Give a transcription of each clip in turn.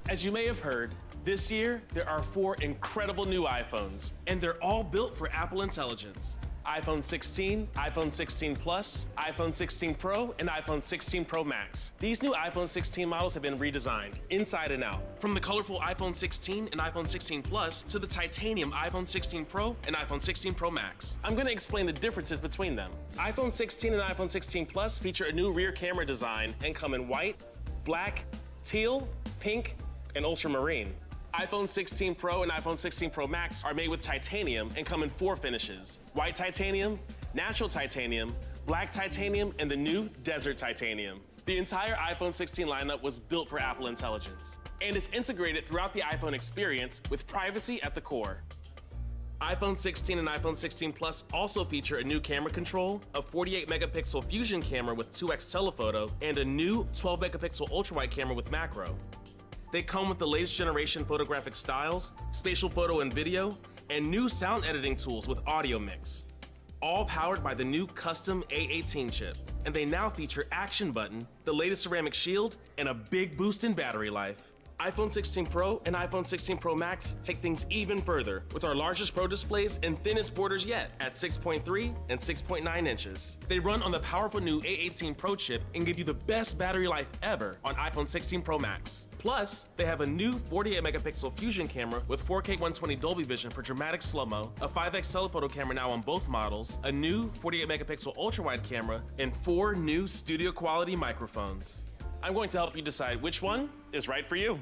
As you may have heard, this year there are 4 incredible new iPhones, and they're all built for Apple Intelligence. iPhone 16, iPhone 16 Plus, iPhone 16 Pro, and iPhone 16 Pro Max. These new iPhone 16 models have been redesigned, inside and out. From the colorful iPhone 16 and iPhone 16 Plus to the titanium iPhone 16 Pro and iPhone 16 Pro Max. I'm gonna explain the differences between them. iPhone 16 and iPhone 16 Plus feature a new rear camera design and come in white, black, teal, pink, and ultramarine. iPhone 16 Pro and iPhone 16 Pro Max are made with titanium and come in 4 finishes: white titanium, natural titanium, black titanium, and the new desert titanium. The entire iPhone 16 lineup was built for Apple Intelligence, and it's integrated throughout the iPhone experience with privacy at the core. iPhone 16 and iPhone 16 Plus also feature a new camera control, a 48 megapixel fusion camera with 2x telephoto, and a new 12 megapixel ultrawide camera with macro. They come with the latest generation photographic styles, spatial photo and video, and new sound editing tools with audio mix. All powered by the new custom A18 chip. And they now feature Action Button, the latest ceramic shield, and a big boost in battery life. iPhone 16 Pro and iPhone 16 Pro Max take things even further with our largest Pro displays and thinnest borders yet at 6.3 and 6.9 inches. They run on the powerful new A18 Pro chip and give you the best battery life ever on iPhone 16 Pro Max. Plus, they have a new 48 megapixel fusion camera with 4K 120 Dolby Vision for dramatic slow-mo, a 5x telephoto camera now on both models, a new 48 megapixel ultra-wide camera, and 4 new studio quality microphones. I'm going to help you decide which one is right for you.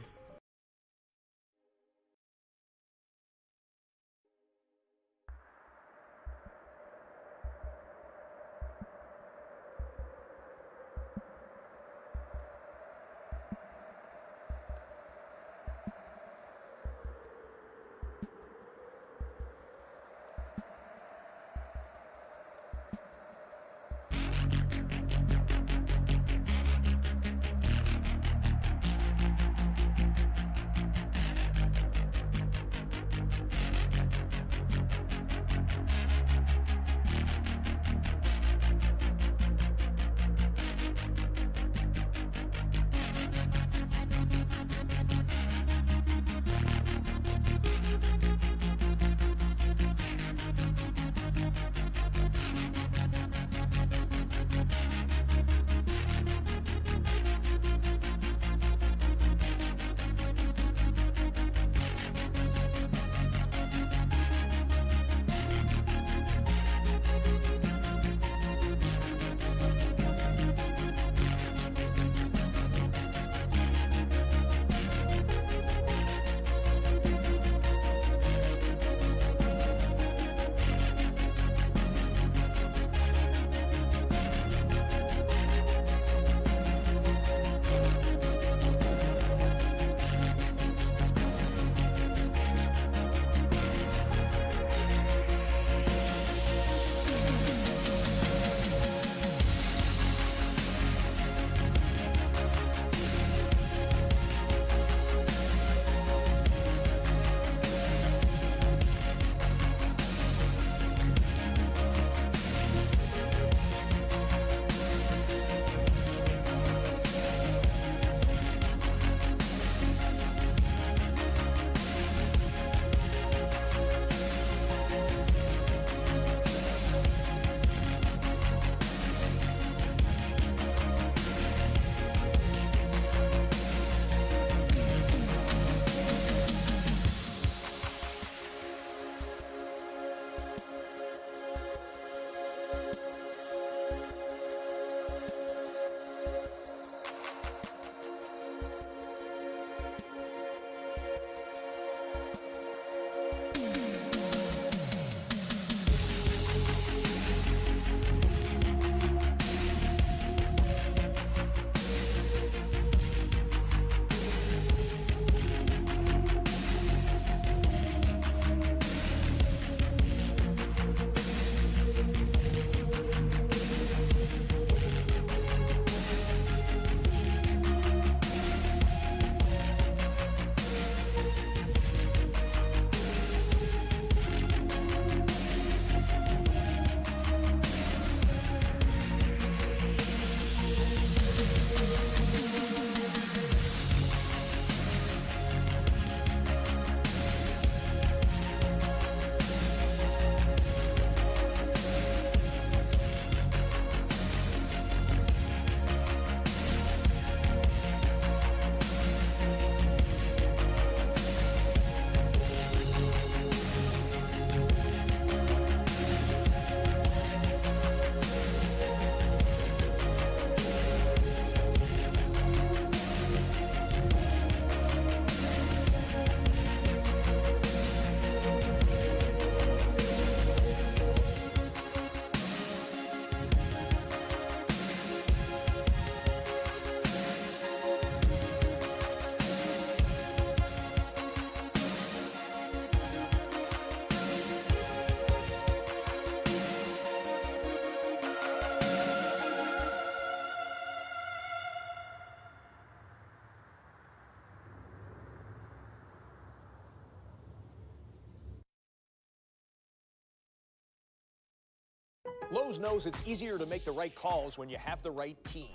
Lowe's knows it's easier to make the right calls when you have the right team.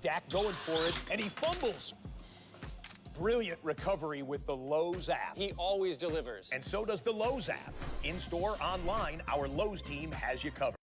Dak going for it, and he fumbles. Brilliant recovery with the Lowe's app. He always delivers. And so does the Lowe's app. In-store, online, our Lowe's team has you covered.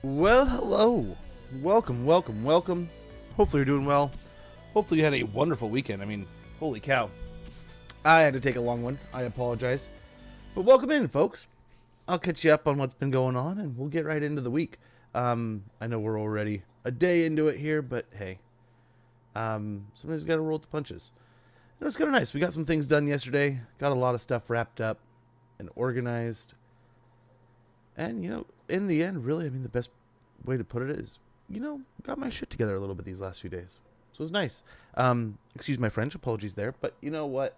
Well, hello. Welcome. Hopefully you're doing well. Hopefully you had a wonderful weekend. I mean, holy cow. I had to take a long one. I apologize. But welcome in, folks. I'll catch you up on what's been going on, and we'll get right into the week. I know we're already a day into it here, but hey. Somebody's got to roll with the punches. It was kind of nice. We got some things done yesterday. Got a lot of stuff wrapped up and organized. And, you know, in the end, really, I mean, the best way to put it is, you know, got my shit together a little bit these last few days. So it was nice. Excuse my French, apologies there. But you know what?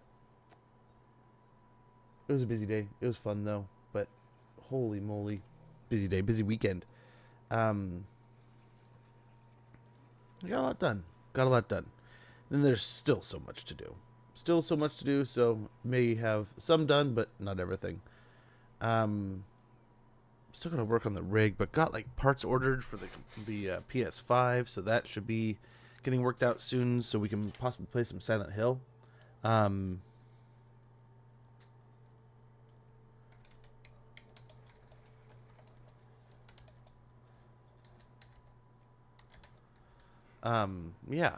It was a busy day. It was fun, though. But holy moly. Busy day, busy weekend. I got a lot done. Then there's still so much to do. So may have some done, but not everything. Still gonna work on the rig, but got like parts ordered for the PS5, so that should be getting worked out soon, so we can possibly play some Silent Hill. Yeah.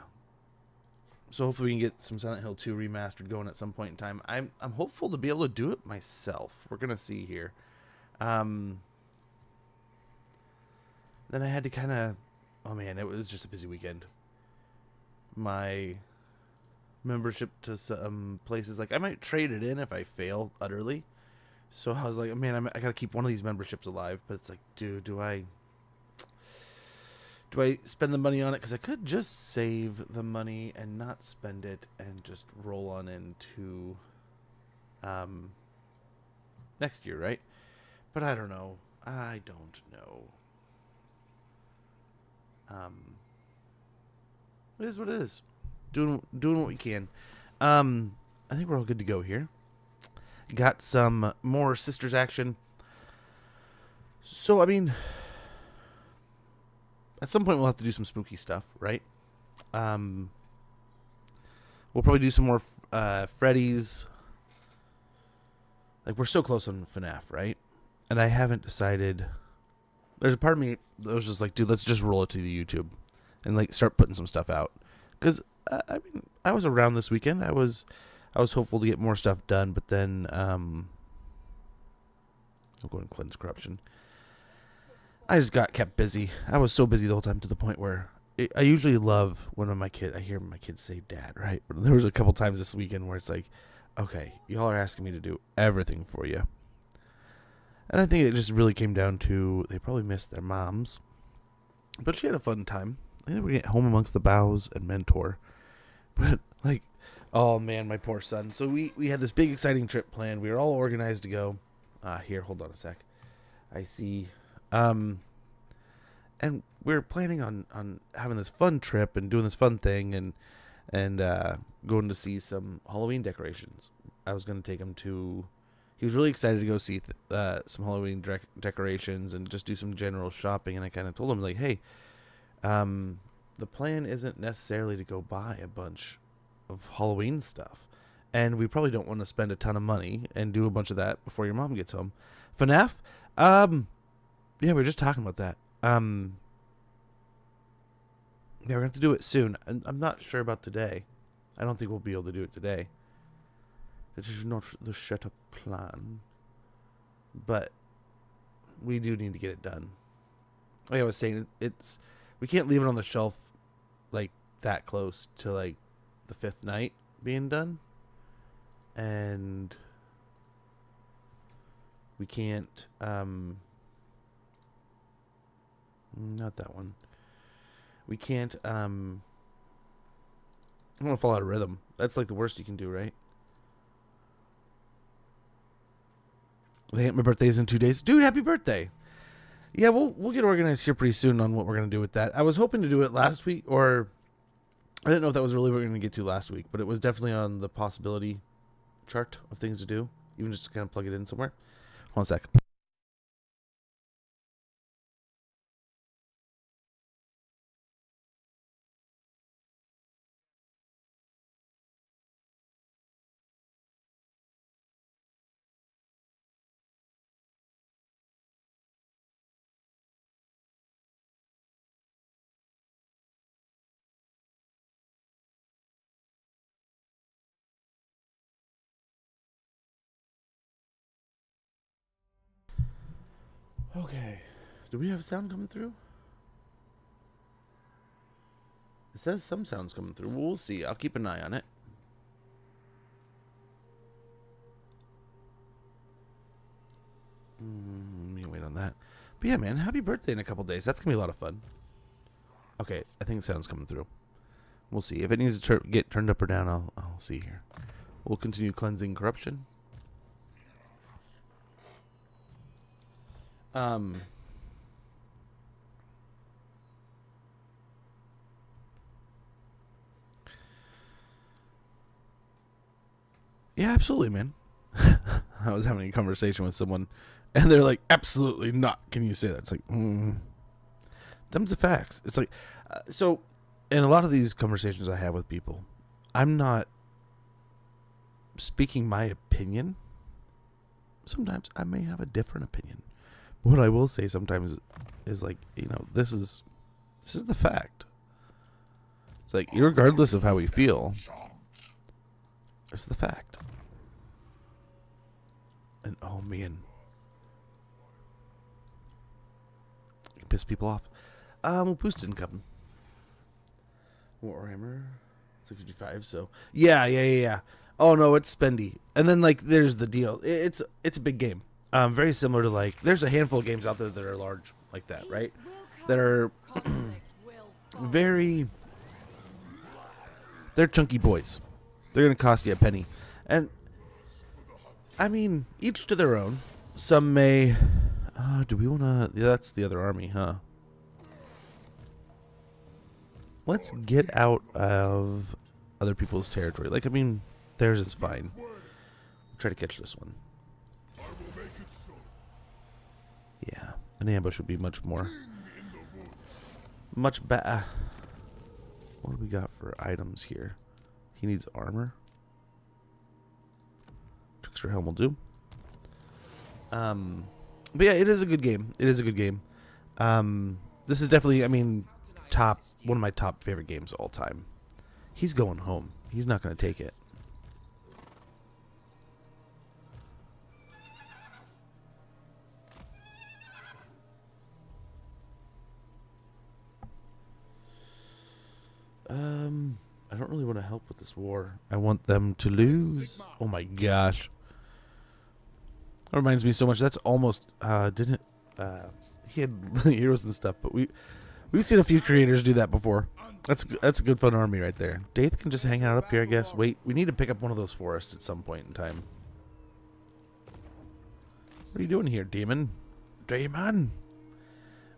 So hopefully we can get some Silent Hill 2 remastered going at some point in time. I'm hopeful to be able to do it myself. We're gonna see here. Then I had to kind of, oh man, it was just a busy weekend. My membership to some places, like I might trade it in if I fail utterly. So I was like, man, I gotta keep one of these memberships alive. But it's like, dude, do I spend the money on it? Because I could just save the money and not spend it and just roll on into next year, right? But I don't know. I don't know. It is what it is. Doing what we can. I think we're all good to go here. Got some more Sisters action. So, I mean, at some point we'll have to do some spooky stuff, right? We'll probably do some more Freddy's. Like, we're so close on FNAF, right? And I haven't decided. There's a part of me that was just like, dude, let's just roll it to the YouTube and like start putting some stuff out. Because I mean, I was around this weekend. I was hopeful to get more stuff done, but then I'll go and cleanse corruption. I just got kept busy. I was so busy the whole time to the point where I usually love when I hear my kids say "Dad," right? But there was a couple times this weekend where it's like, okay, y'all are asking me to do everything for you. And I think it just really came down to they probably missed their moms. But she had a fun time. I think we get home amongst the boughs and mentor. But, like, oh, man, my poor son. So we had this big, exciting trip planned. We were all organized to go. Here, hold on a sec. I see. And we were planning on having this fun trip and doing this fun thing and going to see some Halloween decorations. I was going to take him to... He was really excited to go see some Halloween decorations and just do some general shopping. And I kind of told him, like, hey, the plan isn't necessarily to go buy a bunch of Halloween stuff. And we probably don't want to spend a ton of money and do a bunch of that before your mom gets home. FNAF? Yeah, we were just talking about that. Yeah, we're going to have to do it soon. I'm not sure about today. I don't think we'll be able to do it today. It is not the shut-up plan. But we do need to get it done. Like I was saying, we can't leave it on the shelf like that close to like the 5th night being done. And we can't not that one. We can't I don't want to fall out of rhythm. That's like the worst you can do, right? My birthday's in 2 days. Dude, happy birthday. Yeah, we'll get organized here pretty soon on what we're going to do with that. I was hoping to do it last week, or I didn't know if that was really what we were going to get to last week, but it was definitely on the possibility chart of things to do, even just to kind of plug it in somewhere. Hold on a sec. Okay. Do we have sound coming through? It says some sound's coming through. We'll see. I'll keep an eye on it. Let me wait on that. But yeah, man, happy birthday in a couple days. That's going to be a lot of fun. Okay, I think sound's coming through. We'll see. If it needs to get turned up or down, I'll see here. We'll continue cleansing corruption. Yeah, absolutely, man. I was having a conversation with someone, and they're like, absolutely not. Can you say that? It's like, them's the facts. It's like, so in a lot of these conversations I have with people, I'm not speaking my opinion. Sometimes I may have a different opinion. But what I will say sometimes is like, this is the fact. It's like, irregardless of how we feel, it's the fact. And oh man, you can piss people off. Boost didn't come. Warhammer 655. So yeah. Oh no, it's spendy. And then like there's the deal. It's a big game. Very similar to like there's a handful of games out there that are large like that, right? That are very. They're chunky boys. They're gonna cost you a penny, and I mean each to their own. Some may. Do we wanna? Yeah, that's the other army, huh? Let's get out of other people's territory. Like, I mean, theirs is fine. We'll try to catch this one. Yeah, an ambush would be much more. Much better. What do we got for items here? He needs armor. Trickster helm will do. But yeah, it is a good game. It is a good game. This is definitely, I mean, one of my top favorite games of all time. He's going home. He's not going to take it. I don't really want to help with this war. I want them to lose. Oh my gosh. That reminds me so much. That's almost he had heroes and stuff, but we've seen a few creators do that before. That's a good fun army right there. Daith can just hang out up here, I guess. Wait, we need to pick up one of those forests at some point in time. What are you doing here, demon? Demon.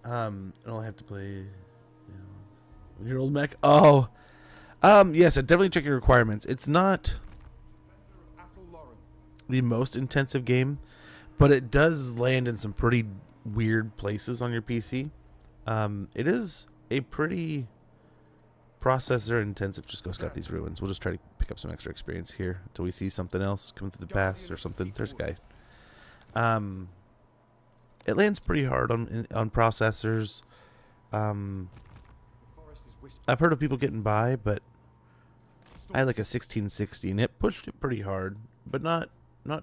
I'll have to play your old mech. Oh. Yes, I definitely check your requirements. It's not the most intensive game, but it does land in some pretty weird places on your PC. It is a pretty processor intensive. Just go scout these ruins. We'll just try to pick up some extra experience here until we see something else coming through the past or something. There's a guy. It lands pretty hard on processors. I've heard of people getting by, but I had like a 1660 and it pushed it pretty hard, but not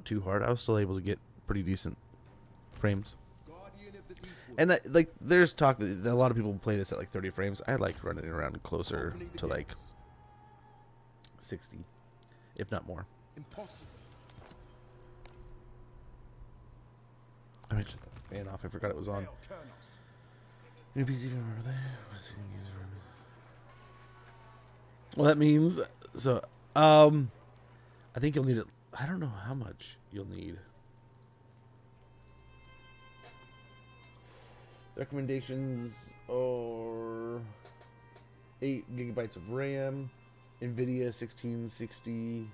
too hard. I was still able to get pretty decent frames. And like, there's talk that a lot of people play this at like 30 frames. I like running it around closer to like 60, if not more. I mean, shut that fan off. I forgot it was on. New PC over there. Well, that means so. I think you'll need it. I don't know how much you'll need. Recommendations are 8 gigabytes of RAM, NVIDIA 1660,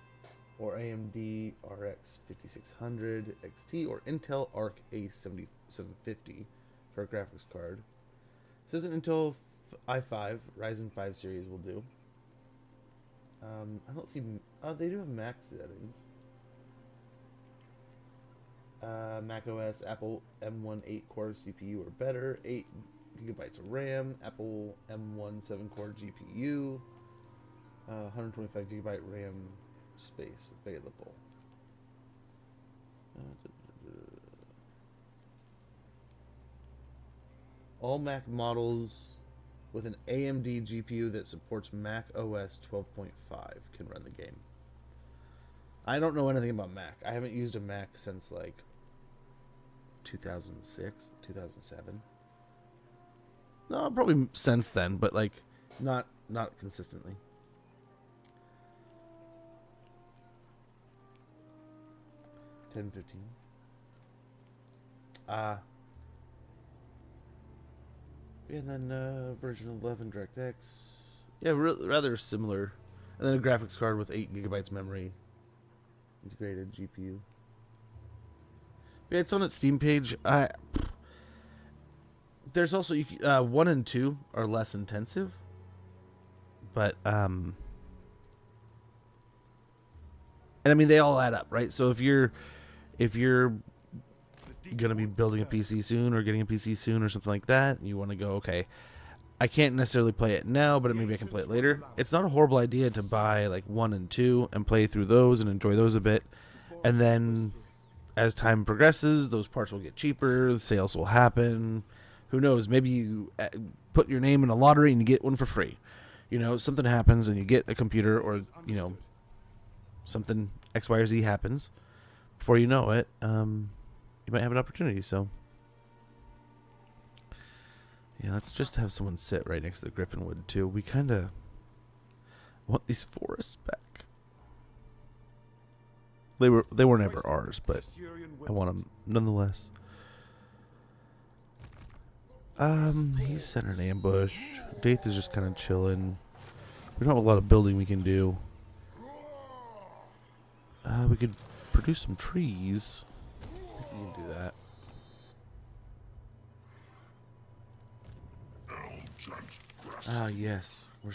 or AMD RX 5600 XT, or Intel Arc A7750 for a graphics card. This is an Intel i5 Ryzen 5 series will do. I don't see. Oh, they do have Mac settings. Mac OS, Apple M1 8-core CPU or better, 8 gigabytes of RAM, Apple M1 7-core GPU, 125 gigabyte RAM space available. All Mac models with an AMD GPU that supports Mac OS 12.5 can run the game. I don't know anything about Mac. I haven't used a Mac since like 2006, 2007. No, probably since then, but like not consistently. $10, $15. And then version 11 DirectX. Yeah, rather similar. And then a graphics card with 8 gigabytes memory. Integrated GPU. Yeah, it's on its Steam page. There's also 1 and 2 are less intensive, but and I mean they all add up, right? So if you're gonna be building a PC soon or getting a PC soon or something like that, and you want to go, okay, I can't necessarily play it now, but maybe I can play it later. It's not a horrible idea to buy like 1 and 2 and play through those and enjoy those a bit. And then as time progresses, those parts will get cheaper, sales will happen. Who knows? Maybe you put your name in a lottery and you get one for free. You know, something happens and you get a computer, or, you know, something X, Y, or Z happens. Before you know it, you might have an opportunity. So, yeah, let's just have someone sit right next to the Griffinwood, too. We kind of want these forests back. They were never ours, but I want them nonetheless. He's set an ambush. Daith is just kind of chilling. We don't have a lot of building we can do. We could produce some trees. I think we can do that. Ah, yes. We're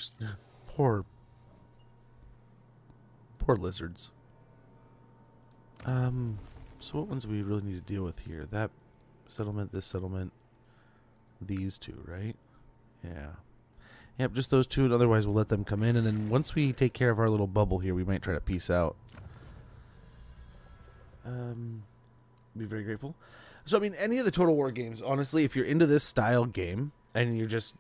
poor lizards. So what ones do we really need to deal with here? That settlement, this settlement, these two, right? Yeah. Yep, just those two, and otherwise we'll let them come in, and then once we take care of our little bubble here, we might try to peace out. Be very grateful. So, I mean, any of the Total War games, honestly, if you're into this style game, and you're just,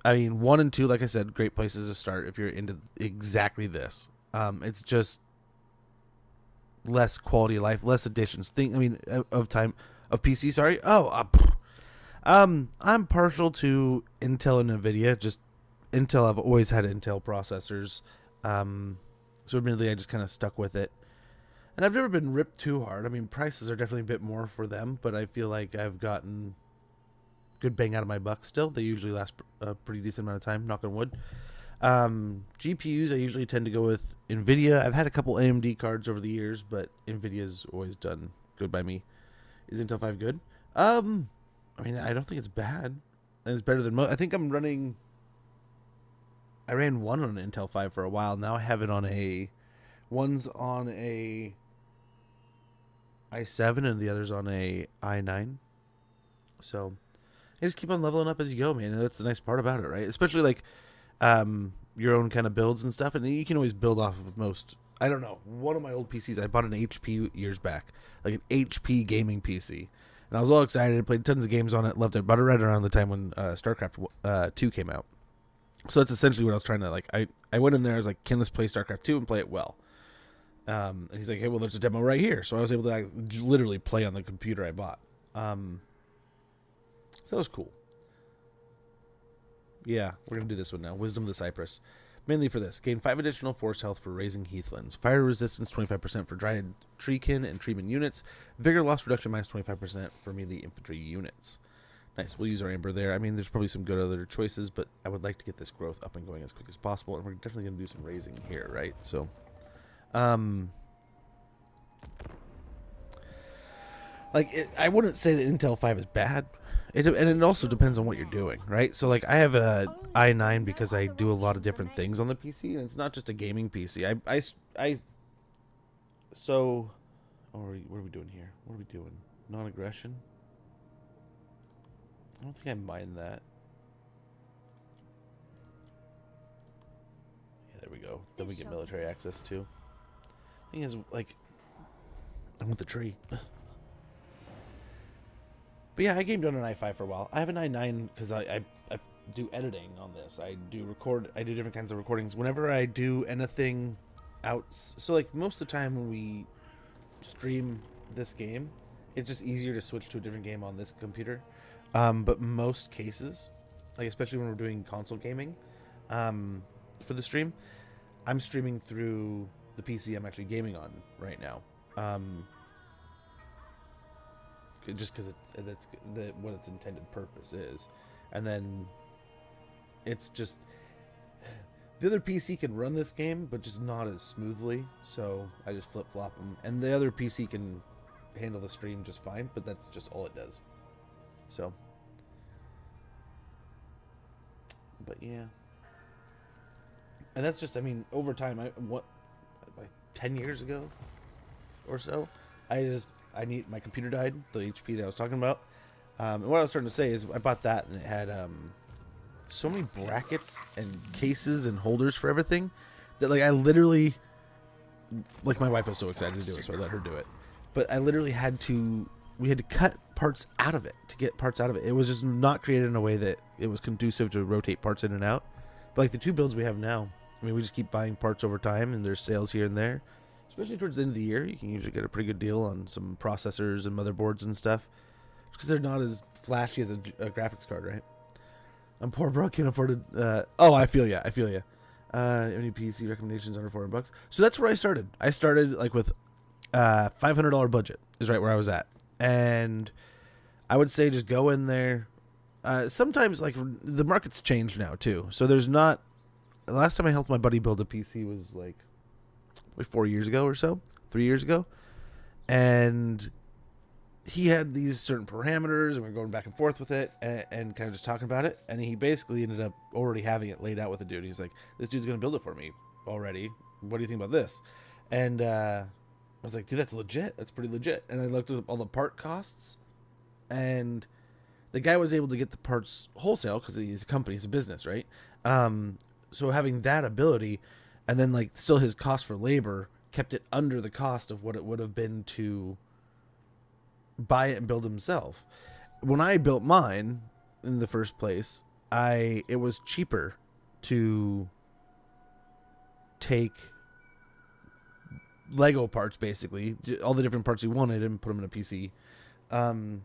I mean, 1 and 2, like I said, great places to start if you're into exactly this. It's just less quality of life, less additions. Of PC, sorry. I'm partial to Intel and NVIDIA. Just Intel, I've always had Intel processors. So admittedly, I just kind of stuck with it. And I've never been ripped too hard. I mean, prices are definitely a bit more for them, but I feel like I've gotten good bang out of my buck still. They usually last a pretty decent amount of time, knock on wood. GPUs, I usually tend to go with NVIDIA. I've had a couple AMD cards over the years, but NVIDIA's always done good by me. Is Intel 5 good? I mean, I don't think it's bad. It's better than most. I think I'm running... I ran one on an Intel 5 for a while. Now I have it on a... One's on a i7 and the other's on a i9. So, you just keep on leveling up as you go, man. And that's the nice part about it, right? Especially, like, your own kind of builds and stuff. And you can always build off of most... I don't know. One of my old PCs, I bought an HP years back. Like an HP gaming PC. And I was all excited. I played tons of games on it. Loved it. Bought it right around the time when StarCraft 2 came out. So that's essentially what I was trying to, like... I went in there. I was like, can this play StarCraft 2 and play it well? And he's like, hey, well, there's a demo right here. So I was able to literally play on the computer I bought. So that was cool. Yeah, we're going to do this one now. Wisdom of the Cypress. Mainly for this. Gain 5 additional force health for raising heathlands. Fire resistance 25% for dryad treekin and treeman units. Vigor loss reduction minus 25% for melee infantry units. Nice. We'll use our amber there. I mean, there's probably some good other choices, but I would like to get this growth up and going as quick as possible. And we're definitely going to do some raising here, right? So... I wouldn't say that Intel 5 is bad. And it also depends on what you're doing, right? So, like, I have a i9 because I do a lot of different things on the PC, and it's not just a gaming PC. So, what are we doing here? What are we doing? Non-aggression? I don't think I mind that. Yeah, there we go. Then we get military access, too. Thing is, like, I want the tree. But yeah, I gamed on an i5 for a while. I have an i9 because I do editing on this. I do different kinds of recordings. Whenever I do anything out, so like most of the time when we stream this game, it's just easier to switch to a different game on this computer. But most cases, like especially when we're doing console gaming, for the stream, I'm streaming through the PC I'm actually gaming on right now. Just because that's what its intended purpose is. And then it's just... The other PC can run this game, but just not as smoothly. So I just flip-flop them. And the other PC can handle the stream just fine, but that's just all it does. So... But yeah. And that's just, I mean, over time, like 10 years ago or so, my computer died, the HP that I was talking about. And what I was starting to say is I bought that and it had so many brackets and cases and holders for everything that like I literally, like my wife was so excited to do it, so I let her do it. But I literally we had to cut parts out of it to get parts out of it. It was just not created in a way that it was conducive to rotate parts in and out. But like the 2 builds we have now, I mean, we just keep buying parts over time, and there's sales here and there. Especially towards the end of the year, you can usually get a pretty good deal on some processors and motherboards and stuff, because they're not as flashy as a graphics card, right? I'm poor, bro. Can't afford it. Oh, I feel ya. Any PC recommendations under $400? So that's where I started. I started like with $500 budget is right where I was at, and I would say just go in there. Sometimes like the market's changed now too, so there's not. The last time I helped my buddy build a PC was like 4 years ago or so, 3 years ago, and he had these certain parameters, and we were going back and forth with it, and kind of just talking about it, and he basically ended up already having it laid out with a dude. He's like, this dude's gonna build it for me already. What do you think about this? And I was like, dude, that's legit. That's pretty legit. And I looked at all the part costs, and the guy was able to get the parts wholesale because he's a company, he's a business, right? So having that ability, and then like still his cost for labor kept it under the cost of what it would have been to buy it and build himself. When I built mine in the first place, it was cheaper to take Lego parts, basically all the different parts you wanted, and put them in a PC. So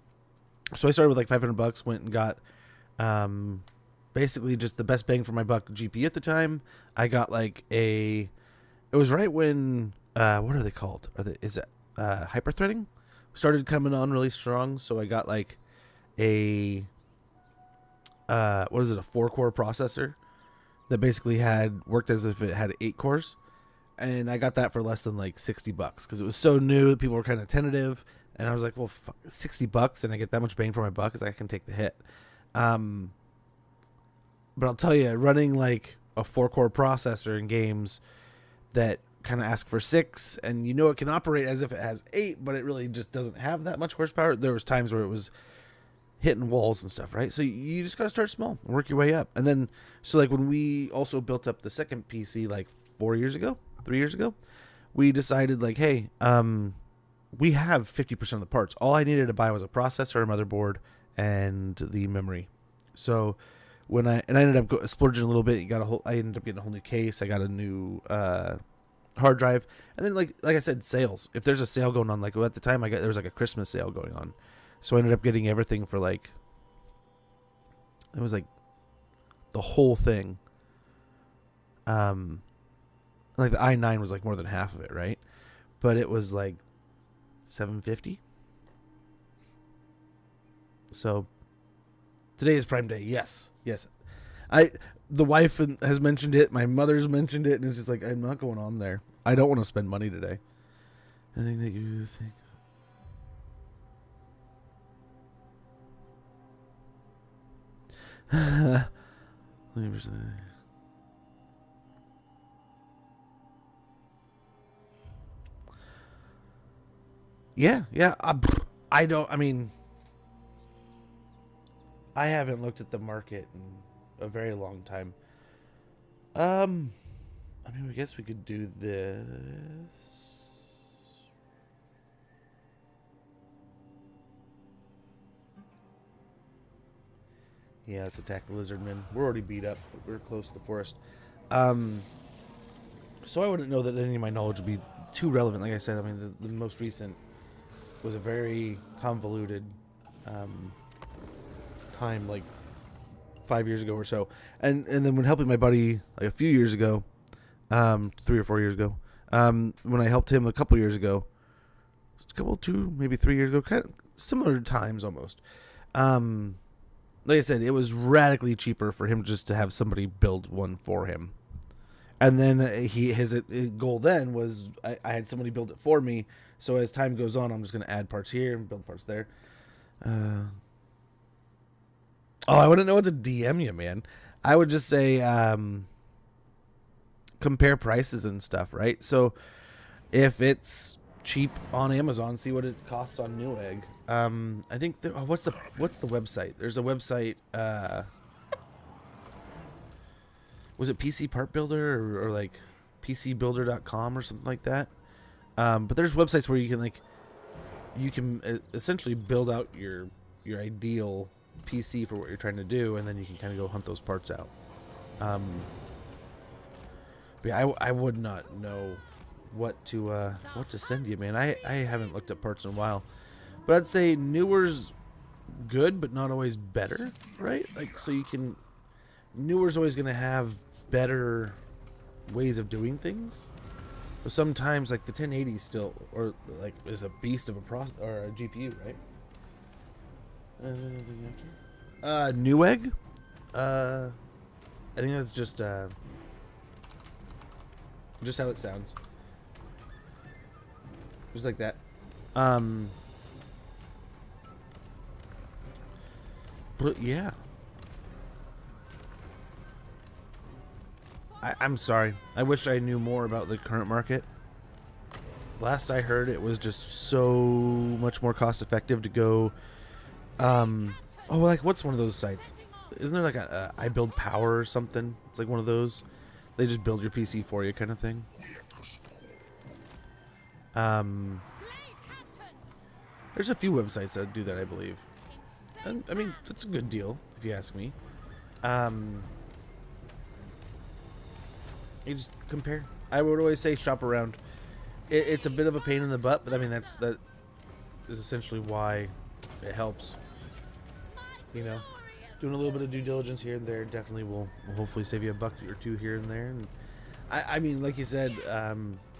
I started with like $500, went and got basically just the best bang for my buck GPU at the time. I got like it was right when what are they called? Is it hyperthreading started coming on really strong? So I got like a 4-core processor that basically worked as if it had 8 cores, and I got that for less than like $60 because it was so new. People were kind of tentative, and I was like, well, fuck, $60 and I get that much bang for my buck, because I can take the hit. But I'll tell you, running like a 4-core processor in games that kind of ask for 6, and you know it can operate as if it has 8, but it really just doesn't have that much horsepower. There was times where it was hitting walls and stuff, right? So you just got to start small and work your way up. And then, so like when we also built up the second PC like 3 years ago, we decided like, hey, we have 50% of the parts. All I needed to buy was a processor, a motherboard, and the memory. So when I ended up splurging a little bit, I ended up getting a whole new case. I got a new hard drive, and then like I said, sales. If there's a sale going on, like at the time there was like a Christmas sale going on, so I ended up getting everything for like, it was like the whole thing. Like the i9 was like more than half of it, right? But it was like $750. So today is Prime Day. Yes. The wife has mentioned it. My mother's mentioned it, and it's just like, I'm not going on there. I don't want to spend money today. Anything that you think? Yeah. I haven't looked at the market in a very long time. I guess we could do this. Yeah, let's attack the lizardmen. We're already beat up, but we're close to the forest. So I wouldn't know that any of my knowledge would be too relevant. Like I said, the most recent was a very convoluted time, like 5 years ago or so, and then when helping my buddy like a few years ago, 3 or 4 years ago, when I helped him a couple years ago, maybe 3 years ago, kind of similar times almost. Like I said, it was radically cheaper for him just to have somebody build one for him. And then his goal then was I had somebody build it for me. So as time goes on, I'm just going to add parts here and build parts there. I wouldn't know what to DM you, man. I would just say compare prices and stuff, right? So if it's cheap on Amazon, see what it costs on Newegg. I think what's the website? There's a website. was it PC Part Builder or like PCBuilder.com or something like that. But there's websites where you can essentially build out your ideal PC for what you're trying to do, and then you can kind of go hunt those parts out. But yeah, I would not know what to send you, man. I haven't looked at parts in a while, but I'd say newer's good, but not always better, right? Like, so you can, newer's always going to have better ways of doing things. But sometimes, like the 1080 still, or like, is a beast of a GPU, right? Newegg. I think that's just how it sounds. Just like that. But yeah. I'm sorry. I wish I knew more about the current market. Last I heard, it was just so much more cost effective to go. Like, what's one of those sites? Isn't there like a I Build Power or something? It's like one of those. They just build your PC for you kind of thing. There's a few websites that do that, I believe. And I mean, it's a good deal if you ask me. You just compare. I would always say shop around. It's a bit of a pain in the butt, but I mean that is essentially why it helps. You know, doing a little bit of due diligence here and there definitely will hopefully save you a buck or two here and there. And I mean, like you said,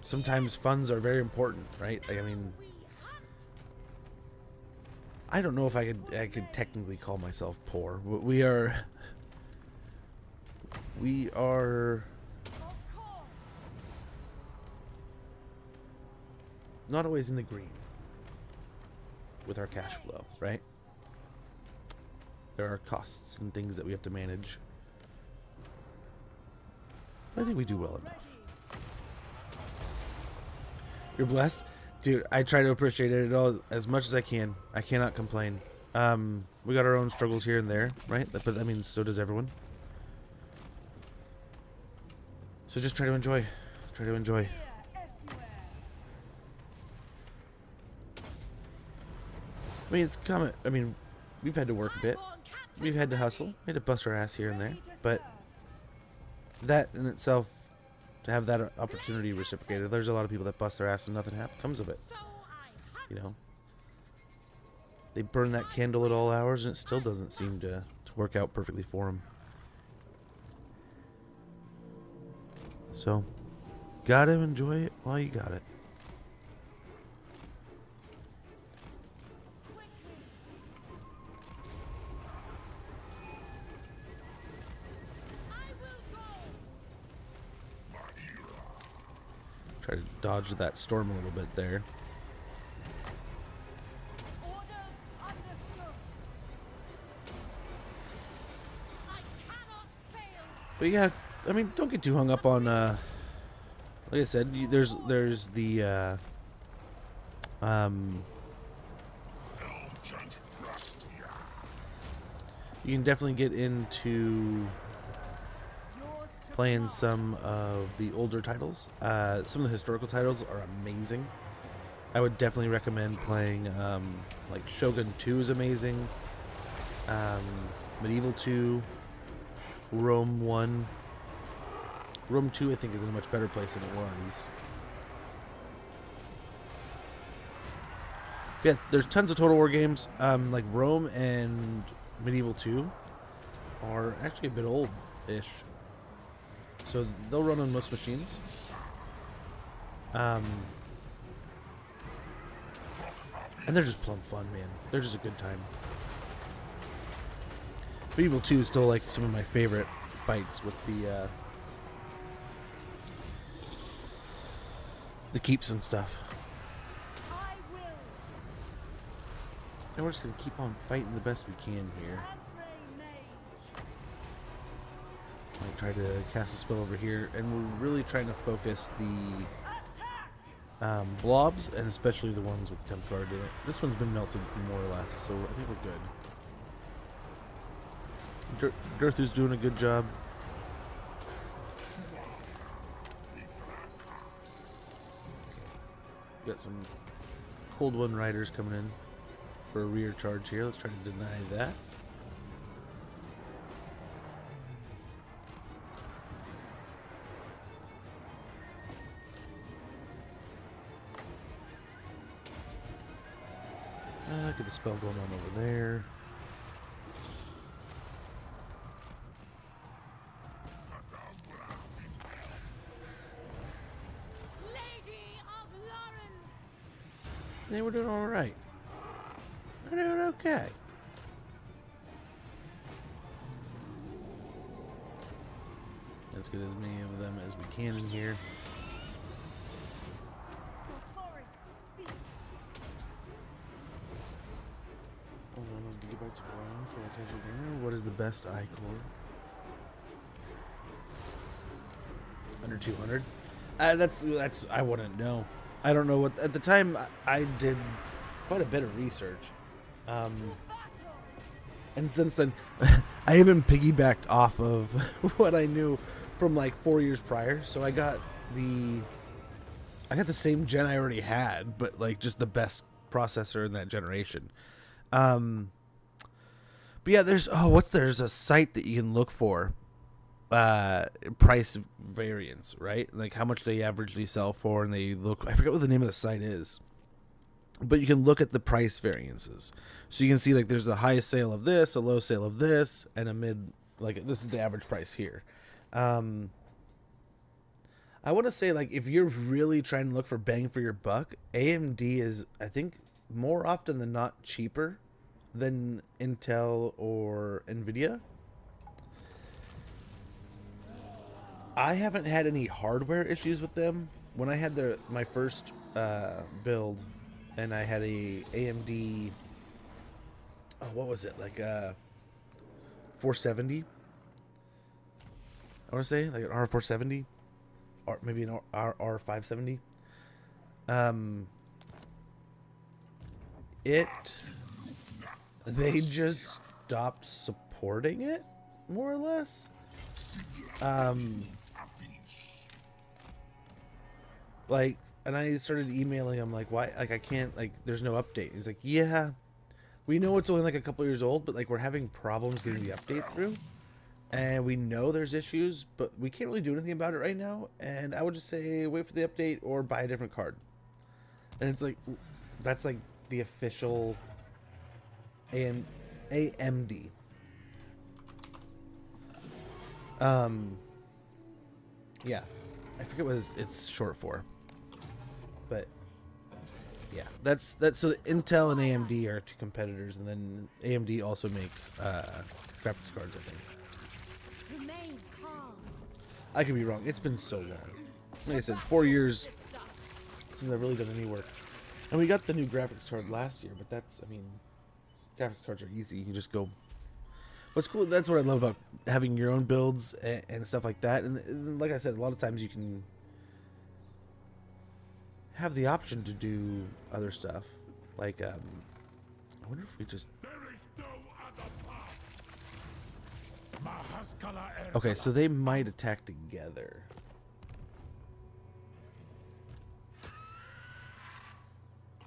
sometimes funds are very important, right? Like, I mean, I don't know if I could technically call myself poor. We are not always in the green with our cash flow, right? There are costs and things that we have to manage. But I think we do well enough. You're blessed? Dude, I try to appreciate it all as much as I can. I cannot complain. We got our own struggles here and there, right? But I mean, so does everyone. So just try to enjoy. Try to enjoy. I mean, it's common. I mean, we've had to work a bit. We've had to hustle. We had to bust our ass here and there. But that in itself, to have that opportunity reciprocated, there's a lot of people that bust their ass and nothing comes of it. You know? They burn that candle at all hours and it still doesn't seem to work out perfectly for them. So, gotta enjoy it while you got it. Try to dodge that storm a little bit there. But yeah, I mean, don't get too hung up on, like I said, there's the, you can definitely get into playing some of the older titles. Some of the historical titles are amazing. I would definitely recommend playing, like Shogun 2 is amazing. Medieval 2. Rome 1. Rome 2, I think, is in a much better place than it was. Yeah, there's tons of Total War games. Like Rome and Medieval 2 are actually a bit old-ish. So they'll run on most machines. And they're just plumb fun, man. They're just a good time. Medieval 2 is still like some of my favorite fights with the keeps and stuff. And we're just gonna keep on fighting the best we can here. I'll try to cast a spell over here, and we're really trying to focus the blobs, and especially the ones with temp guard in it. This one's been melted more or less, so I think we're good. Gerthu's doing a good job. got some Cold One Riders coming in for a rear charge here. Let's try to deny that. Get the spell going on over there. They were doing all right. They're doing okay. Let's get as many of them as we can in here. Hold on, gigabytes of RAM for a casual gamer. What is the best iCore? Under 200. That's I wouldn't know. I don't know what at the time I did quite a bit of research, and since then I even piggybacked off of what I knew from like 4 years prior. So I got the same gen I already had, but like just the best processor in that generation. But yeah, there's a site that you can look for price variance, right? Like how much they averagely sell for, and they look, I forget what the name of the site is, but you can look at the price variances. So you can see like there's the highest sale of this, a low sale of this, and a mid, like this is the average price here. I want to say like if you're really trying to look for bang for your buck, AMD is, I think, more often than not cheaper than Intel or Nvidia. I haven't had any hardware issues with them. When I had my first build, and I had a AMD, what was it, like 470? I want to say like an R470, or maybe an R570. They just stopped supporting it, more or less. Like, and I started emailing him like, why, like I can't, like there's no update. He's like, yeah, we know it's only like a couple years old, but like we're having problems getting the update through, and we know there's issues, but we can't really do anything about it right now. And I would just say wait for the update or buy a different card. And it's like, that's like the official AMD. Yeah, I forget what it's short for, but yeah, that's so Intel and AMD are two competitors, and then AMD also makes graphics cards, I think. Remain calm. I could be wrong. It's been so long. Like I said, 4 years since I've really done any work. And we got the new graphics card last year, but that's, I mean, graphics cards are easy. You can just go. What's cool, that's what I love about having your own builds and stuff like that. And like I said, a lot of times you can have the option to do other stuff. Like, I wonder if we just... Okay, so they might attack together.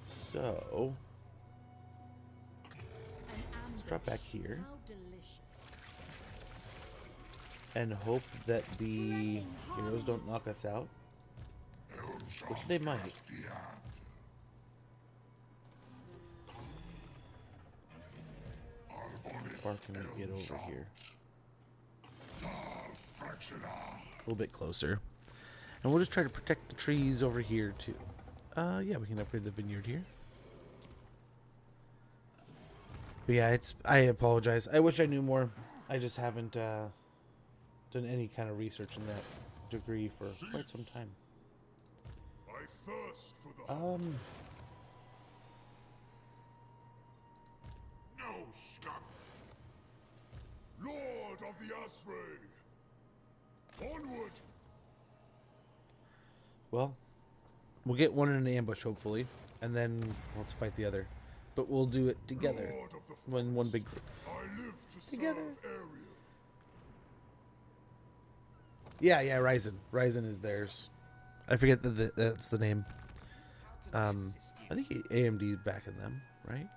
So... let's drop back here. And hope that the heroes don't knock us out. Which they might. How far can we get over here? A little bit closer. And we'll just try to protect the trees over here too. Yeah, we can upgrade the vineyard here. But yeah, I apologize. I wish I knew more. I just haven't done any kind of research in that degree for quite some time. I thirst for the no scum. Lord of the Asray. Onward. Well, we'll get one in an ambush hopefully, and then we'll have to fight the other. But we'll do it together when one big group. I live to Together. serve Ariel. Yeah, Ryzen. Ryzen is theirs. I forget that that's the name. I think AMD's backing them, right?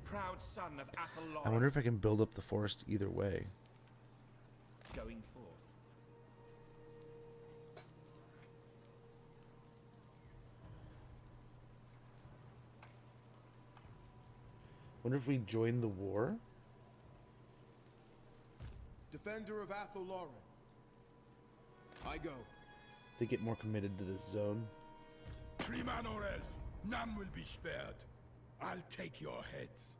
Proud son of Athel I wonder if I can build up the forest either way. going forth. Wonder if we join the war. Defender of Athel I go. They get more committed to this zone. 3 man or else, none will be spared. I'll take your heads.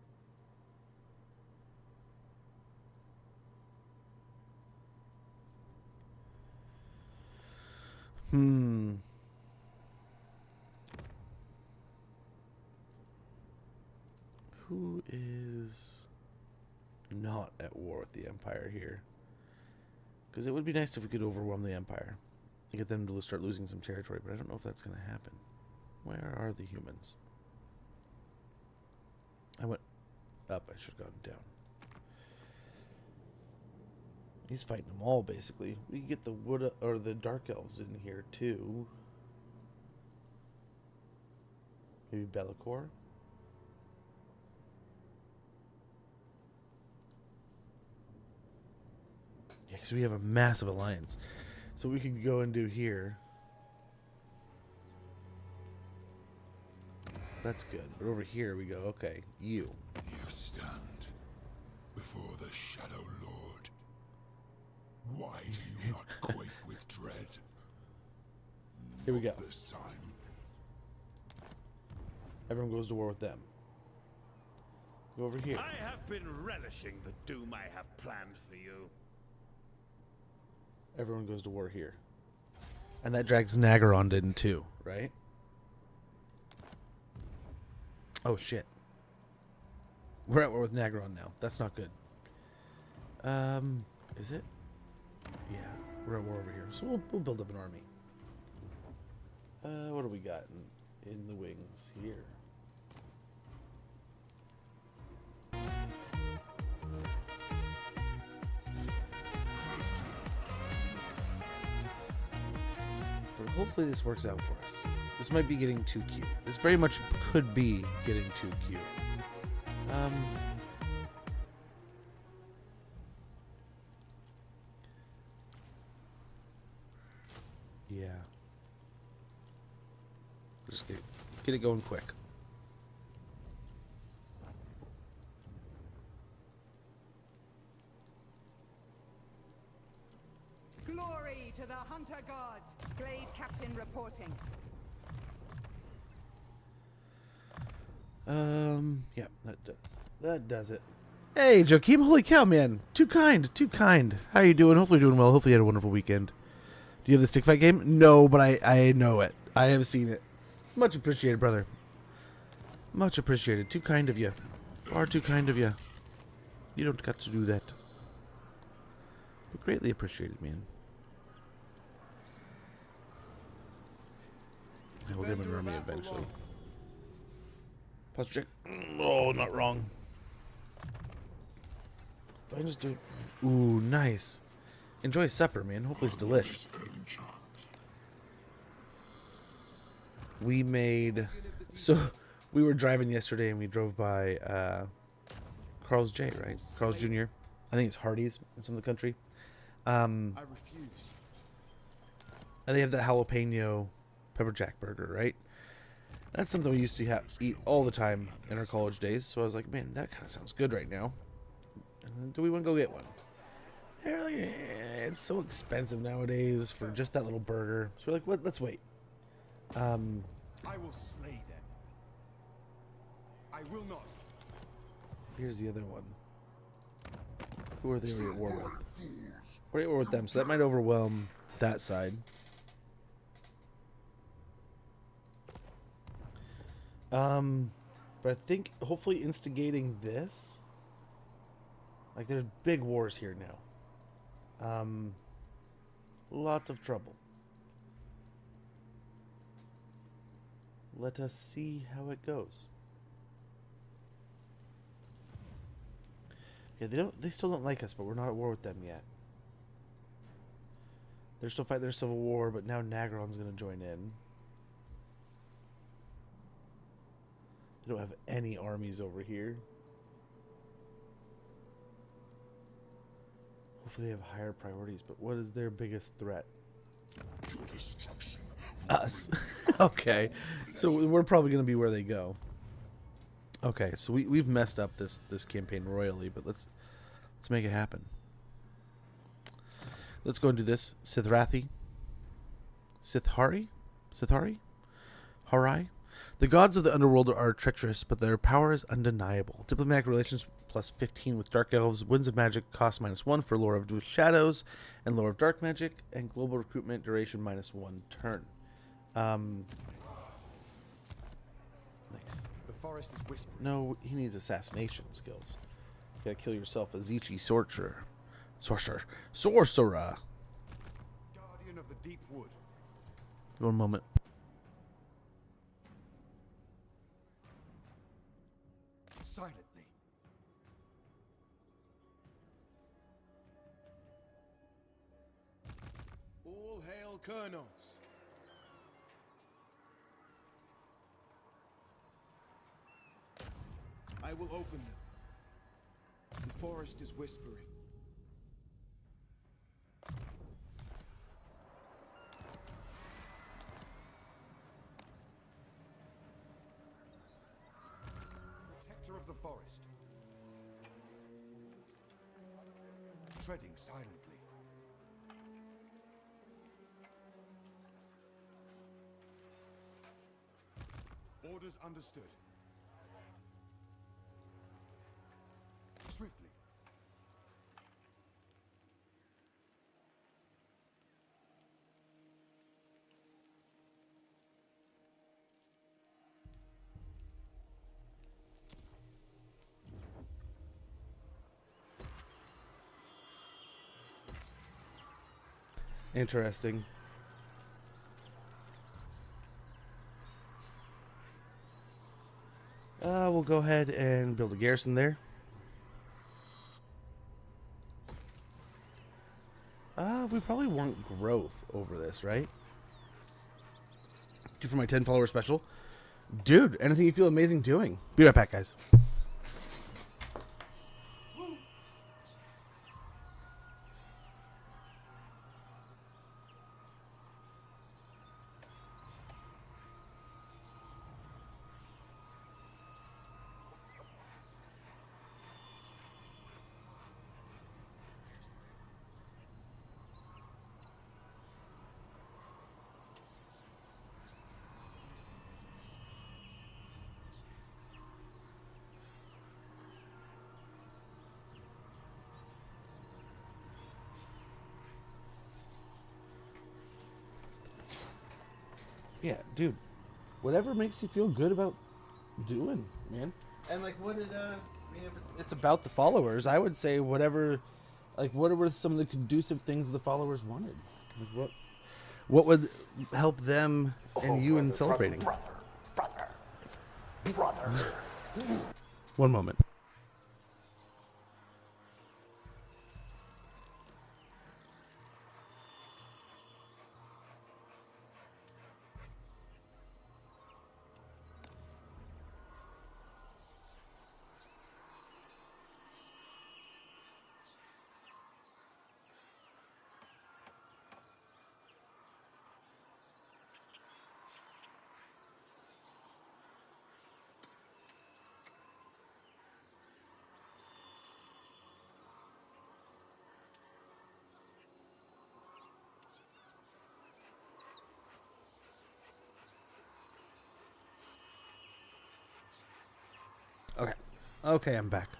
Who is not at war with the Empire here? Because it would be nice if we could overwhelm the Empire and get them to start losing some territory, but I don't know if that's going to happen. Where are the humans? I went up. I should have gone down. He's fighting them all, basically. We can get the wood or the dark elves in here too. Maybe Bellicor. Yeah, because we have a massive alliance, so we could go and do here. That's good, but over here we go. Okay, you. You stand before the Shadow Lord. Why do you not quake with dread? Here we go. This time. Everyone goes to war with them. Go over here. I have been relishing the doom I have planned for you. Everyone goes to war here. And that drags Nagaron in too, right? Oh shit. We're at war with Nagaron now. That's not good. Is it? Yeah, we're at war over here. So we'll build up an army. What do we got in the wings here? But hopefully this works out for us. This might be getting too cute. This very much could be getting too cute. Yeah. Just get it going quick. Glory to the Hunter God. Glade Captain reporting. Yeah, that does. That does it. Hey, Joakim, holy cow, man. Too kind, too kind. How you doing? Hopefully you're doing well. Hopefully you had a wonderful weekend. Do you have the stick fight game? No, but I know it. I have seen it. Much appreciated, brother. Much appreciated. Too kind of you. Far too kind of you. You don't got to do that. But greatly appreciated, man. Yeah, we'll get him an army eventually. Pause check. Oh, not wrong. If I just do... Ooh, nice. Enjoy supper, man. Hopefully it's delish. We made... So, we were driving yesterday and we drove by Carl's J, right? Carl's Jr. I think it's Hardee's in some of the country. I refuse. And they have that jalapeno pepper jack burger, right? That's something we used to eat all the time in our college days. So I was like, man, that kind of sounds good right now. Do we want to go get one? They're like, it's so expensive nowadays for just that little burger. So we're like, what? Let's wait. I will slay them. I will not. Here's the other one. Who are they already at war with? We're at war with them, so that might overwhelm that side. But I think hopefully instigating this, like there's big wars here now. Lots of trouble. Let us see how it goes. Yeah, they still don't like us, but we're not at war with them yet. They're still fighting their civil war, but now Nagron's going to join in. They don't have any armies over here. Hopefully they have higher priorities, but what is their biggest threat? Your destruction. Us. Okay. So we're probably going to be where they go. Okay, so we've messed up this campaign royally, but let's make it happen. Let's go and do this. Sithrathi. Sithari? Harai? The gods of the underworld are treacherous, but their power is undeniable. Diplomatic relations plus 15 with dark elves. Winds of magic cost -1 for lore of shadows and lore of dark magic. And global recruitment duration -1 turn. Nice. The forest is whispering. No, he needs assassination skills. You gotta kill yourself, Azichi Sorcerer. Sorcerer. Guardian of the deep wood. One moment. Silently. All hail colonels. I will open them. The forest is whispering. Protector of the forest. Treading silently. Orders understood. Swiftly. Interesting. We'll go ahead and build a garrison there. We probably want growth over this, right? Do for my 10 follower special. Dude, anything you feel amazing doing. Be right back, guys. Yeah, dude. Whatever makes you feel good about doing, man. And like, what did I mean, if it's about the followers, I would say whatever. Like, what were some of the conducive things the followers wanted? Like, what would help them and you in celebrating? Brother. One moment. Okay. Okay, I'm back.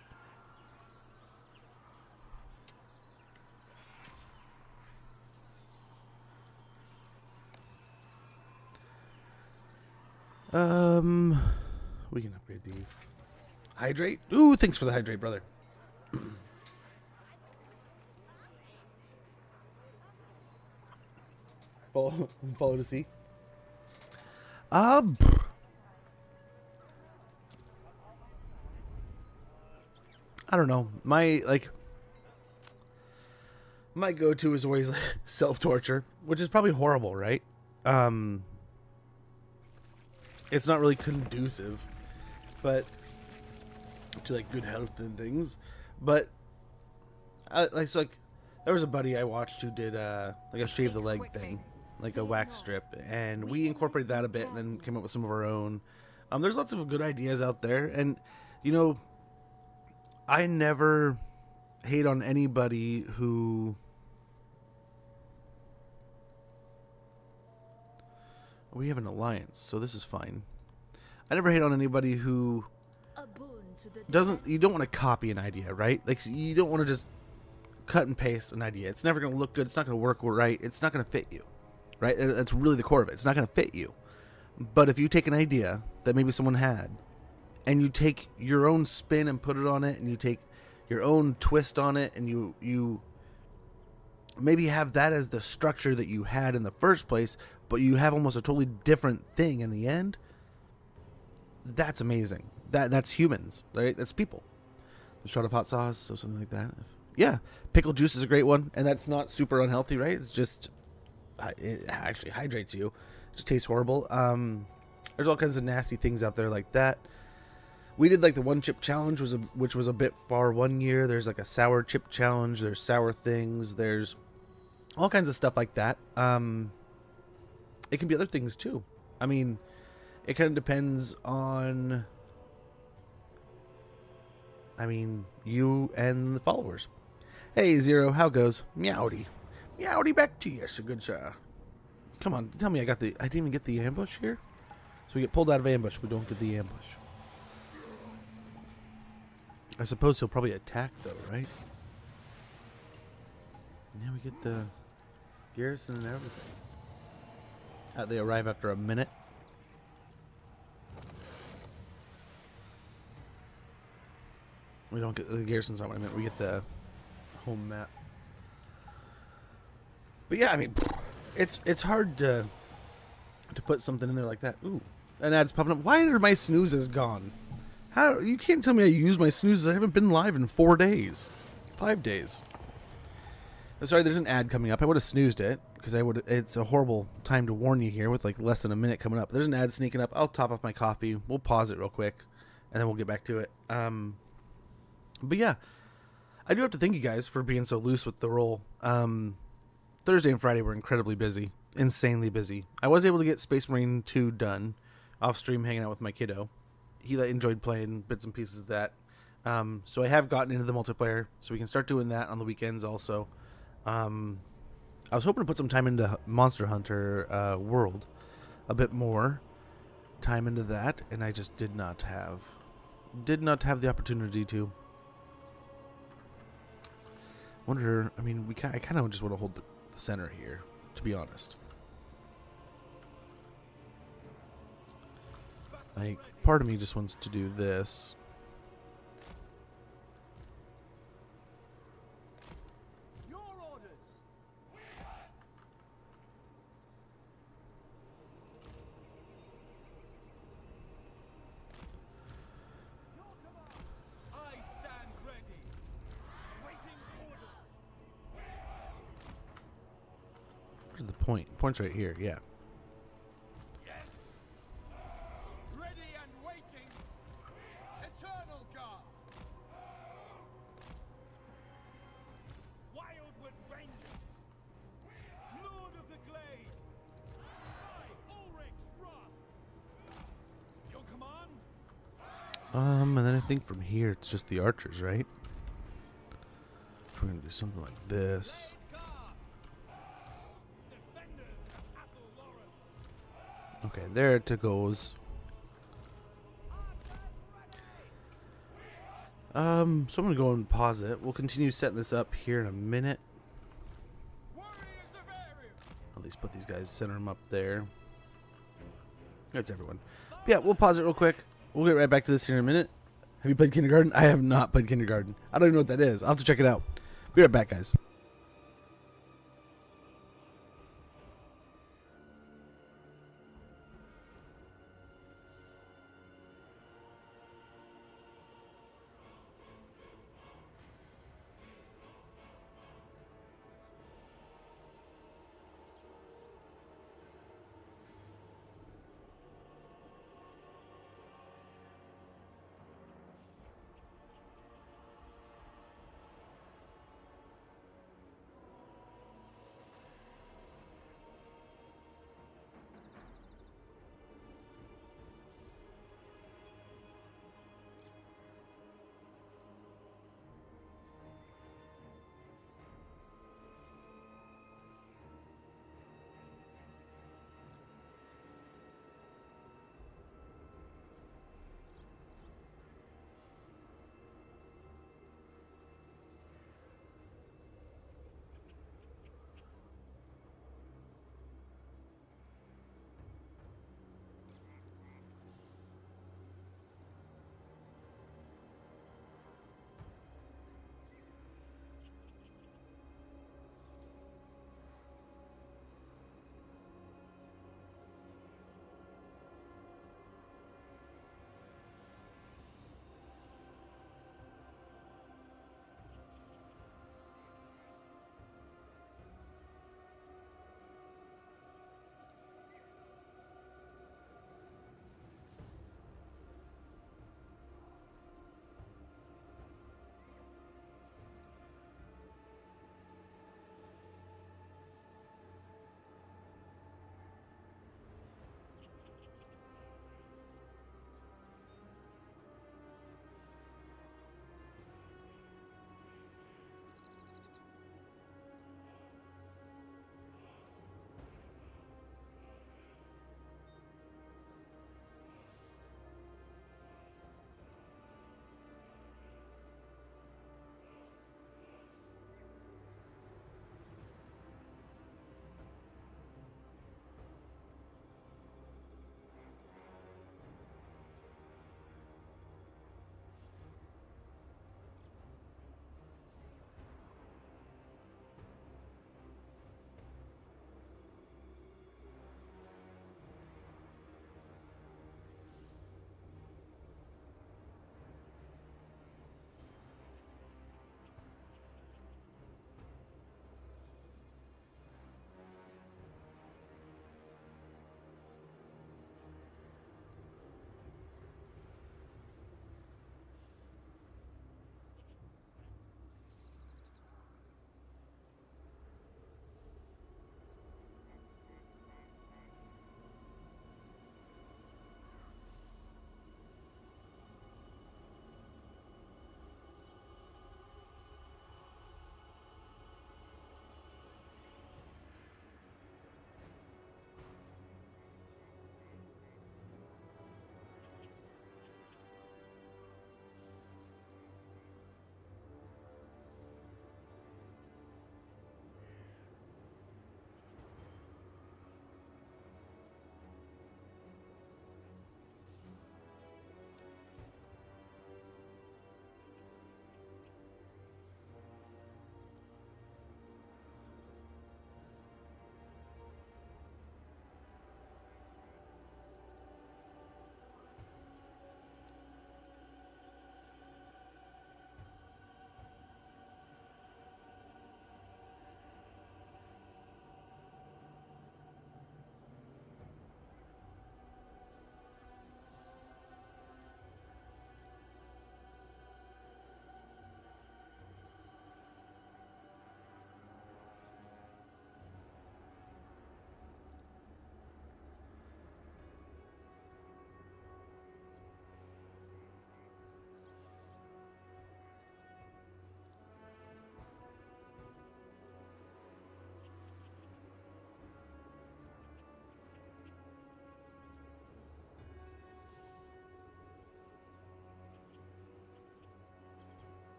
We can upgrade these. Hydrate? Ooh, thanks for the hydrate, brother. Follow to see. I don't know. My, like, My go-to is always self-torture, which is probably horrible, right? It's not really conducive, but to like good health and things. But there was a buddy I watched who did like a shave the leg thing, like a wax strip, and we incorporated that a bit, and then came up with some of our own. There's lots of good ideas out there, and you know, I never hate on anybody who. We have an alliance, so this is fine. I never hate on anybody who doesn't. You don't want to copy an idea, right? Like you don't want to just cut and paste an idea. It's never going to look good. It's not going to work right. It's not going to fit you, right? That's really the core of it. It's not going to fit you. But if you take an idea that maybe someone had, and you take your own spin and put it on it, and you take your own twist on it, and you maybe have that as the structure that you had in the first place, but you have almost a totally different thing in the end. That's amazing. That's humans, right? That's people. The shot of hot sauce, or something like that. Yeah, pickle juice is a great one, and that's not super unhealthy, right? It's just it actually hydrates you. It just tastes horrible. There's all kinds of nasty things out there like that. We did like the one chip challenge, which was a bit far one year. There's like a sour chip challenge. There's sour things. There's all kinds of stuff like that. It can be other things too. I mean, it kind of depends on, you and the followers. Hey, Zero, how goes? Meowdy. Meowdy back to you, so good sir. Come on, tell me I didn't even get the ambush here? So we get pulled out of ambush, we don't get the ambush. I suppose he'll probably attack though, right? Yeah, we get the garrison and everything. They arrive after a minute. We don't get the garrison's not what I meant. We get the home map. But yeah, I mean, it's hard to put something in there like that. Ooh, an ad's popping up. Why are my snoozes gone? How you can't tell me I use my snoozes? I haven't been live in 4 days, 5 days. I'm sorry, there's an ad coming up. I would have snoozed it because it's a horrible time to warn you here with like less than a minute coming up. There's an ad sneaking up. I'll top off my coffee. We'll pause it real quick, and then we'll get back to it. But yeah, I do have to thank you guys for being so loose with the roll. Thursday and Friday were incredibly busy, insanely busy. I was able to get Space Marine 2 done off stream, hanging out with my kiddo. He enjoyed playing bits and pieces of that. So I have gotten into the multiplayer, so we can start doing that on the weekends also. I was hoping to put some time into Monster Hunter World, a bit more time into that, and I just did not have the opportunity to. Wonder, I mean, I kind of just want to hold the center here, to be honest. Like, part of me just wants to do this. Your orders. I stand ready. Waiting orders. Where's the point? Point's right here, yeah. Yes. Ready and waiting. Eternal God. Wildwood Rangers. Lord of the Glade. Ulrich's Wrath. Your command? And then I think from here it's just the archers, right? We're gonna do something like this. Defenders of Apple Lauren. Okay, there it goes. So I'm gonna go and pause it. We'll continue setting this up here in a minute. Warriors of Ariel. At least put these guys, center them up there. That's everyone. But yeah, we'll pause it real quick. We'll get right back to this here in a minute. Have you played Kindergarten? I have not played Kindergarten. I don't even know what that is. I'll have to check it out. Be right back, guys.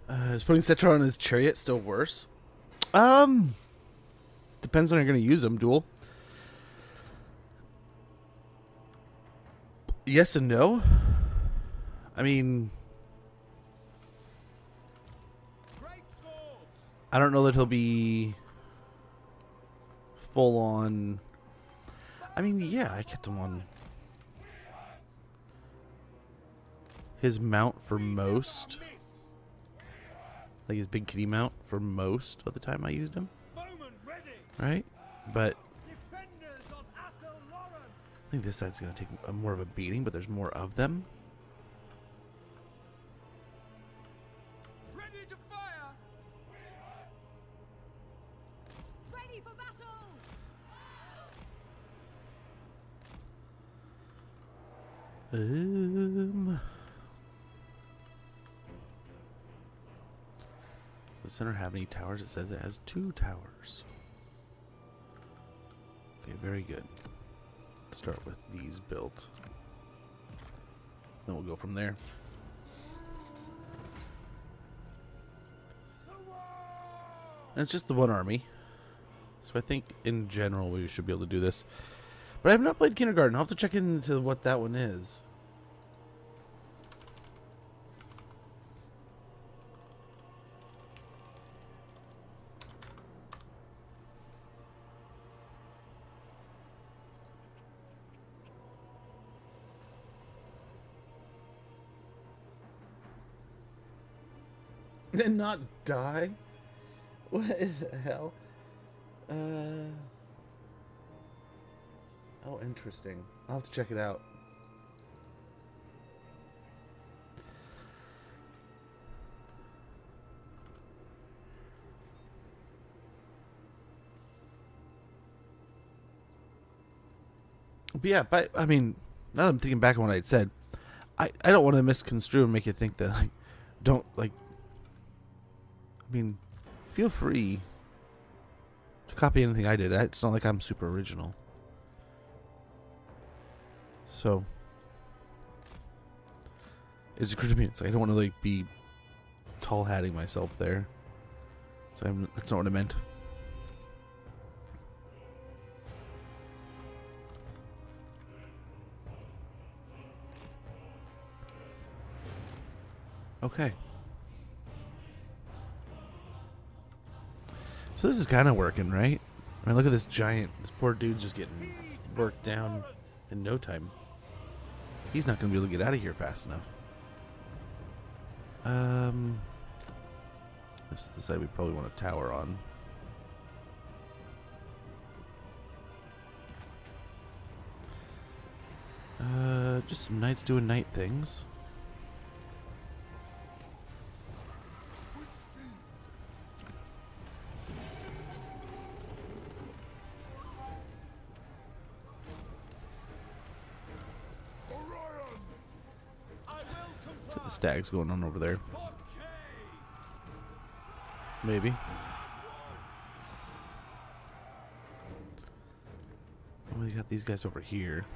Is putting Cetron on his chariot still worse? Depends on how you're going to use them. Duel. Yes and no. I mean, I don't know that he'll be full on. I mean, yeah, I kept him on his mount for most. Like his big kitty mount for most of the time I used him. Right? But I think this side's going to take more of a beating, but there's more of them. Ready to fire. Ready for battle. Does the center have any towers? It says it has 2 towers. Okay, very good. Let's start with these built. Then we'll go from there. And it's just the one army. So I think in general we should be able to do this. But I have not played Kindergarten. I'll have to check into what that one is. And not die? What the hell? Oh, interesting. I'll have to check it out. But yeah, but I mean, now that I'm thinking back on what I'd said, I don't want to misconstrue and make you think that like don't like. I mean, feel free to copy anything I did. It's not like I'm super original. So it's occurred to me, it's like I don't want to like be tall hatting myself there. So that's not what I meant. Okay. So this is kind of working, right? I mean, look at this giant. This poor dude's just getting worked down in no time. He's not going to be able to get out of here fast enough. This is the side we probably want a tower on. Just some knights doing knight things. The stags going on over there. Maybe. Oh, we got these guys over here.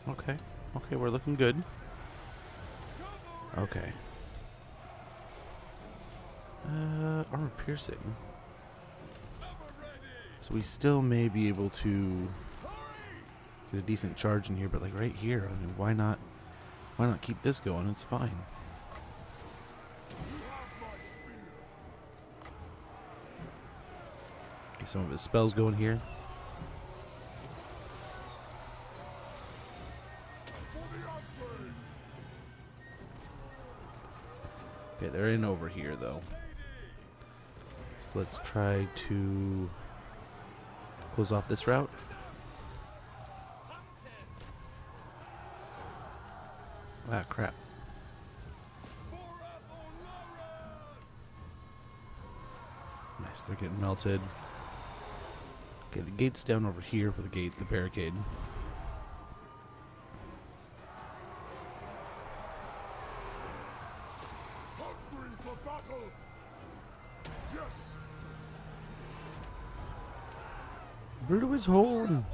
Okay. Okay, we're looking good. Okay. Armor piercing. So we still may be able to get a decent charge in here, but like right here, I mean, why not keep this going? It's fine. Get some of his spells going here. Okay, they're in over here, though. So let's try to close off this route. Ah, crap. Nice, they're getting melted. Okay, the gate's down over here for the barricade. his horn.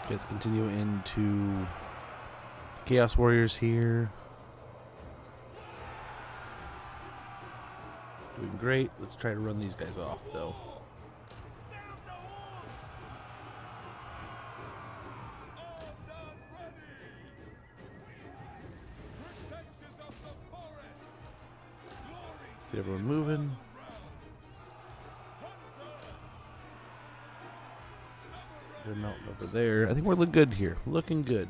Okay, let's continue into Chaos Warriors here. Doing great. Let's try to run these guys off, though. See everyone moving. They're melting over there. I think we're looking good here. Looking good.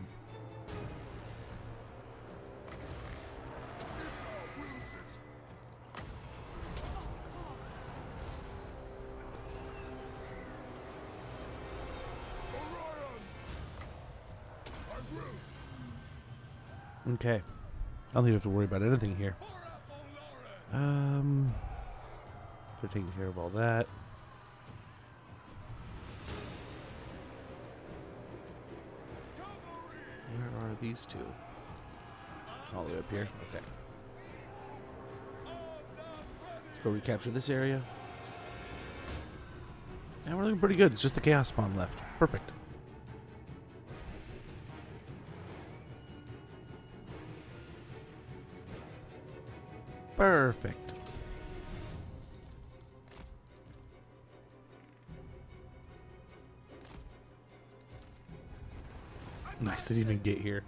Okay. I don't think we have to worry about anything here. They're taking care of all that. Where are these two? All the way up here? Okay. Let's go recapture this area. And we're looking pretty good. It's just the Chaos Spawn left. Perfect. Perfect. Nice, I didn't even get here.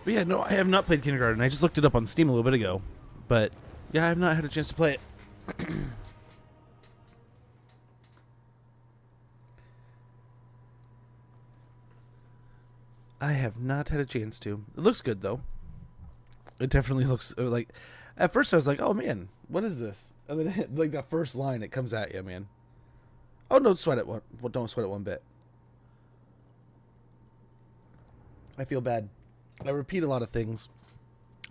But yeah, no, I have not played Kindergarten. I just looked it up on Steam a little bit ago. But yeah, I have not had a chance to play it. I have not had a chance to. It looks good, though. It definitely looks like... At first I was like, oh man, what is this? And then like that first line, it comes at you, man. Oh, don't sweat it. Don't sweat it one bit. I feel bad. I repeat a lot of things.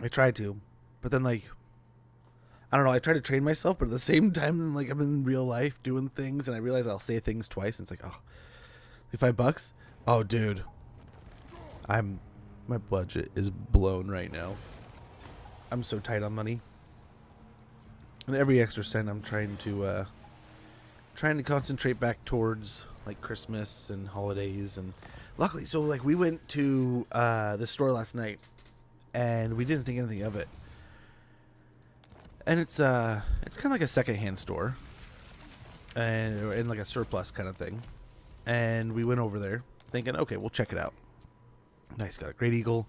I try to. But then like... I don't know, I try to train myself, but at the same time, like I'm in real life doing things, and I realize I'll say things twice, and it's like, oh, like $5? Oh, dude. My budget is blown right now. I'm so tight on money. And every extra cent I'm trying to concentrate back towards like Christmas and holidays. And luckily, so like we went to the store last night and we didn't think anything of it. And it's kind of like a secondhand store and like a surplus kind of thing. And we went over there thinking, okay, we'll check it out. Nice, got a Great Eagle.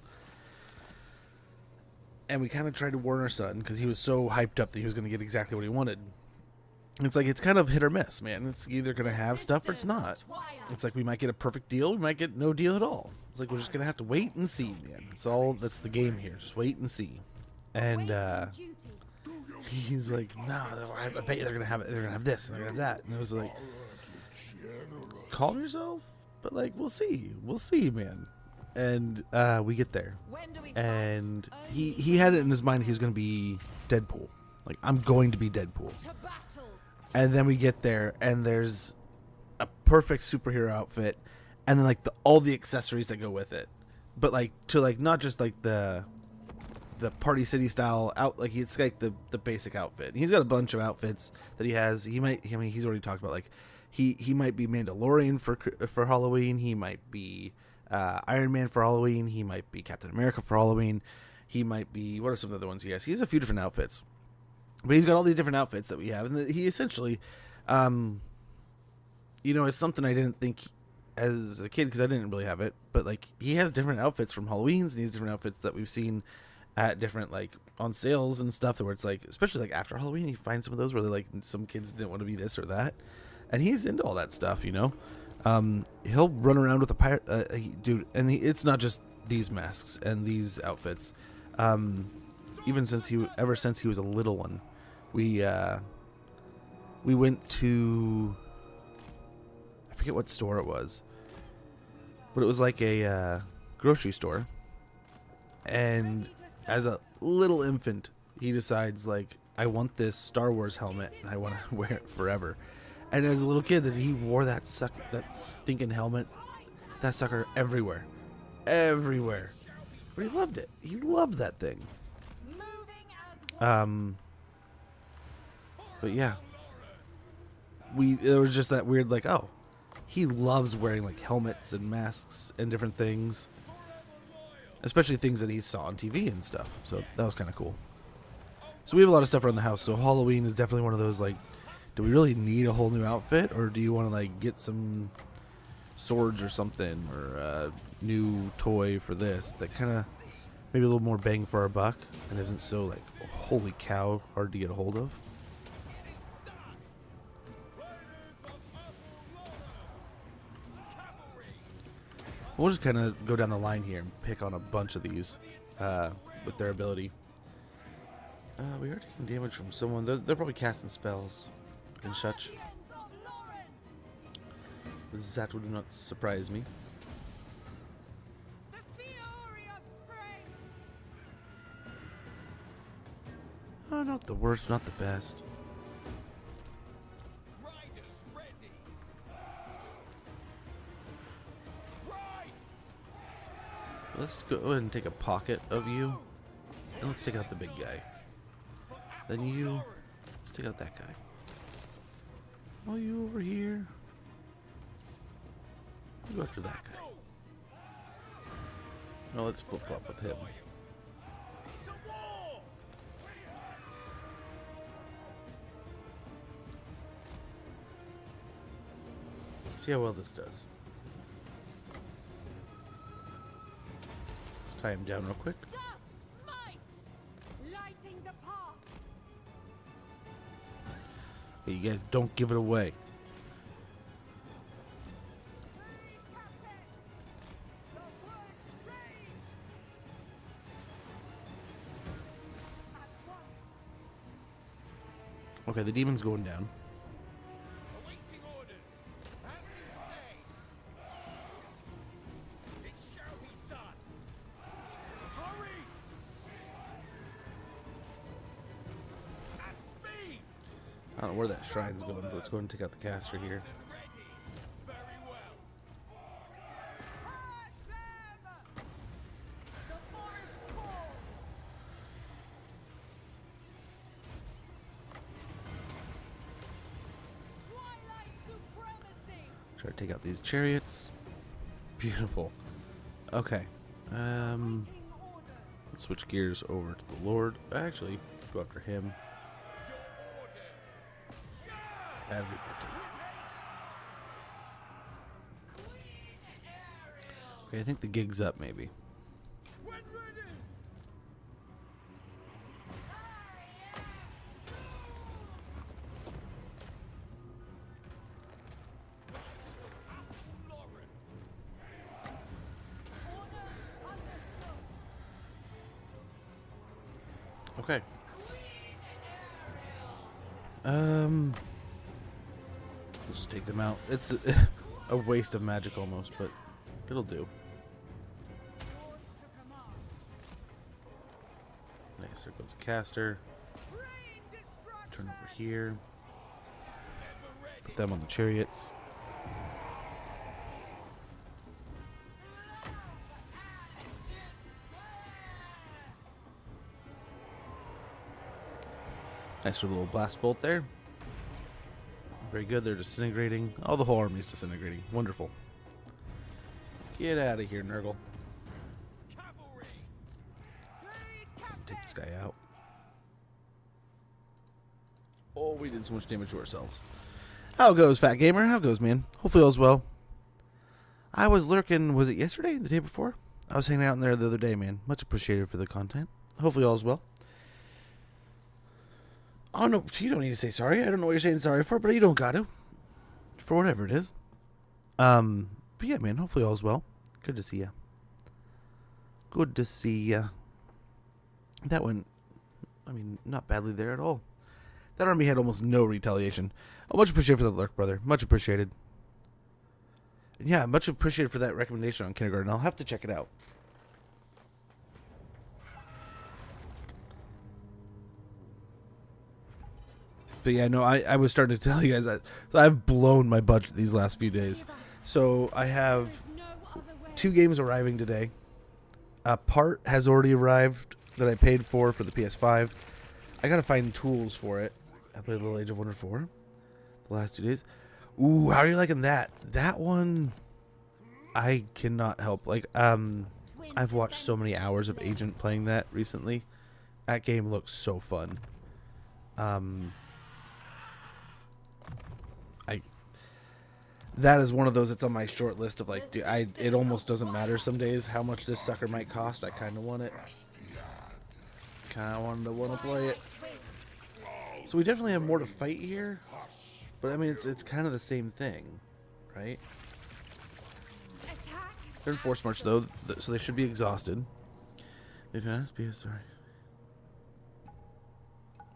And we kind of tried to warn our son because he was so hyped up that he was going to get exactly what he wanted. It's like, it's kind of hit or miss, man. It's either going to have stuff or it's not. It's like we might get a perfect deal. We might get no deal at all. It's like we're just going to have to wait and see, man. That's the game here. Just wait and see. And he's like, no, I bet you they're going to have it. They're going to have this and they're going to have that. And it was like, calm yourself. But like, we'll see. We'll see, man. And we get there, and he had it in his mind he was going to be Deadpool. Like, I'm going to be Deadpool. And then we get there, and there's a perfect superhero outfit, and then like all the accessories that go with it. But like to like not just like the Party City style out, like it's like the basic outfit. And he's got a bunch of outfits that he has. He's already talked about like he might be Mandalorian for Halloween. He might be Iron Man for Halloween. He might be Captain America for Halloween. He might be, what are some of the other ones he has? He has a few different outfits, but he's got all these different outfits that we have, and he essentially, is something I didn't think as a kid because I didn't really have it, but like he has different outfits from Halloween's, and he has different outfits that we've seen at different like on sales and stuff. Where it's like, especially like after Halloween, you find some of those where they're like some kids didn't want to be this or that, and he's into all that stuff, He'll run around with a pirate, dude, and it's not just these masks and these outfits. Ever since he was a little one, we went to, I forget what store it was, but it was like a grocery store. And as a little infant, he decides like, I want this Star Wars helmet and I want to wear it forever. And as a little kid, that he wore that stinking helmet, that sucker everywhere. But he loved it. He loved that thing. But yeah. there was just that weird like, oh, he loves wearing like helmets and masks and different things, especially things that he saw on TV and stuff. So that was kind of cool. So we have a lot of stuff around the house. So Halloween is definitely one of those like, do we really need a whole new outfit, or do you want to like get some swords or something, or a new toy for this that kind of maybe a little more bang for our buck and isn't so like, holy cow, hard to get a hold of. We'll just kind of go down the line here and pick on a bunch of these with their ability. We are taking damage from someone. They're probably casting spells and such. That would not surprise me. Oh, not the worst, not the best. Let's go ahead and take a pocket of you, and let's take out the big guy. Then you, let's take out that guy. Oh, you over here. We'll go after that guy. No, let's flip flop with him. See how well this does. Let's tie him down real quick. Dusk's might, lighting the path. Hey, you guys, don't give it away. Okay, the demon's going down. Awaiting orders. As you say. It shall be done. Hurry! At speed! I don't know where that shrine's going, but let's go ahead and take out the caster here. Ready. Very well. Catch them! The forest calls. Twilight supremacy. Try to take out these chariots. Beautiful. Okay. Waiting orders. Let's switch gears over to the Lord. Actually, go after him. Everybody. Okay, I think the gig's up, maybe. When ready! Okay. Let's just take them out. It's a waste of magic almost, but it'll do. Yours to command. Nice, there goes the caster. Rain destruction. Turn over here. Put them on the chariots. Nice little blast bolt there. Very good. They're disintegrating. Oh, the whole army's disintegrating. Wonderful. Get out of here, Nurgle. Cavalry! Take this guy out. Oh, we did so much damage to ourselves. How goes, Fat Gamer? How goes, man? Hopefully all's well. I was lurking, was it yesterday? The day before? I was hanging out in there the other day, man. Much appreciated for the content. Hopefully all's well. Oh, no, you don't need to say sorry. I don't know what you're saying sorry for, but you don't got to. For whatever it is. But yeah, man, hopefully all's well. Good to see ya. Good to see ya. That went, I mean, not badly there at all. That army had almost no retaliation. Oh, much appreciated for the lurk, brother. Much appreciated. And yeah, much appreciated for that recommendation on Kindergarten. I'll have to check it out. But yeah, no, I was starting to tell you guys that so I've blown my budget these last few days. So I have 2 games arriving today. A part has already arrived that I paid for the PS5. I gotta find tools for it. I played a little Age of Wonder 4. the last 2 days. Ooh, how are you liking that? That one, I cannot help. Like, I've watched so many hours of Agent playing that recently. That game looks so fun. That is one of those that's on my short list of like, dude, it almost doesn't matter some days how much this sucker might cost. I kind of want it. Kind of want to play it. So we definitely have more to fight here, but I mean it's kind of the same thing, right? They're in force march though, so they should be exhausted. If not, sorry.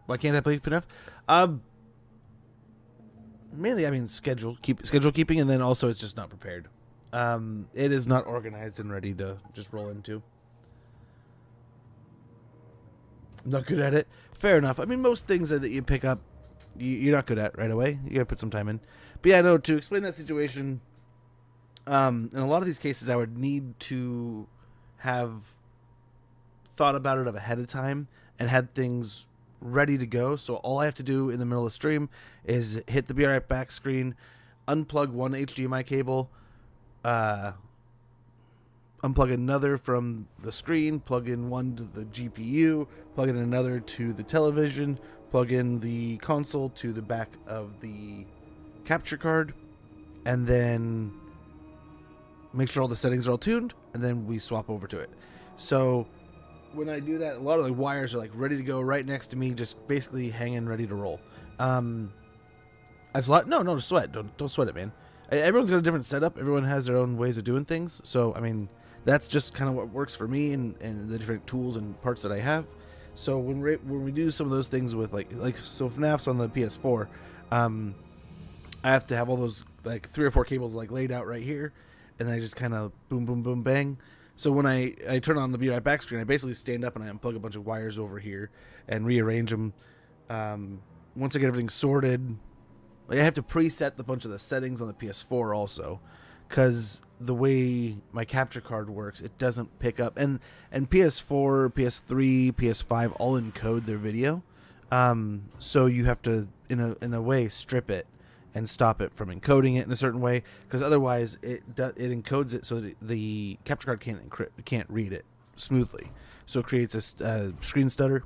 Why can't I play FNAF? Mainly, I mean schedule keeping, and then also it's just not prepared. It is not organized and ready to just roll into. I'm not good at it. Fair enough. I mean, most things that you pick up, you're not good at right away. You gotta put some time in. But yeah, no. To explain that situation, in a lot of these cases, I would need to have thought about it ahead of time and had things ready to go. So all I have to do in the middle of the stream is hit the Be Right Back screen, unplug one HDMI cable, unplug another from the screen, plug in one to the GPU, plug in another to the television, plug in the console to the back of the capture card, and then make sure all the settings are all tuned, and then we swap over to it. So when I do that, a lot of the wires are like ready to go right next to me, just basically hanging ready to roll. That's a lot. No sweat. Don't sweat it, man. Everyone's got a different setup. Everyone has their own ways of doing things. So I mean, that's just kind of what works for me and the different tools and parts that I have. So when we do some of those things with like so FNAF's on the PS4, I have to have all those like 3 or 4 cables like laid out right here, and then I just kind of boom boom boom bang. So when I turn on the Be Right Back screen, I basically stand up and I unplug a bunch of wires over here and rearrange them. Once I get everything sorted, like I have to preset the bunch of the settings on the PS4 also, because the way my capture card works, it doesn't pick up. And PS4, PS3, PS5 all encode their video. So you have to, in a way, strip it and stop it from encoding it in a certain way, because otherwise it encodes it so that the capture card can't read it smoothly. So it creates a screen stutter.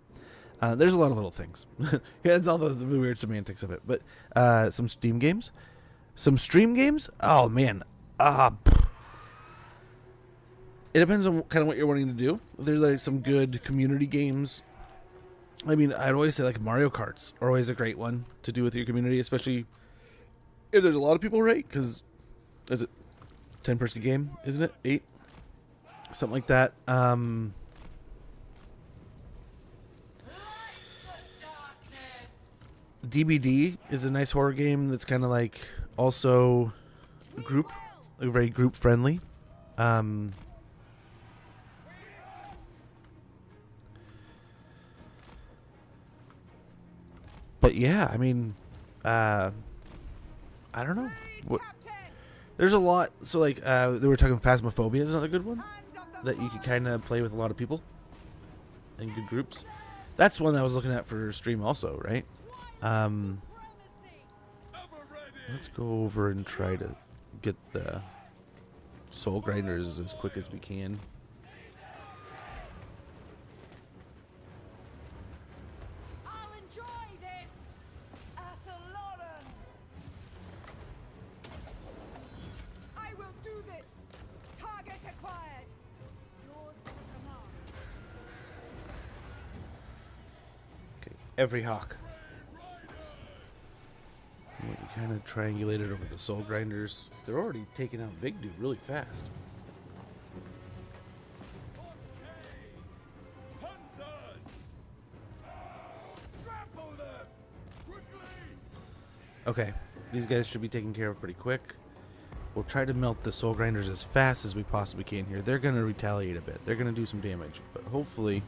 There's a lot of little things. Yeah, it's all the weird semantics of it. But some Steam games, some stream games. Oh man, it depends on kind of what you're wanting to do. There's like some good community games. I mean, I'd always say like Mario Karts are always a great one to do with your community, especially if there's a lot of people, right? Because is it 10-person game, isn't it? 8, something like that. DBD is a nice horror game that's kind of like also very group friendly. But yeah, I mean, I don't know. There's a lot. So like, they were talking Phasmophobia is another good one that you can kind of play with a lot of people in good groups. That's one I was looking at for stream also, right? Let's go over and try to get the soul grinders as quick as we can. I'll enjoy this. I will do this. Target acquired. Yours to command. Okay, every hawk. We kind of triangulated over the soul grinders. They're already taking out Big Dude really fast. Okay, these guys should be taken care of pretty quick. We'll try to melt the soul grinders as fast as we possibly can here. They're going to retaliate a bit. They're going to do some damage. But hopefully,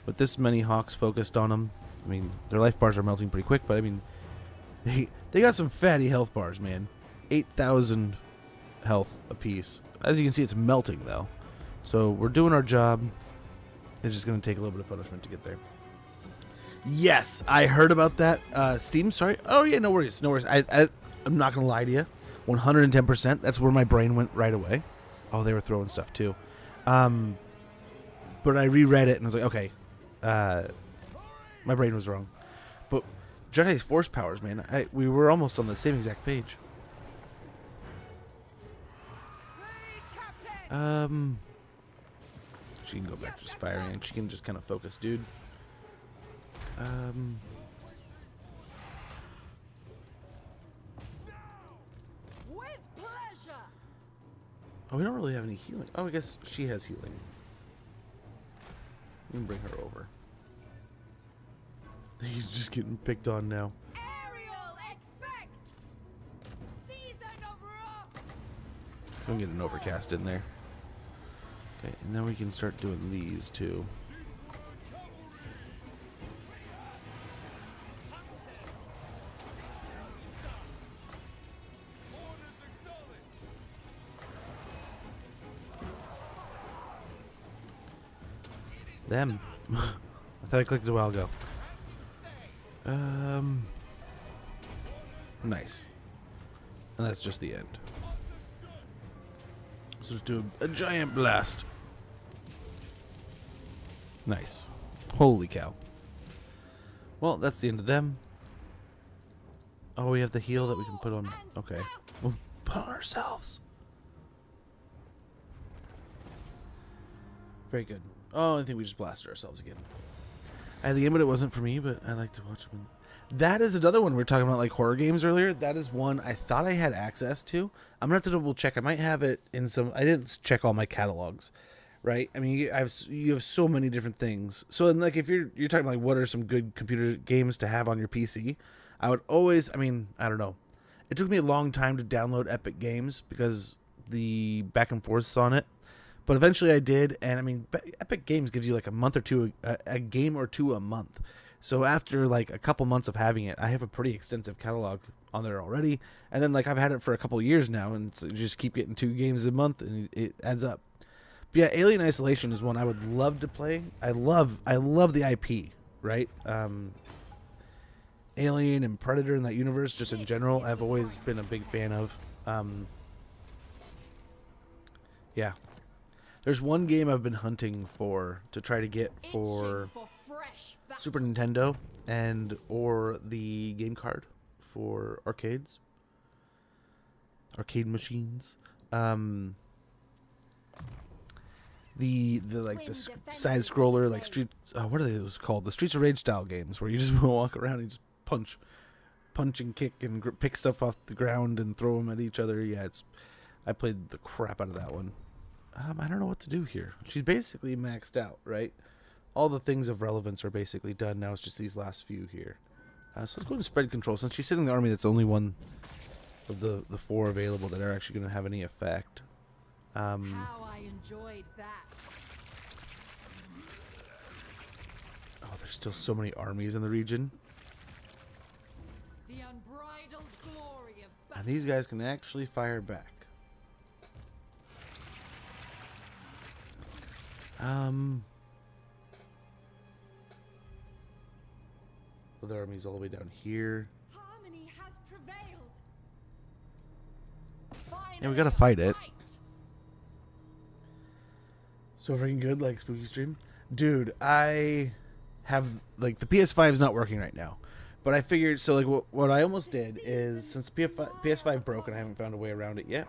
with this many hawks focused on them, I mean, their life bars are melting pretty quick, but I mean, they got some fatty health bars, man. 8,000 health apiece. As you can see, it's melting, though. So we're doing our job. It's just going to take a little bit of punishment to get there. Yes, I heard about that. Steam, sorry. Oh, yeah, no worries. No worries. I'm not gonna lie to you, 110%. That's where my brain went right away. Oh, they were throwing stuff too. But I reread it and I was like, okay, my brain was wrong. But Jedi's Force powers, man, we were almost on the same exact page. She can go back to just firing, and she can just kind of focus, dude. With pleasure. Oh, we don't really have any healing. Oh, I guess she has healing. We can bring her over. He's just getting picked on now. Ariel expects. Season of rock. We can get an overcast in there. Okay, and then we can start doing these too. Them. I thought I clicked it a while ago. Nice. And that's just the end. Let's just do a giant blast. Nice. Holy cow. Well, that's the end of them. Oh, we have the heal that we can put on. Okay. We'll put on ourselves. Very good. Oh, I think we just blasted ourselves again. I had the game, but it wasn't for me, but I like to watch them. That is another one we were talking about, like horror games earlier. That is one I thought I had access to. I'm gonna have to double check. I might have it in some. I didn't check all my catalogs, right? I mean, you have so many different things. So, like, if you're talking like what are some good computer games to have on your PC, I would always. I mean, I don't know. It took me a long time to download Epic Games because the back and forths on it. But eventually I did, and I mean, Epic Games gives you like a month or two, a game or two a month. So after like a couple months of having it, I have a pretty extensive catalog on there already. And then like I've had it for a couple years now, and so you just keep getting 2 games a month, and it adds up. But yeah, Alien Isolation is one I would love to play. I love the IP, right? Alien and Predator in that universe, just in general, I've always been a big fan of. Yeah. There's one game I've been hunting for to try to get for Super Nintendo and or the game card for arcade machines. The like the side scroller like streets. What are those called? The Streets of Rage style games where you just walk around and just punch and kick and pick stuff off the ground and throw them at each other. Yeah, I played the crap out of that one. I don't know what to do here. She's basically maxed out, right? All the things of relevance are basically done. Now it's just these last few here. So let's go to spread control. Since she's sitting in the army, that's only one of the 4 available that are actually going to have any effect. How I enjoyed that. Oh, there's still so many armies in the region. The unbridled glory of battle. And these guys can actually fire back. The army's all the way down here. Harmony has prevailed. Yeah, we gotta fight it. So freaking good, like Spooky Stream. Dude, I have, like, the PS5 is not working right now. But I figured, so, like, what I almost did is, since PS5 broke and I haven't found a way around it yet,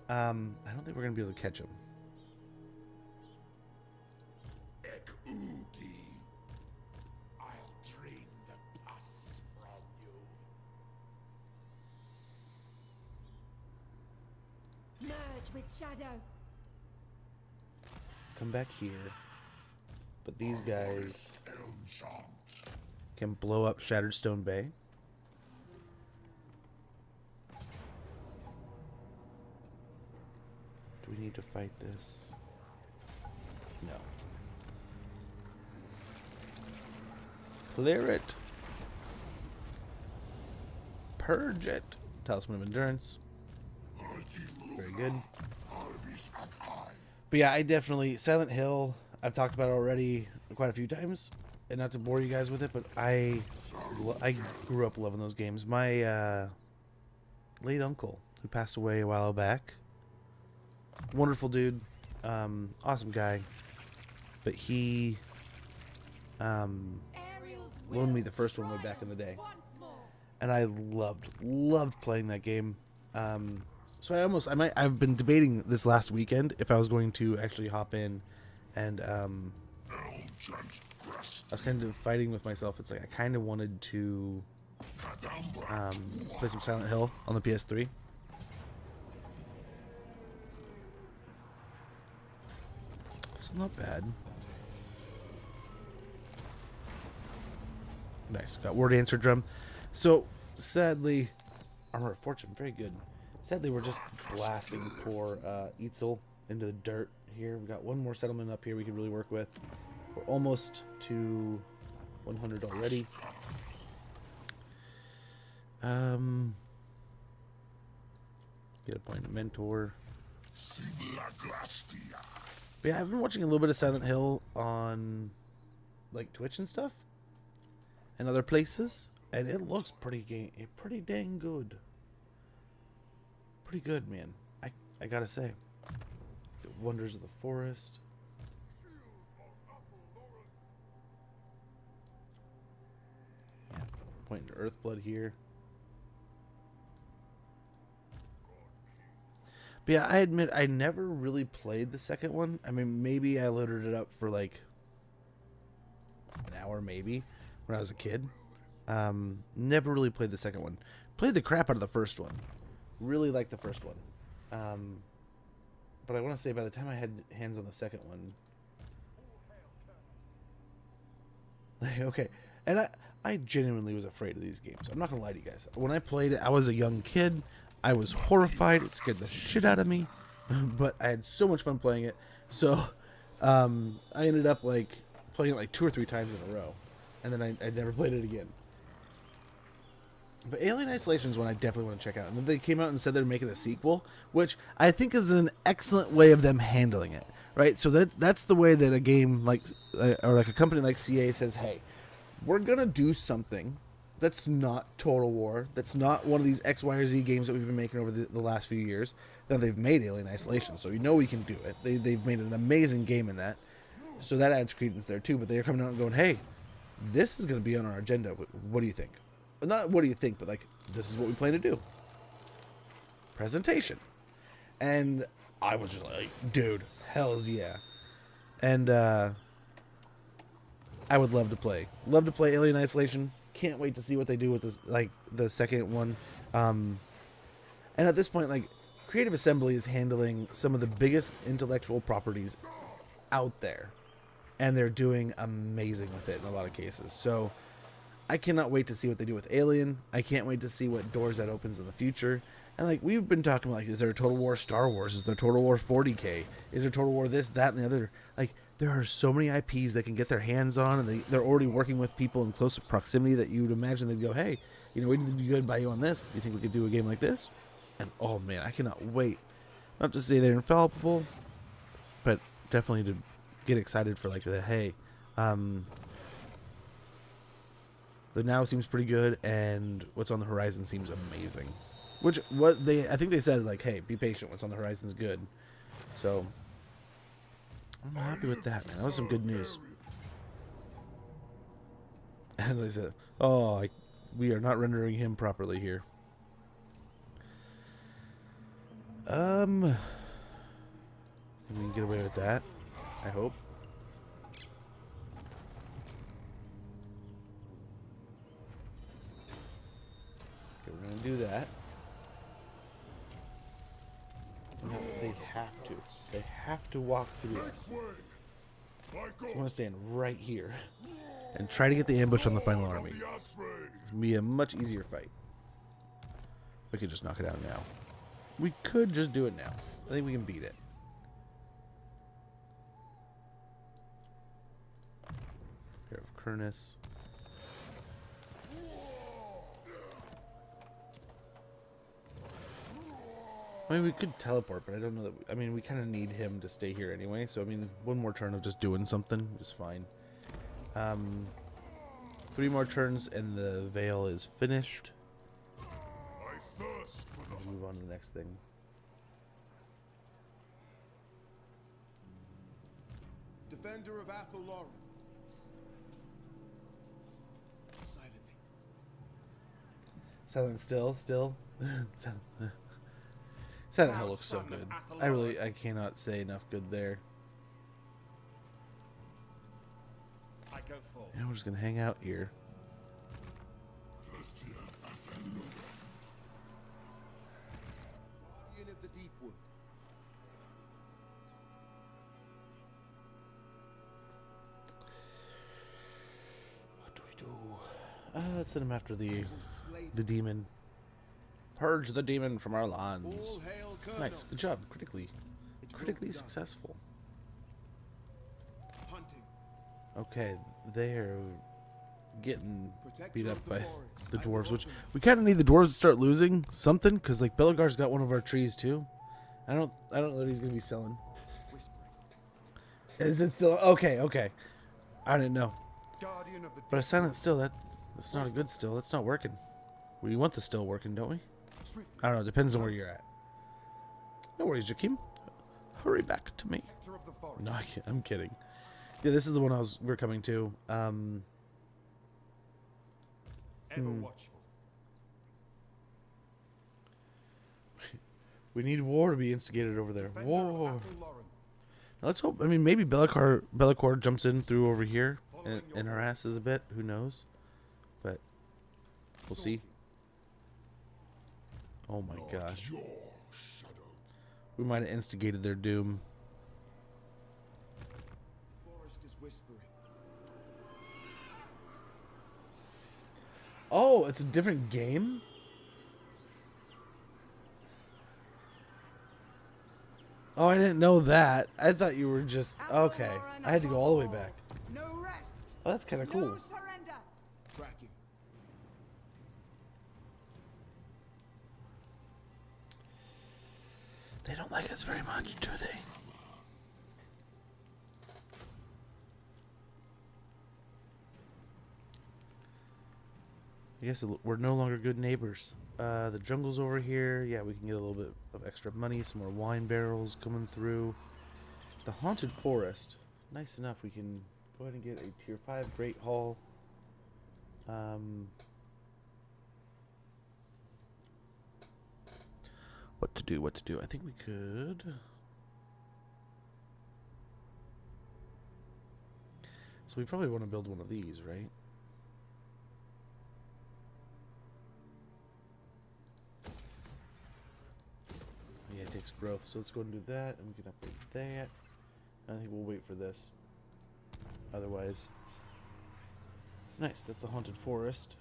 I don't think we're gonna be able to catch him. I'll drain the pus from you. Merge with shadow. Let's come back here. But these guys can blow up Shattered Stone Bay. Do we need to fight this? No. Clear it. Purge it. Talisman of Endurance. Very good. But yeah, I definitely... Silent Hill, I've talked about it already quite a few times. And not to bore you guys with it, but I grew up loving those games. My late uncle who passed away a while back. Wonderful dude, awesome guy, but he loaned me the first one way back in the day, and I loved playing that game. So I've been debating this last weekend if I was going to actually hop in, and I was kind of fighting with myself. It's like I kind of wanted to play some Silent Hill on the PS3. It's not bad. Nice. Got word answer drum. So sadly, Armor of Fortune, very good. Sadly, we're just blasting poor Eitzel into the dirt here. We've got one more settlement up here we could really work with. We're almost to 100 already. Get a point of mentor. But yeah, I've been watching a little bit of Silent Hill on like Twitch and stuff, and other places, and it looks pretty dang good. Pretty good, man. I gotta say. Wonders of the Forest. Yeah, pointing to Earthblood here. But yeah, I admit I never really played the second one. I mean, maybe I loaded it up for like an hour, maybe, when I was a kid. Never really played the second one. Played the crap out of the first one. Really liked the first one. But I want to say by the time I had hands on the second one... okay, and I genuinely was afraid of these games. I'm not going to lie to you guys. When I played it, I was a young kid. I was horrified. It scared the shit out of me. But I had so much fun playing it. So I ended up like playing it like 2 or 3 times in a row. And then I never played it again. But Alien Isolation is one I definitely want to check out. And then they came out and said they're making a sequel, which I think is an excellent way of them handling it, right? So that's the way that a game like, or like a company like CA says, hey, we're going to do something that's not Total War, that's not one of these X, Y, or Z games that we've been making over the last few years. Now they've made Alien Isolation, so you know we can do it. They've made an amazing game in that. So that adds credence there too, but they're coming out and going, hey, this is going to be on our agenda. What do you think? Not what do you think, but like, this is what we plan to do. Presentation. And I was just like, dude, hells yeah. And I would love to play. Love to play Alien Isolation. Can't wait to see what they do with this, like the second one. And at this point, like, Creative Assembly is handling some of the biggest intellectual properties out there. And they're doing amazing with it in a lot of cases. So I cannot wait to see what they do with Alien. I can't wait to see what doors that opens in the future. And like we've been talking, like, is there a Total War Star Wars? Is there Total War 40K? Is there Total War this, that, and the other? Like, there are so many IPs they can get their hands on, and they're already working with people in close proximity that you would imagine they'd go, hey, you know, we did good by you on this. Do you think we could do a game like this? And oh man, I cannot wait. Not to say they're infallible, but definitely to get excited for like the hey. The now seems pretty good, and what's on the horizon seems amazing. Which I think they said like, hey, be patient. What's on the horizon is good. So I'm happy with that, man. That was some good news. As I said, we are not rendering him properly here. We can get away with that, I hope. Okay, we're gonna do that. No, they have to. They have to walk through us. I want to stand right here and try to get the ambush on the final army. It's gonna be a much easier fight. We could just knock it out now. We could just do it now. I think we can beat it. Here of Kurnus. I mean, we could teleport, but I don't know that... I mean, we kind of need him to stay here anyway. So, I mean, one more turn of just doing something is fine. 3 more turns and the veil is finished. move on to the next thing. Defender of Athel. Silently. Silent still. Silent Hill looks so good. I cannot say enough good there. I go forth. And we're just gonna hang out here. Guardian of the deep wood. What do we do? Let's send him after the demon. Purge the demon from our lands. All hail Colonel. Nice, good job. Critically successful. Hunting. Okay, they're getting Protector beat of up the by forest. the I dwarves, will which open. we kind of need the dwarves to start losing something, because like Bellegar's got one of our trees too. I don't know that he's gonna be selling. Whispering. Is it still okay? I didn't know, Guardian of the but a deep silent still that's not a good still. That's not working. We want the still working, don't we? Swiftly. I don't know. Depends on where you're at. No worries, Jakeem. Hurry back to me. Protector of the forest. No, I'm kidding. Yeah, this is the one we're coming to. Ever watchful. We need war to be instigated over there. Defender War. of Athel. Now, let's hope. I mean, maybe Be'lakor jumps in through over here and harasses a bit. Who knows? But we'll see. Oh my gosh. Your shadow. We might have instigated their doom. Forest is whispering. Oh, it's a different game? Oh, I didn't know that. I thought you were just... Okay. I had to go all the way back. No rest. Oh, that's kind of cool. No surrender. Tracking. They don't like us very much, do they? I guess we're no longer good neighbors. The jungle's over here. Yeah, we can get a little bit of extra money. Some more wine barrels coming through. The Haunted Forest. Nice enough. We can go ahead and get a tier 5 Great Hall. What to do? I think we could... So we probably want to build one of these, right? Yeah, it takes growth. So let's go and do that, and we can upgrade that. I think we'll wait for this. Otherwise... Nice, that's the Haunted Forest.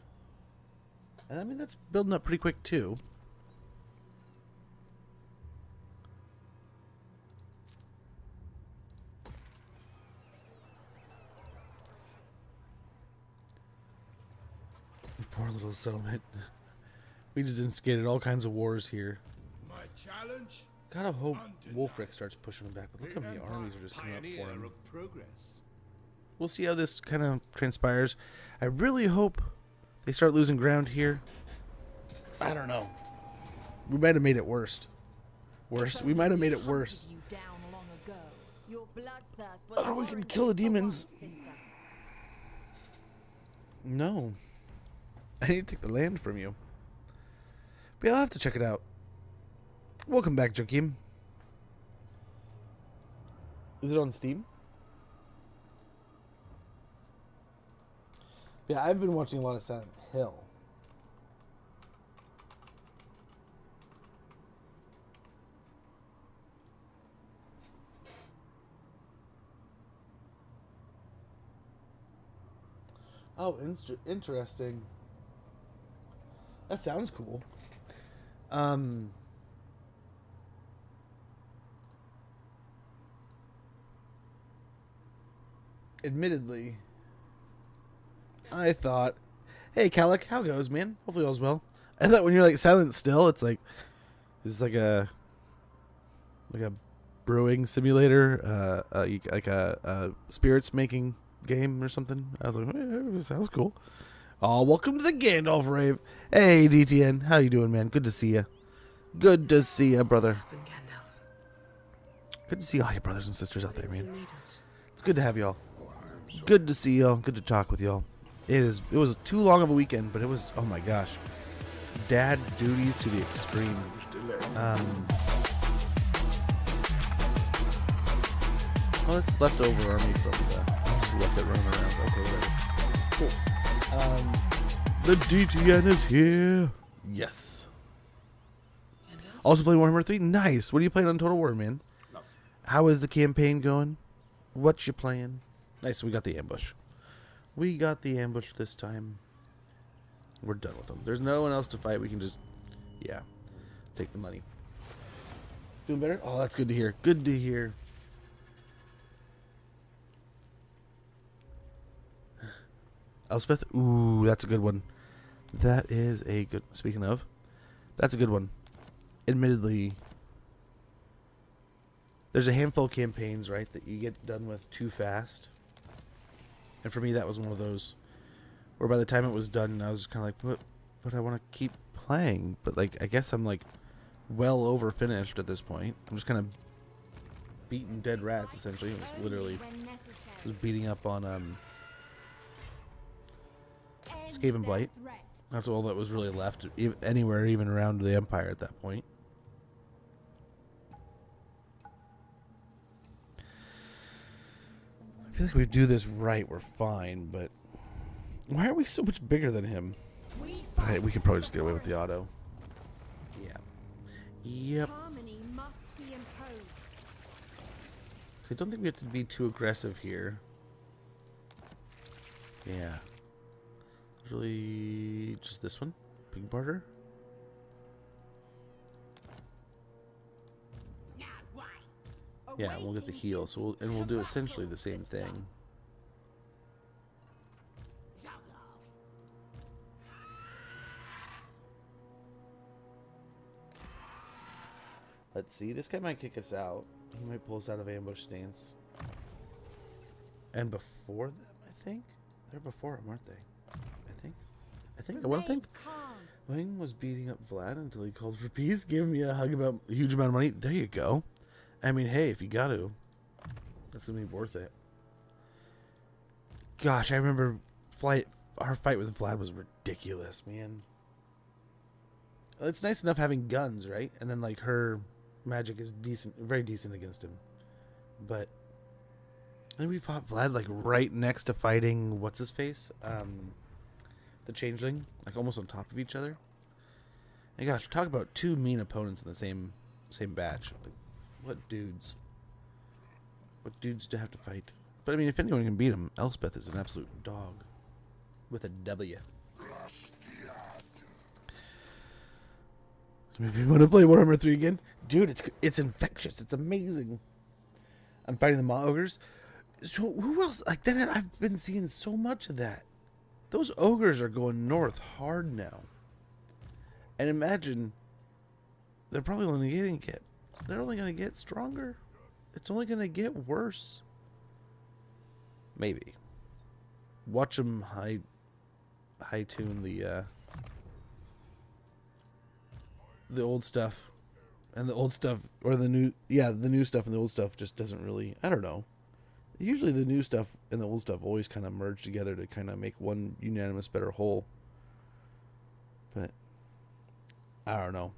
And I mean, that's building up pretty quick, too. Poor little settlement. We just instigated all kinds of wars here. My challenge? Gotta hope Undeniable. Wolfric starts pushing them back, but look how many armies are just coming up for Pioneer him. of progress. We'll see how this kind of transpires. I really hope they start losing ground here. I don't know. We might have made it worse. We might have made it worse. You down long ago. Your bloodthirst was Or we can warranted kill the for demons. once, sister. No. I need to take the land from you. But yeah, I'll have to check it out. Welcome back, Joakim. Is it on Steam? Yeah, I've been watching a lot of Silent Hill. Oh, interesting. That sounds cool. Admittedly, I thought, hey, Calic, how goes, man? Hopefully all's well. I thought when you're like silent still, it's like, is this like a brewing simulator, like a spirits making game or something? I was like, hey, sounds cool. Oh, welcome to the Gandalf rave. Hey, DTN, how you doing, man? Good to see you. Good to see ya, brother. Good to see all your brothers and sisters out there, man. It's good to have y'all. Good to see y'all. Good to talk with y'all. It was too long of a weekend, but it was, oh my gosh. Dad duties to the extreme. Well, it's leftover army from just left it running around. Okay, whatever. Cool. The DTN is here. Yes. Also playing Warhammer 3. Nice. What are you playing on Total War, man? How is the campaign going? What you playing? Nice. We got the ambush. We got the ambush this time. We're done with them. There's no one else to fight. We can just, yeah, take the money. Doing better? Oh, that's good to hear. Good to hear. Elspeth? Ooh, that's a good one. That is a good... Speaking of, that's a good one. Admittedly, there's a handful of campaigns, right, that you get done with too fast. And for me, that was one of those where by the time it was done, I was kind of like, but I want to keep playing. But, like, I guess I'm, like, well over finished at this point. I'm just kind of beating dead rats, essentially. It was literally just beating up on, Skaven Blight. That's all that was really left anywhere, even around the Empire at that point. I feel like if we do this right, we're fine, but why are we so much bigger than him? Right, we could probably just get away with the auto. Yeah. Yep. Harmony must be imposed. I don't think we have to be too aggressive here. Yeah. Really, just this one? Big barter? Yeah, we'll get the heal, so we'll do essentially the same thing. Let's see, this guy might kick us out. He might pull us out of ambush stance. And before them, I think? They're before him, aren't they? I want to think. Wing was beating up Vlad until he called for peace, gave me a hug about a huge amount of money. There you go. I mean, hey, if you got to, that's going to be worth it. Gosh, I remember our fight with Vlad was ridiculous, man. It's nice enough having guns, right? And then, like, her magic is decent, very decent against him. But I think we fought Vlad, like, right next to fighting, what's his face? The Changeling, like, almost on top of each other. And gosh, talk about two mean opponents in the same batch. Like, what dudes? What dudes to have to fight? But I mean, if anyone can beat him, Elspeth is an absolute dog. With a W. Maybe you want to play Warhammer 3 again? Dude, it's infectious. It's amazing. I'm fighting the Maw Ogres. So who else? Like, then I've been seeing so much of that. Those ogres are going north hard now. And imagine, they're probably only they're only going to get stronger. It's only going to get worse. Maybe. Watch them high tune the old stuff. And the old stuff, or the new stuff and the old stuff just doesn't really, I don't know. Usually the new stuff and the old stuff always kind of merge together to kind of make one unanimous better whole. But I don't know.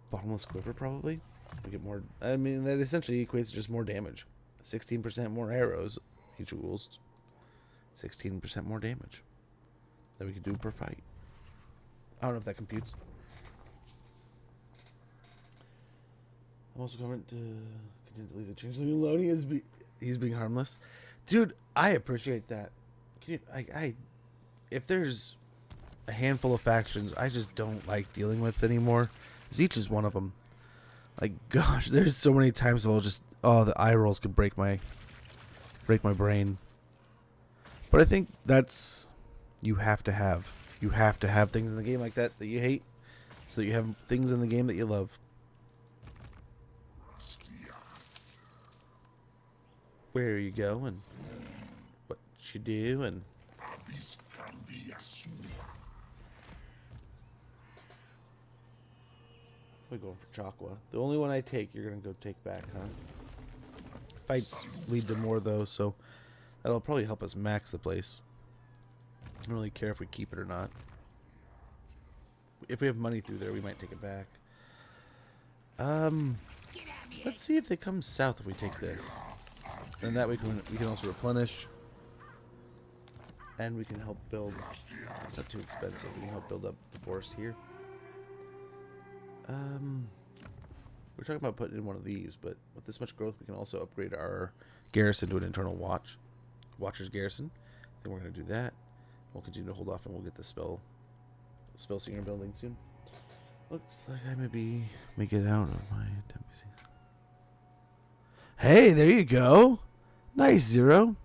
Bottomless quiver probably. We get more. I mean, that essentially equates to just more damage. 16% more arrows each equals 16% more damage that we could do per fight. I don't know if that computes. I'm also going to continue to leave the changeling alone. He's being harmless, dude. I appreciate that. Can you, if there's a handful of factions I just don't like dealing with anymore, Zeech is one of them. Like, gosh, there's so many times where I'll just, the eye rolls could break my brain. But I think that's, you have to have things in the game like that you hate, so that you have things in the game that you love. Where are you going? What you doing? Probably going for Chakwa. The only one I take, you're gonna go take back, huh? Fights lead to more though, so that'll probably help us max the place. I don't really care if we keep it or not. If we have money through there, we might take it back. Let's see if they come south if we take this. And that way we can also replenish. And we can help build. It's not too expensive. We can help build up the forest here. We're talking about putting in one of these, but with this much growth, we can also upgrade our garrison to an internal watcher's garrison. I think we're going to do that. We'll continue to hold off, and we'll get the spell singer building soon. Looks like I may get out of my NPCs. Hey, there you go. Nice, Zero.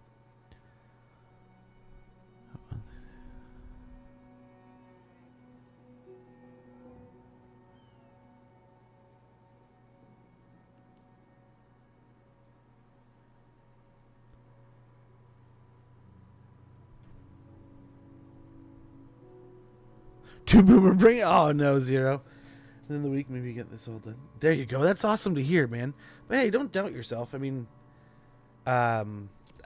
Two boomer bring it. Oh no, Zero. Within the week, maybe get this all done. There you go. That's awesome to hear, man. But hey, don't doubt yourself. I mean, I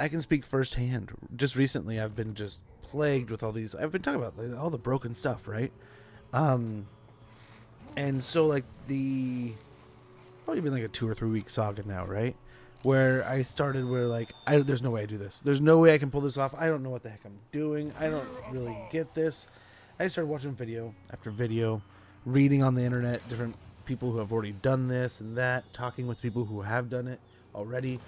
can speak firsthand. Just recently, I've been just plagued with all these. I've been talking about all the broken stuff, right? And so like probably been like a 2 or 3 week saga now, right? Where I started where like there's no way I do this. There's no way I can pull this off. I don't know what the heck I'm doing. I don't really get this. I started watching video after video, reading on the internet, different people who have already done this and that, talking with people who have done it already.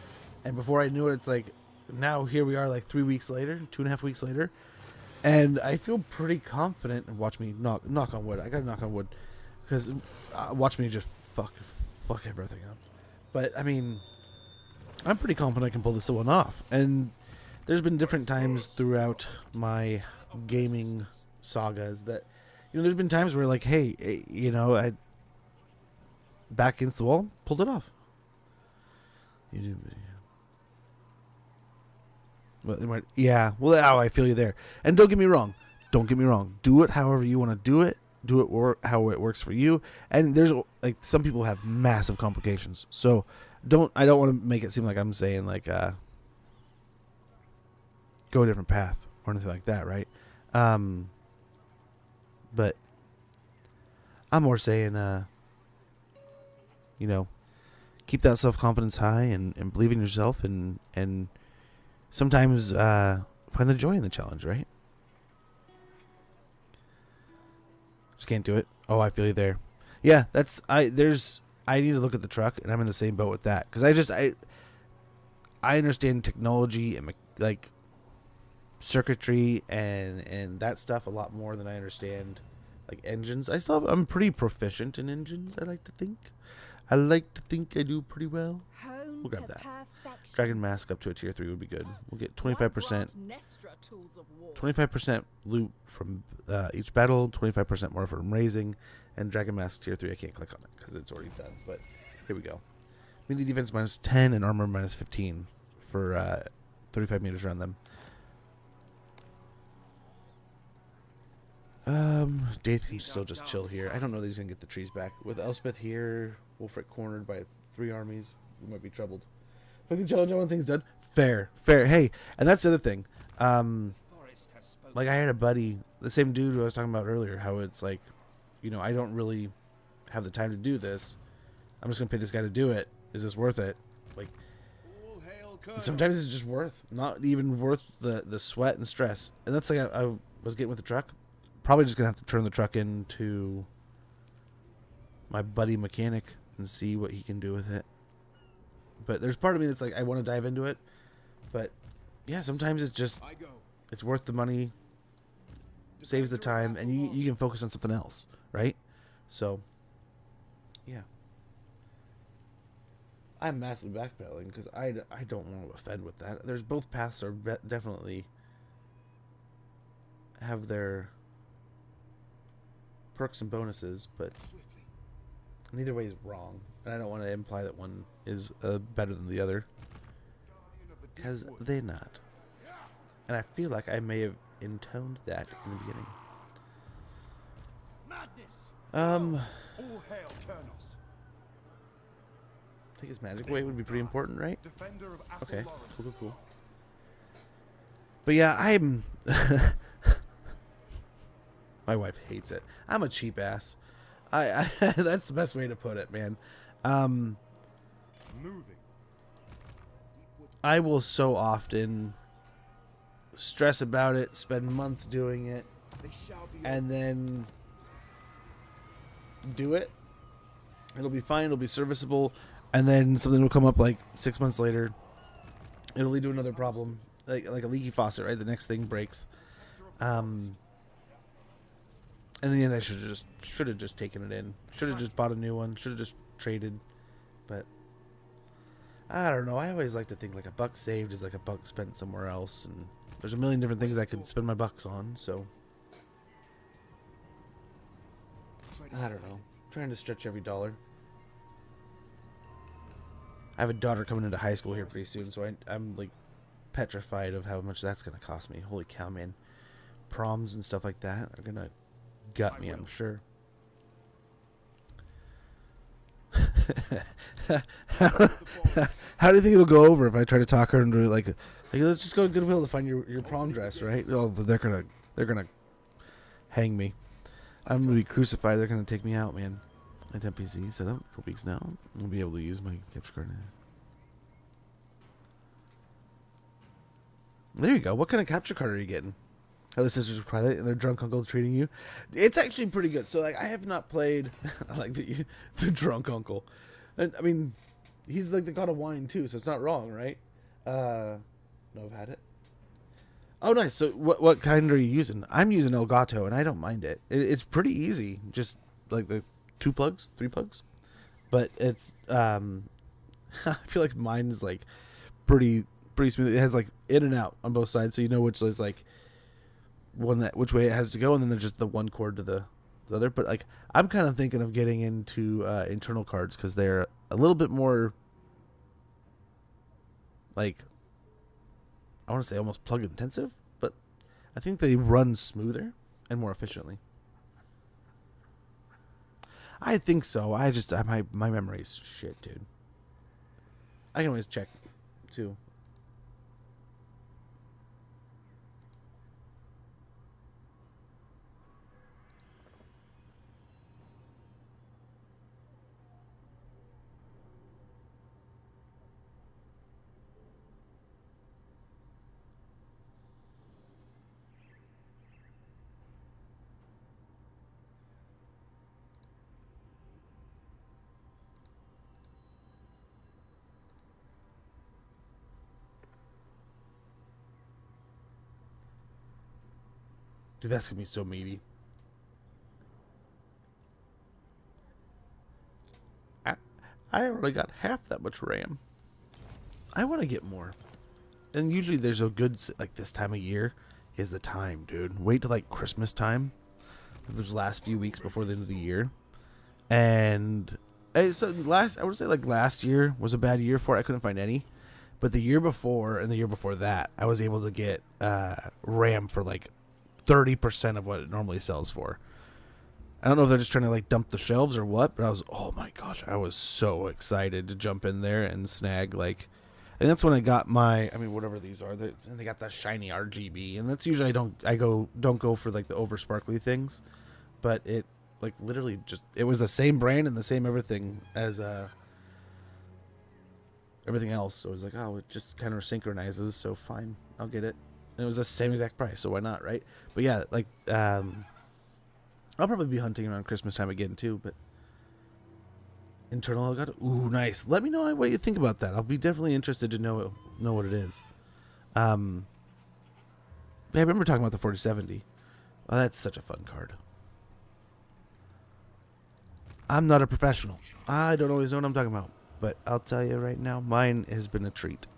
And before I knew it, it's like, now here we are like 3 weeks later, 2.5 weeks later. And I feel pretty confident. And watch me knock on wood. I gotta knock on wood. Because watch me just fuck everything up. But, I mean, I'm pretty confident I can pull this one off. And there's been different times throughout my gaming sagas that, you know, there's been times where like, hey, you know, I back against the wall, pulled it off. You do video. Well, yeah. Well, I feel you there. And don't get me wrong. Do it however you want to do it. Do it how it works for you. And there's like some people have massive complications. So I don't want to make it seem like I'm saying like go a different path or anything like that, right? But I'm more saying, you know, keep that self-confidence high and believe in yourself and sometimes find the joy in the challenge, right? Just can't do it. Oh, I feel you there. Yeah, I need to look at the truck, and I'm in the same boat with that. Because I understand technology and like circuitry and that stuff a lot more than I understand like engines. I'm pretty proficient in engines. I like to think I do pretty well. We'll grab that. Dragon Mask up to a tier 3 would be good. We'll get 25% loot from each battle, 25% more from raising, and Dragon Mask tier 3. I can't click on it because it's already done. But here we go. Melee defense minus 10 and armor minus 15 for 35 meters around them. Daith can still just chill here. I don't know that he's gonna get the trees back. With Elspeth here, Wolfric cornered by 3 armies, we might be troubled. If I can challenge on things done, fair. Hey, and that's the other thing. Like I had a buddy, the same dude who I was talking about earlier, how it's like, you know, I don't really have the time to do this. I'm just gonna pay this guy to do it. Is this worth it? Like, sometimes it's just not even worth the sweat and stress. And that's like I was getting with the truck. Probably just gonna have to turn the truck into my buddy mechanic and see what he can do with it. But there's part of me that's like I want to dive into it, but yeah, sometimes it's worth the money, saves the time, and you can focus on something else, right? So yeah, I'm massively backpedaling because I don't want to offend with that. There's both paths are definitely have their perks and bonuses, but neither way is wrong, and I don't want to imply that one is better than the other, because they're not. And I feel like I may have intoned that in the beginning. hail Kurnos, Take his magic away would be pretty important, right? defender of Okay, Apple cool, cool, cool. But yeah, I'm... My wife hates it. I'm a cheap ass. I that's the best way to put it, man. Moving. I will so often stress about it, spend months doing it, They shall be and then do it. It'll be fine, it'll be serviceable, and then something will come up like 6 months later. It'll lead to another problem, like a leaky faucet, right? The next thing breaks. And in the end, I should have just taken it in. Should have just bought a new one. Should have just traded. But I don't know. I always like to think like a buck saved is like a buck spent somewhere else, and there's a million different things I could spend my bucks on. So I don't know. I'm trying to stretch every dollar. I have a daughter coming into high school here pretty soon, so I'm like petrified of how much that's gonna cost me. Holy cow, man! Proms and stuff like that are gonna gut me, I'm sure. How do you think it'll go over if I try to talk her into like let's just go to Goodwill to find your prom dress, right? Oh, they're gonna hang me. I'm gonna be crucified. They're gonna take me out, man. I have PC set up for weeks now. I'll be able to use my capture card. There you go. What kind of capture card are you getting? Oh, the Sisters of Twilight and their drunk uncle treating you. It's actually pretty good. So like, I have not played. I like the drunk uncle, and I mean, he's like the god of wine too, so it's not wrong, right? No, I've had it. Oh, nice. So what kind are you using? I'm using Elgato, and I don't mind it. It's pretty easy. Just like the 3 plugs, but it's I feel like mine's like pretty smooth. It has like in and out on both sides, so you know which is like which way it has to go, and then there's just the one cord to the other. But like I'm kind of thinking of getting into internal cards because they're a little bit more like, I want to say almost plug intensive, but I think they run smoother and more efficiently. I think so. My memory's shit, dude. I can always check too. Dude, that's gonna be so meaty. I only got half that much RAM. I want to get more. And usually there's a good, like this time of year is the time, dude. Wait till like Christmas time. Those last few weeks before the end of the year. And so I would say like last year was a bad year for it. I couldn't find any. But the year before and the year before that, I was able to get RAM for like 30% of what it normally sells for. I don't know if they're just trying to like dump the shelves or what, but oh my gosh, I was so excited to jump in there and snag like, and that's when I got my, I mean, whatever these are, and they got that shiny RGB, and that's usually I don't go for like the over sparkly things, but it like literally just, it was the same brand and the same everything as everything else, so it was like, oh, it just kind of synchronizes, so fine, I'll get it. And it was the same exact price, so why not, right? But yeah, like, I'll probably be hunting around Christmas time again, too, but internal Elgato, ooh, nice. Let me know what you think about that. I'll be definitely interested to know what it is. Yeah, I remember talking about the 4070. Oh, that's such a fun card. I'm not a professional. I don't always know what I'm talking about, but I'll tell you right now, mine has been a treat.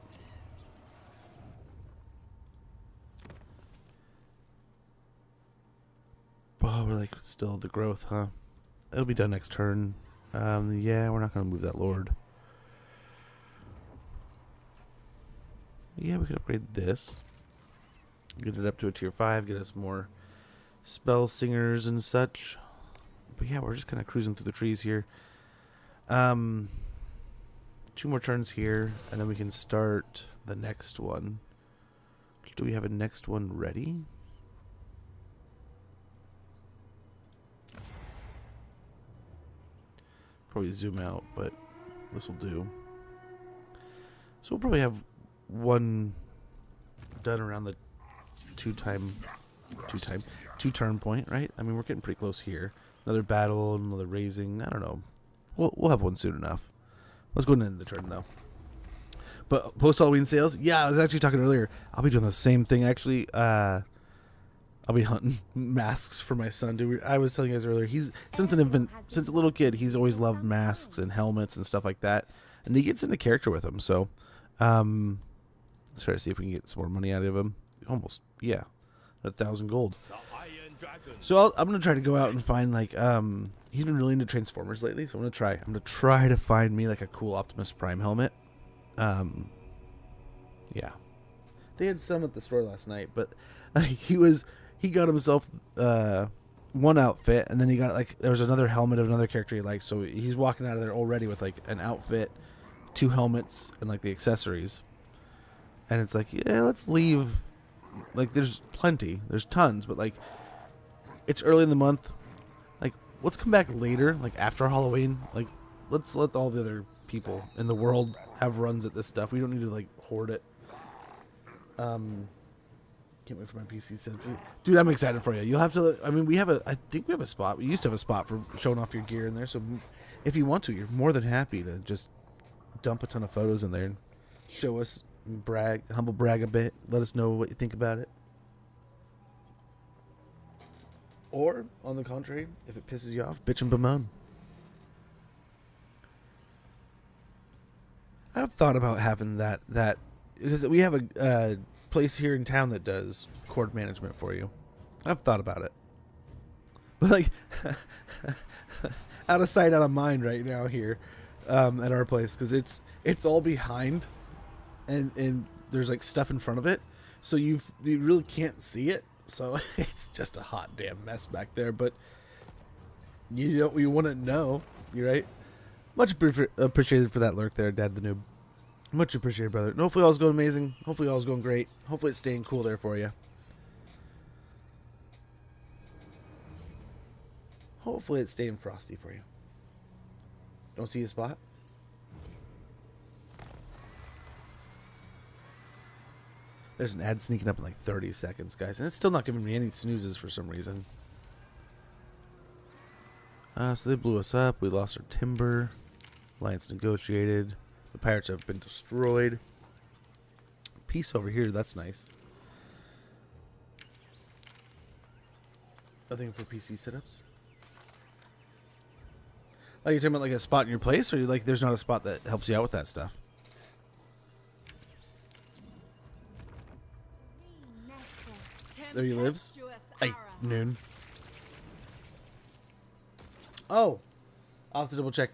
Oh, we're like still the growth, huh? It'll be done next turn. Yeah, we're not gonna move that Lord. Yeah, we could upgrade this. Get it up to a tier 5, get us more spell singers and such. But yeah, we're just kind of cruising through the trees here. 2 more turns here, and then we can start the next one. Do we have a next one ready? Probably zoom out, but this will do. So we'll probably have one done around the two turn point, right? I mean, we're getting pretty close here. Another battle, another raising. I don't know. We'll have one soon enough. Let's go into the turn though. But post Halloween sales, yeah, I was actually talking earlier. I'll be doing the same thing actually. I'll be hunting masks for my son. Dude, I was telling you guys earlier, he's since a little kid, he's always loved masks and helmets and stuff like that, and he gets into character with them. So, let's try to see if we can get some more money out of him. Almost, yeah, 1,000 gold. So I'm gonna try to go out and find like he's been really into Transformers lately, so I'm gonna try to find me like a cool Optimus Prime helmet. Yeah, they had some at the store last night, but he got himself one outfit, and then he got like there was another helmet of another character he liked, so he's walking out of there already with like an outfit, 2 helmets, and like the accessories. And it's like, yeah, let's leave. Like, there's plenty, there's tons, but like, it's early in the month. Like, let's come back later, like after Halloween. Like, let's let all the other people in the world have runs at this stuff. We don't need to like hoard it. Can't wait for my PC set. Dude, I'm excited for you. You'll have to. I mean, I think we have a spot. We used to have a spot for showing off your gear in there. So, if you want to, you're more than happy to just dump a ton of photos in there and show us, and humble brag a bit. Let us know what you think about it. Or, on the contrary, if it pisses you off, bitch and bemoan. I've thought about having that because we have a place here in town that does cord management for you. I've thought about it, but like out of sight, out of mind right now here at our place, because it's all behind, and there's like stuff in front of it, so you really can't see it. So it's just a hot damn mess back there. But you wouldn't know. You're right. Much appreciated for that lurk there, Dad the Noob. Much appreciated, brother. And hopefully all's going amazing. Hopefully all's going great. Hopefully it's staying cool there for you. Hopefully it's staying frosty for you. Don't see a spot? There's an ad sneaking up in like 30 seconds, guys. And it's still not giving me any snoozes for some reason. So they blew us up. We lost our timber. Alliance negotiated. The pirates have been destroyed. Peace over here. That's nice. Nothing for PC setups. Are you talking about like a spot in your place, or you like there's not a spot that helps you out with that stuff? There he lives. Hey, noon. Oh, I'll have to double check.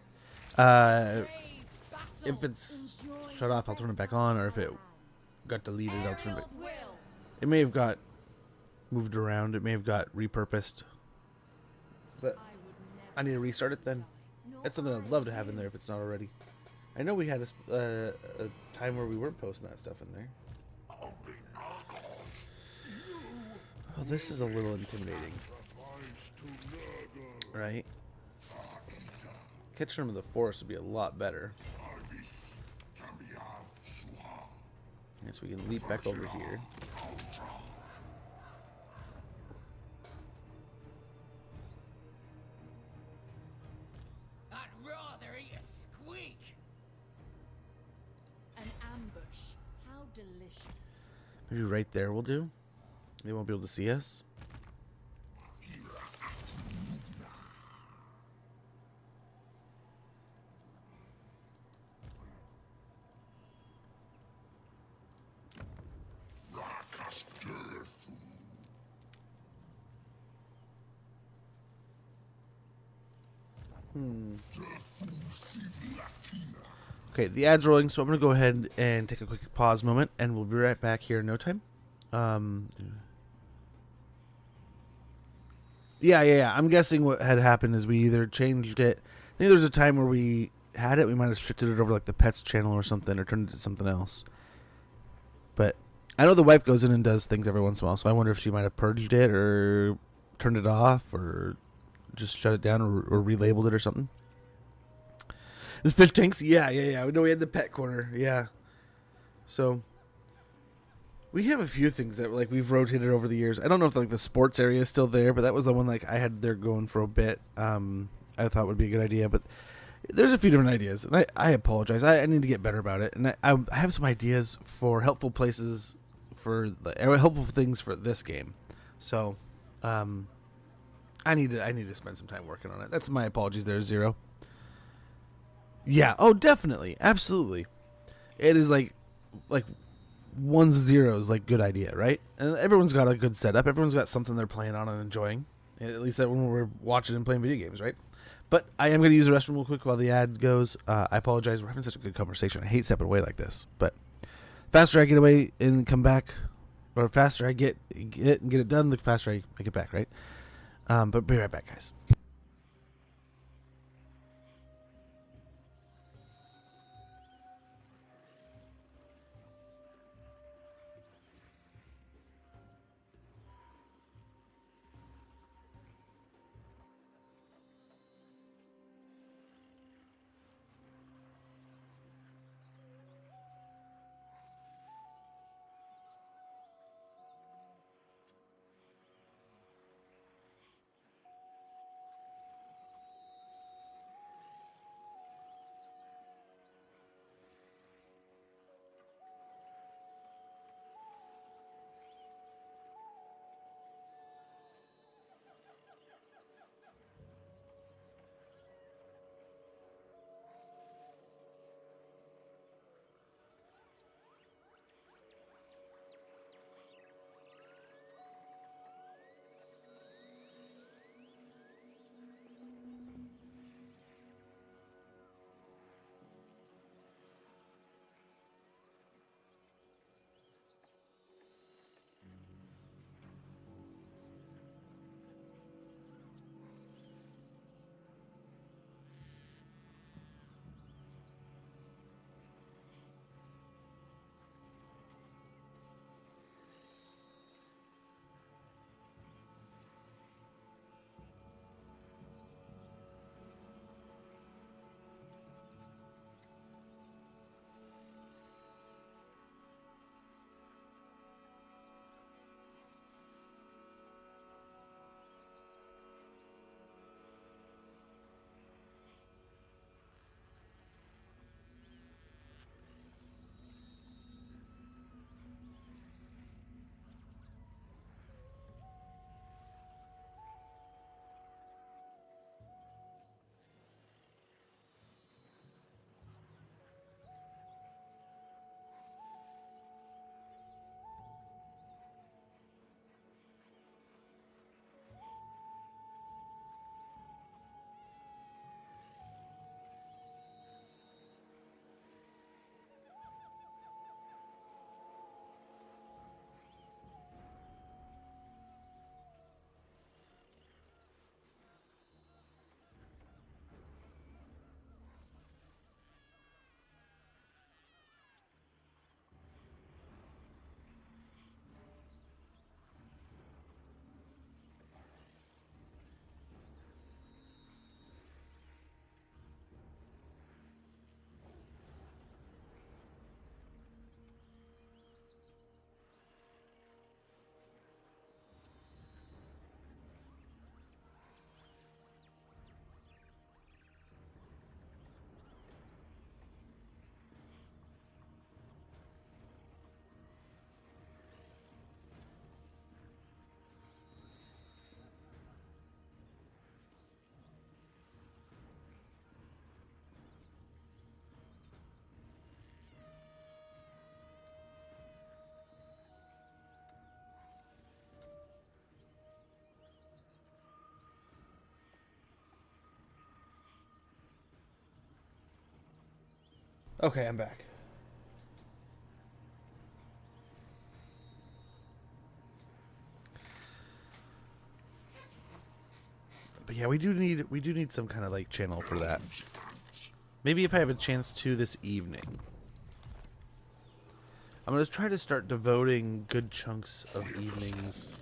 If it's shut off, I'll turn it back on, or if it got deleted, I'll turn it back. It may have got moved around. It may have got repurposed. But I need to restart it then. That's something I'd love to have in there if it's not already. I know we had a time where we weren't posting that stuff in there. Oh, this is a little intimidating. Right? Catching them in the forest would be a lot better. I guess we can leap back over here. I'd rather eat a squeak. An ambush. How delicious. Maybe right there will do. They won't be able to see us. Okay, the ad's rolling, so I'm going to go ahead and take a quick pause moment, and we'll be right back here in no time. Yeah. I'm guessing what had happened is we either changed it. I think there was a time where we had it. We might have shifted it over like the pets channel or something, or turned it to something else. But I know the wife goes in and does things every once in a while, so I wonder if she might have purged it or turned it off or just shut it down or relabeled it or something. This fish tanks, yeah. We know we had the pet corner, yeah. So we have a few things that like we've rotated over the years. I don't know if like the sports area is still there, but that was the one like I had there going for a bit. I thought would be a good idea, but there's a few different ideas, and I apologize. I need to get better about it, and I have some ideas for helpful places for helpful things for this game. So, I need to spend some time working on it. That's my apologies there, Zero. Yeah. Oh, definitely, absolutely. It is like one's zero's like good idea, right? And everyone's got a good setup. Everyone's got something they're playing on and enjoying. At least when we're watching and playing video games, right? But I am going to use the restroom real quick while the ad goes. I apologize. We're having such a good conversation. I hate stepping away like this. But faster I get away and come back, or faster I get and get it done, the faster I get back, right? But be right back, guys. Okay, I'm back. But yeah, we do need some kind of like channel for that. Maybe if I have a chance to this evening. I'm going to try to start devoting good chunks of evenings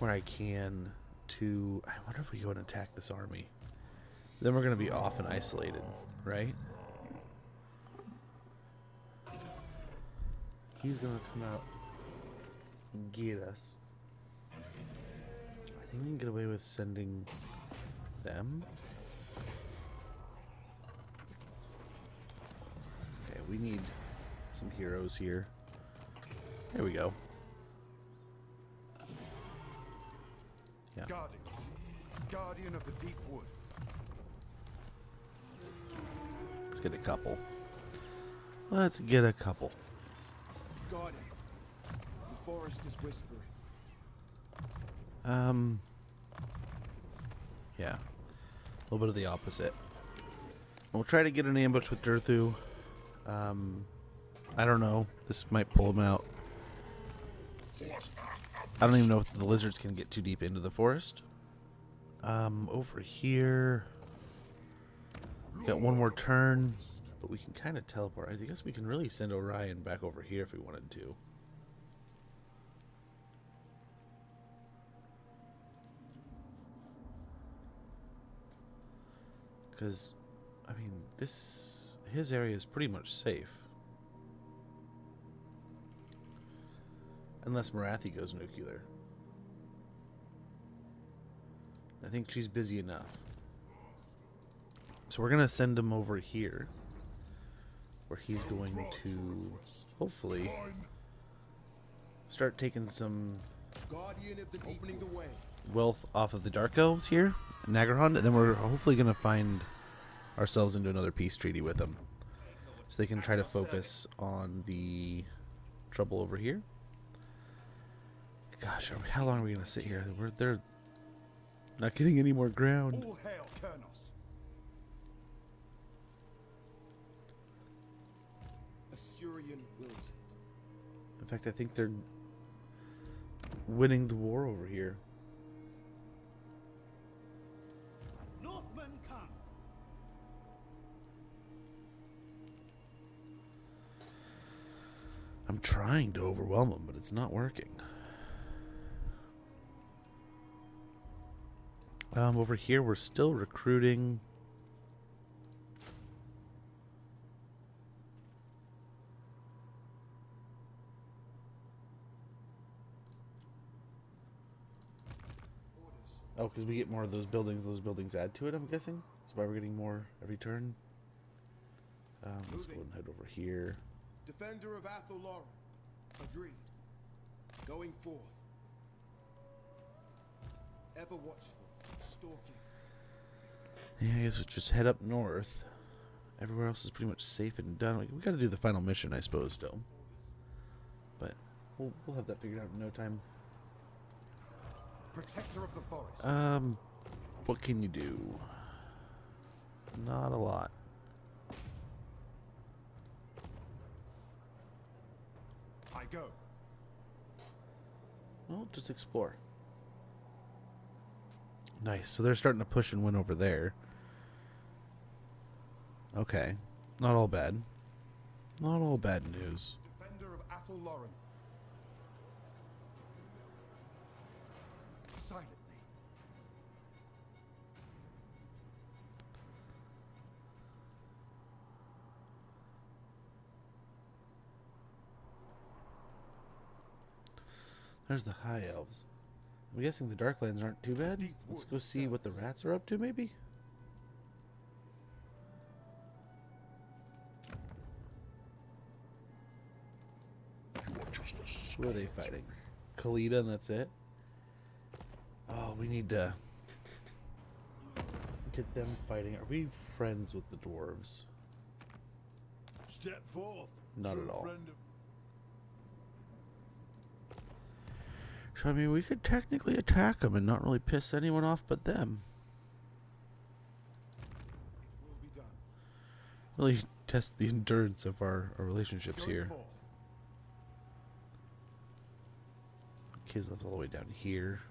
where I can to... I wonder if we go and attack this army. Then we're going to be off and isolated, right? He's going to come out and get us. I think we can get away with sending them. Okay, we need some heroes here. There we go. Yeah. Guardian of the deep wood. Let's get a couple. Let's get a couple. Guardian. The forest is whispering. Yeah. A little bit of the opposite. We'll try to get an ambush with Durthu. I don't know. This might pull him out. I don't even know if the lizards can get too deep into the forest. Over here. We got one more turn, but we can kind of teleport. I guess we can really send Orion back over here if we wanted to. Because, I mean, his area is pretty much safe. Unless Marathi goes nuclear. I think she's busy enough. So we're going to send him over here. Where he's going to, hopefully, start taking some wealth off of the Dark Elves here. Nagarhond, and then we're hopefully going to find ourselves into another peace treaty with them. So they can try to focus on the trouble over here. Gosh, how long are we going to sit here? They're not getting any more ground. All hail, Kurnos. Assyrian wills it. In fact, I think they're winning the war over here. Northmen come. I'm trying to overwhelm them, but it's not working. Over here, we're still recruiting. Oh, because we get more of those buildings add to it, I'm guessing. That's why we're getting more every turn. Let's go and head over here. Defender of Athel. Agreed. Going forth. Ever watchful. Stalking. Yeah, I guess we'll just head up north. Everywhere else is pretty much safe and done. We got to do the final mission, I suppose, still. But we'll have that figured out in no time. Protector of the forest. What can you do? Not a lot. I go. Well, just explore. Nice. So they're starting to push and win over there. Okay. Not all bad. Not all bad news. Defender of Athel. Silently. There's the High Elves. I'm guessing the Darklands aren't too bad. Let's go see what the rats are up to, maybe? Who are they fighting? Khalida, and that's it? Oh, we need to get them fighting. Are we friends with the dwarves? Step forth. Not at all. So, I mean, we could technically attack them and not really piss anyone off but them. It will be done. Really test the endurance of our relationships Going here. forth. Kislev's all the way down here.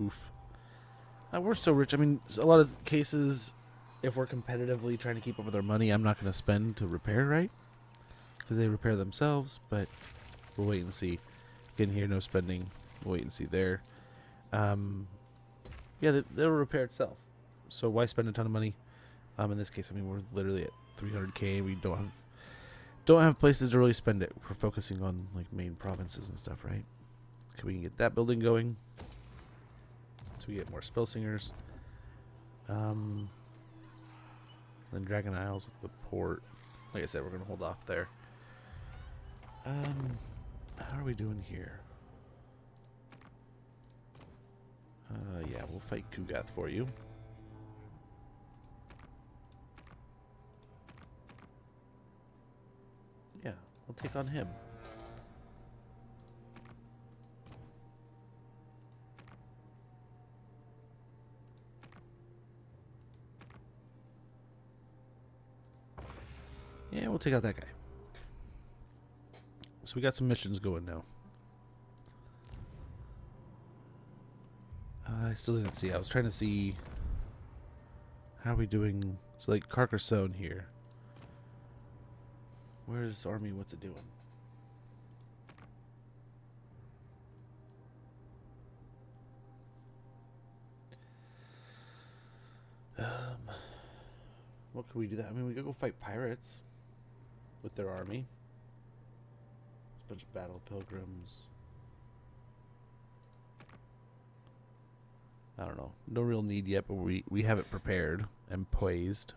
Oof. We're so rich. I mean, a lot of cases, if we're competitively trying to keep up with our money, I'm not going to spend to repair, right? Because they repair themselves, but we'll wait and see. Again, here, no spending. We'll wait and see there. Yeah, they'll repair itself. So why spend a ton of money? In this case, I mean, we're literally at 300K. We don't have places to really spend it. We're focusing on like main provinces and stuff, right? Okay, we can get that building going. So we get more spell singers. Then Dragon Isles with the port. Like I said, we're gonna hold off there. How are we doing here? Yeah, we'll fight Kugath for you. Yeah, we'll take on him. Yeah, we'll take out that guy. So we got some missions going now. I still didn't see. I was trying to see how are we doing. So like Carcassonne here. Where's this army? What's it doing? What could we do that? I mean, we could go fight pirates with their army. It's a bunch of battle pilgrims. I don't know. No real need yet, but we have it prepared and poised.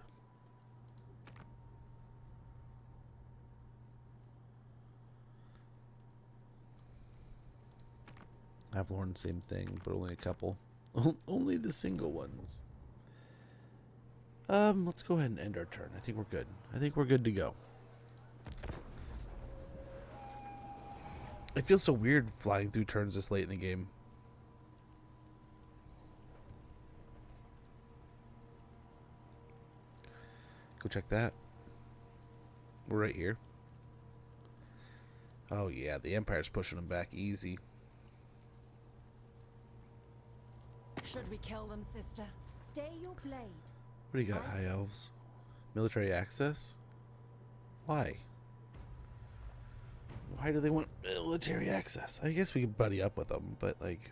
Avalorn, same thing, but only a couple. Only the single ones. Let's go ahead and end our turn. I think we're good. I think we're good to go. It feels so weird flying through turns this late in the game. Go check that. We're right here. Oh yeah, the Empire's pushing them back easy. Should we kill them, sister? Stay your blade. What do you got, High Elves? Military access? Why? Why do they want military access? I guess we could buddy up with them, but like...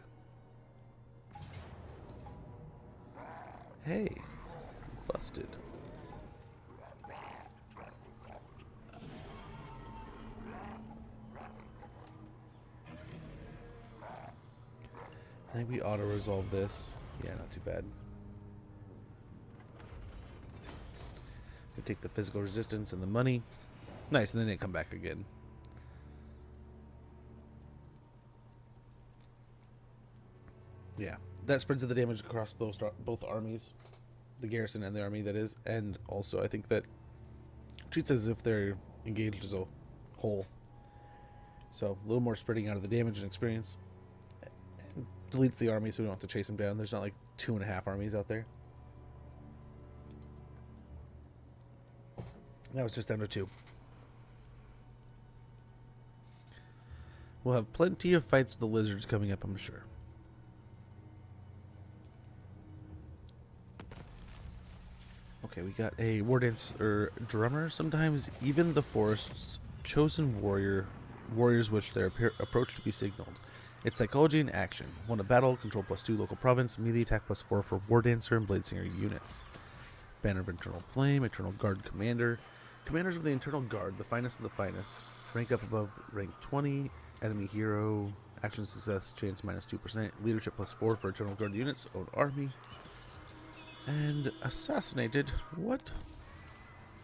Hey. Busted. I think we auto-resolve this. Yeah, not too bad. We take the physical resistance and the money. Nice, and then they come back again. Yeah, that spreads the damage across both armies. The garrison and the army, that is. And also, I think that treats as if they're engaged as a whole. So, a little more spreading out of the damage and experience. Deletes the army so we don't have to chase them down. There's not like 2.5 armies out there. Now it's just down to 2. We'll have plenty of fights with the lizards coming up, I'm sure. Okay, we got a war dance or drummer. Sometimes even the forest's chosen warriors wish their approach to be signaled. It's psychology in action. Won a battle, control +2 local province, melee attack +4 for War Dancer and Blade Singer units. Banner of Eternal Flame, Eternal Guard Commander. Commanders of the Eternal Guard, the finest of the finest. Rank up above rank 20. Enemy hero. Action success chance -2%. Leadership +4 for Eternal Guard units. Own army. And assassinated. What?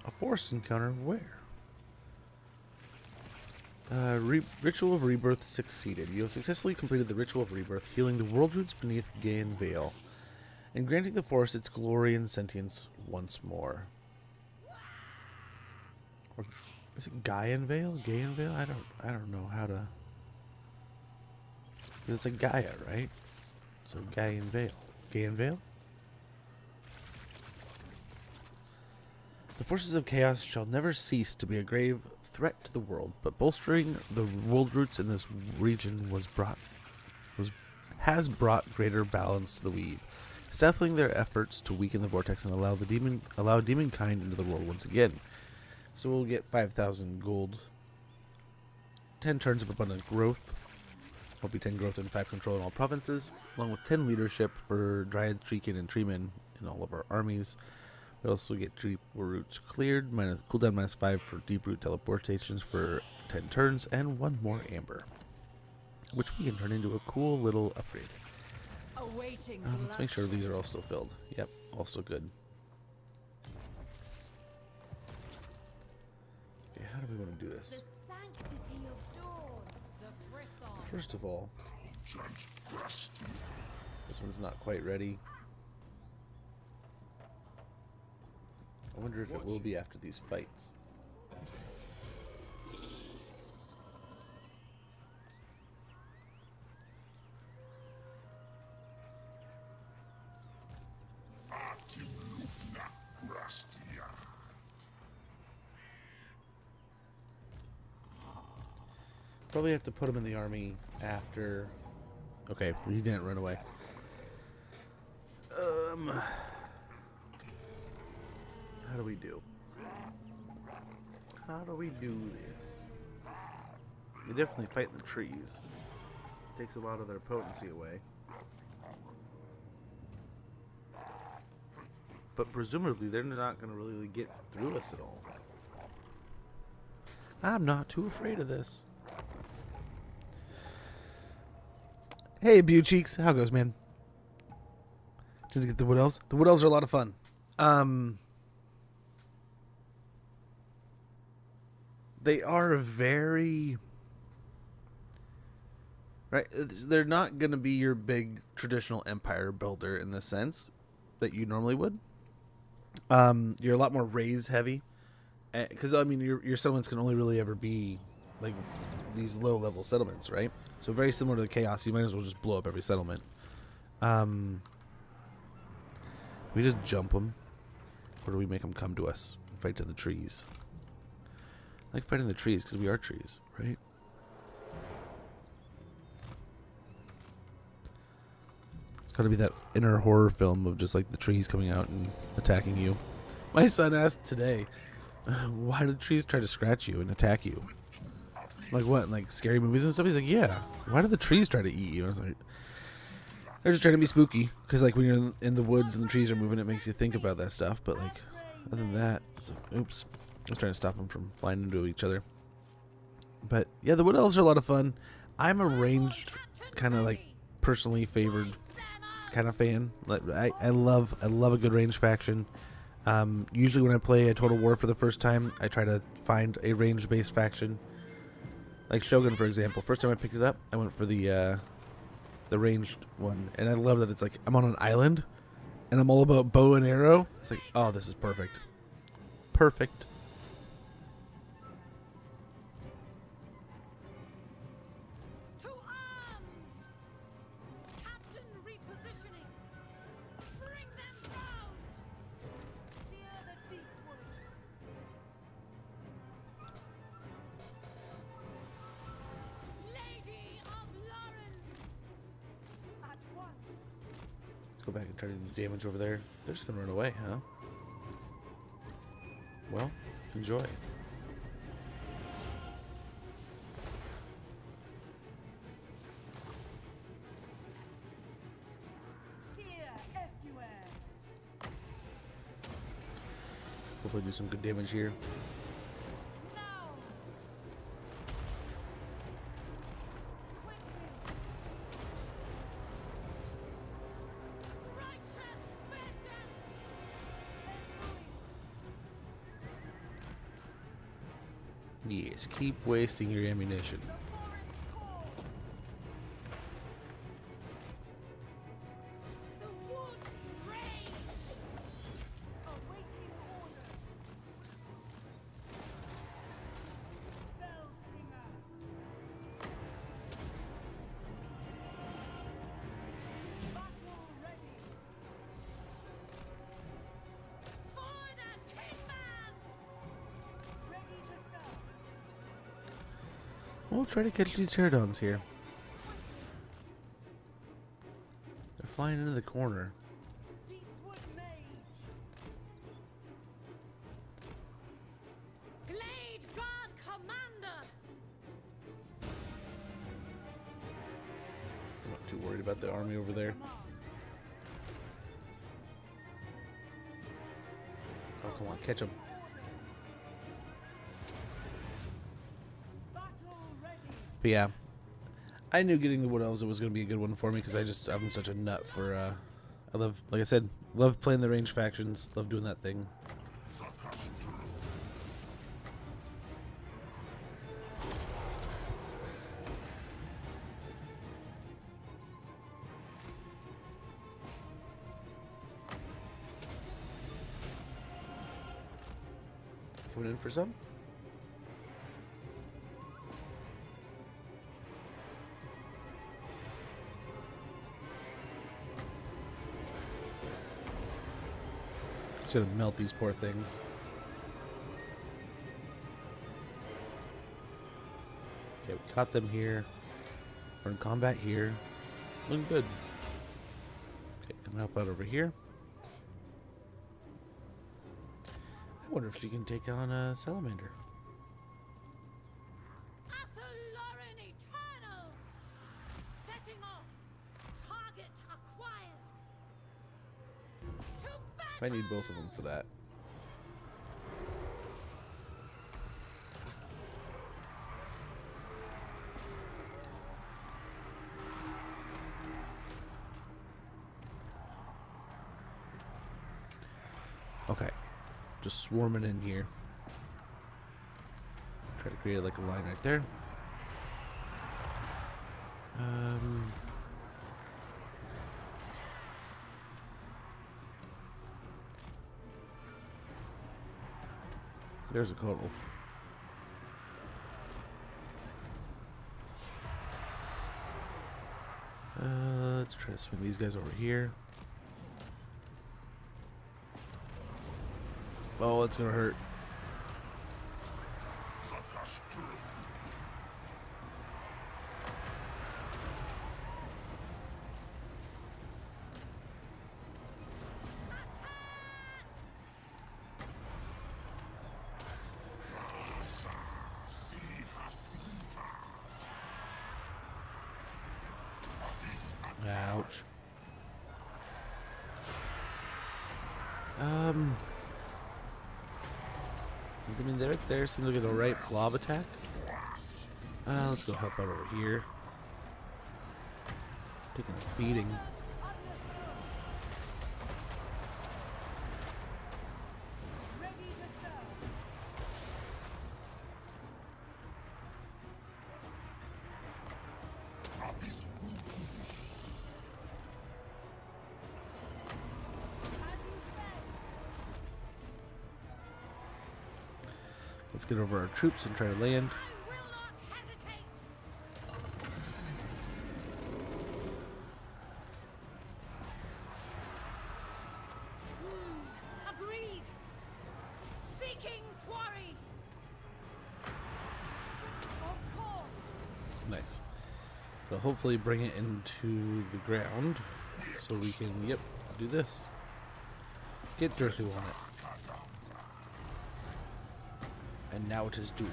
A forced encounter where? Ritual of Rebirth succeeded. You have successfully completed the Ritual of Rebirth, healing the world roots beneath Gaian Vale, and granting the forest its glory and sentience once more. Or is it Gaian Vale? Gaian Vale? I don't know how to. It's like Gaia, right? So Gaian Vale. Gaian Vale? The forces of chaos shall never cease to be a grave threat to the world, but bolstering the world roots in this region was has brought greater balance to the weave, stifling their efforts to weaken the vortex and allow demonkind into the world once again. So we'll get 5,000 gold, 10 turns of abundant growth, will be 10 growth and 5 control in all provinces, along with 10 leadership for Dryads, Treekin, and Treemen in all of our armies. We also get deep roots cleared, cooldown -5 for deep root teleportations for 10 turns, and 1 more amber, which we can turn into a cool little upgrade. Awaiting Let's make sure these are all still filled. Yep, all still good. Okay, how do we want to do this? the sanctity of dawn, the frisson. First of all, this one's not quite ready. I wonder if it will be after these fights. Probably have to put him in the army after. Okay, he didn't run away. How do we do? How do we do this? We definitely fight in the trees. Takes a lot of their potency away. But presumably they're not going to really get through us at all. I'm not too afraid of this. Hey, Bew Cheeks. How goes, man? Did you get the Wood Elves? The Wood Elves are a lot of fun. They are very... Right, they're not going to be your big traditional empire builder in the sense that you normally would. You're a lot more raise heavy. Because, I mean, your settlements can only really ever be, like, these low-level settlements, right? So very similar to the Chaos, you might as well just blow up every settlement. We just jump them, or do we make them come to us and fight in the trees? I like fighting the trees because we are trees, right? It's got to be that inner horror film of just like the trees coming out and attacking you. My son asked today, why do trees try to scratch you and attack you? Like what, like scary movies and stuff? He's like, yeah. Why do the trees try to eat you? And I was like, they're just trying to be spooky. Because like when you're in the woods and the trees are moving, it makes you think about that stuff. But like, other than that, it's like, oops. I was trying to stop them from flying into each other. But yeah, the Wood Elves are a lot of fun. I'm a ranged, kind of like personally favored kind of fan. I love a good ranged faction. Usually when I play a Total War for the first time, I try to find a ranged based faction. Like Shogun, for example. First time I picked it up, I went for the ranged one, and I love that it's like I'm on an island, and I'm all about bow and arrow. It's like, oh, this is perfect, perfect. To arms! Captain repositioning! Bring them down! Near the deep wood. Lady of Lauren! At once. Let's go back and try to do damage over there. They're just gonna run away, huh? Well, enjoy. Fear everywhere. Hopefully do some good damage here. Now. Quickly. Righteous vengeance! Yes, keep wasting your ammunition. The forest calls. The woods rage! Awaiting orders. Spell singer. Battle ready. For the Kingman! Ready to serve. We'll try to catch these pterodons here. flying into the corner. Deepwood Mage. Glade Guard Commander. I'm not too worried about the army over there. Oh, come on, catch him. But yeah, I knew getting the Wood Elves was going to be a good one for me because I'm such a nut for, I love, like I said, love playing the range factions, love doing that thing. Coming in for some? Just gonna melt these poor things. Okay, we caught them here. We're in combat here. Looking good. Okay, come help out over here. I wonder if she can take on a salamander. Athalauren Eternal. Setting off. Target acquired. To battle. I need both of them for that. Okay. Just swarming in here. Try to create like a line right there. There's a Kotal. Let's try to swing these guys over here. Oh, it's gonna hurt. Ouch. I mean, they're right there. Seems like an alright blob attack. Let's go help out over here. Taking a beating. Ready to serve. Let's get over our troops and try to land. I will not hesitate. Agreed. Seeking quarry. Of course. Nice. So hopefully bring it into the ground so we can, yep, do this. Get Dirthu on it. And now it is doomed.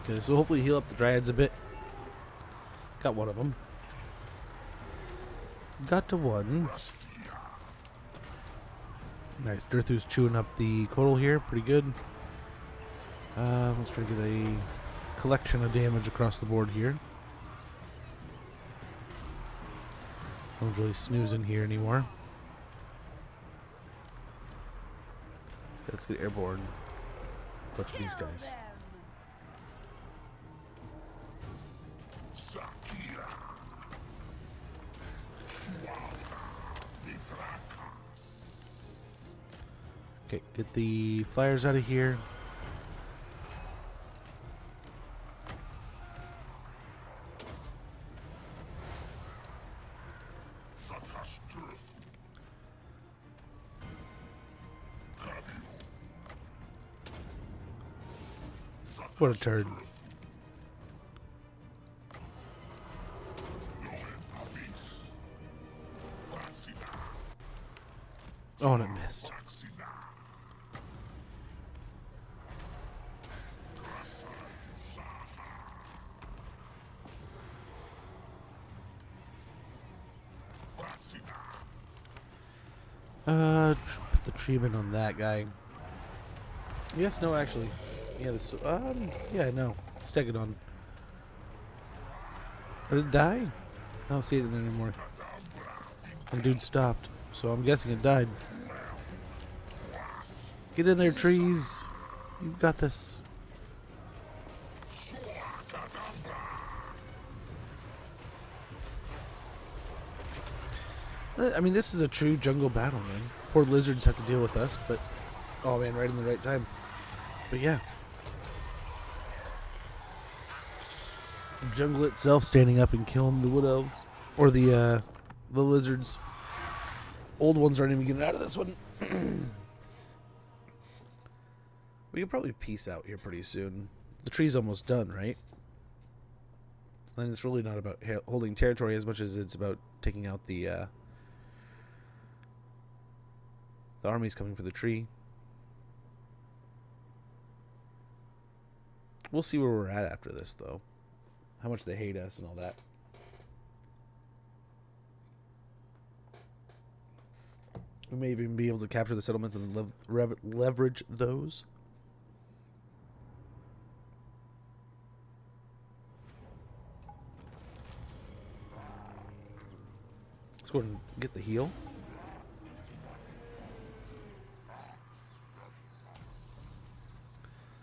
Okay, so hopefully heal up the dryads a bit. Got one of them. Got to one. Nice. Dirthu's chewing up the Kotal here. Pretty good. Let's try to get a collection of damage across the board here. Don't really snooze in here anymore. Let's get airborne. Quick for these guys. Okay, get the flyers out of here. What a turd. Oh, and it missed. Put the treatment on that guy. Yes, no, actually. Yeah, this, yeah, no. Stegodon. Did it die? I don't see it in there anymore. The dude stopped, so I'm guessing it died. Get in there, trees. You've got this. I mean, this is a true jungle battle, man. Poor lizards have to deal with us, but... Oh, man, right in the right time. But, yeah. The jungle itself standing up and killing the wood elves. Or the lizards. Old ones aren't even getting out of this one. We could probably peace out here pretty soon. The tree's almost done, right? And it's really not about holding territory as much as it's about taking out the army's coming for the tree. We'll see where we're at after this, though. How much they hate us and all that. We may even be able to capture the settlements and leverage those. Let's go ahead and get the heal.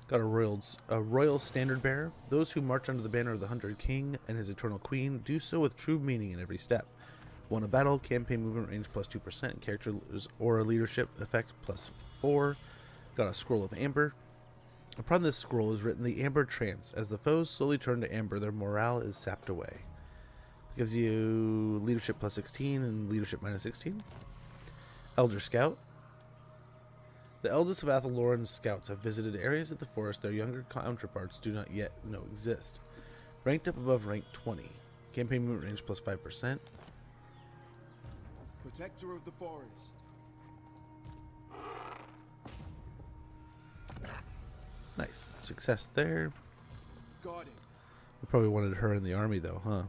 Got a royal standard bearer. Those who march under the banner of the Hunter King and his eternal queen do so with true meaning in every step. Won a battle, campaign movement range plus 2%, character's aura leadership effect plus 4. Got a scroll of amber. Upon this scroll is written the Amber Trance. As the foes slowly turn to amber, their morale is sapped away. Gives you leadership plus 16 and leadership minus 16. Elder Scout. The eldest of Athaloran's scouts have visited areas of the forest their younger counterparts do not yet know exist. Ranked up above rank 20. Campaign movement range plus 5%. Protector of the forest. Nice. Success there. Guarding. We probably wanted her in the army though, huh?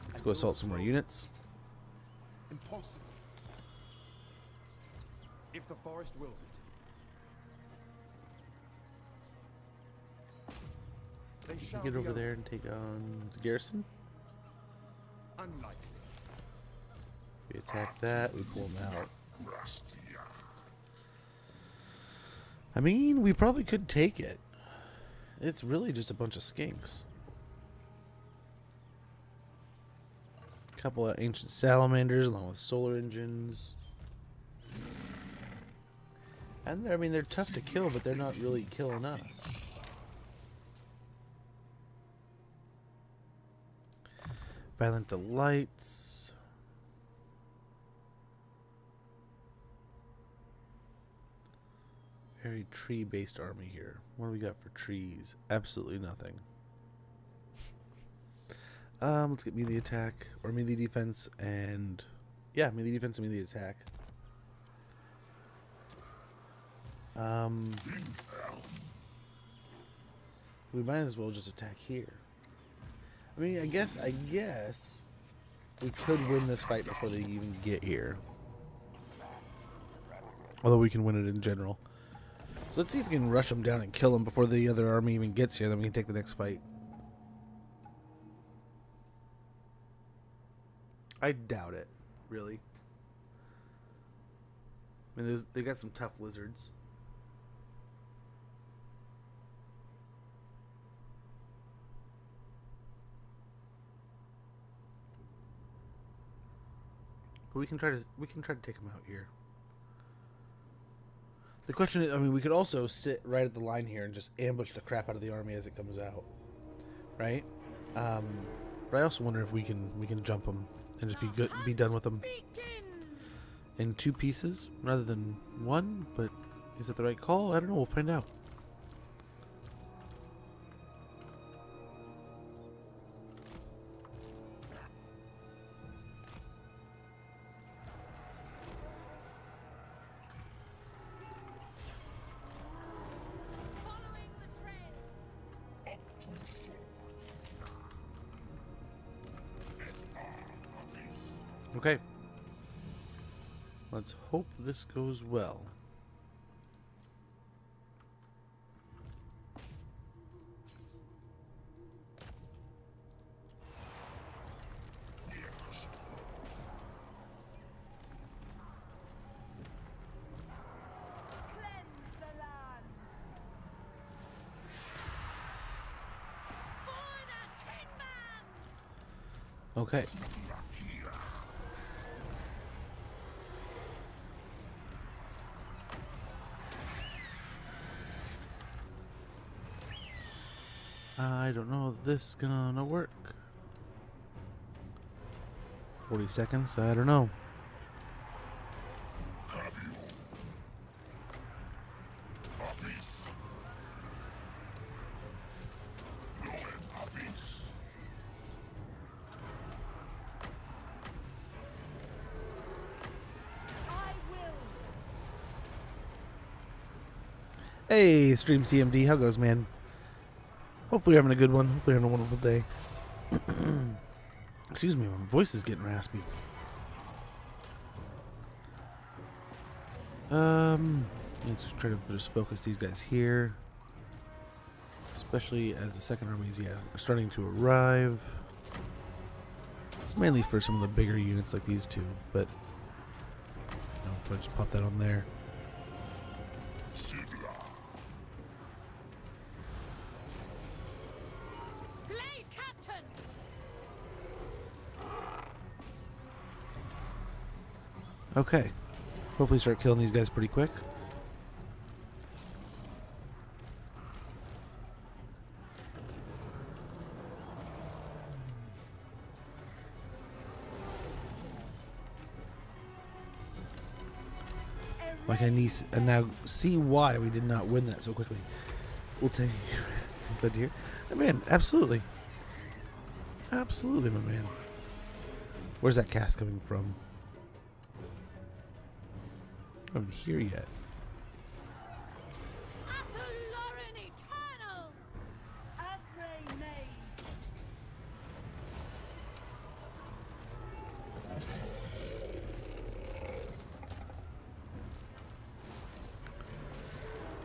Let's go assault some more units. Impossible. If the forest wills it. They shall Get over be there and take on the garrison. unlikely. We attack that, we pull them out. I mean, we probably could take it. It's really just a bunch of skinks. A couple of ancient salamanders along with solar engines. And I mean, they're tough to kill, but they're not really killing us. Violent Delights. Very tree-based army here. What do we got for trees? Absolutely nothing. Let's get melee attack or melee defense and yeah, melee defense and melee attack. We might as well just attack here. I mean, I guess we could win this fight before they even get here. Although we can win it in general. So let's see if we can rush them down and kill them before the other army even gets here. Then we can take the next fight. I doubt it, really. I mean, they got some tough lizards. But we can try to take them out here. The question is, I mean, we could also sit right at the line here and just ambush the crap out of the army as it comes out, right? But I also wonder if we can jump them and just be done with them in 2 pieces rather than 1. But is that the right call? I don't know. We'll find out. Let's hope this goes well. Cleanse the land. For the Kingman. Okay. I don't know if this is gonna work. 40 seconds, I don't know. I will. Hey, Stream CMD, how goes, man? Hopefully you're having a good one. Hopefully you're having a wonderful day. Excuse me, my voice is getting raspy. Let's try to just focus these guys here. Especially as the second armies, yeah, are starting to arrive. It's mainly for some of the bigger units like these two, but I'll probably just pop that on there. Blade Captain. Okay. Hopefully start killing these guys pretty quick. Like I need, and now see why we did not win that so quickly. We'll take good here. Man, absolutely. Absolutely, my man. Where's that cast coming from? I'm not here yet. Lauren Eternal. Asray Mage.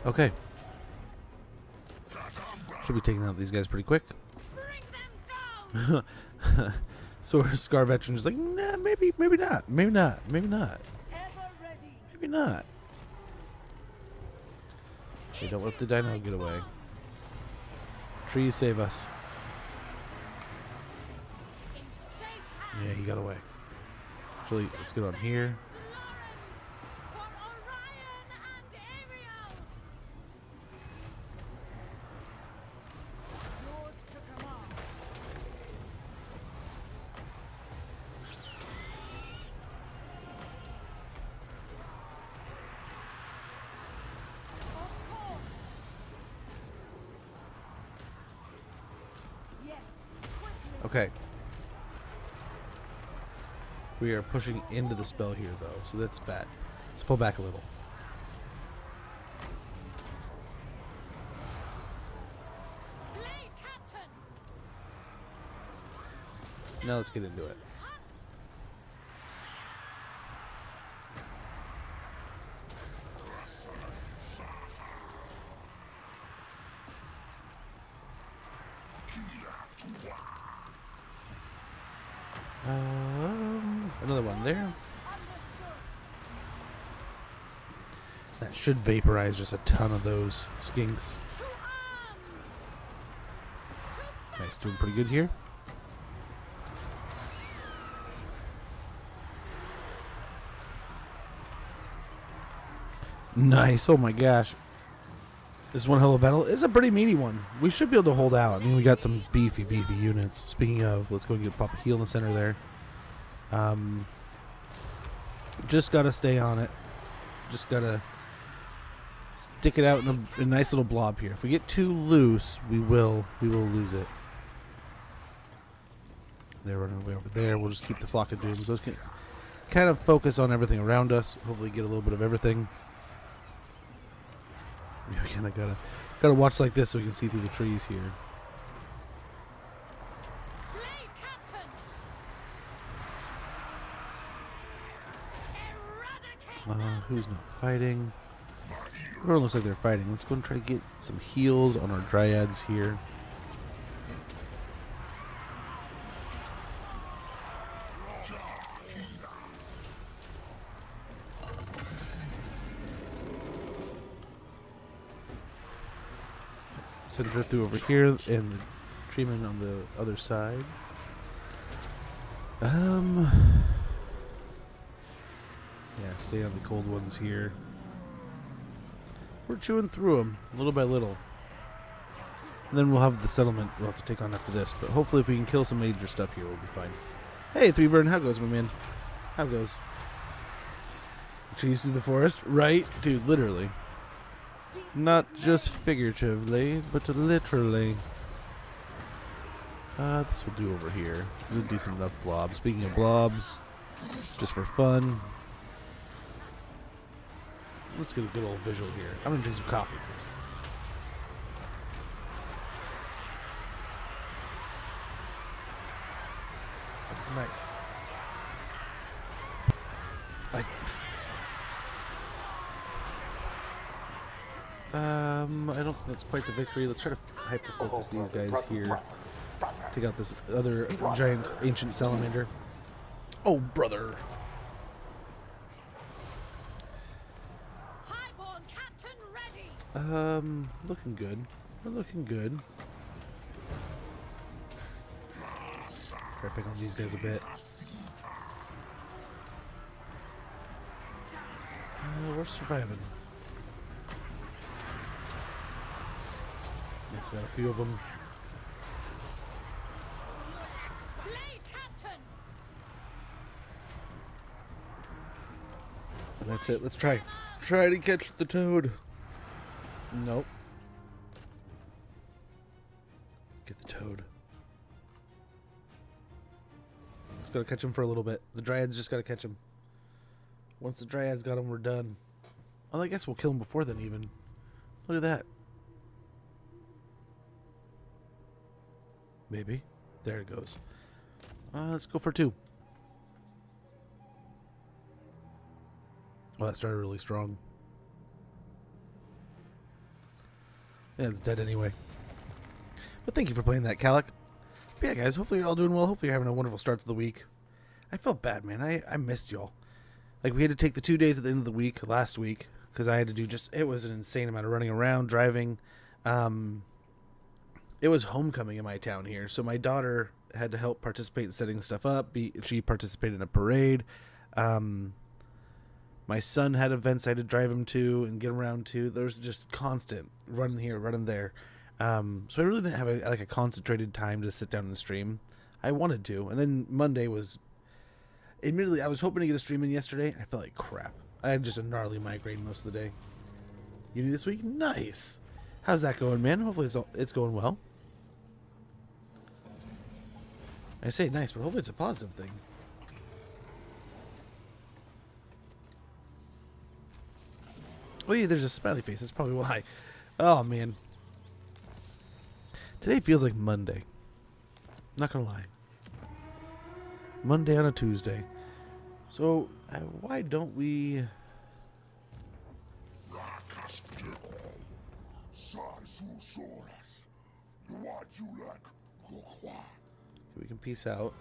Okay. Should be taking out these guys pretty quick. Bring them down. So our Scar veteran is like, nah, maybe not, maybe not, maybe not, Ever ready. maybe not. Okay, don't let the dino get away. Trees save us. In safe hands. Yeah, he got away. Actually, let's get on here. For Orion and Ariel. Yours to command. Of course. Yes. Quickly. Okay. We are pushing into the spell here, though, so that's bad. Let's fall back a little. Blade Captain. Now let's get into it. Hunt. Another one there. Understood. That should vaporize just a ton of those skinks. To arms. Nice, doing pretty good here. Nice, oh my gosh. This is one hell of a battle. It's a pretty meaty one. We should be able to hold out. I mean, we got some beefy units. Speaking of, let's go and pop a heal in the center there. Just gotta stay on it. Just gotta stick it out in a nice little blob here. If we get too loose, we will lose it. They're running away over there. We'll just keep the flock of dooms. Those can kind of focus on everything around us. Hopefully get a little bit of everything. We kind of gotta watch like this so we can see through the trees here. Blade Captain. Who's not fighting? Everyone looks like they're fighting. Let's go and try to get some heals on our dryads here. Send her through over here and the treatment on the other side. Yeah, stay on the cold ones here. We're chewing through them little by little. And then we'll have the settlement we'll have to take on after this. But hopefully if we can kill some major stuff here, we'll be fine. Hey, Three Vern, how goes, my man? How goes? Trees through the forest? Right? Dude, literally. Not just figuratively, but literally. This will do over here. This is a decent enough blob. Speaking of blobs, just for fun, let's get a good old visual here. I'm gonna drink some coffee. Nice. I don't think that's quite the victory. Let's try to hyper-focus these guys here. Take out this other giant ancient salamander. Oh, brother. Highborn Captain ready. Looking good. We're looking good. Try to pick on these guys a bit. We're surviving. Yes, got a few of them. Blade Captain. And that's it. Let's try. Try to catch the toad. Nope. Get the toad. Just gotta catch him for a little bit. The dryads just gotta catch him. Once the dryads got him, we're done. Well, I guess we'll kill him before then even. Look at that. Maybe. There it goes. Let's go for 2. Well, that started really strong. Yeah, it's dead anyway. But thank you for playing that, Calic. But yeah, guys, hopefully you're all doing well. Hopefully you're having a wonderful start to the week. I felt bad, man. I missed y'all. Like, we had to take the 2 days at the end of the week last week because I had to do it was an insane amount of running around, driving. It was homecoming in my town here, so my daughter had to help participate in setting stuff up. She participated in a parade. My son had events I had to drive him to and get around to. There was just constant running here, running there. So I really didn't have a concentrated time to sit down and stream. I wanted to, and then Monday was. Admittedly, I was hoping to get a stream in yesterday. I felt like crap. I had just a gnarly migraine most of the day. Uni this week? Nice. How's that going, man? Hopefully it's going well. I say nice, but hopefully it's a positive thing. Oh yeah, there's a smiley face. That's probably why. Oh man. Today feels like Monday. Not gonna lie. Monday on a Tuesday. So, why don't we... We can peace out.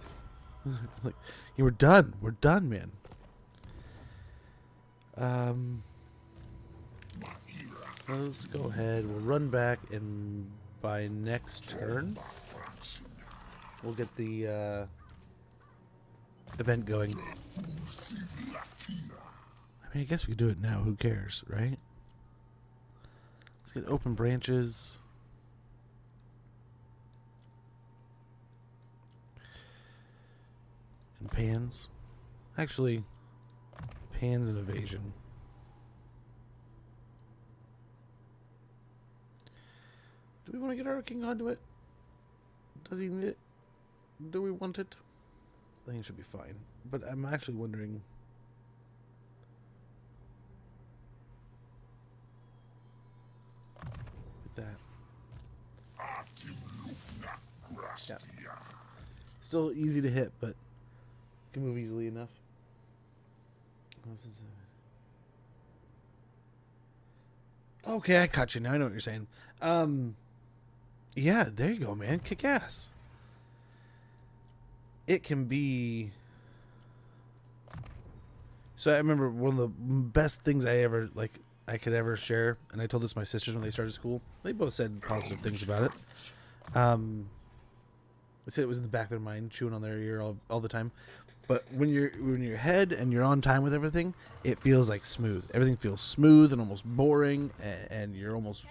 Like, yeah, we're done. We're done, man. Let's go ahead. We'll run back, and by next turn, we'll get the event going. I mean, I guess we could do it now. Who cares, right? Let's get open branches. And pans. Actually, pans and evasion. Do we want to get our king onto it? Does he need it? Do we want it? I think it should be fine. But I'm actually wondering... With that. Yeah. Still easy to hit, but can move easily enough. Okay, I caught you now. I know what you're saying. Yeah, there you go, man. Kick ass. It can be. So I remember one of the best things I could ever share, and I told this to my sisters when they started school. They both said positive things about it. They said it was in the back of their mind, chewing on their ear all the time. But when you're ahead and you're on time with everything, it feels like smooth. Everything feels smooth and almost boring, and you're almost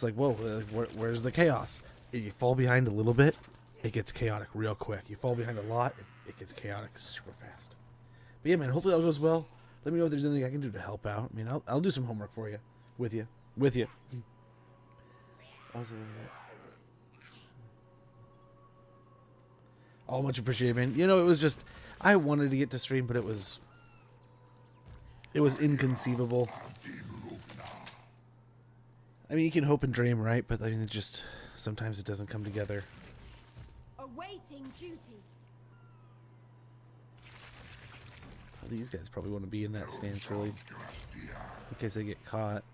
like, whoa, where's the chaos? If you fall behind a little bit, it gets chaotic real quick. You fall behind a lot, it gets chaotic super fast. But yeah, man, hopefully all goes well. Let me know if there's anything I can do to help out. I mean, I'll do some homework for you, with you. Oh, much appreciated, man. You know, it was just, I wanted to get to stream, but it was inconceivable. I mean, you can hope and dream, right? But I mean, sometimes it doesn't come together. Awaiting duty. Oh, these guys probably want to be in that stance, really, in case they get caught.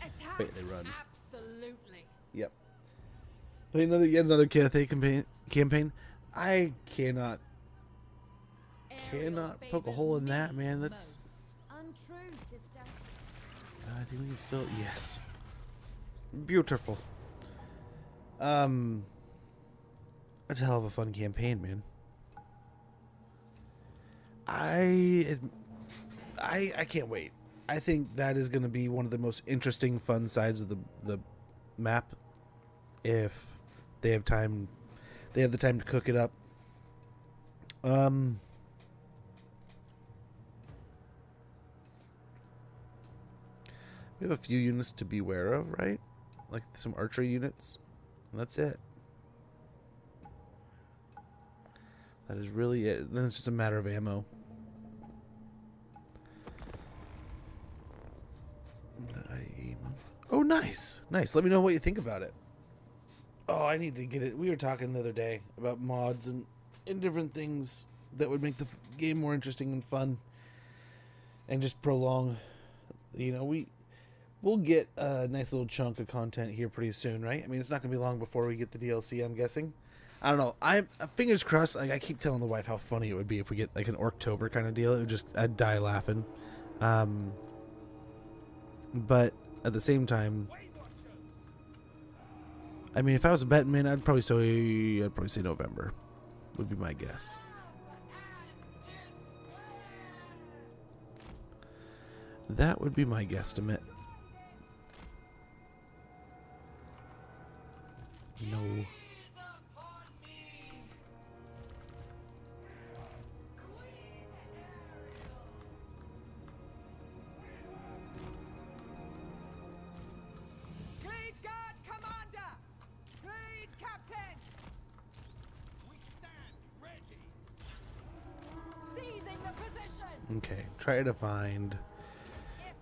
Attack. Wait, they run. Absolutely. Yep. Play yet another Cathay campaign. I cannot poke a hole in that, man. That's untrue, sister. I think we can still, yes. Beautiful. That's a hell of a fun campaign, man. I can't wait. I think that is going to be one of the most interesting, fun sides of the map. If they have time, they have the time to cook it up. We have a few units to beware of, right? Like some archery units. And that's it. That is really it. Then it's just a matter of ammo. Oh, nice. Nice. Let me know what you think about it. Oh, I need to get it. We were talking the other day about mods and different things that would make the game more interesting and fun. And just prolong. You know, we'll get a nice little chunk of content here pretty soon, right? I mean, it's not going to be long before we get the DLC, I'm guessing. I don't know. I'm fingers crossed. Like, I keep telling the wife how funny it would be if we get like an Orktober kind of deal. I'd die laughing. But at the same time, I mean, if I was a betting man, I'd probably say November. Would be my guess. That would be my guesstimate. No. Glade Guard Commander! Glade Captain! We stand ready. Seizing the position. Okay, try to find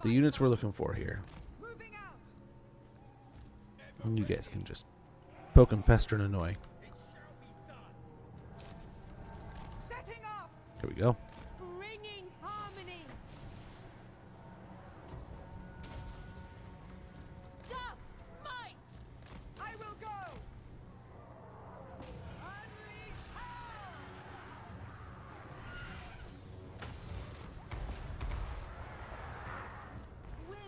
the units we're looking for here. Moving out! And you guys can just poke and pester and annoy. Setting off! Here we go. Bringing harmony. Dusk's might. I will go! Unleash hell!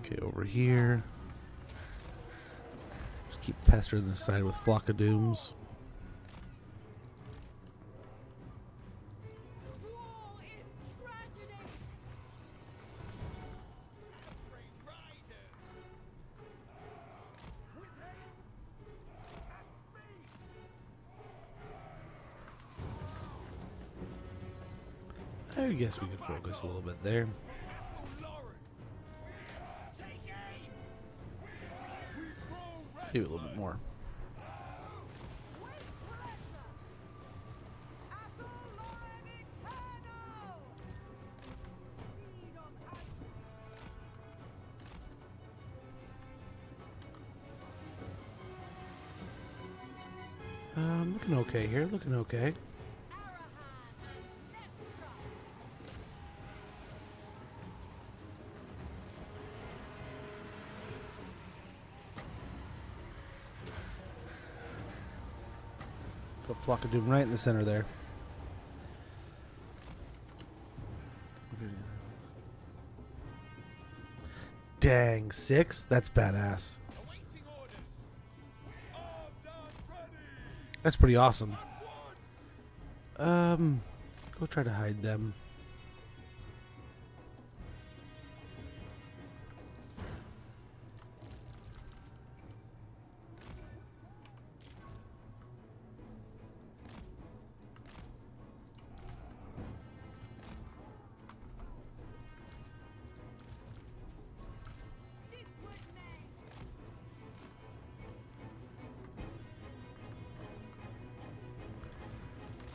Okay, over here. Just keep pestering this side with Flock of Dooms. War is tragedy. I guess we could focus a little bit there. Maybe a little bit more. Looking okay here. Looking okay. Got Flock of Doom right in the center there. Dang, 6? That's badass. That's pretty awesome. Go try to hide them.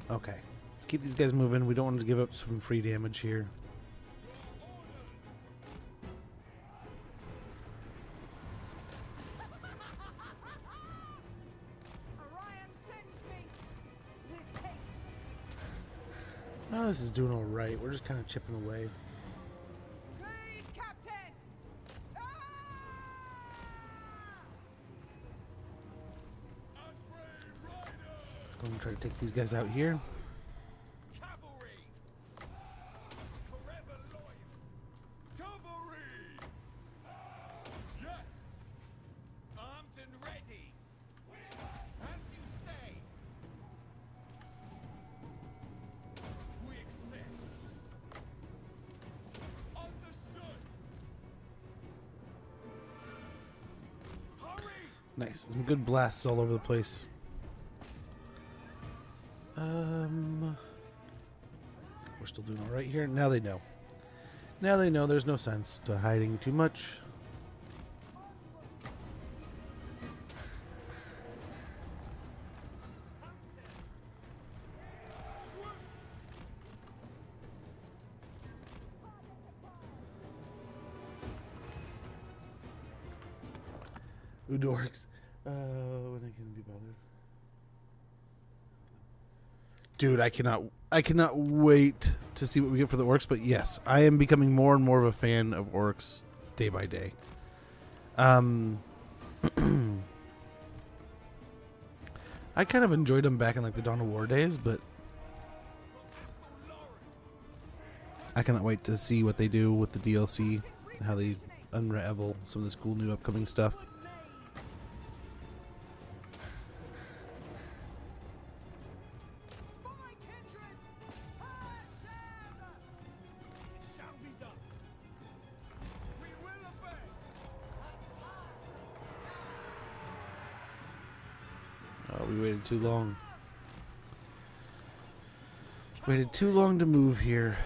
Okay. Let's keep these guys moving. We don't want to give up some free damage here. Orion sends me with haste. Oh, this is doing all right. We're just kind of chipping away. Blade Captain! Ah! Going to try to take these guys out here. Cavalry! Forever loyal! Cavalry! Yes! Armed and ready! As you say! We accept! Understood! Hurry! Nice. Some good blasts all over the place. We're still doing all right here. Now they know. Now they know there's no sense to hiding too much. Udorks. When I can be bothered. Dude, I cannot wait to see what we get for the orcs, but yes, I am becoming more and more of a fan of orcs day by day. I kind of enjoyed them back in like the Dawn of War days, but I cannot wait to see what they do with the DLC and how they unravel some of this cool new upcoming stuff. Oh, we waited too long. Waited too long to move here.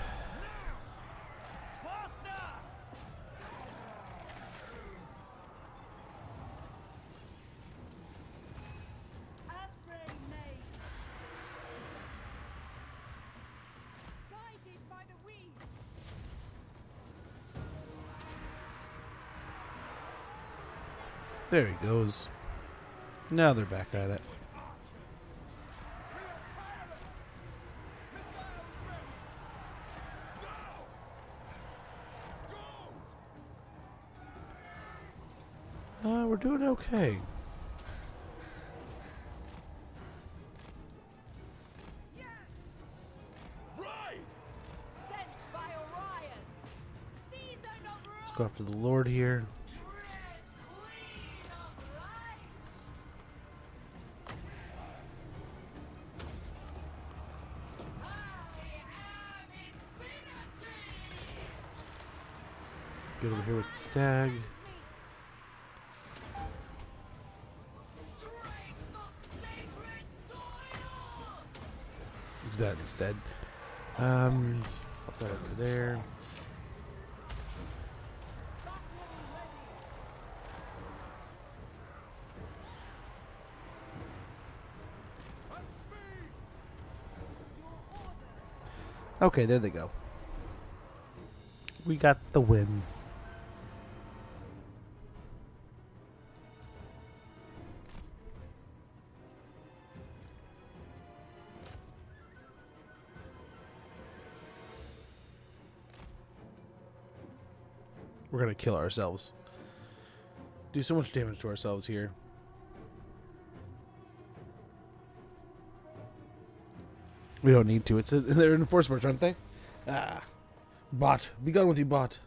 There he goes. Now they're back at it. We're doing okay. Sent by Orion. Season of Let's go after the Lord here. Get over here with the stag. Do that instead. Pop that over there. Okay, there they go. We got the win. We're gonna kill ourselves. Do so much damage to ourselves here. We don't need to. They're in force march, aren't they? Ah. Bot. Be gone with you, bot.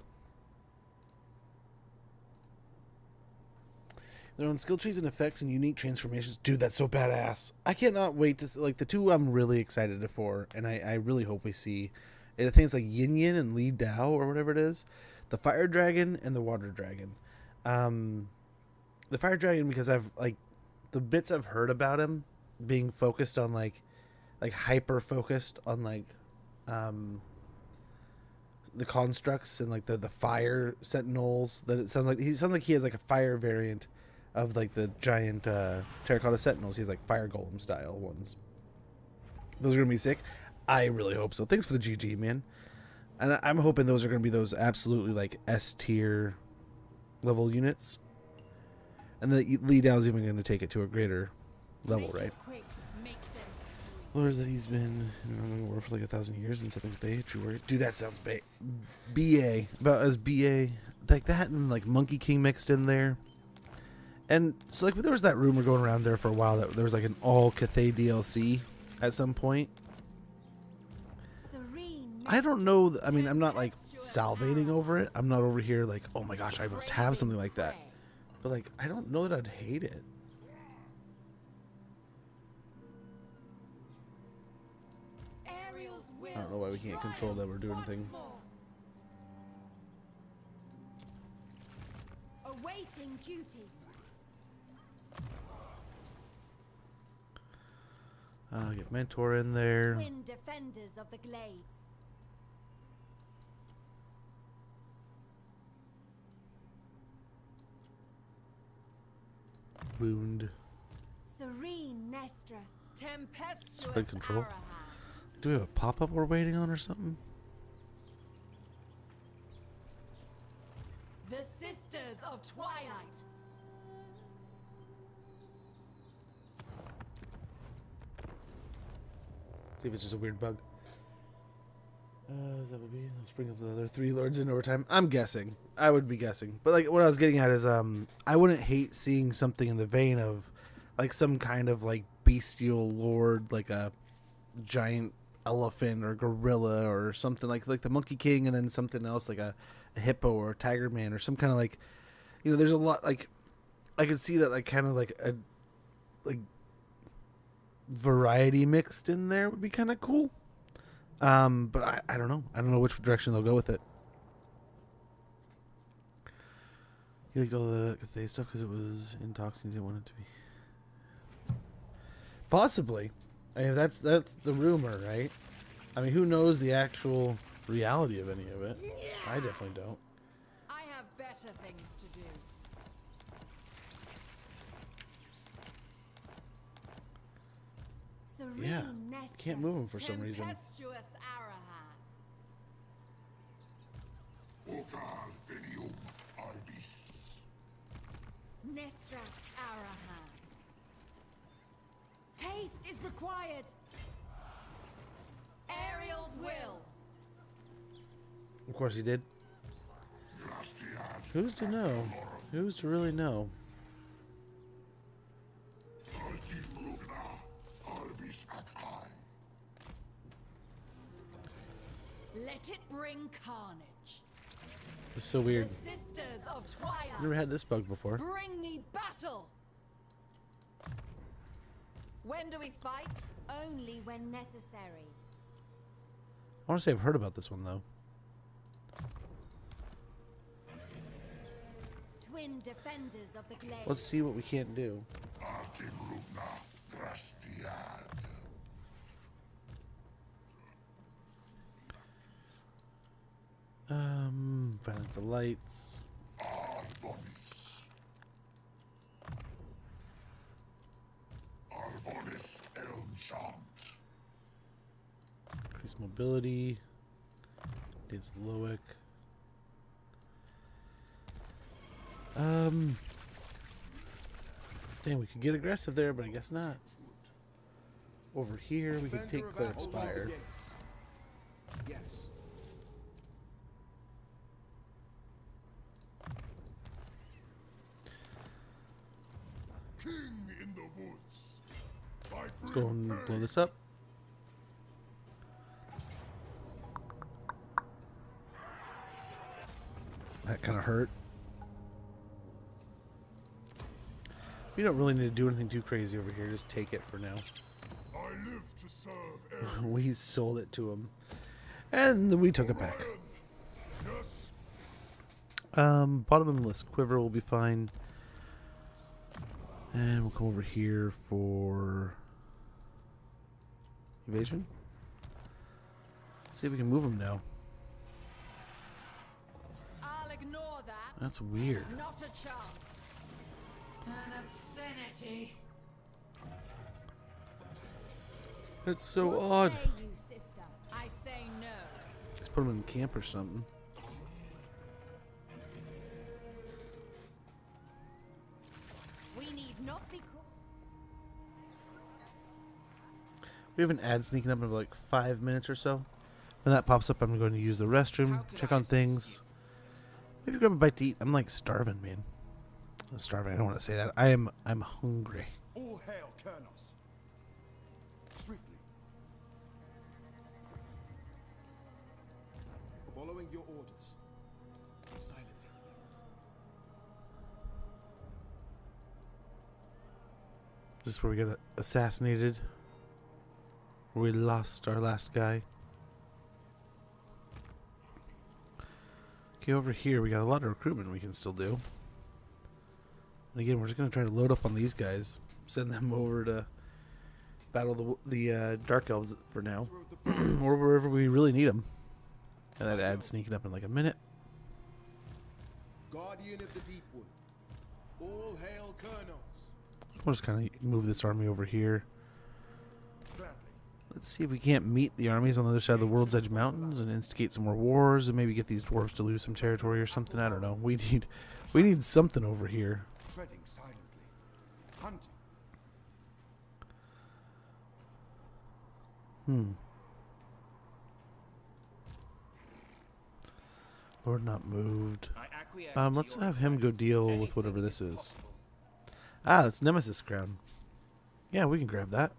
Their own skill trees and effects and unique transformations. Dude, that's so badass. I cannot wait to see, like, the two I'm really excited for, and I really hope we see. I think it's like Yin Yin and Li Dao or whatever it is. The Fire Dragon and the Water Dragon. The Fire Dragon, because I've, like, the bits I've heard about him being focused on, like hyper focused on, like, the constructs and, like, the fire sentinels. That it sounds like he has, like, a fire variant of, like, the giant terracotta sentinels. He's like fire golem style ones. Those are gonna be sick. I really hope so. Thanks for the GG, man. And I'm hoping those are gonna be those absolutely, like, S tier level units. And the Li Dao is even gonna take it to a greater level, right? Lures that he's been in the war for like 1,000 years and something Bay. True word. Dude, that sounds BA. About as BA. Like that and like Monkey King mixed in there. And so, like, there was that rumor going around there for a while that there was like an all Cathay DLC at some point. I don't know. I mean, I'm not like salivating over it. I'm not over here like, oh my gosh, I must have something like that. But like, I don't know that I'd hate it. I don't know why we can't control them or do anything. Awaiting duty. Get Mentor in there. Twin defenders of the glades. Wound. Serene Nestra. Tempestuous Spread control. Arahan. Do we have a pop-up we're waiting on or something? The Sisters of Twilight. See if it's just a weird bug. That would be bring up the other 3 lords in overtime. I'm guessing. I would be guessing. But like what I was getting at is I wouldn't hate seeing something in the vein of like some kind of like bestial lord, like a giant elephant or gorilla or something like the Monkey King, and then something else like a hippo or a tiger man or some kind of like, you know, there's a lot like I could see that like kind of like a like variety mixed in there would be kind of cool. But I don't know. I don't know which direction they'll go with it. You liked all the Cathay stuff because it was in talks and you didn't want it to be. Possibly. I mean, that's the rumor, right? I mean, who knows the actual reality of any of it? I definitely don't. I have better things to do. Serene Yeah. Nestor. Can't move him for some reason. Tempestuous Arahan. Ocar venium arbis. Nestra Arahan. Haste is required. Ariel's will. Of course he did. Who's to know? Who's to really know? Let it bring carnage. It's so weird. The Sisters of Twilight. Never had this bug before. Bring me battle. When do we fight? Only when necessary. I want to say I've heard about this one though. Twin defenders of the glade. Let's see what we can't do. Find the lights. Increase mobility. Dance Loic. Damn, we could get aggressive there, but I guess not. Over here, we could take Cleric Spire. Yes. King in the woods. Let's go and blow this up. That kind of hurt. We don't really need to do anything too crazy over here. Just take it for now. I live to serve Ariel. We sold it to him. And then we took it back. Yes. Bottom of the list. Quiver will be fine. And we'll come over here for evasion. See if we can move him now. I'll ignore that. That's weird. Not a chance. An obscenity. That's so What odd. say you, sister? I say no. Let's put him in camp or something. We need not be caught. We have an ad sneaking up in like 5 minutes or so. When that pops up, I'm going to use the restroom, check on things. Maybe grab a bite to eat. I'm like starving, man. I'm starving. I don't want to say that. I'm hungry. All hail, Kernos. Swiftly. Following your orders. Silently. Is this where we got assassinated? Where we lost our last guy? Okay, over here we got a lot of recruitment we can still do. And again, we're just going to try to load up on these guys. Send them over to battle the Dark Elves for now. Or wherever we really need them. And that ad sneaking up in like a minute. Guardian of the Deepwood. All hail, Kernos. We'll just kind of move this army over here. Let's see if we can't meet the armies on the other side of the World's Edge Mountains and instigate some more wars and maybe get these dwarves to lose some territory or something. I don't know. We need something over here. Treading silently. Hunting. Lord not moved. I acquiesce Let's to your have him go request. deal with Anything whatever is this is. possible. Ah, that's Nemesis Crown. Yeah, we can grab that.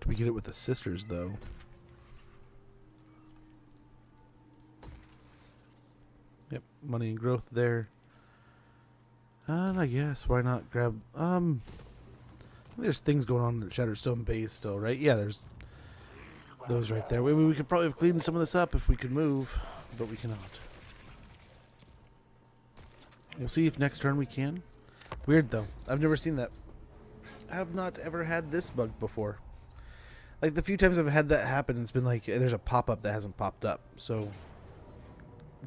Do we get it with the sisters, though? Yep, money and growth there. And I guess, why not grab... there's things going on at Shatterstone Base still, right? Yeah, there's those right there. We could probably have cleaned some of this up if we could move, but we cannot. We'll see if next turn we can. Weird, though. I've never seen that. I have not ever had this bug before. Like, the few times I've had that happen, it's been like, there's a pop-up that hasn't popped up. So,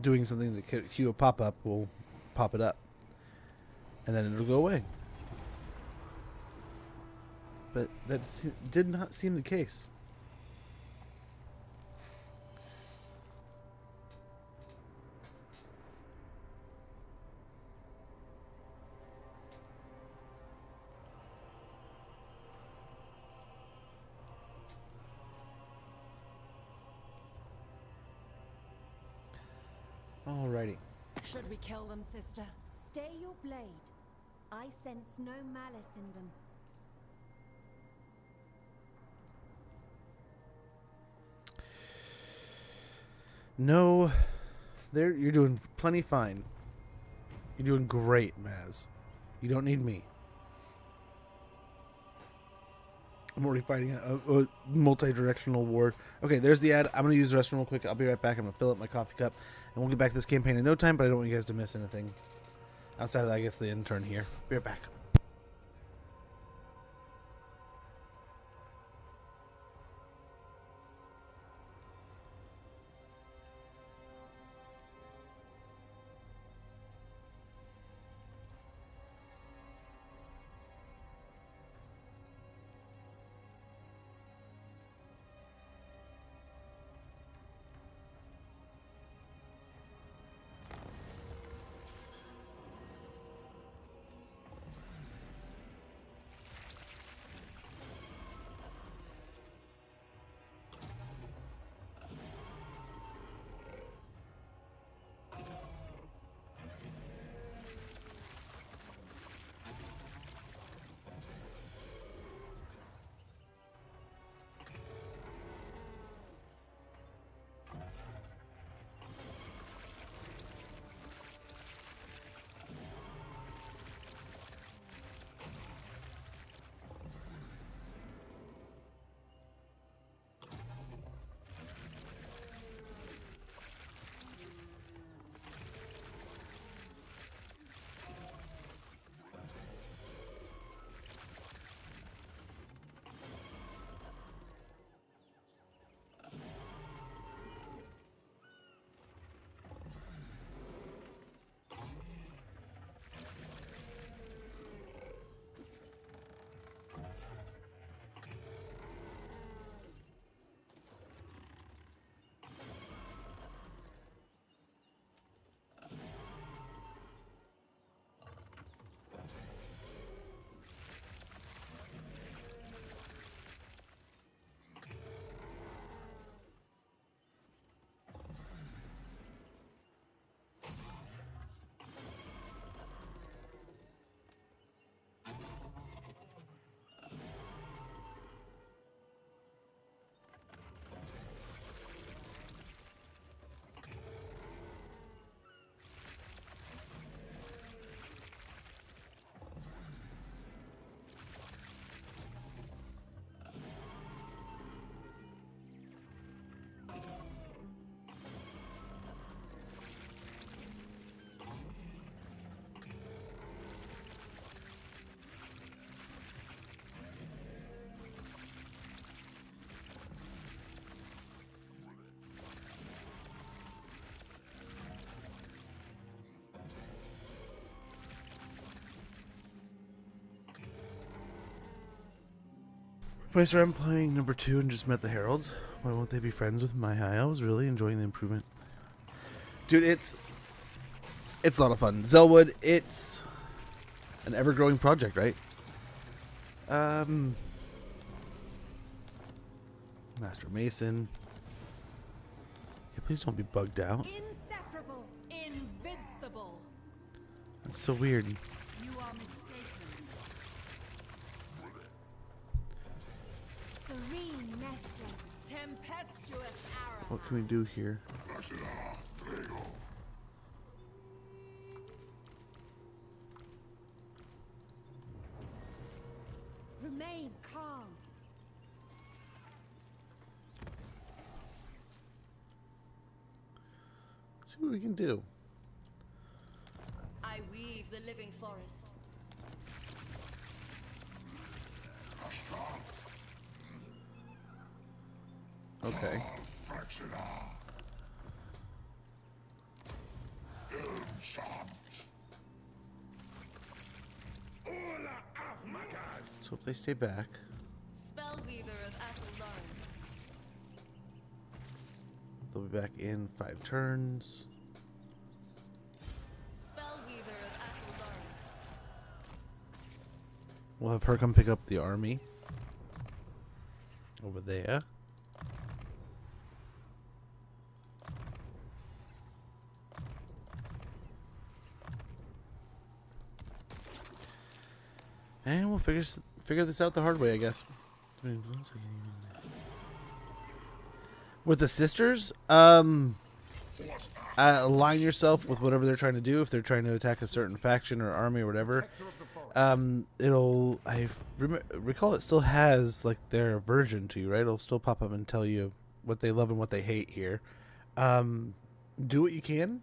doing something that can cue a pop-up will pop it up. And then it'll go away. But that did not seem the case. Alrighty. Should we kill them, sister? Stay your blade. I sense no malice in them. No, you're doing plenty fine. You're doing great, Maz. You don't need me. I'm already fighting a multi-directional war. Okay, there's the ad. I'm going to use the restroom real quick. I'll be right back. I'm going to fill up my coffee cup. And we'll get back to this campaign in no time, but I don't want you guys to miss anything. Outside of that, I guess, the intern here. Be right back. Wait, so I'm playing number 2 and just met the Heralds. Why won't they be friends with my high? I was really enjoying the improvement. Dude, it's a lot of fun. Zelwood, it's an ever-growing project, right? Master Mason. Yeah, please don't be bugged out. Inseparable, invincible. That's so weird. You are mistaken. Serene Nestor, tempestuous arrow. What can we do here? Remain calm. Let's see what we can do. I weave the living forest. Okay. So if they stay back, Spellweaver of Akeldar. they'll be back in 5 turns. Spellweaver of Akeldar. We'll have her come pick up the army over there. And we'll figure this out the hard way, I guess. With the sisters, align yourself with whatever they're trying to do. If they're trying to attack a certain faction or army or whatever, recall it still has like their aversion to you, right? It'll still pop up and tell you what they love and what they hate here. Do what you can.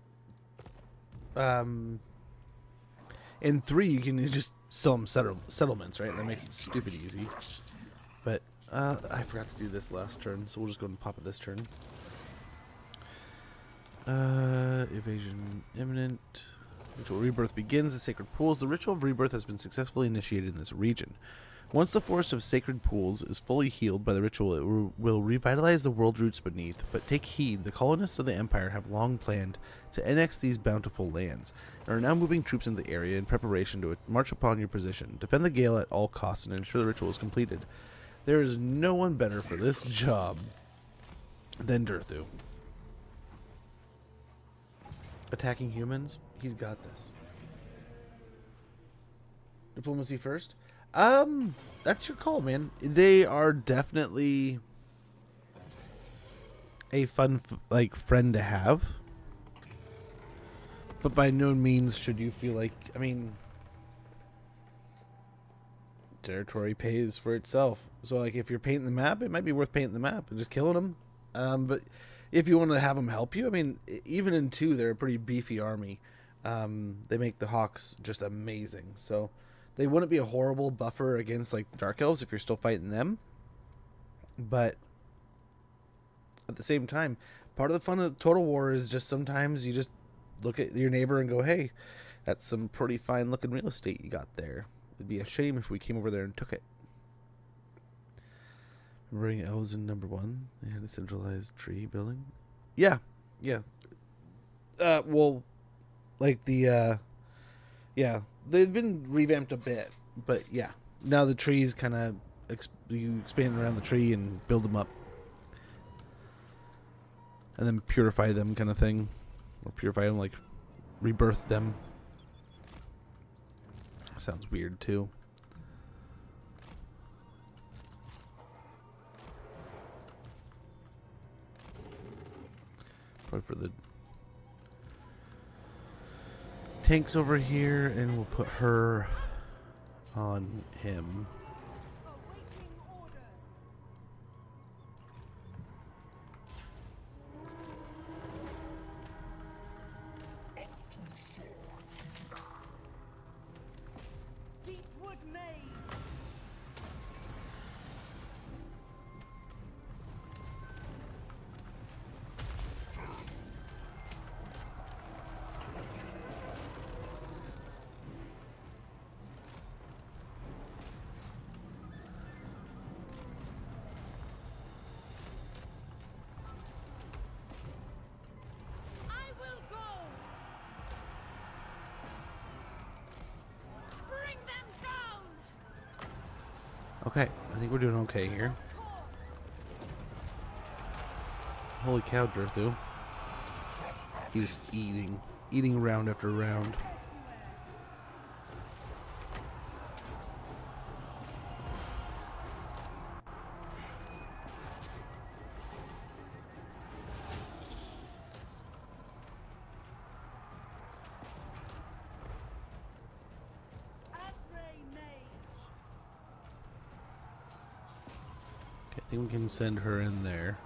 In 3, you can just sell them settlements, right? That makes it stupid easy. But I forgot to do this last turn, so we'll just go and pop it this turn. Evasion imminent. Ritual rebirth begins. The sacred pools. The ritual of rebirth has been successfully initiated in this region. Once the forest of sacred pools is fully healed by the ritual, it will revitalize the world roots beneath. But take heed, the colonists of the Empire have long planned to annex these bountiful lands, and are now moving troops into the area in preparation to march upon your position. Defend the Gale at all costs and ensure the ritual is completed. There is no one better for this job than Durthu. Attacking humans? He's got this. Diplomacy first? That's your call, man. They are definitely a fun, friend to have. But by no means should you feel like, I mean, territory pays for itself. So, like, if you're painting the map, it might be worth painting the map and just killing them. But if you want to have them help you, I mean, even in 2, they're a pretty beefy army. They make the Hawks just amazing. So they wouldn't be a horrible buffer against, like, the Dark Elves if you're still fighting them. But at the same time, part of the fun of Total War is just sometimes you just look at your neighbor and go, hey, that's some pretty fine looking real estate you got there. It'd be a shame if we came over there and took it. Remembering elves in number 1, they had a centralized tree building. Yeah. Well, like the yeah, they've been revamped a bit, but yeah, now the trees kind of you expand around the tree and build them up, and then purify them, kind of thing, or purify them, like rebirth them. Sounds weird too. Probably for the tanks over here, and we'll put her on him. Awaiting orders. Deepwood Maze. Okay, I think we're doing okay here. Holy cow, Durthu. He's eating round after round. Okay, I think we can send her in there.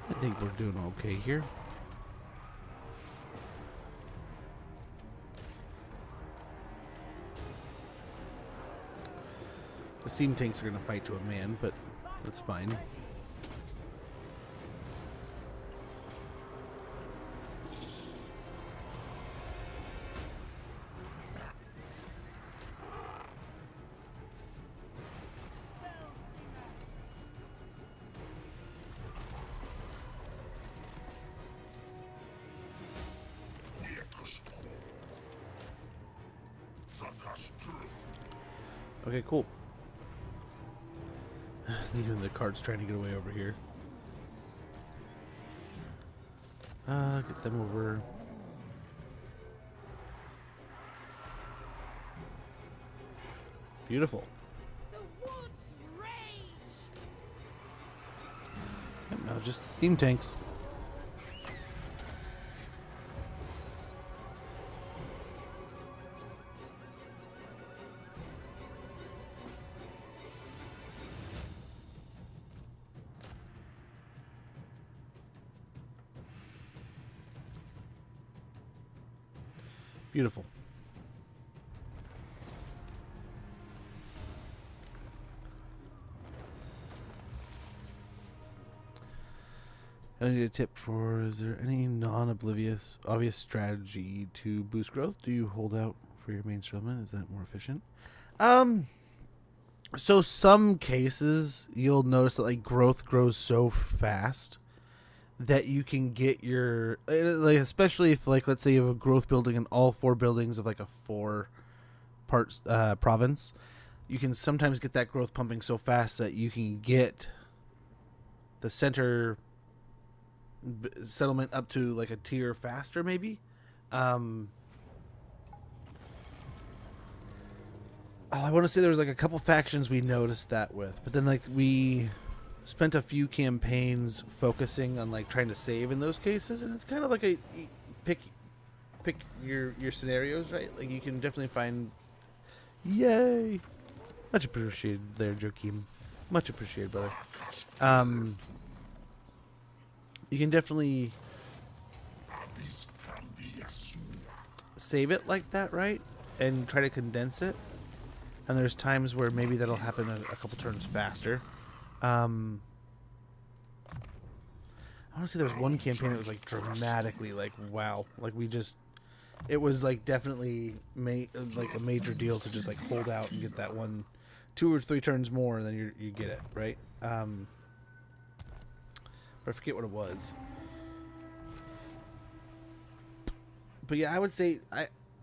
I think we're doing okay here. The steam tanks are going to fight to a man, but that's fine. Okay, cool. Even the card's trying to get away over here. Get them over. Beautiful. Yep, now just steam tanks. Beautiful. I need a tip for, is there any non-obvious strategy to boost growth? Do you hold out for your main settlement? Is that more efficient? So some cases you'll notice that like growth grows so fast that you can get your, like, especially if, like, let's say you have a growth building in all 4 buildings of like a 4-part province, you can sometimes get that growth pumping so fast that you can get the center settlement up to like a tier faster, maybe. I want to say there was like a couple factions we noticed that with, but then like we spent a few campaigns focusing on like trying to save in those cases, and it's kind of like a pick your scenarios, right? Like you can definitely find. Yay! Much appreciated there, Joaquin. Much appreciated, brother. You can definitely save it like that, right? And try to condense it. And there's times where maybe that'll happen a couple turns faster. I want to say there was one campaign that was like dramatically like wow, like we just, it was like definitely like a major deal to just like hold out and get that 2 or 3 turns more, and then you get it right. But I forget what it was. But yeah, I would say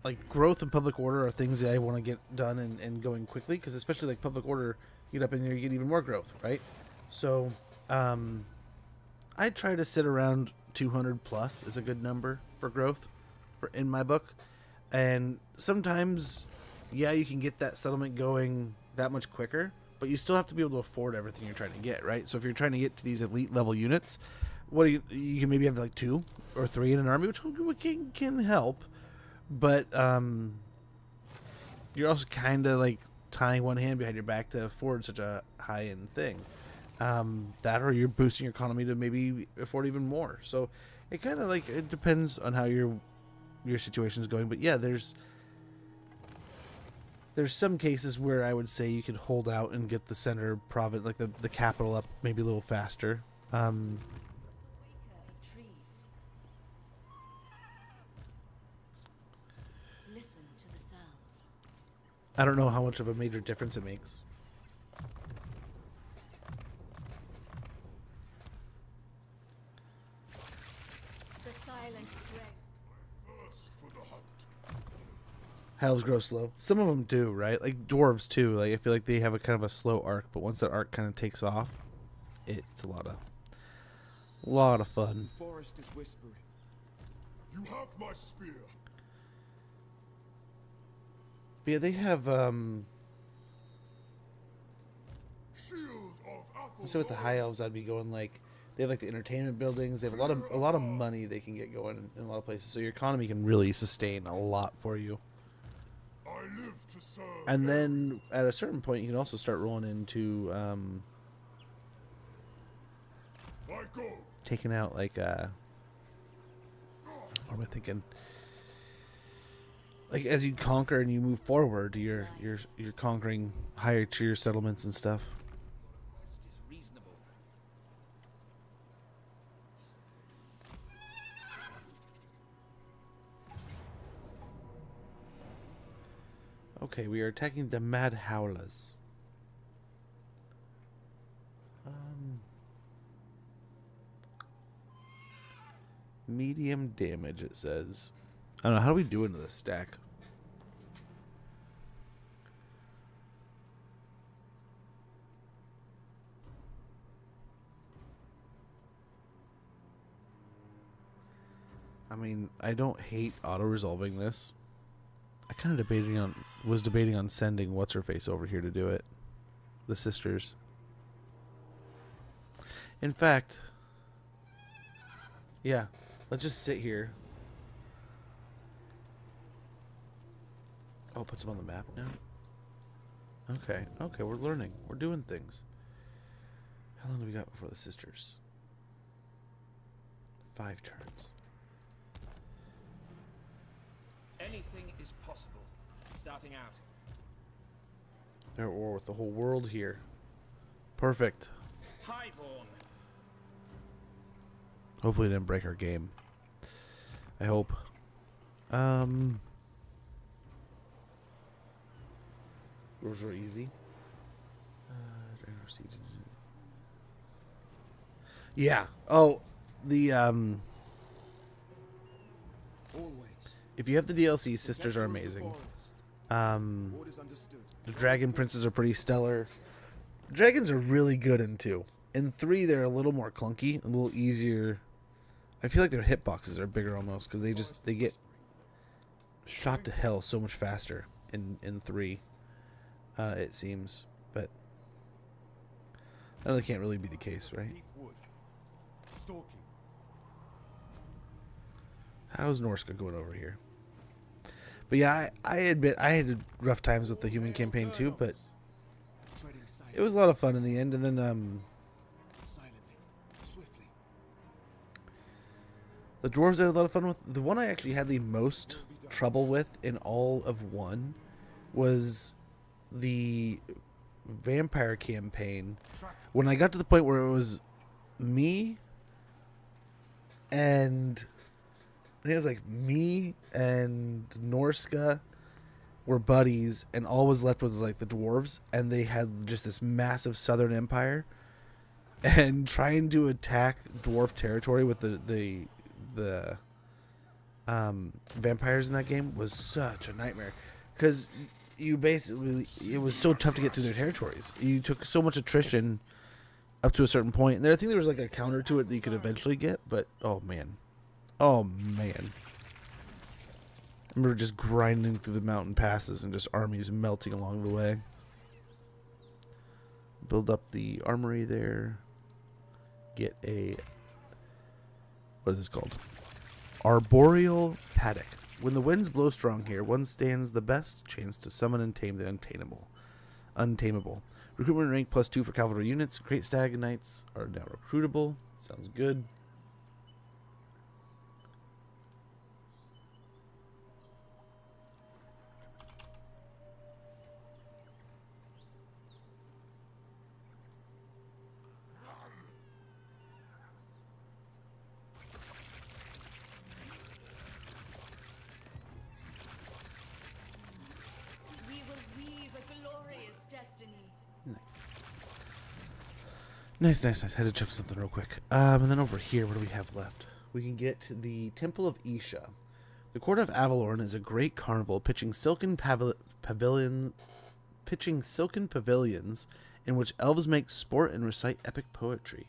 like growth and public order are things that I want to get done and going quickly, because especially like public order, you get up in there, you get even more growth, right? So I try to sit around 200 plus is a good number for growth in my book. And sometimes, yeah, you can get that settlement going that much quicker, but you still have to be able to afford everything you're trying to get, right? So if you're trying to get to these elite level units, what do you can maybe have like 2 or 3 in an army, which can help, but you're also kind of like tying one hand behind your back to afford such a high-end thing. That, or you're boosting your economy to maybe afford even more. So it kind of like, it depends on how your situation is going. But yeah, there's some cases where I would say you could hold out and get the center province, like the capital, up maybe a little faster. I don't know how much of a major difference it makes. The silent strength. First for the hunt. Hells grow slow. Some of them do, right? Like dwarves too. Like I feel like they have a kind of a slow arc, but once that arc kind of takes off, it's a lot of fun. The forest is whispering. You have my spear. But yeah, they have Shield of Athel. so with the high elves, I'd be going like they have like the entertainment buildings. They have a lot of money they can get going in a lot of places. So your economy can really sustain a lot for you. I live to serve. And then at a certain point, you can also start rolling into I go. taking out like what am I thinking? Like as you conquer and you move forward, you're conquering higher tier settlements and stuff. Is reasonable. Okay, we are attacking the Mad Howlers. Medium damage, it says. I don't know. How do we do into this stack? I mean, I don't hate auto-resolving this. I kind of was debating on sending What's-Her-Face over here to do it. The sisters. In fact, yeah, let's just sit here. Oh, puts them on the map now? Okay, we're learning. We're doing things. How long do we got before the sisters? 5 turns. Anything is possible. Starting out. They're at war with the whole world here. Perfect. Highborn. Hopefully it didn't break our game. I hope. Those were easy. Yeah. Oh, the Always. if you have the DLC, sisters are amazing. Orders understood. The dragon princes are pretty stellar. Dragons are really good in 2. In 3, they're a little more clunky, a little easier. I feel like their hitboxes are bigger almost because they get shot to hell so much faster in 3. It seems, but I know that can't really be the case, right? Deep wood. Stalking. How's Norska going over here? But yeah, I admit I had rough times with the human campaign too, but Treading it was a lot of fun in the end. And then silently, swiftly. the dwarves I had a lot of fun with. The one I actually had the most trouble with in all of 1 was the vampire campaign. When I got to the point where it was me and I think it was like me and Norska were buddies, and all was left was like the dwarves, and they had just this massive southern empire, and trying to attack dwarf territory with the vampires in that game was such a nightmare, because you basically, it was so tough to get through their territories. You took so much attrition up to a certain point, and I think there was like a counter to it that you could eventually get, but oh man, I remember just grinding through the mountain passes and just armies melting along the way. Build up the armory there. Get a, what is this called? Arboreal paddock. When the winds blow strong here, one stands the best chance to summon and tame the untamable. Recruitment rank +2 for cavalry units. Great stag knights are now recruitable. Sounds good. We will wield Nice. Had to check something real quick. And then over here, what do we have left? We can get the Temple of Isha. The Court of Avalorn is a great carnival, pitching silken pavilions in which elves make sport and recite epic poetry.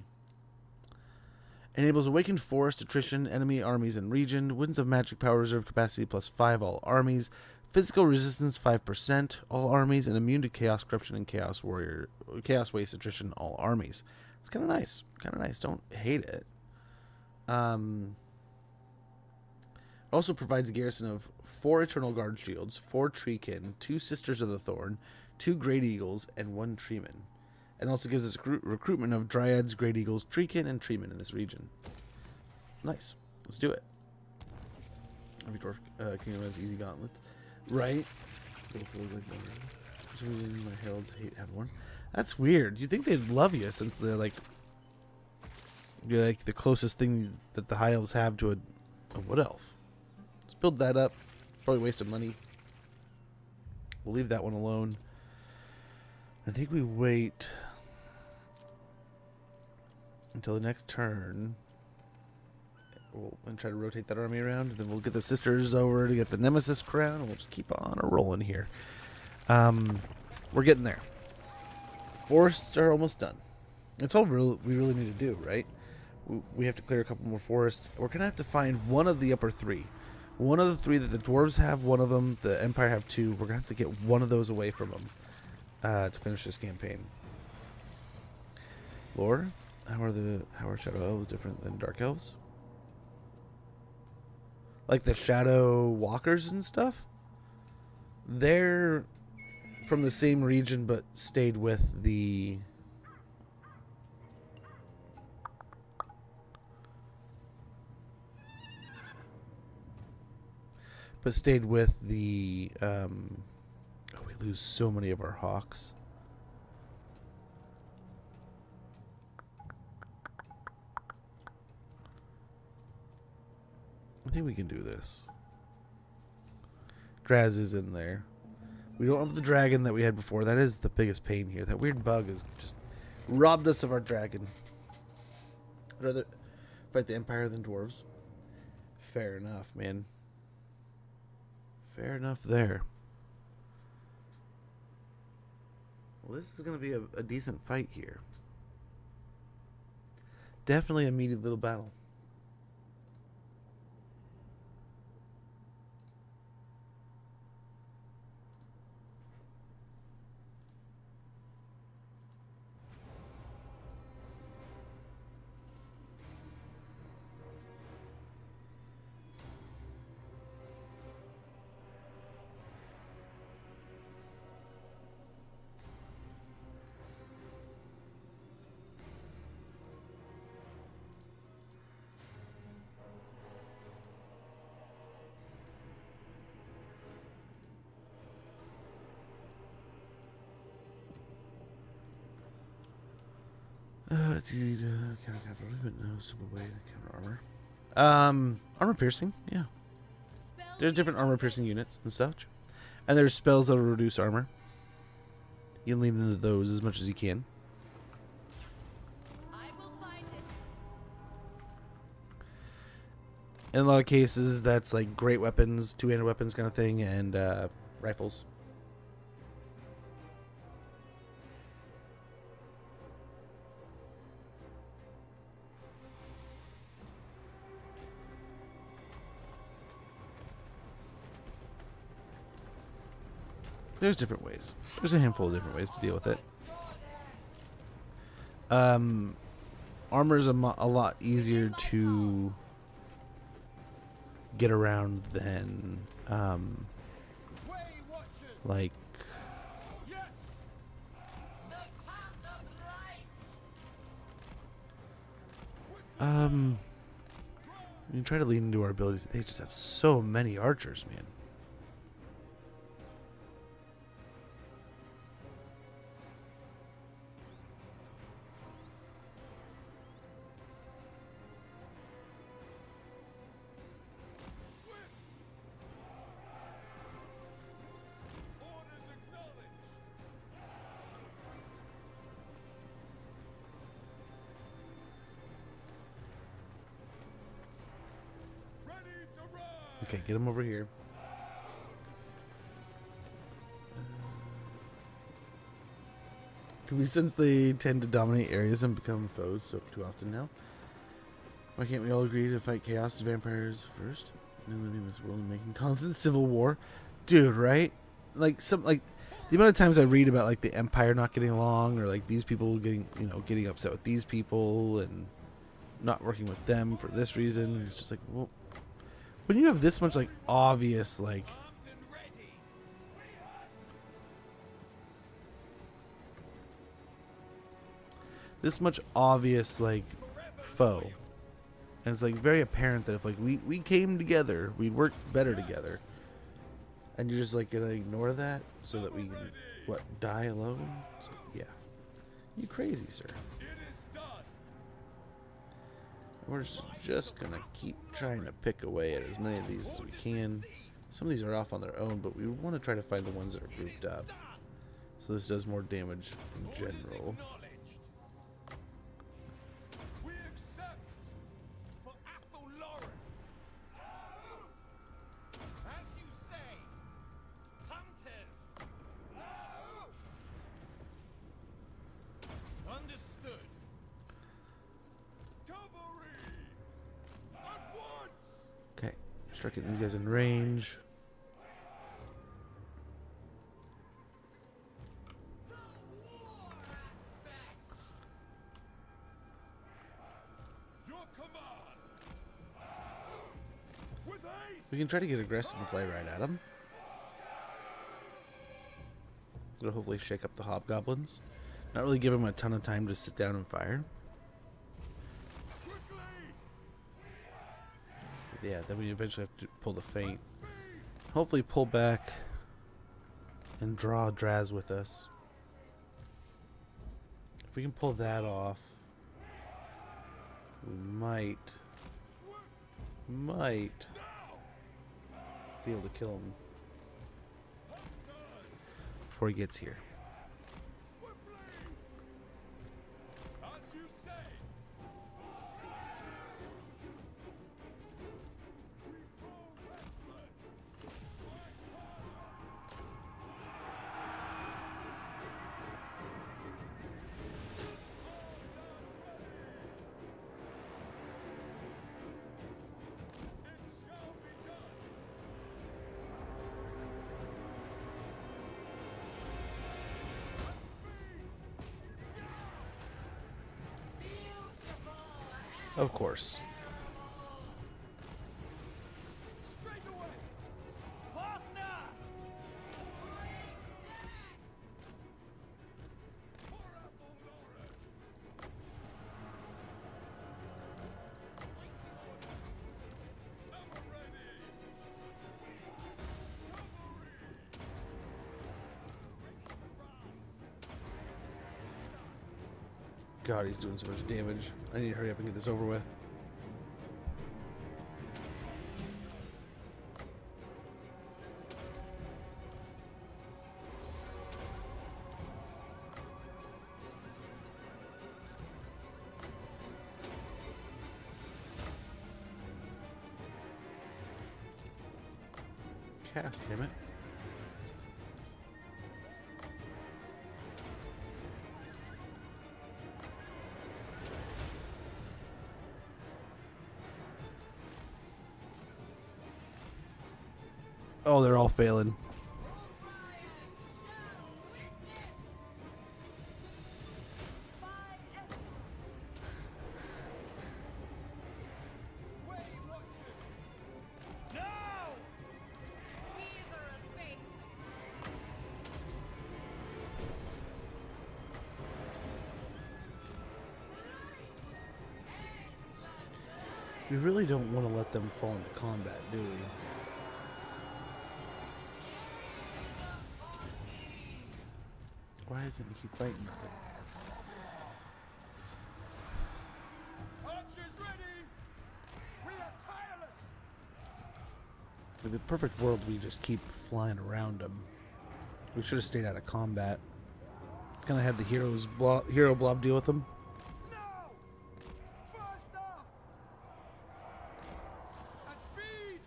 Enables awakened forest, attrition, enemy armies and region, winds of magic power reserve capacity +5 all armies, physical resistance 5% all armies, and immune to chaos, corruption, and chaos waste, attrition all armies. It's kind of nice. Don't hate it. Also provides a garrison of 4 Eternal Guard shields, 4 treekin, 2 Sisters of the Thorn, 2 Great Eagles, and 1 treeman. And also gives us recruitment of Dryads, Great Eagles, treekin, and treeman in this region. Nice. Let's do it. Every dwarf kingdom has easy gauntlets. Right? For some reason, my heralds hate Avalorn. That's weird. You'd think they'd love you since they're like the closest thing that the high elves have to a wood elf. Let's build that up. Probably wasted money. We'll leave that one alone. I think we wait until the next turn. And try to rotate that army around. Then we'll get the sisters over to get the Nemesis crown, and we'll just keep on rolling here. We're getting there. Forests are almost done. That's all we really need to do, right? We have to clear a couple more forests. We're going to have to find one of the upper 3. One of the 3 that the dwarves have, one of them, the Empire have 2. We're going to have to get one of those away from them to finish this campaign. Lore? How are Shadow Elves different than Dark Elves? Like the Shadow Walkers and stuff? They're from the same region but stayed with the... oh, we lose so many of our hawks. I think we can do this. Graz is in there. We don't have the dragon that we had before. That is the biggest pain here. That weird bug has just robbed us of our dragon. I'd rather fight the Empire than dwarves. Fair enough, man. Fair enough there. Well, this is going to be a decent fight here. Definitely a meaty little battle. It's easy to counter cavalry, but no simple way to counter armor. Armor piercing, yeah. There's different armor piercing units and such. And there's spells that will reduce armor. You can lean into those as much as you can. I will find it. In a lot of cases, that's like great weapons, two-handed weapons kind of thing, and rifles. There's different ways. There's a handful of different ways to deal with it. Armor is a lot easier to get around than like you try to lean into our abilities. They just have so many archers, man. Okay, get him over here. Do we sense they tend to dominate areas and become foes so too often now? Why can't we all agree to fight chaos vampires first? And living in this world and making constant civil war? Dude, right? Like the amount of times I read about like the Empire not getting along, or like these people getting, you know, getting upset with these people and not working with them for this reason. It's just like, well, when you have this much like obvious like foe, and it's like very apparent that if like we came together, we'd work better together, and you're just like gonna ignore that so that we can die alone. So, yeah, you crazy, sir. We're just gonna keep trying to pick away at as many of these as we can. Some of these are off on their own, but we want to try to find the ones that are grouped up, so this does more damage in general. Start getting these guys in range. We can try to get aggressive and fly right at them. It'll hopefully shake up the hobgoblins. Not really give them a ton of time to sit down and fire. Yeah, then we eventually have to pull the feint. Hopefully pull back and draw Draz with us. If we can pull that off, we might be able to kill him before he gets here. Of course. God, he's doing so much damage. I need to hurry up and get this over with. Cast, damn it. Oh, they're all failing. We really don't want to let them fall into combat, do we? Why isn't he fighting with them? Archers ready! We are tireless! In the perfect world, we just keep flying around them. We should have stayed out of combat. Kind of had the hero blob deal with them. No! Faster! At speed!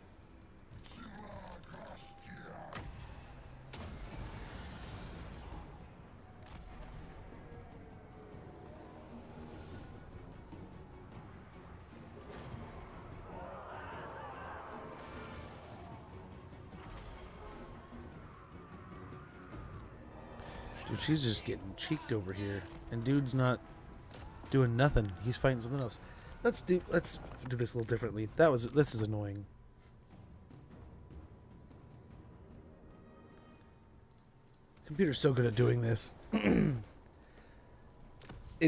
Dude, she's just getting cheeked over here. And dude's not doing nothing. He's fighting something else. Let's do this a little differently. This is annoying. Computer's so good at doing this. It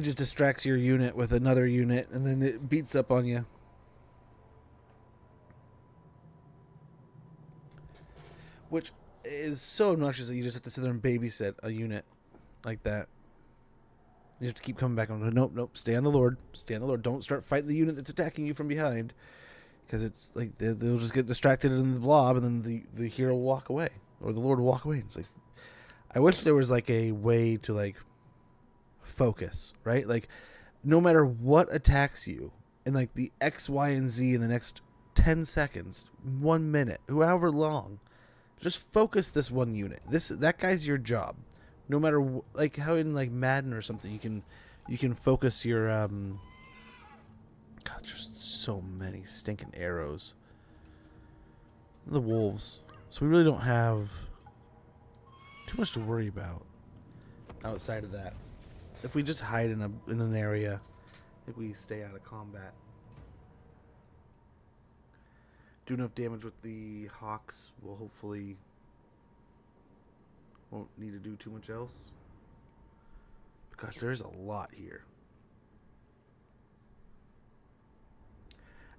just distracts your unit with another unit, and then it beats up on you. Which is so obnoxious that you just have to sit there and babysit a unit like that. You have to keep coming back on. Nope, nope. Stay on the Lord. Stay on the Lord. Don't start fighting the unit that's attacking you from behind, because it's like they'll just get distracted in the blob, and then the hero will walk away, or the Lord will walk away. It's like, I wish there was like a way to like focus, right? Like, no matter what attacks you, in like the X, Y, and Z in the next 10 seconds, 1 minute, however long, just focus this one unit. That guy's your job. No matter like how in like Madden or something, you can focus your God, there's so many stinking arrows. The wolves. So we really don't have too much to worry about outside of that. If we just hide in an area, I think we stay out of combat. Do enough damage with the hawks. We'll hopefully won't need to do too much else. Gosh, there's a lot here.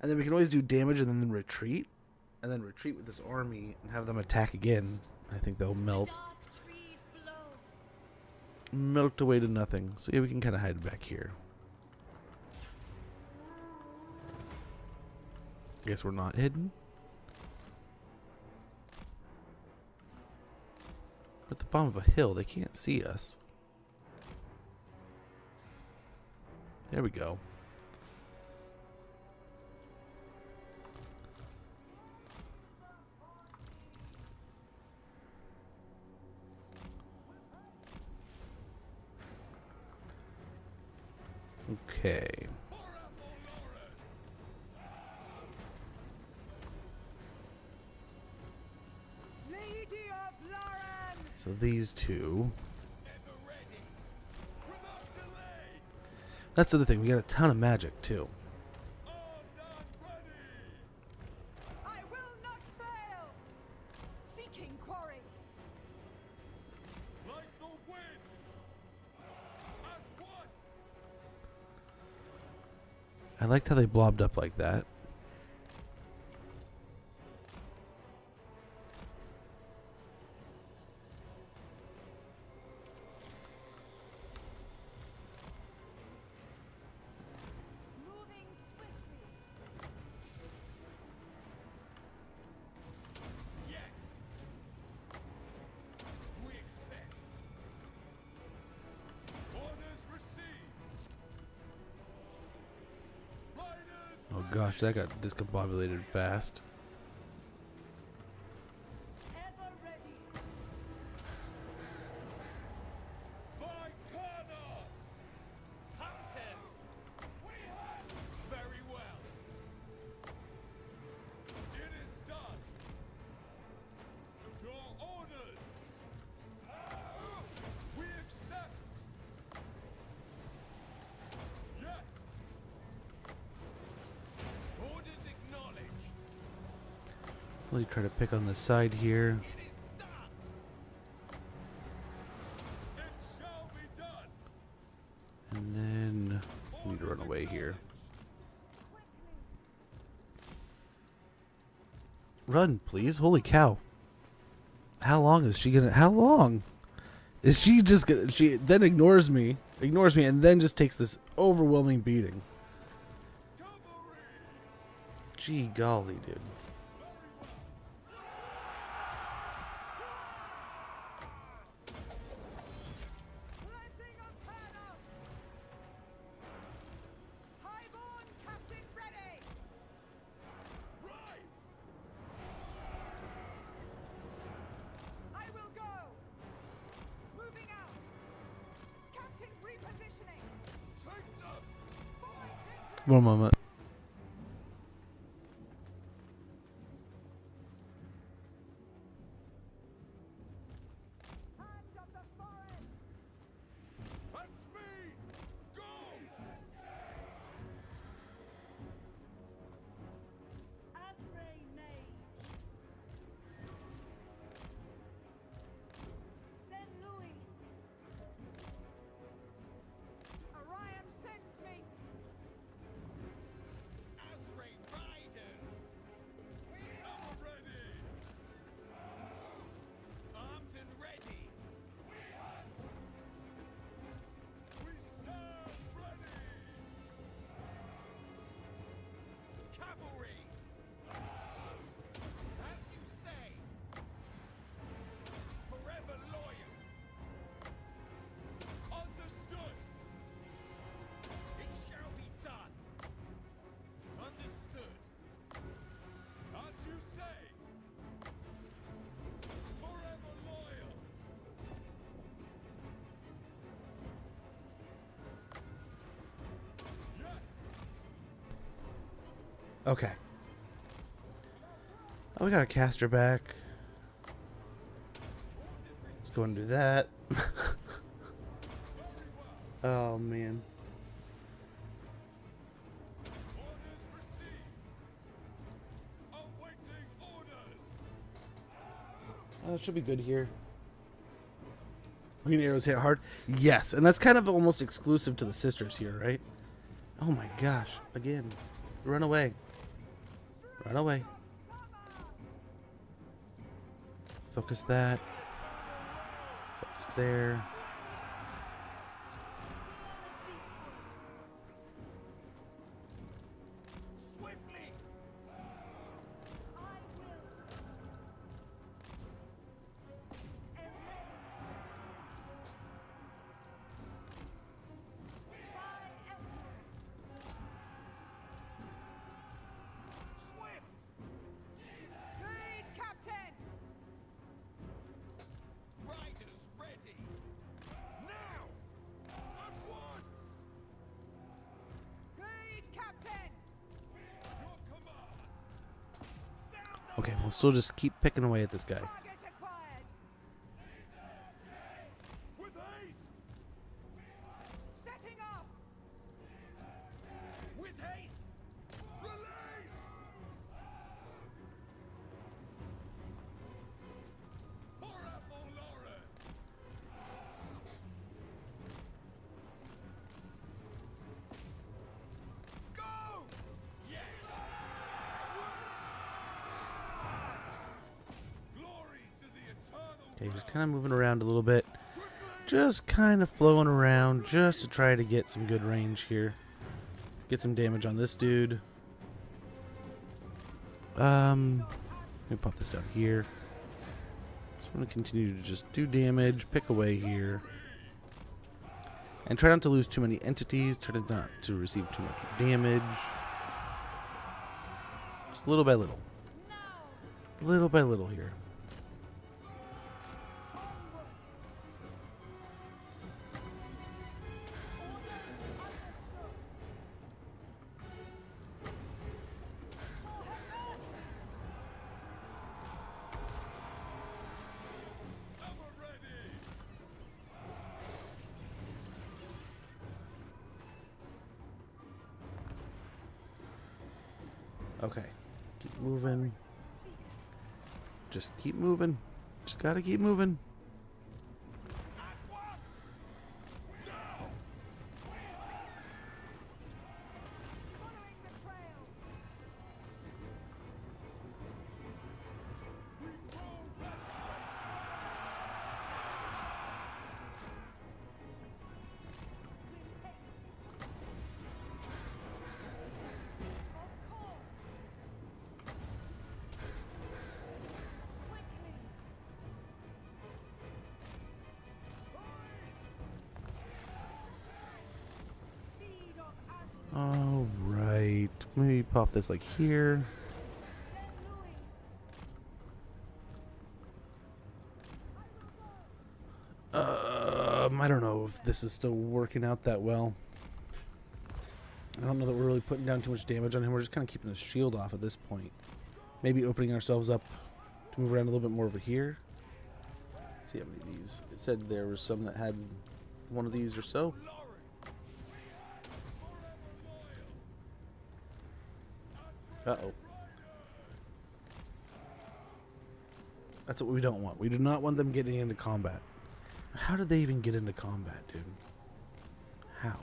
And then we can always do damage and then retreat. And then retreat with this army and have them attack again. I think they'll melt. Melt away to nothing. So yeah, we can kind of hide back here. I guess we're not hidden. We're at the bottom of a hill. They can't see us. There we go. Okay. So these two. That's the other thing. We got a ton of magic too. I will not fail. Seeking quarry. Like the wind. At once. I liked how they blobbed up like that. Oh gosh, that got discombobulated fast. Really try to pick on the side here. And then we need to run away here. Run, please. Holy cow. How long is she gonna... How long? Is she just gonna... She then ignores me, and then just takes this overwhelming beating. Gee golly, dude. One moment. Okay. Oh, we got a caster back. Let's go and do that. Oh, man. Oh, it should be good here. Green arrows hit hard. Yes, and that's kind of almost exclusive to the sisters here, right? Oh my gosh. Again. Run away. Run away. Focus that. Focus there. Okay, we'll still just keep picking away at this guy. Okay, just kind of moving around a little bit. Just kind of flowing around just to try to get some good range here. Get some damage on this dude. Let me pop this down here. Just want to continue to just do damage, pick away here. And try not to lose too many entities, try not to receive too much damage. Just little by little. Little by little here. Okay, keep moving. Just keep moving. Just gotta keep moving. All right, maybe pop this like here. I don't know if this is still working out that well. I don't know that we're really putting down too much damage on him. We're just kind of keeping his shield off at this point. Maybe opening ourselves up to move around a little bit more over here. Let's see how many of these. It said there were some that had one of these or so. Uh-oh. That's what we don't want. We do not want them getting into combat. How did they even get into combat, dude? How?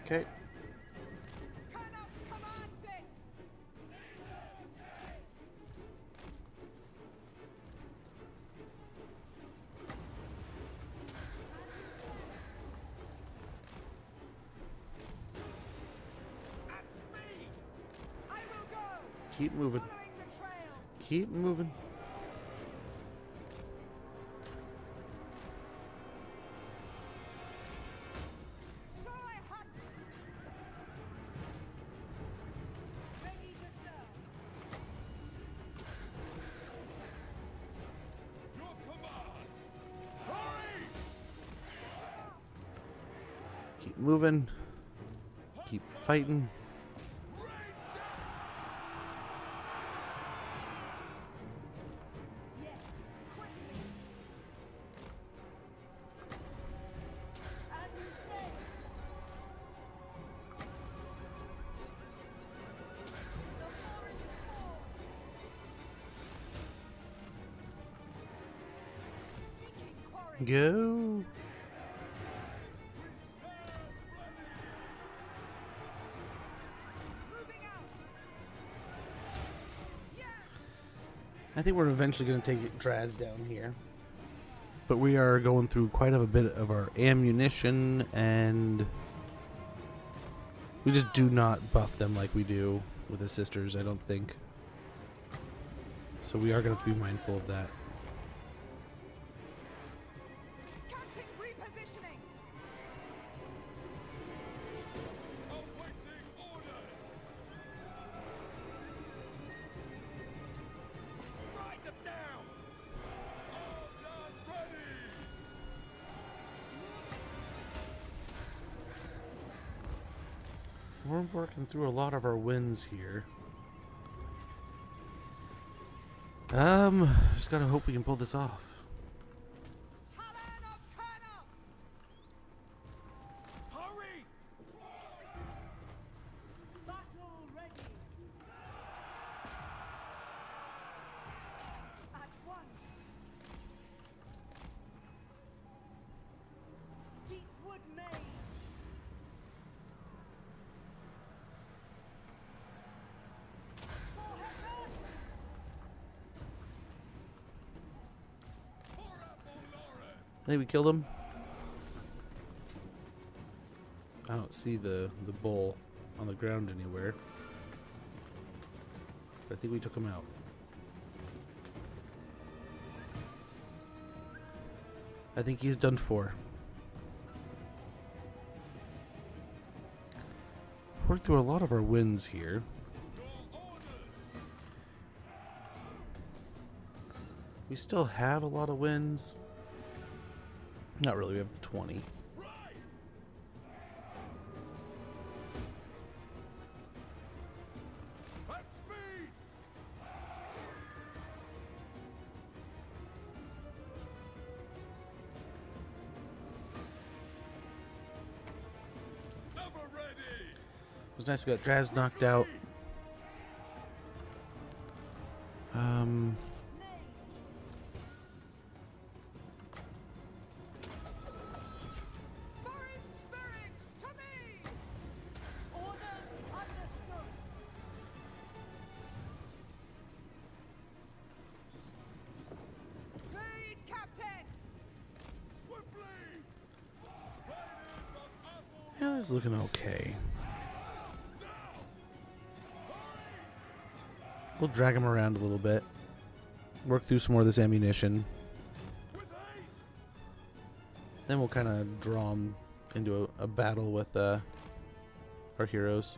Okay. Keep moving. Following the trail. Keep moving. So I hunt. Ready to serve. Your command! Hurry! Keep moving. Keep fighting. Yes, quickly. As you say. The forest falls. Seeking quarry. Go. Moving out. Yes. I think we're eventually going to take Draz down here. But we are going through quite a bit of our ammunition, and we just do not buff them like we do with the sisters, I don't think. So we are going to have to be mindful of that. Captain repositioning. Awaiting orders! Ride them down! All done ready! We're working through a lot of our wins here. Just gotta hope we can pull this off. Talon of Kurnos. Hurry! Battle ready. At once. Deepwood Mage. For heaven. I think we killed him. I don't see the bull on the ground anywhere. But I think we took him out. I think he's done for. Worked through a lot of our wins here. We still have a lot of wins. Not really, we have 20. At speed! Ever ready! It was nice we got Draz knocked out. Forest spirits to me. Orders understood. Lead, Captain. Swiftly! Riders of Apple Yeah, this is looking okay. We'll drag him around a little bit. Work through some more of this ammunition. with haste! Then we'll kind of draw him into a battle with our heroes.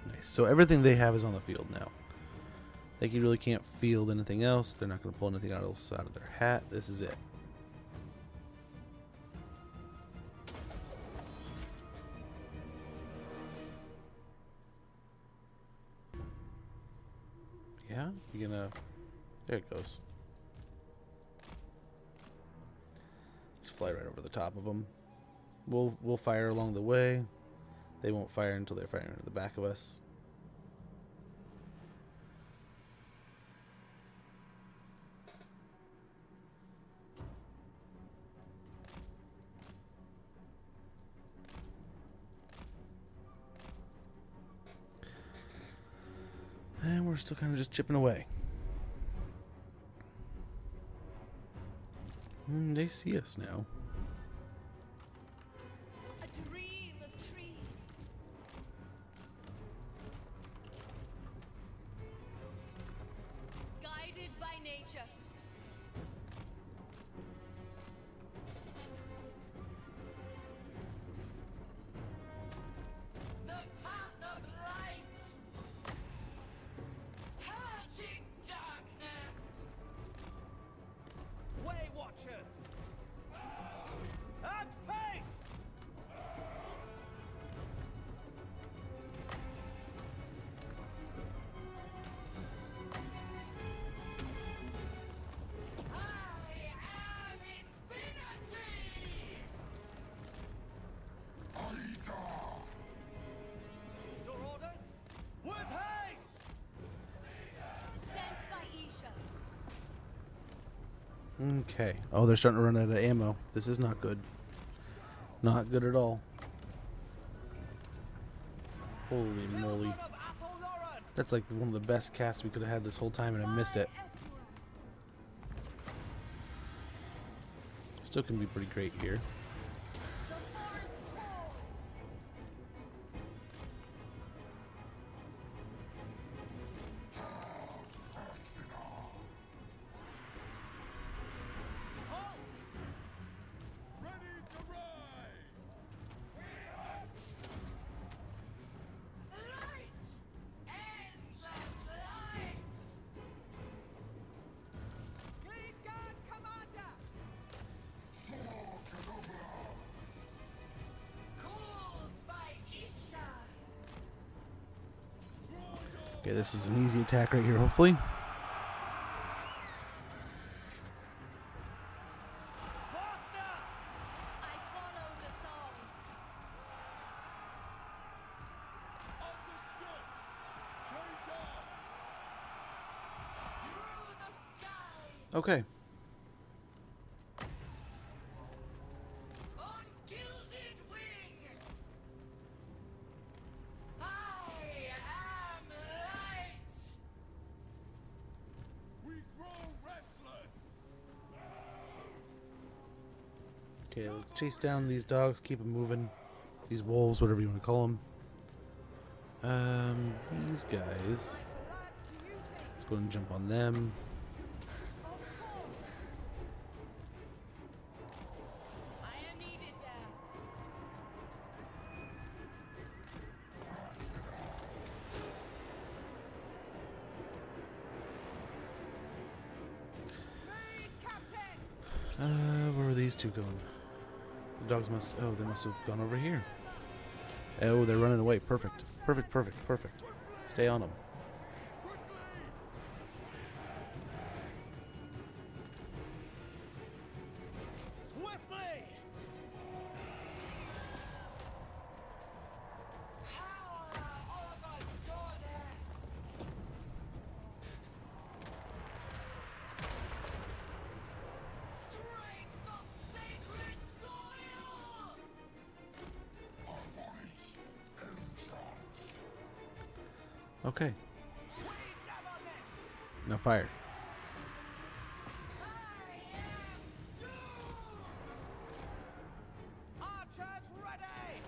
Nice. So everything they have is on the field now. Like, you really can't field anything else. They're not going to pull anything else out of their hat. This is it. Yeah, you gonna? There it goes. Just fly right over the top of them. We'll fire along the way. They won't fire until they're firing into the back of us. we're still kind of just chipping away. They see us now. A dream of trees. Guided by nature. The path of light. Purging darkness. Way Watchers! At pace! I am infinity! Your orders? With haste! Sent by Isha. Okay. Oh, they're starting to run out of ammo. This is not good. Not good at all. Holy moly. Children of Athel Lauren! That's like one of the best casts we could have had this whole time, and I missed it. Still can be pretty great here. The forest falls. Halt! Ready to ride! Light! Endless light! Lead Guard Commander! Called by Isha. Okay, this is an easy attack right here, hopefully. Faster! I follow the song. Understood! Change arms! Through the skies. Okay. On gilded wing. I am light. We grow restless! Okay, let's chase down these dogs, keep them moving. These wolves, whatever you want to call them. These guys. Black duty! Let's go and jump on them. Of course! I am needed there. Lead Captain! Where were these two going? The dogs must... Oh, they must have gone over here. Oh, they're running away. Perfect. Perfect, perfect, perfect. Stay on them. Swiftly! Power of a goddess. Strength of sacred soil. Okay. We never miss! Now fire. I am doom. Archers ready!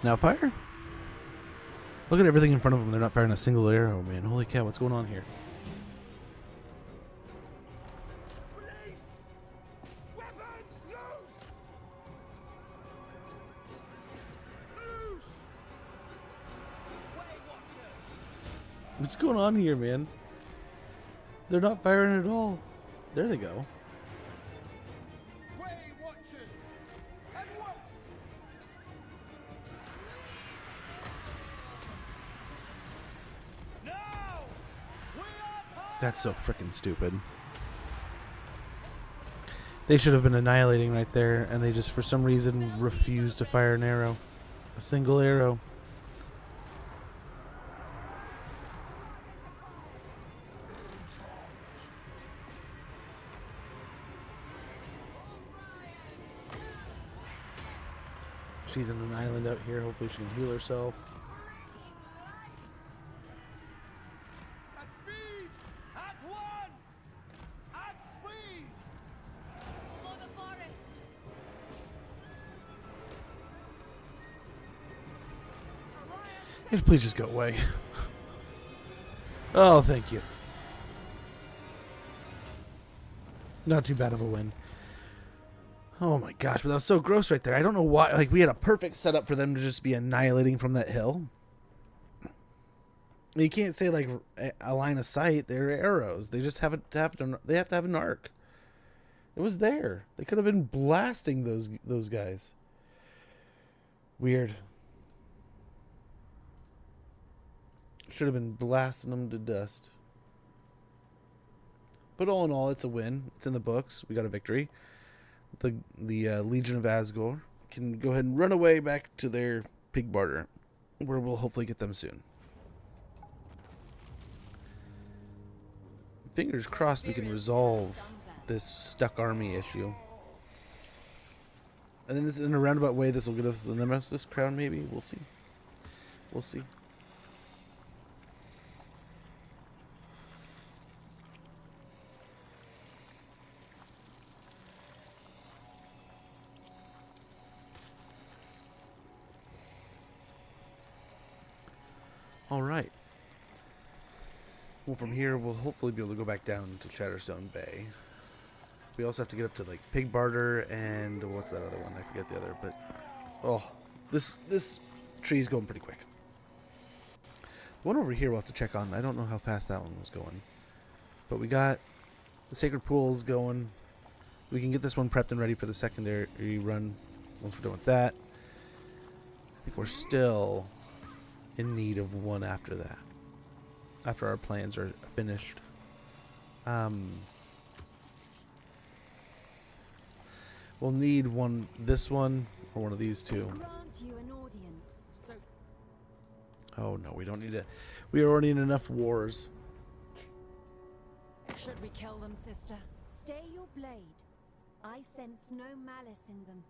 Now fire? Look at everything in front of them. They're not firing a single arrow, man. Holy cow, what's going on here? Release! Weapons loose! Loose! Way Watchers! What's going on here, man? They're not firing at all. There they go. Way Watchers! At once! Now! We are time! That's so freaking stupid. They should have been annihilating right there, and they just, for some reason, refused to fire an arrow. A single arrow. She's on an island out here. Hopefully she can heal herself. Please just go away. Oh, thank you. Not too bad of a win. Oh my gosh, but that was so gross right there. I don't know why. Like, we had a perfect setup for them to just be annihilating from that hill. You can't say like a line of sight. They're arrows. They just have to have an arc. It was there. They could have been blasting those guys. Weird. Should have been blasting them to dust. But all in all, it's a win. It's in the books. We got a victory. The Legion of Asgore can go ahead and run away back to their pig barter, where we'll hopefully get them soon. Fingers crossed we can resolve this stuck army issue. And then in a roundabout way, this will get us the Nemesis crown, maybe? We'll see. We'll see. All right. Well, from here, we'll hopefully be able to go back down to Shatterstone Bay. We also have to get up to, like, Pig Barter and what's that other one? I forget the other, but... Oh, this tree's going pretty quick. The one over here we'll have to check on. I don't know how fast that one was going. But we got the Sacred Pools going. We can get this one prepped and ready for the secondary run once we're done with that. I think we're still in need of one after that. After our plans are finished. We'll need one, this one, or one of these two. Oh no, we don't need to. We are already in enough wars. Should we kill them, sister? Stay your blade. I sense no malice in them.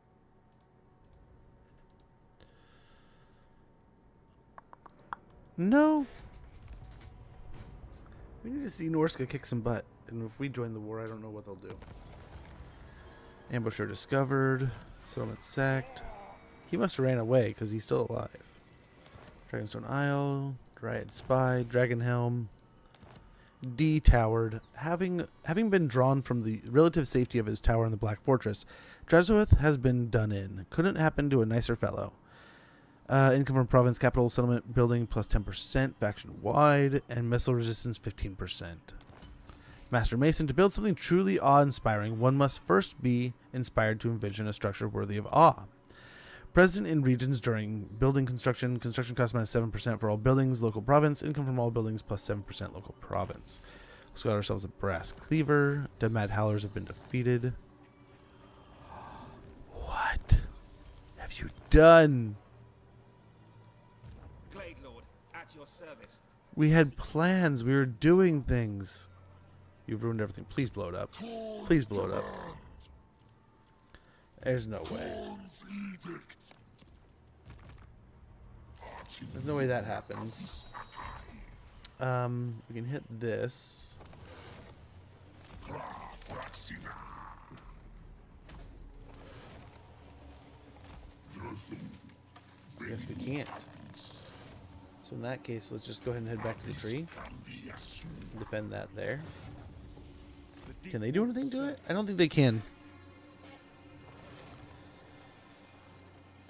No. We need to see Norska kick some butt. And if we join the war, I don't know what they'll do. Ambusher discovered. Settlement sacked. He must have ran away because he's still alive. Dragonstone Isle. Dryad Spy. Dragon Helm. D-towered. Having been drawn from the relative safety of his tower in the Black Fortress, Drazowith has been done in. Couldn't happen to a nicer fellow. Income from province capital settlement building plus 10% faction wide, and missile resistance 15%. Master Mason, to build something truly awe-inspiring, one must first be inspired to envision a structure worthy of awe. Present in regions during building construction cost minus 7% for all buildings, local province, income from all buildings plus 7% local province. Let's got ourselves a brass cleaver. Dead Mad Howlers have been defeated. What have you done? Your service. We had plans. We were doing things. You've ruined everything. Please blow it up. Please blow it up. There's no way. There's no way that happens. We can hit this. Guess we can't. So in that case, let's just go ahead and head back to the tree. Defend that there. Can they do anything to it? I don't think they can.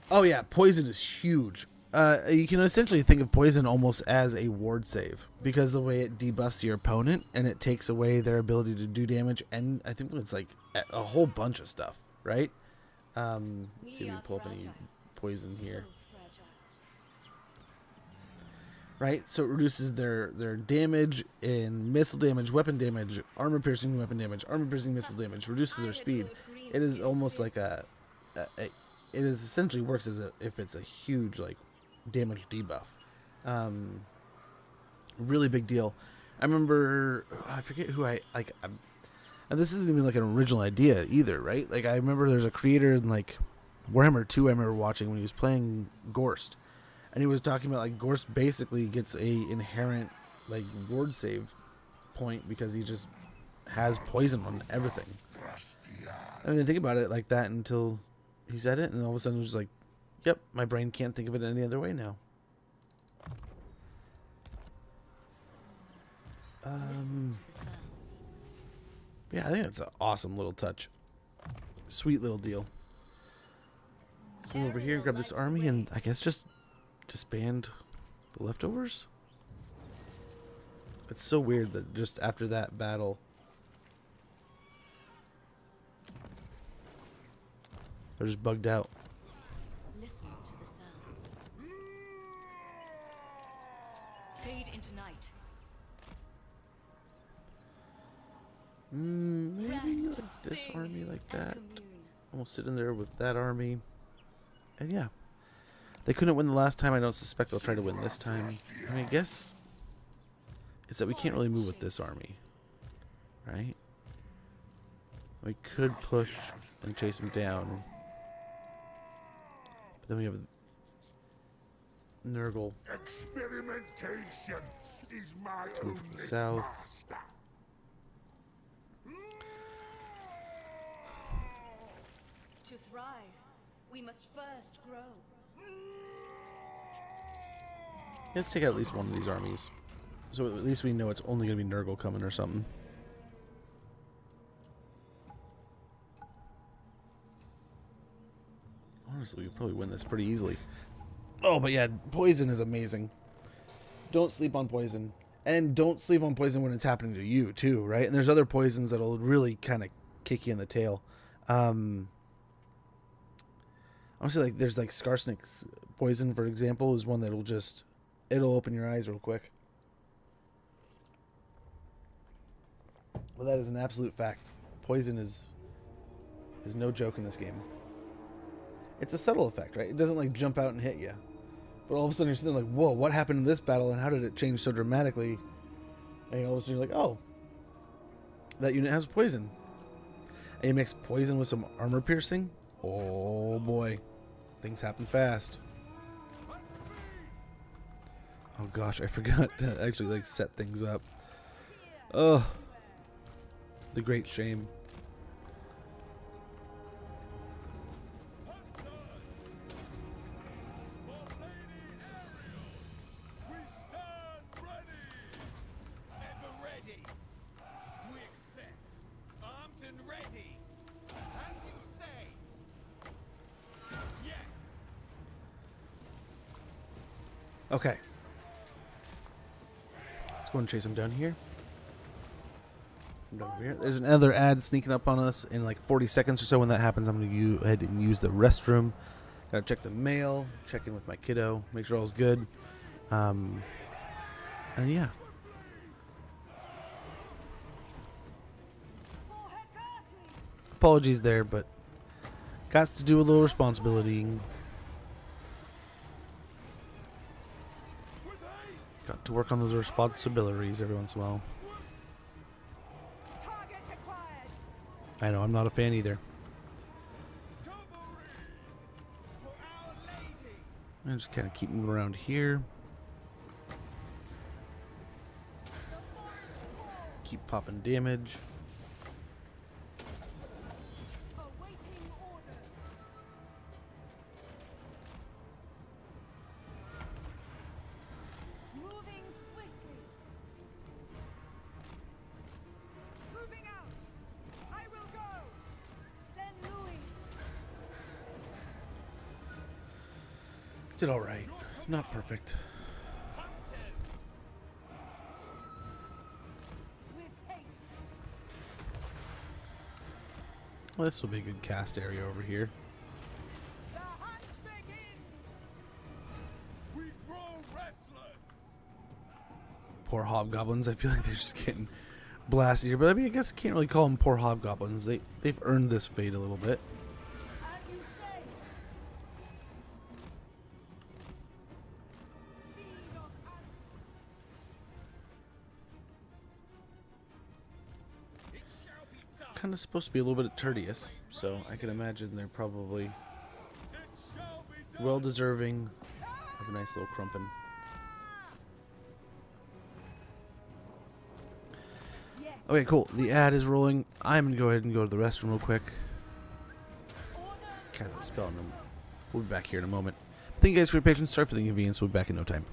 Oh yeah, poison is huge. You can essentially think of poison almost as a ward save, because the way it debuffs your opponent and it takes away their ability to do damage, and I think it's like a whole bunch of stuff, right? Let's see if we can pull up any poison here. Right, so it reduces their damage in missile damage, weapon damage, armor piercing weapon damage, armor piercing missile damage, reduces their speed. It is almost like it is essentially works as if it's a huge like damage debuff. Really big deal. I remember, I forget who and this isn't even like an original idea either, right? Like I remember there's a creator in like Warhammer 2 I remember watching when he was playing Gorst. And he was talking about like Gorst basically gets a inherent like ward save point because he just has poison on everything. I didn't think about it like that until he said it, and all of a sudden it was just like, yep, my brain can't think of it any other way now. Yeah, I think that's an awesome little touch. Sweet little deal. Come over here and grab this army and I guess just disband the leftovers? It's so weird that just after that battle they're just bugged out. Listen to the sounds. Fade into night. Maybe like this army like that. We'll sit in there with that army. And yeah. They couldn't win the last time. I don't suspect they'll try to win this time. I mean, I guess it's that we can't really move with this army. Right? We could push and chase them down. But then we have Nurgle. Experimentation is my Move to the south. master. To thrive, we must first grow. Let's take out at least one of these armies. So at least we know it's only going to be Nurgle coming or something. Honestly, we could probably win this pretty easily. Oh, but yeah, poison is amazing. Don't sleep on poison. And don't sleep on poison when it's happening to you, too, right? And there's other poisons that'll really kind of kick you in the tail. Honestly, like there's like Scarsnake's poison, for example, is one that'll just... It'll open your eyes real quick. Well, that is an absolute fact. Poison is no joke in this game. It's a subtle effect, right? It doesn't like jump out and hit you. But all of a sudden you're sitting like, whoa, what happened in this battle and how did it change so dramatically? And all of a sudden you're like, oh, that unit has poison. And you mix poison with some armor piercing. Oh boy, things happen fast. Oh gosh, I forgot to actually like set things up. Oh, the great shame. Okay. Let's go and chase him down here. Down here. There's another ad sneaking up on us in like 40 seconds or so. When that happens, I'm going to go ahead and use the restroom. Gotta check the mail, check in with my kiddo, make sure all's good. And yeah. Apologies there, but got to do a little responsibility. Got to work on those responsibilities every once in a while. I know, I'm not a fan either. I just kind of keep moving around here. Keep popping damage. Did all right. Not perfect. Well, this will be a good cast area over here. The hunt begins. We grow restless. Poor hobgoblins. I feel like they're just getting blasted here. But I mean, I guess I can't really call them poor hobgoblins. They've earned this fate a little bit. As you say. Kind of supposed to be a little bit courteous, so I can imagine they're probably well deserving of a nice little crumpin'. Okay, cool. The ad is rolling. I'm gonna go ahead and go to the restroom real quick. Cast that spell, and then we'll be back here in a moment. Thank you guys for your patience. Sorry for the inconvenience. We'll be back in no time.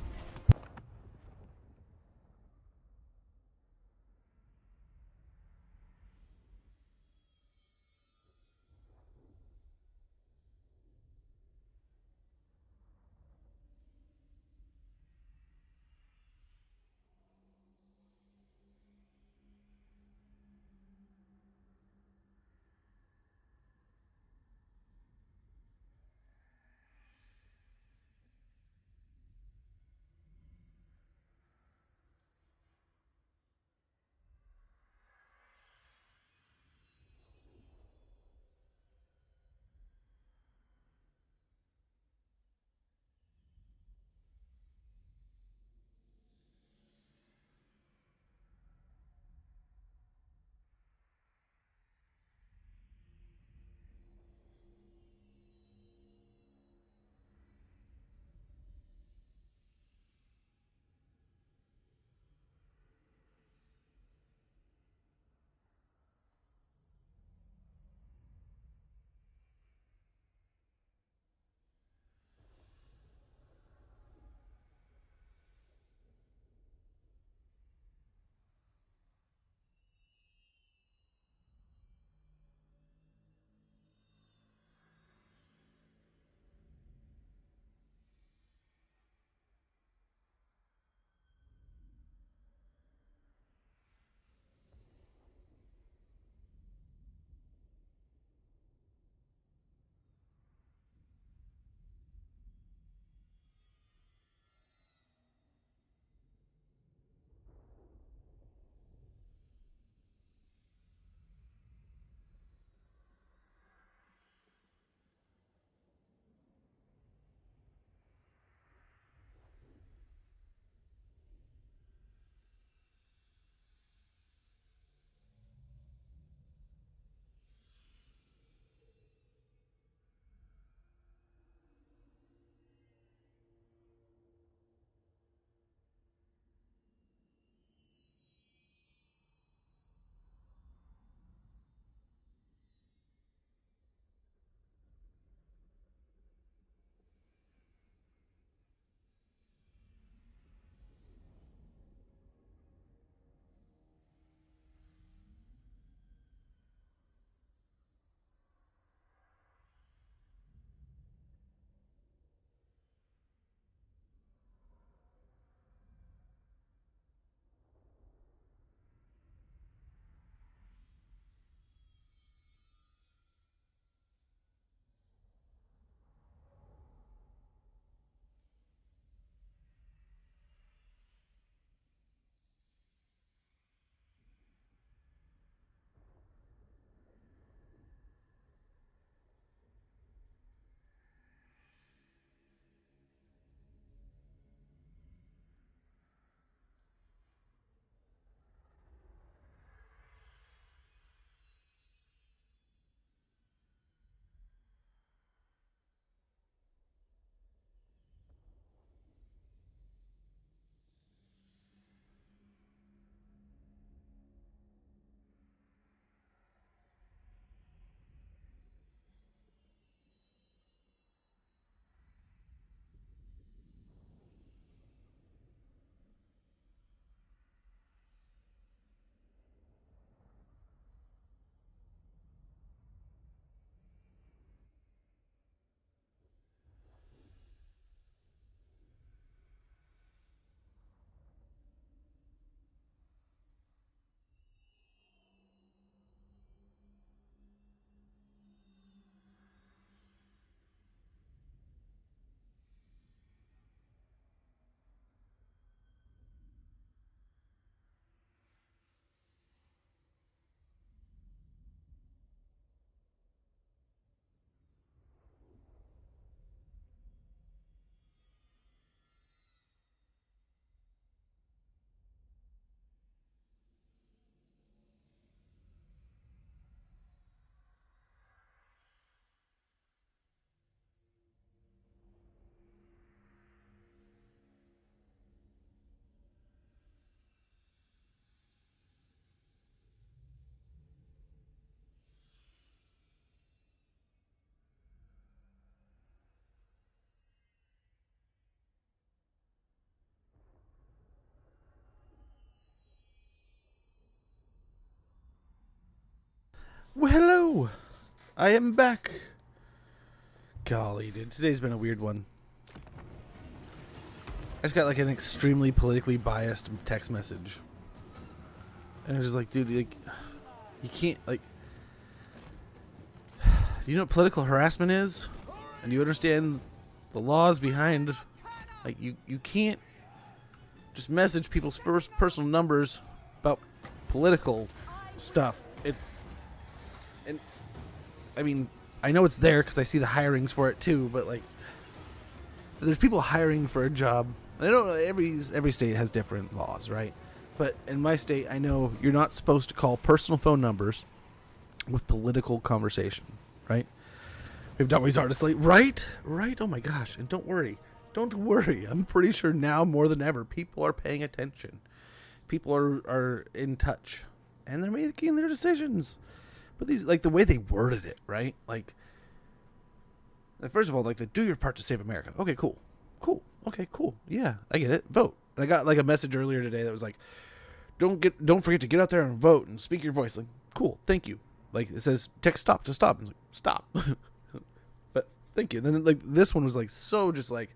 Well, hello. I am back. Golly, dude. Today's been a weird one. I just got like an extremely politically biased text message. And I was just like, dude, like, you can't, like... Do you know what political harassment is? And do you understand the laws behind... Like, you can't just message people's first personal numbers about political stuff. And I mean, I know it's there because I see the hirings for it too, but like, there's people hiring for a job. I don't know, every state has different laws, right? But in my state, I know you're not supposed to call personal phone numbers with political conversation, right? We've done these artists like, right? Oh my gosh. And don't worry. I'm pretty sure now more than ever, people are paying attention. People are in touch and they're making their decisions. But these, like the way they worded it, right? Like, first of all, like, do your part to save America. Okay, cool. Okay, cool. Yeah, I get it. Vote. And I got like a message earlier today that was like, don't forget to get out there and vote and speak your voice. Like, cool, thank you. Like, it says text stop to stop. And it's like, stop. But thank you. And then like this one was like so just like,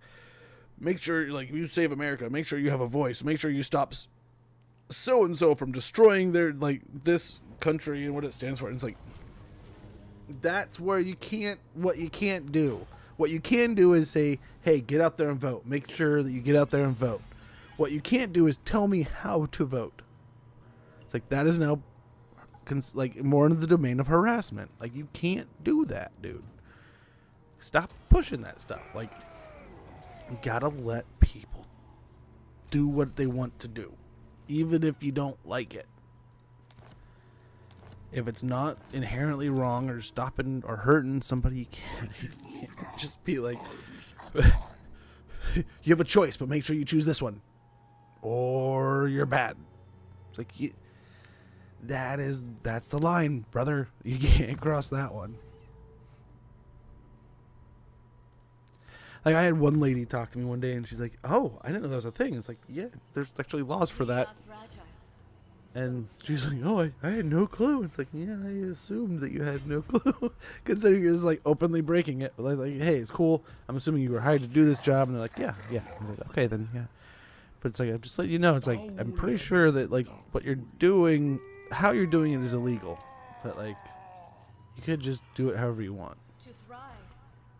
make sure like you save America. Make sure you have a voice. Make sure you stop so and so from destroying their like this country and what it stands for. And it's like, that's where what you can't do. What you can do is say, hey, get out there and vote. Make sure that you get out there and vote. What you can't do is tell me how to vote. It's like, that is now like more into the domain of harassment. Like, you can't do that, dude. Stop pushing that stuff. Like, you gotta let people do what they want to do, even if you don't like it. If it's not inherently wrong or stopping or hurting somebody, you can't just be like, you have a choice, but make sure you choose this one, or you're bad. It's like, that's the line, brother. You can't cross that one. Like, I had one lady talk to me one day, and she's like, "Oh, I didn't know that was a thing." It's like, yeah, there's actually laws for that. And she's like, "Oh, I had no clue." It's like, yeah, I assumed that you had no clue, considering you're just like openly breaking it. But like, hey, it's cool. I'm assuming you were hired to do this job, and they're like, yeah. I was like, okay, then yeah. But it's like, I'm just letting you know. It's like, I'm pretty sure that like what you're doing, how you're doing it is illegal, but like, you could just do it however you want. To thrive,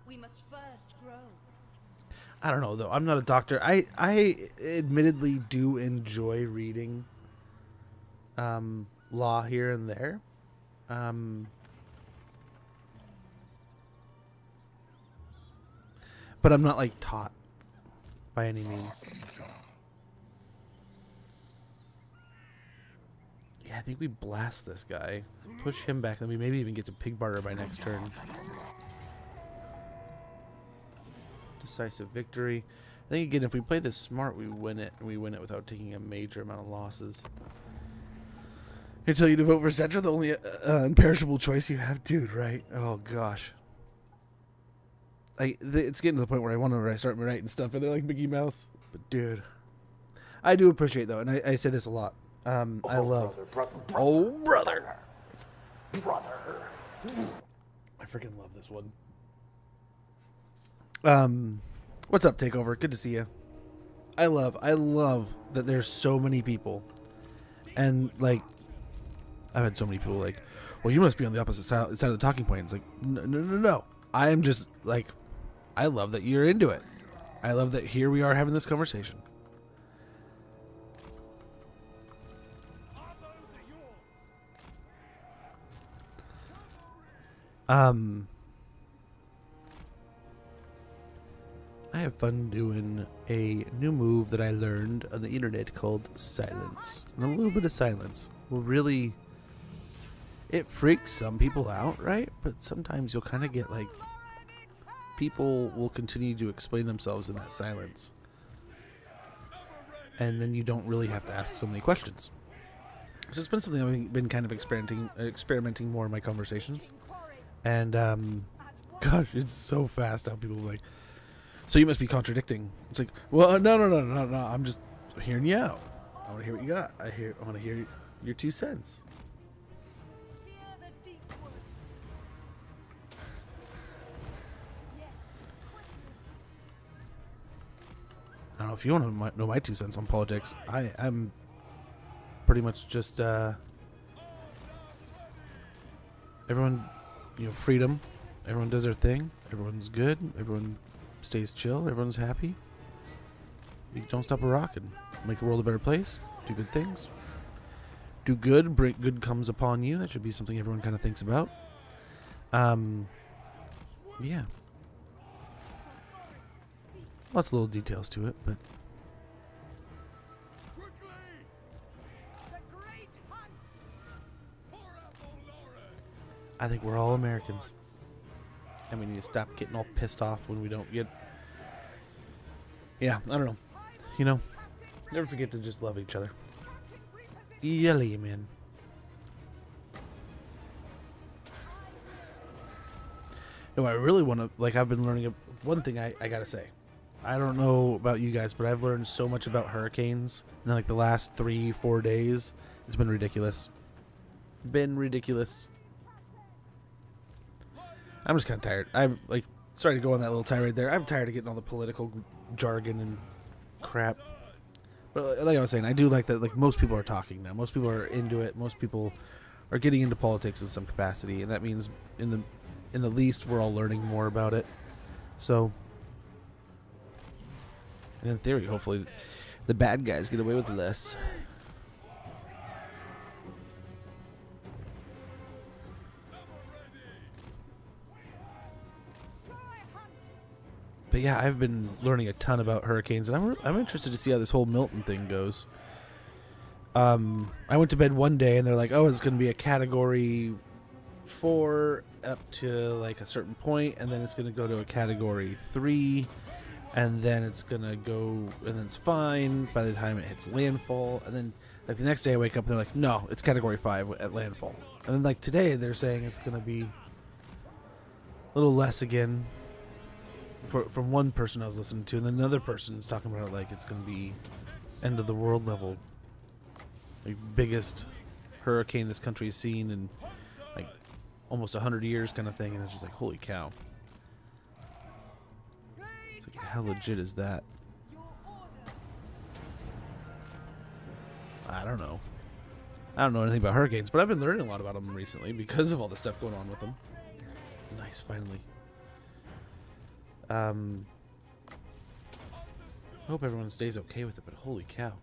we must first grow. I don't know though. I'm not a doctor. I admittedly do enjoy reading law here and there. But I'm not like taught by any means. Yeah, I think we blast this guy, push him back, then we maybe even get to pig barter by next turn. Decisive victory. I think again, if we play this smart, we win it, and we win it without taking a major amount of losses. I tell you to vote for Cetra, the only imperishable choice you have, dude. Right? Oh gosh. It's getting to the point where I want to start writing stuff, and they're like Mickey Mouse. But dude, I do appreciate though, and I say this a lot. I love. Brother. Oh brother. Brother. I freaking love this one. What's up, Takeover? Good to see you. I love that there's so many people, and like, I've had so many people like, well, you must be on the opposite side of the talking point. It's like, no. I am just like, I love that you're into it. I love that here we are having this conversation. I have fun doing a new move that I learned on the internet called silence. And a little bit of silence will really, it freaks some people out, right? But sometimes you'll kind of get like, people will continue to explain themselves in that silence. And then you don't really have to ask so many questions. So it's been something I've been kind of experimenting more in my conversations. And gosh, it's so fast how people are like, so you must be contradicting. It's like, well, no. I'm just hearing you out. I want to hear what you got. I want to hear your 2 cents. know if you want to know my 2 cents on politics. I'm pretty much just everyone, freedom. Everyone does their thing. Everyone's good. Everyone stays chill. Everyone's happy. You don't stop a rock and make the world a better place. Do good things. Do good. Bring good comes upon you. That should be something everyone kind of thinks about. Yeah. Lots of little details to it, but I think we're all Americans. And we need to stop getting all pissed off when we don't get... Yeah, I don't know. Never forget to just love each other. Yelly, man. No, I really want to... Like, I've been learning... One thing I gotta say. I don't know about you guys, but I've learned so much about hurricanes in, like, the last 3-4 days. It's been ridiculous. I'm just kind of tired. I'm like, sorry to go on that little tirade there. I'm tired of getting all the political jargon and crap. But like I was saying, I do like that. Like, most people are talking now. Most people are into it. Most people are getting into politics in some capacity, and that means in the least we're all learning more about it. So, and in theory, hopefully, the bad guys get away with less. But yeah, I've been learning a ton about hurricanes, and I'm interested to see how this whole Milton thing goes. I went to bed one day, and they're like, "Oh, it's going to be a Category 4 up to like a certain point, and then it's going to go to a Category 3, and then it's going to go, and then it's fine by the time it hits landfall." And then like the next day, I wake up, and they're like, "No, it's Category 5 at landfall." And then like today, they're saying it's going to be a little less again. From one person I was listening to, and then another person is talking about it like it's going to be end of the world level, like biggest hurricane this country has seen in like almost 100 years, kind of thing. And it's just like, holy cow! It's like, how legit is that? I don't know. I don't know anything about hurricanes, but I've been learning a lot about them recently because of all the stuff going on with them. Nice, finally. I hope everyone stays okay with it, but holy cow.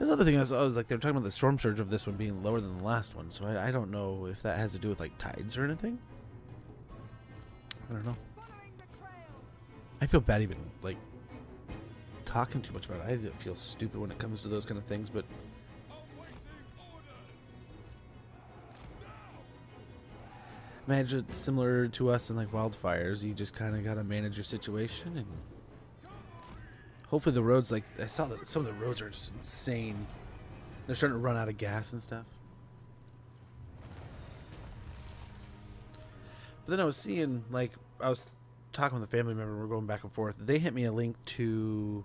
Another thing I was like, they were talking about the storm surge of this one being lower than the last one, so I don't know if that has to do with like tides or anything. I don't know. I feel bad even like talking too much about it. I feel stupid when it comes to those kind of things, but manage it similar to us in like wildfires. You just kind of got to manage your situation, and hopefully the roads, like I saw that some of the roads are just insane. They're starting to run out of gas and stuff. But then I was seeing, like, I was talking with a family member, we're going back and forth. They hit me a link to,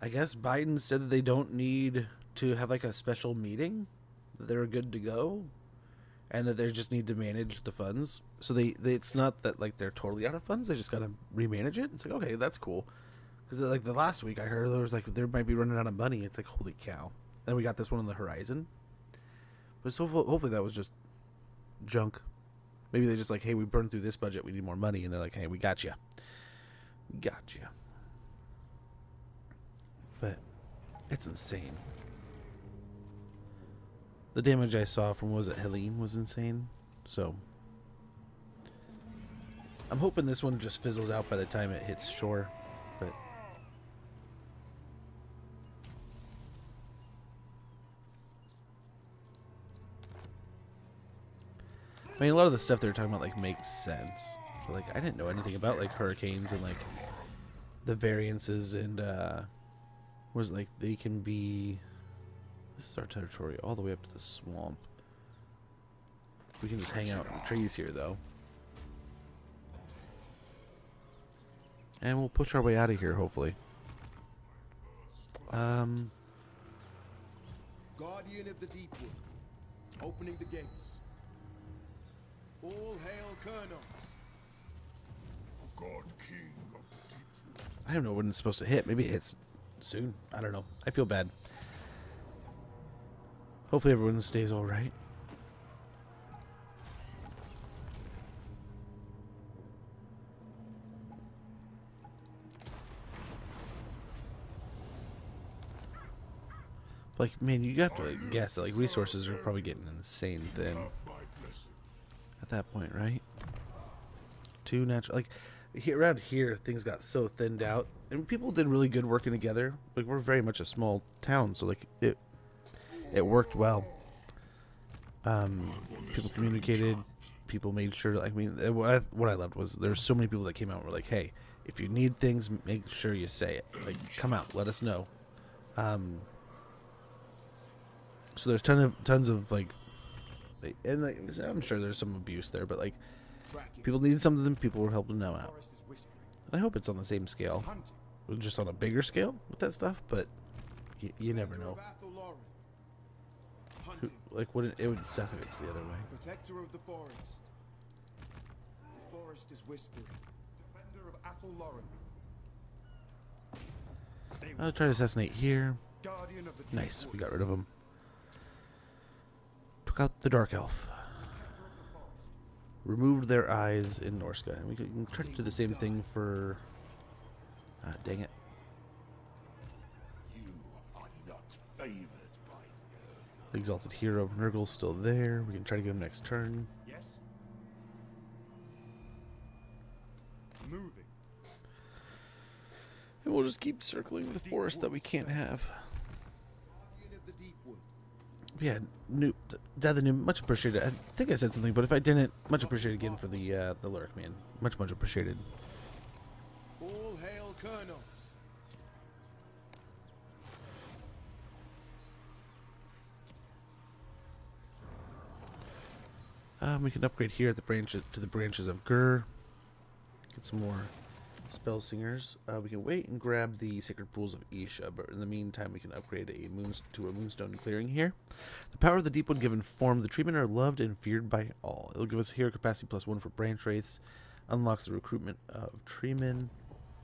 I guess Biden said that they don't need to have like a special meeting, that they're good to go, and that they just need to manage the funds. So they it's not that like they're totally out of funds. They just got to remanage it. It's like, okay, that's cool. Because like the last week I heard there was like, they might be running out of money. It's like, holy cow. Then we got this one on the horizon. But so hopefully that was just junk. Maybe they just like, hey, we burned through this budget. We need more money. And they're like, hey, we got you. We got you. But it's insane. The damage I saw from, what was it, Helene, was insane. So I'm hoping this one just fizzles out by the time it hits shore. But I mean, a lot of the stuff they were talking about like makes sense. But like, I didn't know anything about like hurricanes and like the variances and was like they can be. This is our territory all the way up to the swamp. We can just hang out in the trees here, though. And we'll push our way out of here, hopefully. Guardian of the Deepwood, opening the gates. All hail Colonels. God King of the Deepwood. I don't know when it's supposed to hit. Maybe it hits soon. I don't know. I feel bad. Hopefully everyone stays all right. Like, man, you have to like, guess that like resources are probably getting insane thin at that point, right? Too natural. Like around here, things got so thinned out, and people did really good working together. Like we're very much a small town, so like it worked well. People communicated. People made sure. I mean, what I loved was there's so many people that came out and were like, "Hey, if you need things, make sure you say it. Like, come out, let us know." So there's tons of like, and like, I'm sure there's some abuse there, but like, people needed something, people were helping them out. And I hope it's on the same scale, just on a bigger scale with that stuff. But you never know. Like, it would suck if it's the other way. Protector of the forest. The forest is whispering. Defender of Athel Lauren. I'll try to assassinate here. Guardian of the Nice, we got rid of him. Took out the Dark Elf. Removed their eyes in Norska. And we can try to do the same thing for... dang it. You are not favored by The Exalted Hero of Nurgle's still there. We can try to get him next turn. Yes. Moving. And we'll just keep circling the forest that we can't have. Guardian of the deep wood. Yeah, Dad the Noob, much appreciated. I think I said something, but if I didn't, much appreciated again for the lyric, man. Much appreciated. All hail Colonels. We can upgrade here at the branches to the branches of Gur. Get some more spell singers. We can wait and grab the sacred pools of Isha, but in the meantime, we can upgrade to a moonstone clearing here. The power of the deep wood given form. The treatment are loved and feared by all. It'll give us hero capacity +1 for branch wraiths. Unlocks the recruitment of treemen.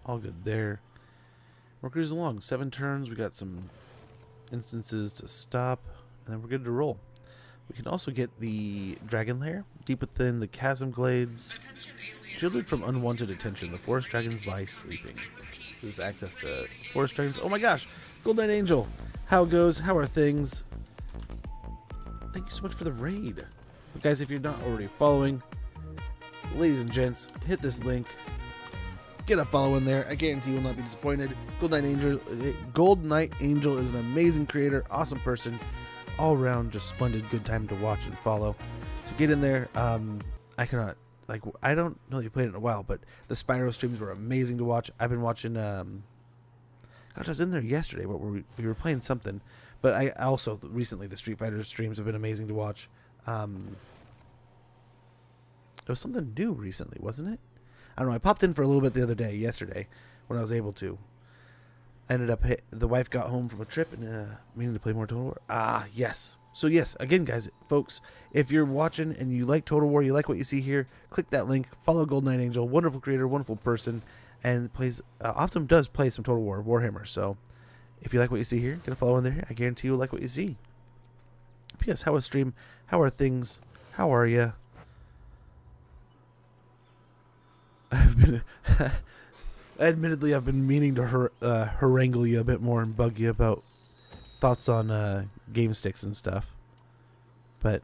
All good there. We're cruising along. 7 turns. We got some instances to stop, and then we're good to roll. We can also get the Dragon Lair, deep within the chasm glades. Shielded from unwanted attention, the forest dragons lie sleeping. Gives access to forest dragons. Oh my gosh! Gold Knight Angel! How it goes? How are things? Thank you so much for the raid. But guys, if you're not already following, ladies and gents, hit this link. Get a follow in there. I guarantee you will not be disappointed. Gold Knight Angel is an amazing creator, awesome person. All around, just splendid, good time to watch and follow. So get in there. I cannot, like, I don't know that you played it in a while, but the Spyro streams were amazing to watch. I've been watching, gosh, I was in there yesterday, but we were playing something. But I also, recently, the Street Fighter streams have been amazing to watch. It was something new recently, wasn't it? I don't know. I popped in for a little bit the other day, yesterday, when I was able to. I ended up, the wife got home from a trip and meaning to play more Total War. Ah, yes. So yes, again, guys, folks, if you're watching and you like Total War, you like what you see here, click that link, follow Gold Knight Angel, wonderful creator, wonderful person, and plays, often does play some Total War, Warhammer. So if you like what you see here, get a follow in there. I guarantee you'll like what you see. P.S. How is stream? How are things? How are you? Admittedly, I've been meaning to harangue you a bit more and bug you about thoughts on game sticks and stuff. But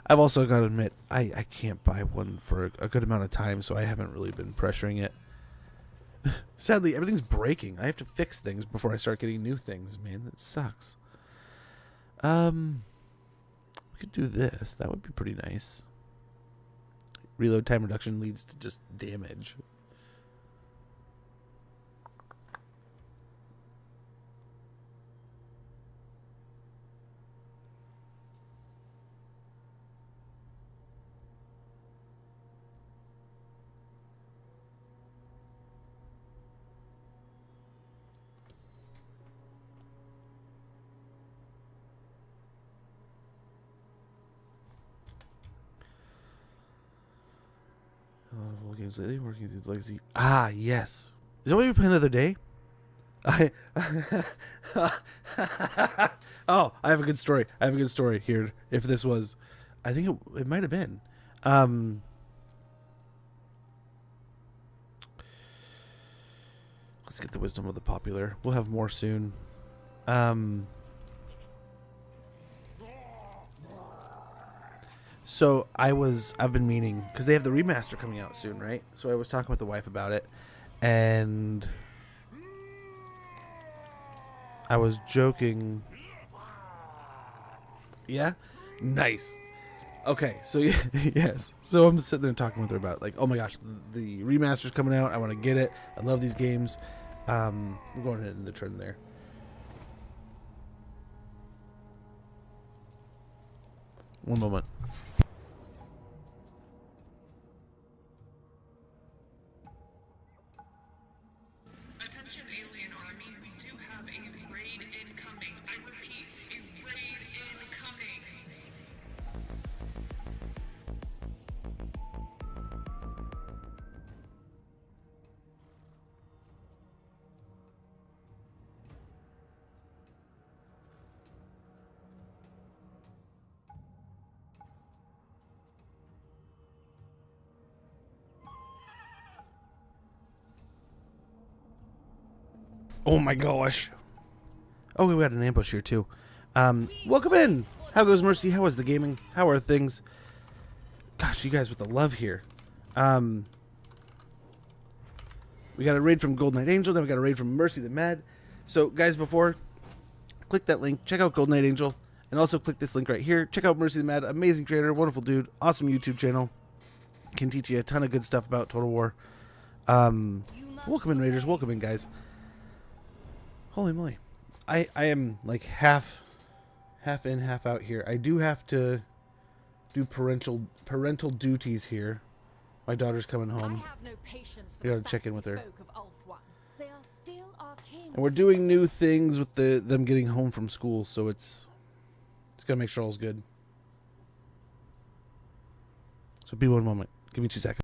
I've also got to admit, I can't buy one for a good amount of time, so I haven't really been pressuring it. Sadly, everything's breaking. I have to fix things before I start getting new things, man. That sucks. We could do this. That would be pretty nice. Reload time reduction leads to just damage. A lot of old games lately, working through the legacy. Ah, yes. Is that what you were playing the other day? Oh, I have a good story. Here. If this was, I think it might have been. Let's get the wisdom of the popular. We'll have more soon. So I've been meaning, because they have the remaster coming out soon, right? So I was talking with the wife about it, and I was joking. Yeah? Nice. Okay, so yes. So I'm sitting there talking with her about, like, oh my gosh, the remaster's coming out. I want to get it. I love these games. We're going in the turn there. One moment. Attention alien army, we do have a raid incoming. I repeat, a raid incoming. Oh my gosh. Oh, we got an ambush here too. Welcome in. How goes Mercy? How is the gaming? How are things? Gosh, you guys with the love here. We got a raid from Golden Knight Angel, then we got a raid from Mercy the Mad. So guys, before, click that link, check out Golden Knight Angel, and also click this link right here. Check out Mercy the Mad, amazing creator, wonderful dude, awesome YouTube channel. Can teach you a ton of good stuff about Total War. Welcome in, Raiders. Welcome in, guys. Holy moly. I am like half in, half out here. I do have to do parental duties here. My daughter's coming home. We gotta check in with her. And we're doing new things with them getting home from school, so it's gotta make sure all's good. So be one moment. Give me 2 seconds.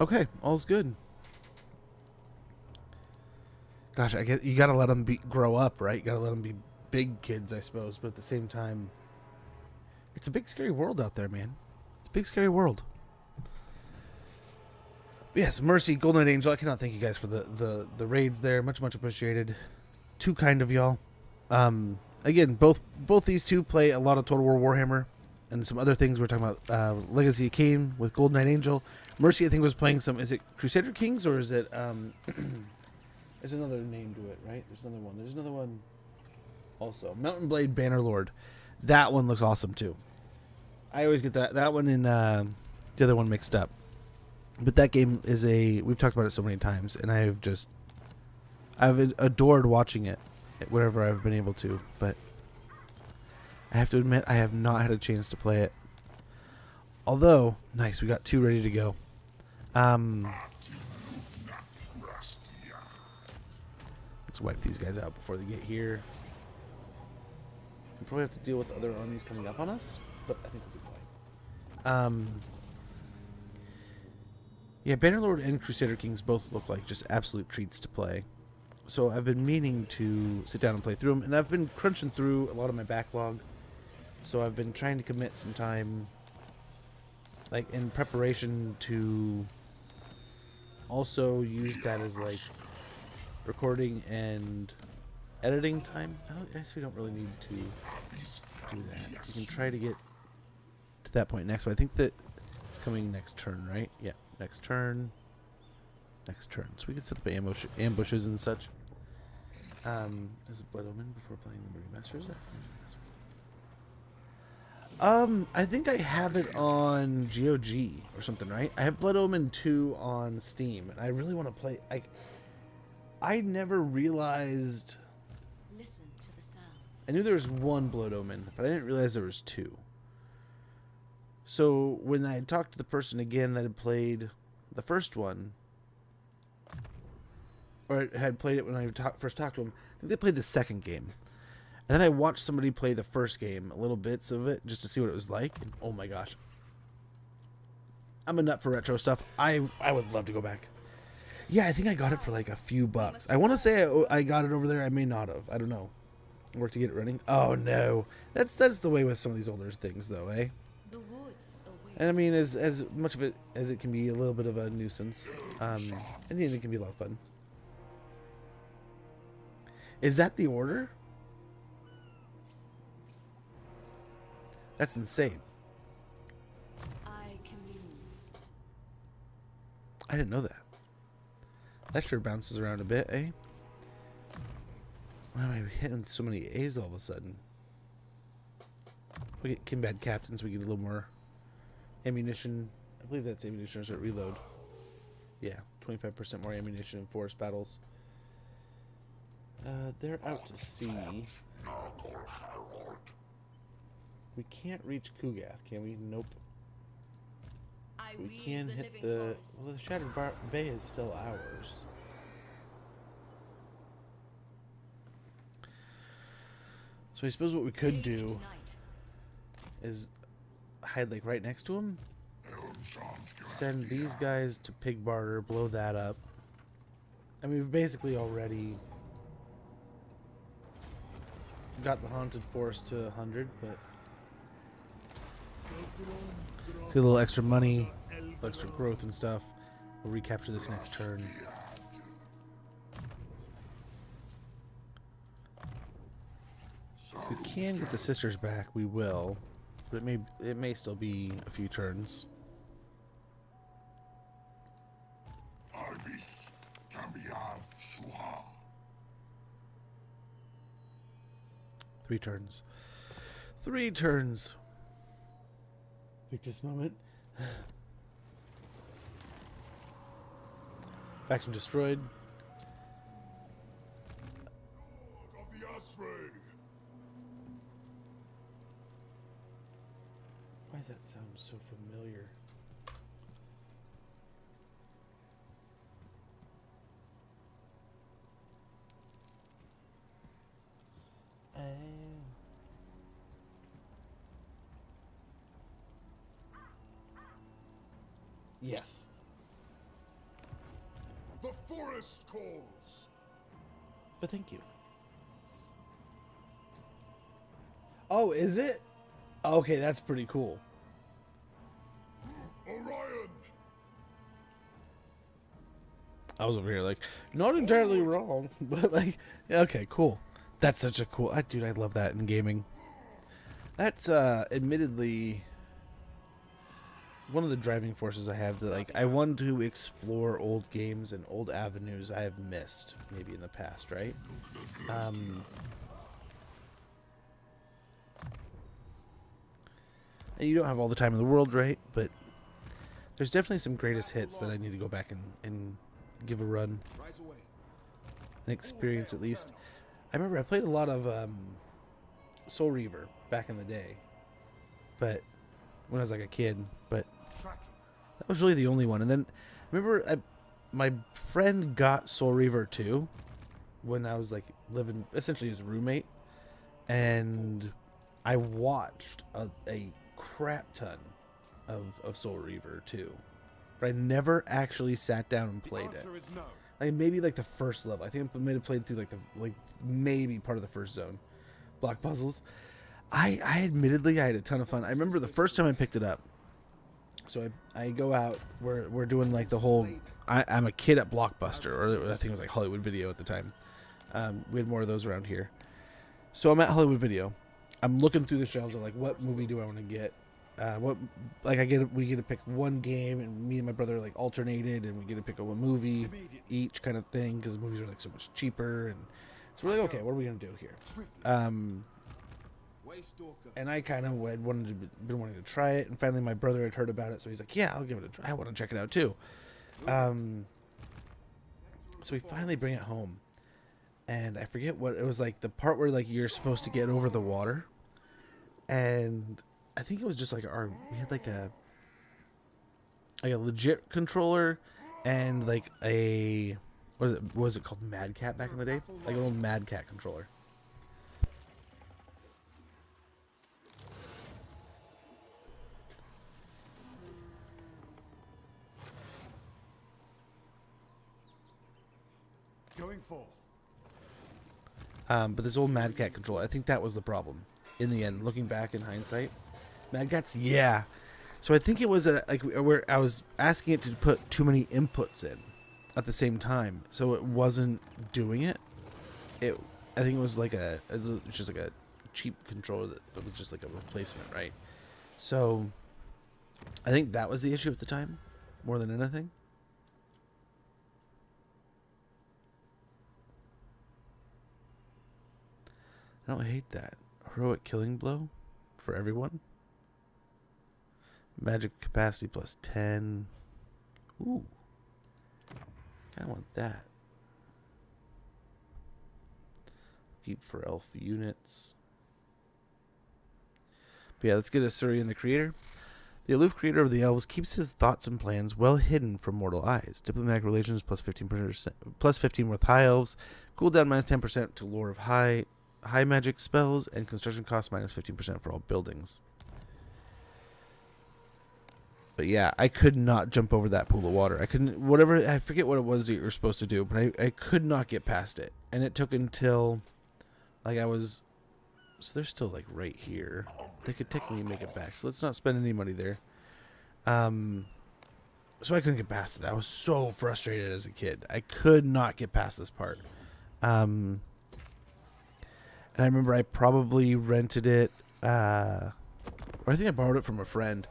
Okay, all's good. Gosh, I guess you gotta let them grow up, right? You gotta let them be big kids, I suppose. But at the same time, it's a big, scary world out there, man. It's a big, scary world. But yes, Mercy, Golden Knight Angel. I cannot thank you guys for the raids there. Much, much appreciated. Too kind of y'all. Again, both these two play a lot of Total War Warhammer and some other things. We're talking about Legacy of Kain with Golden Knight Angel. Mercy, I think, was playing some. Is it Crusader Kings or is it? There's another name to it, right? There's another one. There's another one. Also, Mountain Blade Bannerlord. That one looks awesome too. I always get that one and the other one mixed up. But that game is we've talked about it so many times, and I've adored watching it whenever I've been able to. But I have to admit, I have not had a chance to play it. Although, nice, we got 2 ready to go. Let's wipe these guys out before they get here. We probably have to deal with other armies coming up on us, but I think we'll be fine. Yeah, Bannerlord and Crusader Kings both look like just absolute treats to play. So I've been meaning to sit down and play through them, and I've been crunching through a lot of my backlog. So I've been trying to commit some time, like, in preparation to also use that as, like, recording and editing time. I guess we don't really need to do that. We can try to get to that point next, but I think that it's coming next turn, right? Yeah, next turn. Next turn. So we can set up ambushes and such. There's a Blood Omen before playing the remasters. I think I have it on GOG or something, right? I have Blood Omen 2 on Steam, and I really want to play. I never realized. Listen to the sounds. I knew there was one Blood Omen, but I didn't realize there was two. So when I talked to the person again that had played the first one, or had played it when I first talked to them, I think they played the second game. And then I watched somebody play the first game, little bits of it, just to see what it was like. And oh my gosh. I'm a nut for retro stuff. I would love to go back. Yeah, I think I got it for like a few bucks. I want to say I got it over there. I may not have. I don't know. Work to get it running. Oh no. That's the way with some of these older things though, eh? The woods away. And I mean, as much of it as it can be a little bit of a nuisance, in the end it can be a lot of fun. Is that the order? That's insane. I commune. I didn't know that. That sure bounces around a bit, eh? Wow, I'm hitting so many A's all of a sudden. We get Kimbad Captains, we get a little more ammunition. I believe that's ammunition or reload. Yeah, 25% more ammunition in forest battles. They're out to sea. We can't reach Kugath, can we? Nope. We can hit the... Well, the Shattered Bay is still ours. So I suppose what we could do is hide like right next to him. Send these guys to Pig Barter, blow that up. I mean, we've basically already got the Haunted Forest to 100, but let's get a little extra money, extra growth and stuff. We'll recapture this next turn. If we can get the sisters back, we will, but it may still be a few turns. 3 turns. 3 turns. Victus moment. Faction destroyed. Of the Osprey. Why does that sound so familiar? Yes. The forest calls. But thank you. Oh, is it? Okay, that's pretty cool. Orion. I was over here like, not entirely wrong, but like, okay, cool. That's such a cool... dude, I love that in gaming. That's admittedly one of the driving forces I have. To, like, I want to explore old games and old avenues I have missed, maybe in the past, right? And you don't have all the time in the world, right? But there's definitely some greatest hits that I need to go back and give a run. An experience, at least. I remember I played a lot of Soul Reaver back in the day, but when I was like a kid, but that was really the only one. And then I remember my friend got Soul Reaver 2 when I was like living essentially his roommate, and I watched a crap ton of Soul Reaver 2, but I never actually sat down and played it. Like maybe like the first level. I think I may have played through like maybe part of the first zone. Block puzzles. I admittedly I had a ton of fun. I remember the first time I picked it up. So I go out. We're doing like the whole. I'm a kid at Blockbuster, or I think it was like Hollywood Video at the time. We had more of those around here. So I'm at Hollywood Video. I'm looking through the shelves of like, what movie do I want to get? We get to pick one game, and me and my brother like alternated, and we get to pick one movie each kind of thing because the movies are like so much cheaper. And so we're like, okay, what are we gonna do here? And I kind of been wanting to try it, and finally my brother had heard about it, so he's like, yeah, I'll give it a try. I want to check it out too. So we finally bring it home, and I forget what it was like, the part where like you're supposed to get over the water, and I think it was just like we had like a legit controller and like a what was it called, Mad Cat back in the day, like an old Mad Cat controller. Going forth. But this old Mad Cat controller, I think that was the problem in the end, looking back in hindsight. Mad Cat's, yeah. So I think it was where I was asking it to put too many inputs in at the same time, so it wasn't doing it. I think it was like just like a cheap controller that was just like a replacement, right? So I think that was the issue at the time, more than anything. I don't hate that. Heroic killing blow for everyone. Magic capacity plus 10. Ooh. Kinda want that. Keep for elf units. But yeah, let's get Asurian the creator. The aloof creator of the elves keeps his thoughts and plans well hidden from mortal eyes. Diplomatic relations plus 15%, plus 15 with high elves. Cooldown minus 10% to lore of high magic spells, and construction cost minus 15% for all buildings. But yeah, I could not jump over that pool of water. I couldn't, I forget what it was that you were supposed to do, but I could not get past it. And it took until, like, so they're still, like, right here. They could technically make it back, so let's not spend any money there. So I couldn't get past it. I was so frustrated as a kid. I could not get past this part. And I remember I probably rented it, or I think I borrowed it from a friend.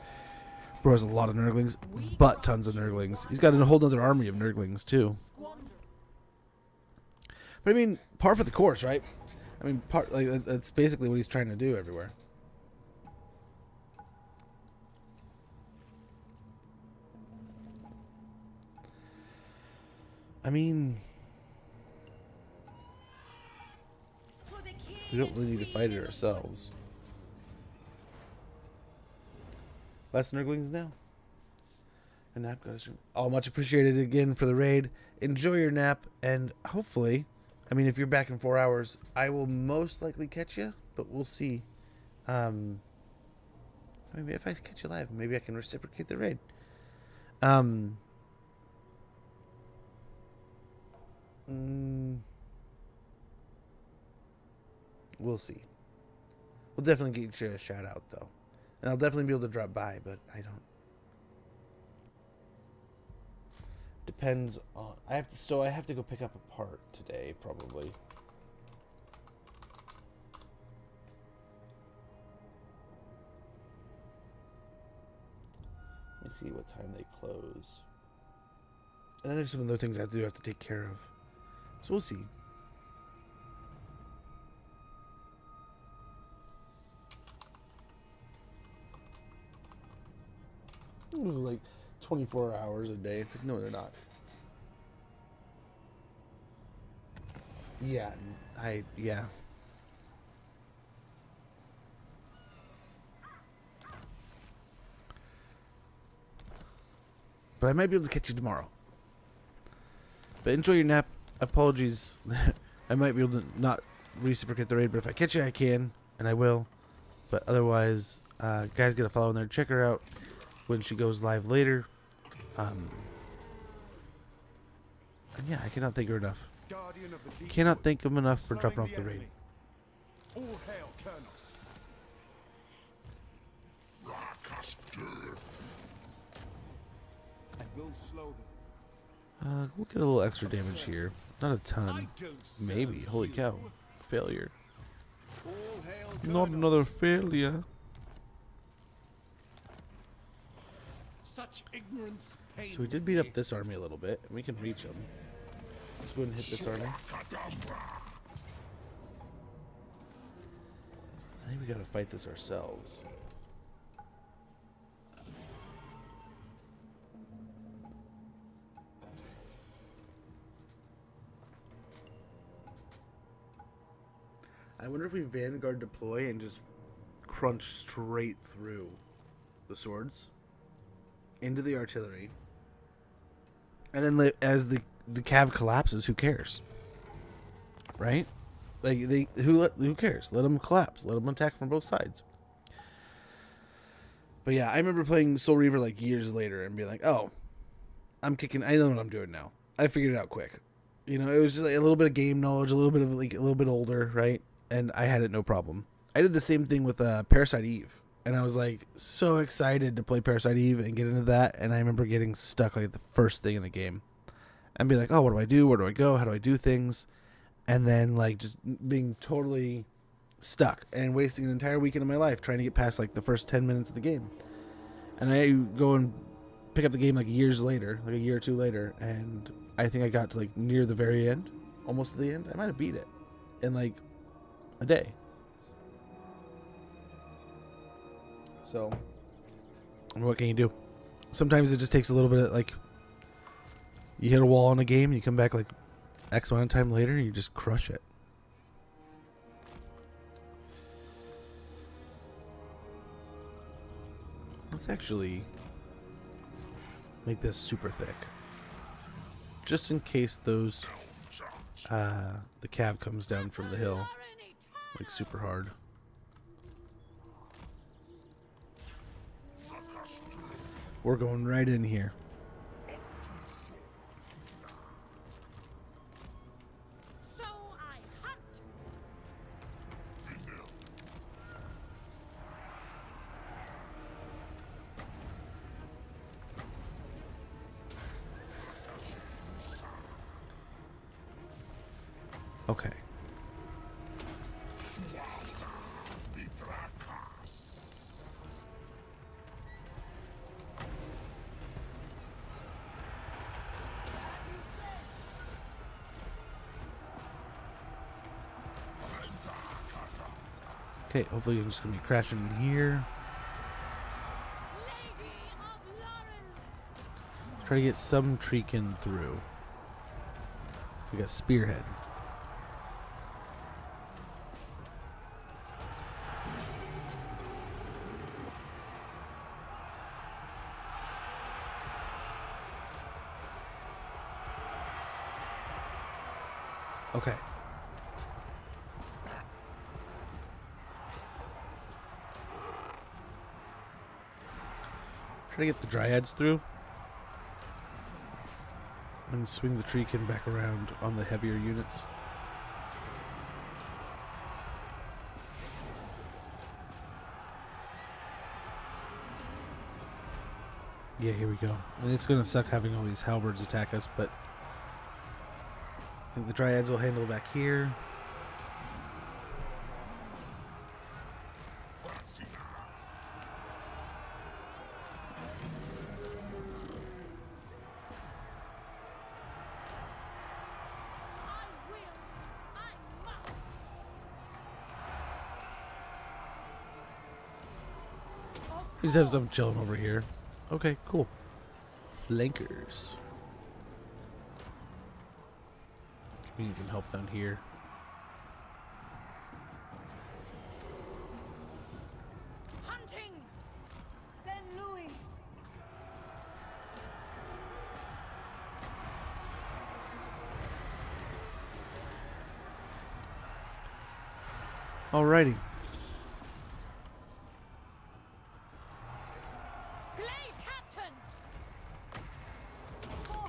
Bro has a lot of Nurglings, but tons of Nurglings. He's got a whole other army of Nurglings, too. But I mean, par for the course, right? I mean, that's basically what he's trying to do everywhere. I mean, we don't really need to fight it ourselves. Less Nurglings now. A nap goes. Oh, much appreciated again for the raid. Enjoy your nap, and hopefully, I mean, if you're back in 4 hours, I will most likely catch you, but we'll see. Maybe if I catch you live, maybe I can reciprocate the raid. We'll see. We'll definitely get you a shout out, though. And I'll definitely be able to drop by, but I don't. Depends on. I have to go pick up a part today, probably. Let me see what time they close. And then there's some other things I have to take care of. So we'll see. This is like 24 hours a day. It's like, no, they're not. Yeah, yeah. But I might be able to catch you tomorrow. But enjoy your nap. Apologies. I might be able to not reciprocate the raid, but if I catch you, I can, and I will. But otherwise, guys, get a follow in there. Check her out when she goes live later. And yeah, I cannot thank her enough. Cannot thank him enough for dropping off the raid. All hail, Kurnos. I will slow them. We'll get a little extra damage here. Not a ton. Maybe. Holy cow. Failure. Not another failure. Such ignorance pains So we did beat up this army a little bit, and we can reach them. Let's go ahead and hit this army. I think we gotta fight this ourselves. I wonder if we Vanguard deploy and just crunch straight through the swords into the artillery, and then as the cav collapses, who cares, right? Like who cares? Let them collapse. Let them attack from both sides. But yeah, I remember playing Soul Reaver like years later and being like, "Oh, I'm kicking. I know what I'm doing now. I figured it out quick." You know, it was just like a little bit of game knowledge, a little bit of like a little bit older, right? And I had it no problem. I did the same thing with Parasite Eve, and I was like so excited to play Parasite Eve and get into that. And I remember getting stuck like the first thing in the game, and be like, "Oh, what do I do? Where do I go? How do I do things?" And then like just being totally stuck and wasting an entire weekend of my life trying to get past like the first 10 minutes of the game. And I go and pick up the game like years later, like a year or two later, and I think I got to like near the very end, almost to the end. I might have beat it in like a day. So what can you do? Sometimes it just takes a little bit of like, you hit a wall in a game and you come back like X amount of time later and you just crush it. Let's actually make this super thick, just in case those the cav comes down from the hill like super hard. We're going right in here. Okay. Okay, hopefully I'm just gonna be crashing in here. Try to get some Treekin through. We got Spearhead. Okay. Try to get the Dryads through. And swing the Treekin back around on the heavier units. Yeah, here we go. And it's going to suck having all these halberds attack us, but I think the Dryads will handle back here. We just have some chilling over here. Okay, cool. Flankers. We need some help down here. Hunting! Saint Louis! Alrighty.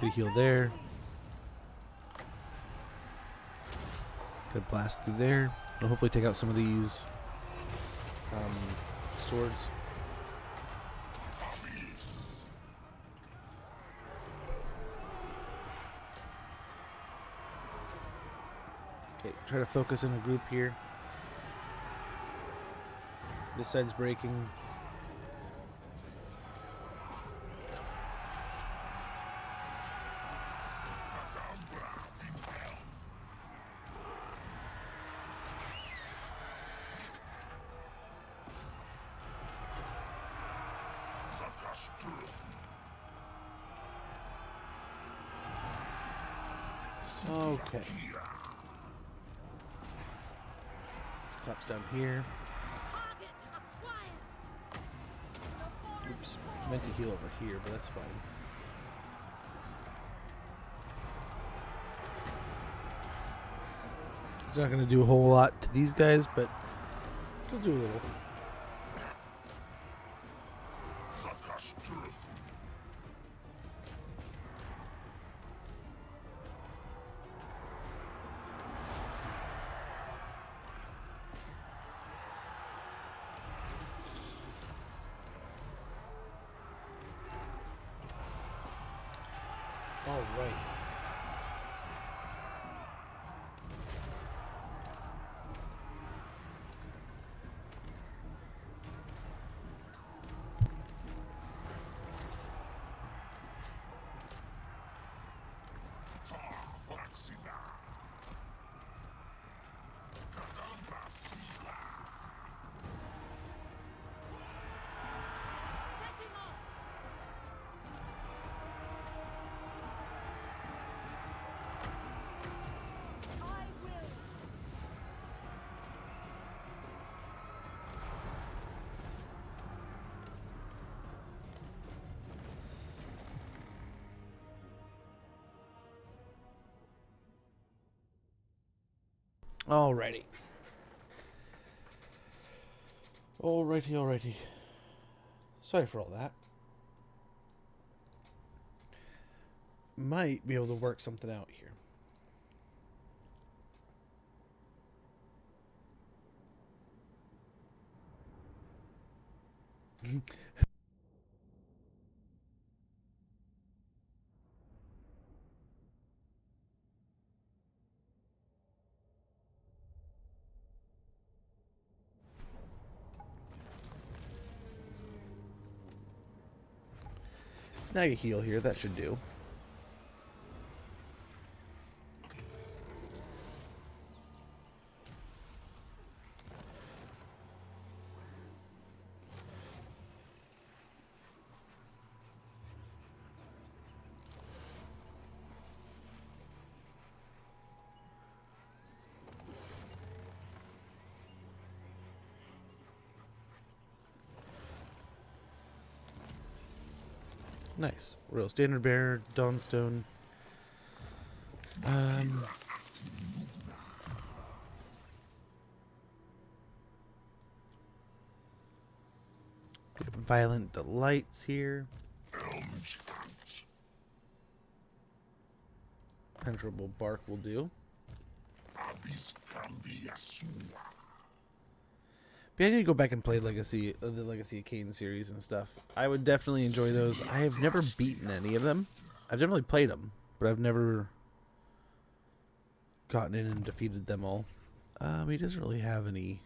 Good heal there. Good blast through there. We'll hopefully take out some of these swords. Okay, try to focus in a group here. This side's breaking. Okay. Collapse down here. Oops. Meant to heal over here, but that's fine. It's not going to do a whole lot to these guys, but it'll do a little. All right. Alrighty. Alrighty. Sorry for all that. Might be able to work something out here. Snag a heal here, that should do. Nice. Royal Standard Bearer, Dawnstone. Violent Delights here. Penetrable Bark will do. But I need to go back and play Legacy, the Legacy of Kain series and stuff. I would definitely enjoy those. I have never beaten any of them. I've definitely played them, but I've never gotten in and defeated them all. He doesn't really have any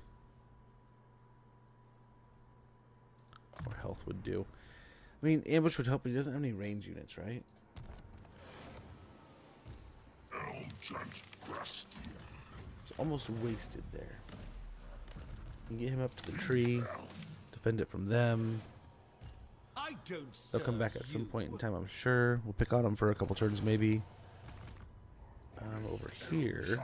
more health would do. I mean, ambush would help, but he doesn't have any range units, right? It's almost wasted there. You can get him up to the tree, defend it from them. They'll come back at some point in time, I'm sure. We'll pick on them for a couple turns, maybe. Over here.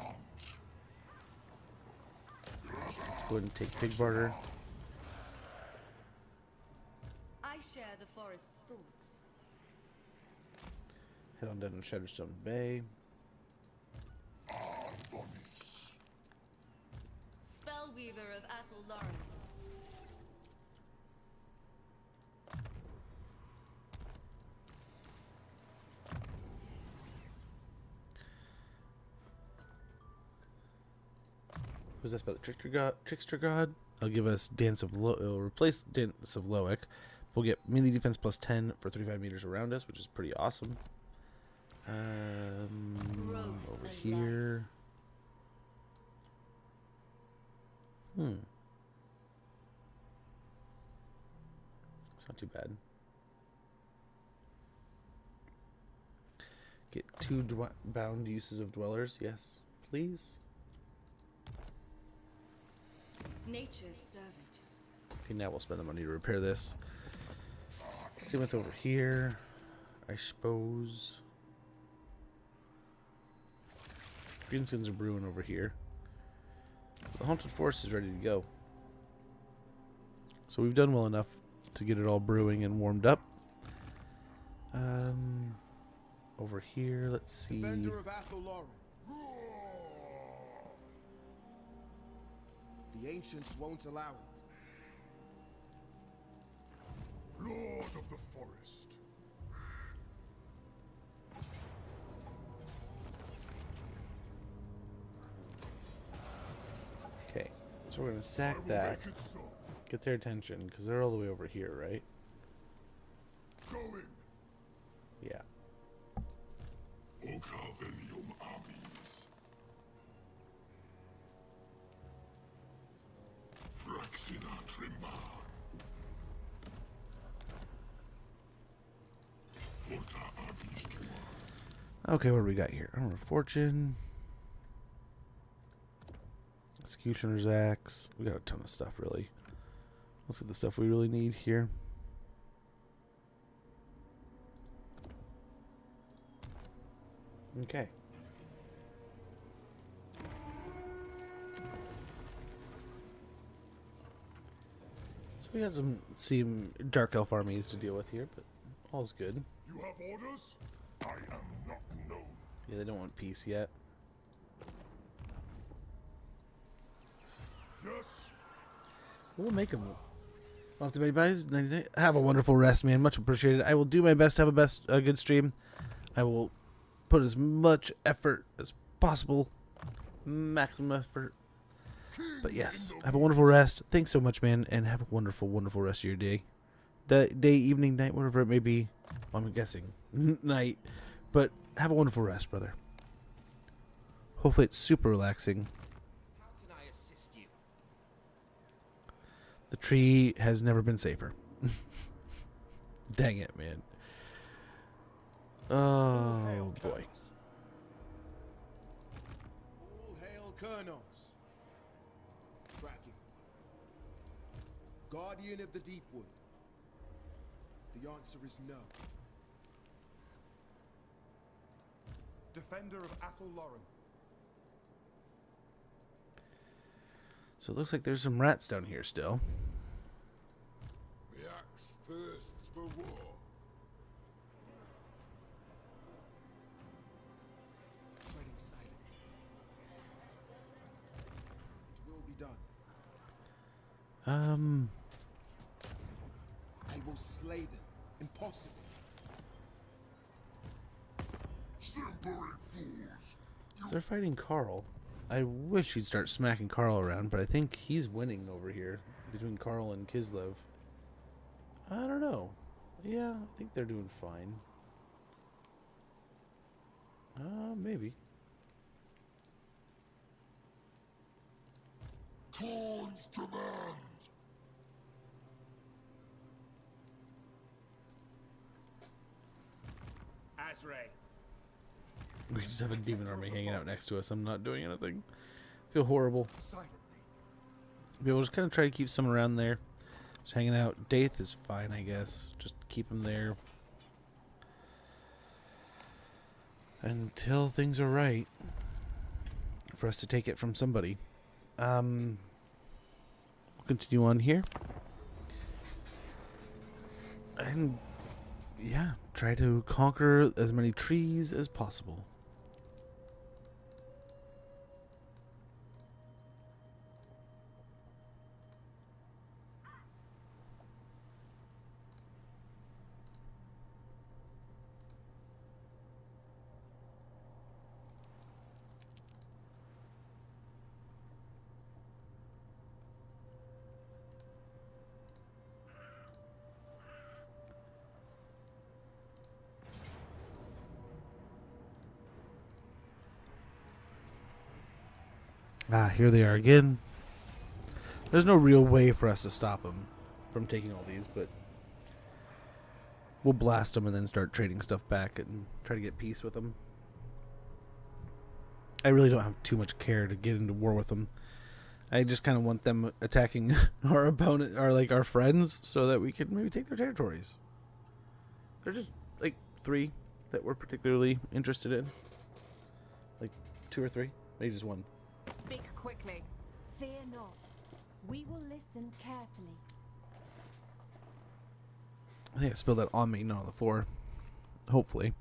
Let's go ahead and take Pig Barter. I share the forest's thoughts. Head on down to Shadowstone Bay. Spellweaver of Athel Lauren. Who's that spell? Trickster God. It'll give us Dance of it'll replace Dance of Loic. We'll get melee defense plus 10 for 35 meters around us, which is pretty awesome. Over here. It's not too bad. Get 2 bound uses of dwellers. Yes, please. Nature's servant. Okay, now we'll spend the money to repair this. Same with over here, I suppose. Greenskins are brewing over here. The Haunted Forest is ready to go. So we've done well enough to get it all brewing and warmed up. Over here, let's see. Defender of Athel. The ancients won't allow it. Lord of the Forest. Okay, so we're gonna sack that. Get their attention because they're all the way over here, right? Going. Yeah. Ocarvelium armies. Fraxina Trimba. Forta armies Tua. Okay, what do we got here? Armor of Fortune. Executioner's Axe. We got a ton of stuff, really. Looks like the stuff we really need here. Okay. So we got some Dark Elf armies to deal with here, but all's good. You have orders? I am not known. Yeah, they don't want peace yet. Yes. We'll make them. Off the buddies. Have a wonderful rest, man. Much appreciated. I will do my best to have a good stream. I will put as much effort as possible. Maximum effort. But yes, have a wonderful rest. Thanks so much, man, and have a wonderful, wonderful rest of your day. Day, evening, night, whatever it may be. Well, I'm guessing night. But have a wonderful rest, brother. Hopefully it's super relaxing. The tree has never been safer. Dang it, man. Oh, boy. All hail Colonels. Tracking. Guardian of the Deepwood. The answer is no. Defender of Athel. So it looks like there's some rats down here still. The axe thirsts for war. Treading silently. It will be done. I will slay them. Impossible. Simpering fools. They're fighting Carl. I wish he'd start smacking Carl around, but I think he's winning over here between Carl and Kislev. I don't know. Yeah, I think they're doing fine. Maybe. Corn's demand. Azray. We just have a demon army hanging out next to us. I'm not doing anything. Feel horrible. We'll just kind of try to keep some around there. Just hanging out. Daith is fine, I guess. Just keep him there. Until things are right. For us to take it from somebody. We'll continue on here. And yeah, try to conquer as many trees as possible. Ah, here they are again. There's no real way for us to stop them from taking all these, but we'll blast them and then start trading stuff back and try to get peace with them. I really don't have too much care to get into war with them. I just kind of want them attacking our opponent, or like our friends, so that we can maybe take their territories. There's just like 3 that we're particularly interested in. Like 2 or 3, maybe just 1. Speak quickly. Fear not. We will listen carefully. I think I spilled that on me, not on the floor. Hopefully.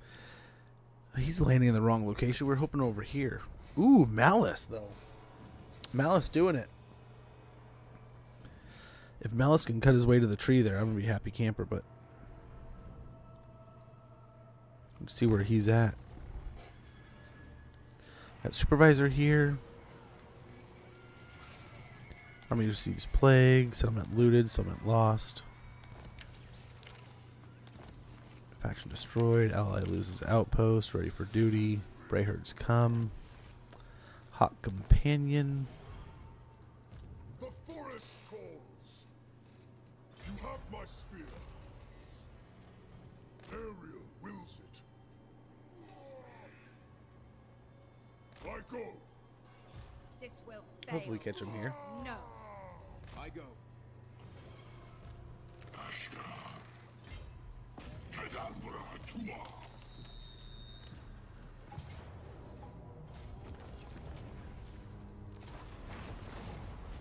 He's landing in the wrong location. We're hoping over here. Ooh, Malice, though. Malice doing it. If Malice can cut his way to the tree there, I'm going to be happy camper, but let's see where he's at. Got Supervisor here. Army receives plague. Settlement looted. Settlement lost. Faction destroyed. Ally loses outpost. Ready for duty. Brayherds come. Hawk companion. The forest calls. You have my spear. Ariel wills it. I go. This will fail. Hopefully catch him here. No. I go.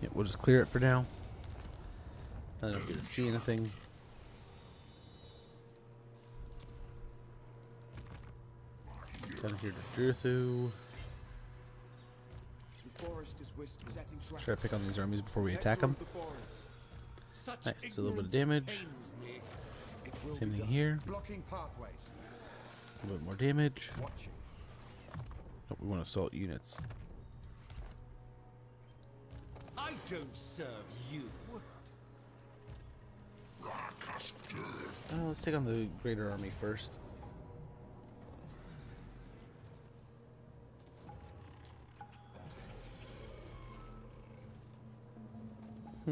Yeah, we'll just clear it for now. I don't get to see anything. Down here to Durthu. The forest is whispered, setting traps. Try to pick on these armies before we attack them. Nice, do a little bit of damage. Same thing here. Blocking pathways. A little bit more damage. Watching. Nope, we want to assault units. I don't serve you. Let's take on the greater army first. I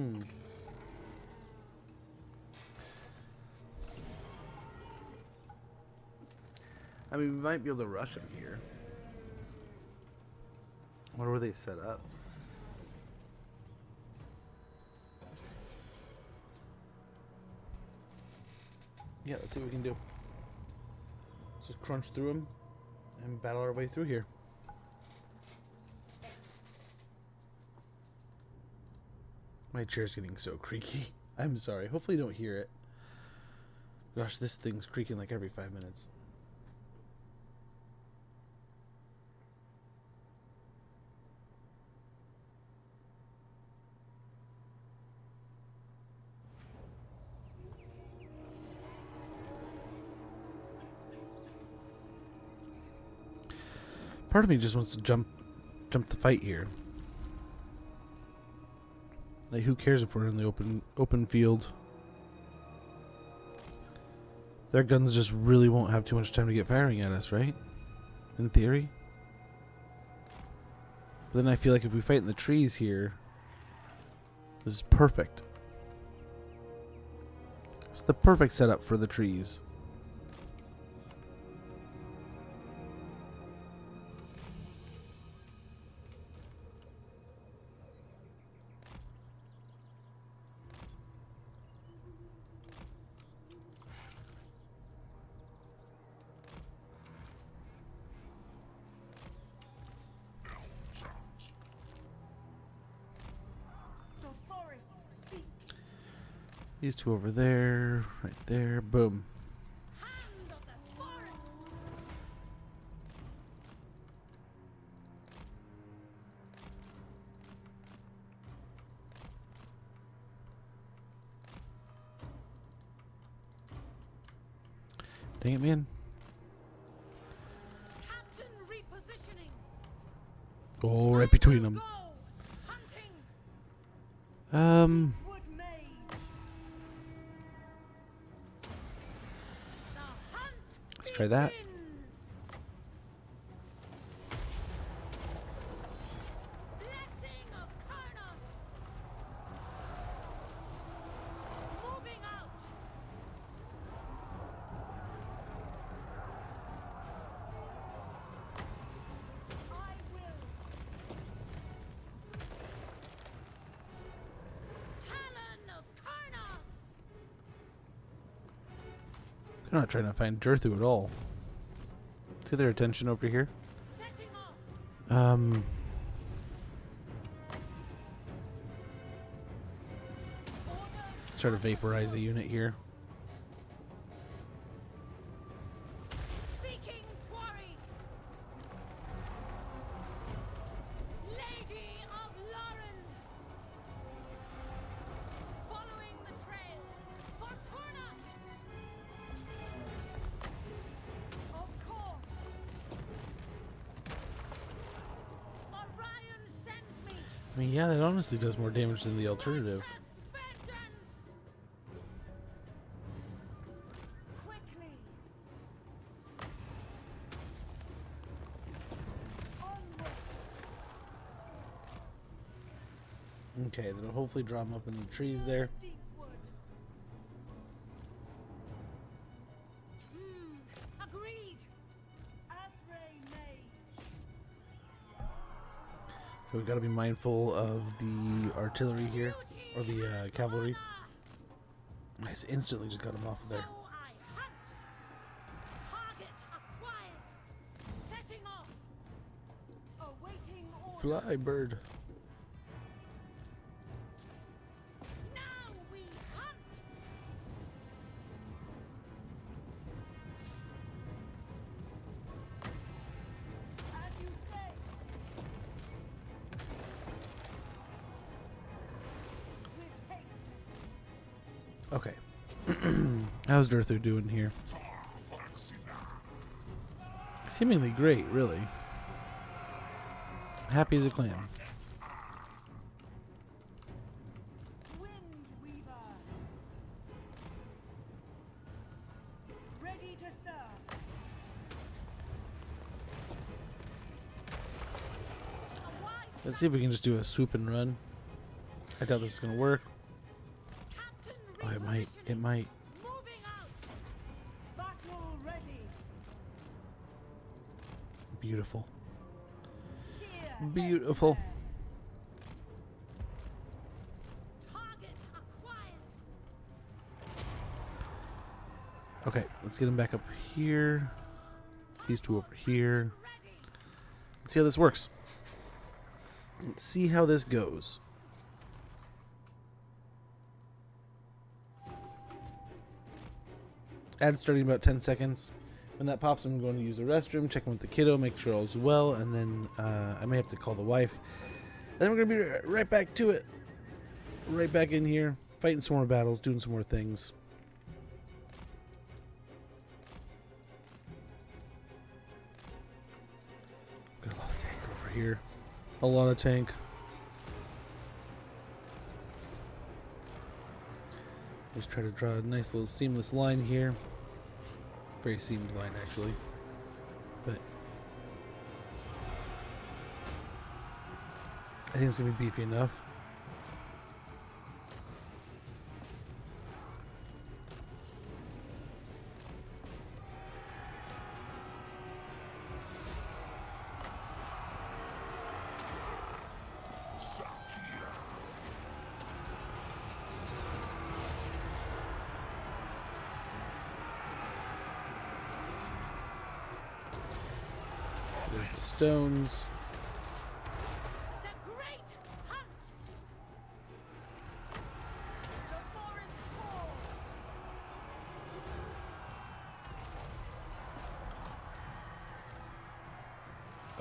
mean, we might be able to rush them here. What were they set up? Yeah, let's see what we can do. Let's just crunch through them and battle our way through here. My chair's getting so creaky. I'm sorry. Hopefully you don't hear it. Gosh, this thing's creaking like every 5 minutes. Part of me just wants to jump the fight here. Like, who cares if we're in the open field? Their guns just really won't have too much time to get firing at us, right? In theory. But then I feel like if we fight in the trees here, this is perfect. It's the perfect setup for the trees. These two over there, right there, boom. Hand of the forest. Dang it, man. Captain repositioning. Oh, right between them. Hunting. Let's try that. They're not trying to find Durthu at all. See their attention over here? Let's try to vaporize a unit here. I mean, yeah, that honestly does more damage than the alternative. Okay, that'll hopefully draw them up in the trees there. So we've got to be mindful of the artillery here, or the cavalry. Nice, instantly just got him off of there. Fly, bird. Okay. How's Durthu doing here? Seemingly great, really. Happy as a clam. Ready to serve. Let's see if we can just do a swoop and run. I doubt this is gonna work. Oh, it might. It might. Battle ready. Beautiful. Beautiful. Okay, let's get him back up here. These two over here. Let's see how this works. Let's see how this goes. Ad starting about 10 seconds. When that pops, I'm going to use the restroom, check in with the kiddo, make sure all's well, and then I may have to call the wife. Then we're going to be right back to it. Right back in here, fighting some more battles, doing some more things. Got a lot of tank over here. A lot of tank. Just try to draw a nice little seamless line here. Very seamed line, actually. But I think it's going to be beefy enough. There's the stones. The great hunt. The forest falls.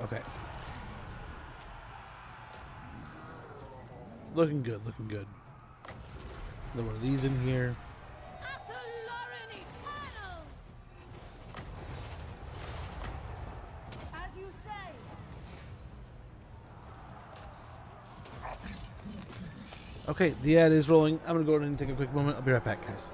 Okay. Looking good, looking good. Another one of these in here. As you say. Okay, the ad is rolling. I'm going to go ahead and take a quick moment. I'll be right back, guys.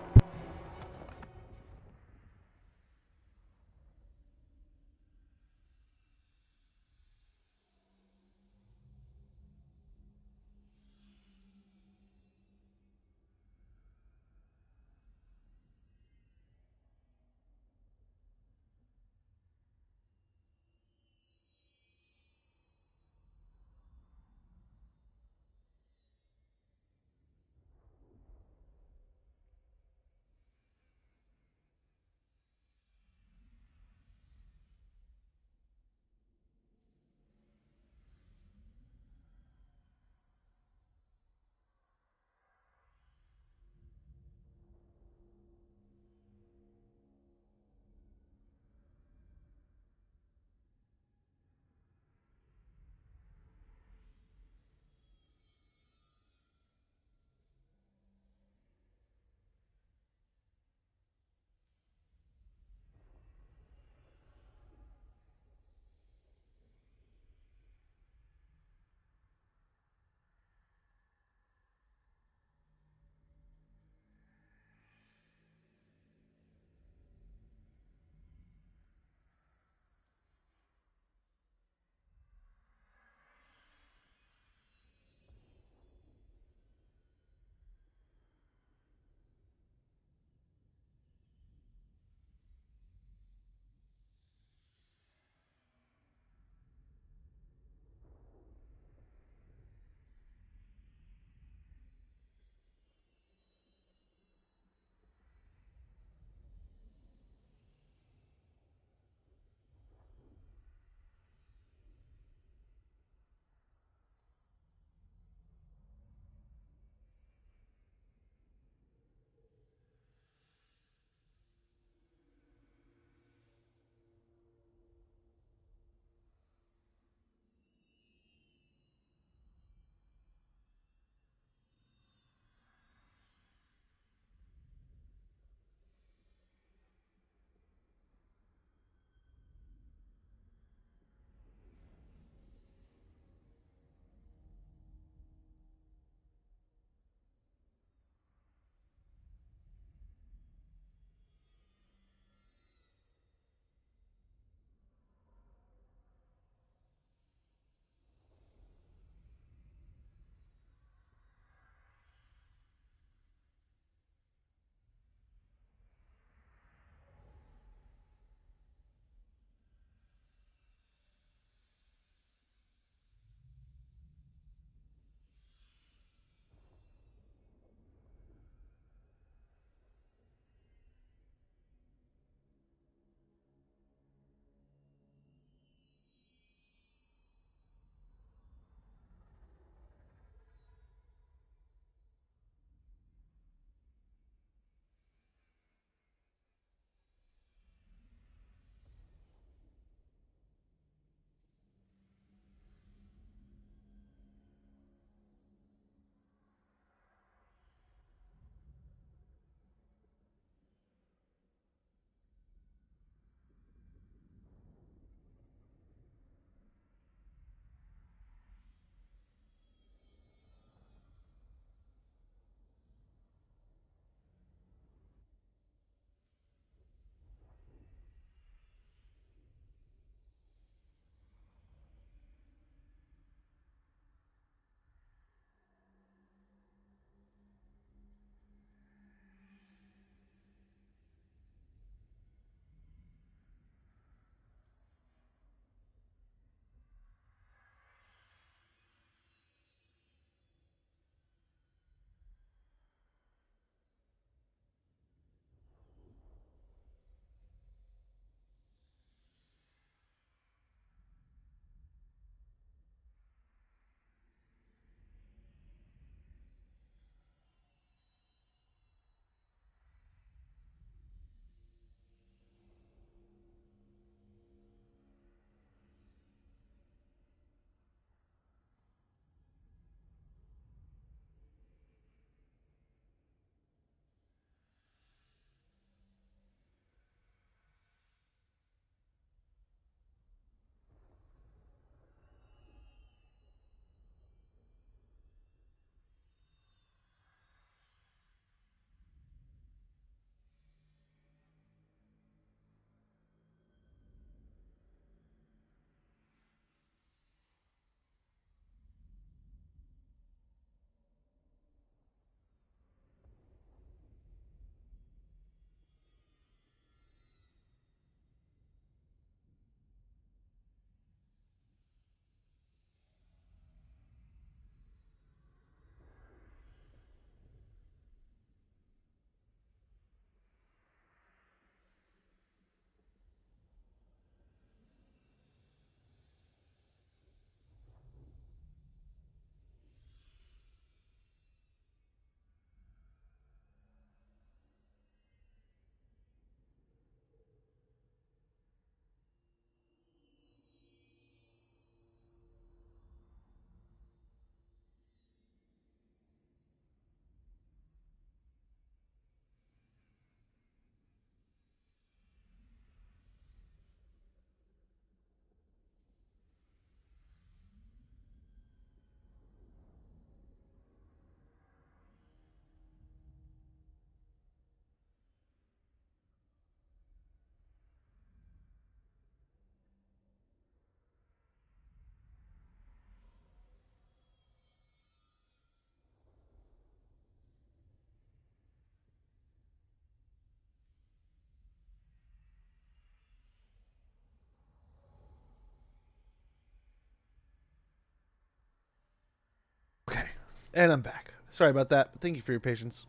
And I'm back. Sorry about that, but thank you for your patience.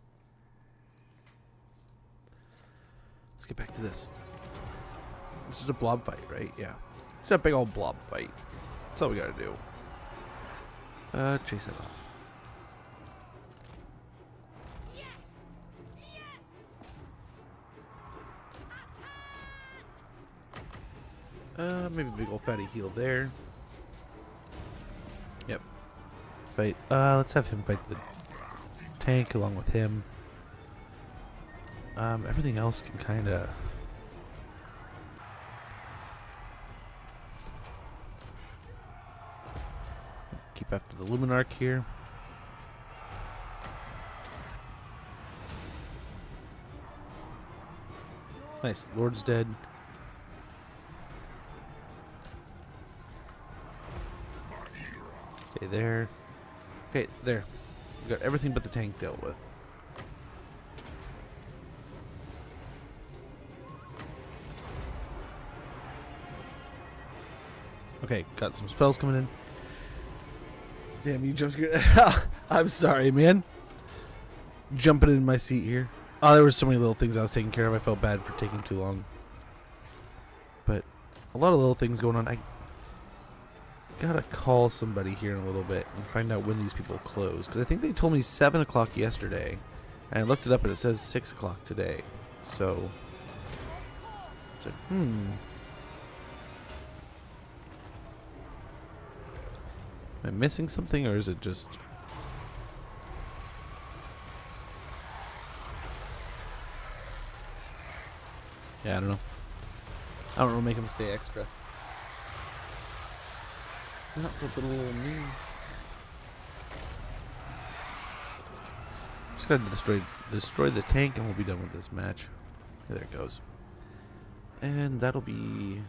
Let's get back to this. This is a blob fight, right? Yeah. It's a big old blob fight. That's all we gotta do. Chase it off. Maybe a big old fatty heal there. Yep. Fight. Let's have him fight the tank along with him. Everything else can kind of. Keep after the Luminarch here. Nice. Lord's dead. Stay there. Okay, there. We got everything but the tank dealt with. Okay, got some spells coming in. Damn, you jumped. I'm sorry, man. Jumping in my seat here. Oh, there were so many little things I was taking care of. I felt bad for taking too long. But a lot of little things going on. I gotta call somebody here in a little bit and find out when these people close. Because I think they told me 7 o'clock yesterday. And I looked it up and it says 6 o'clock today. So, it's like, Am I missing something, or is it just... Yeah, I don't know. I don't know, make them stay extra. Not a little mean. Just gotta destroy the tank and we'll be done with this match. Okay, there it goes. And that'll be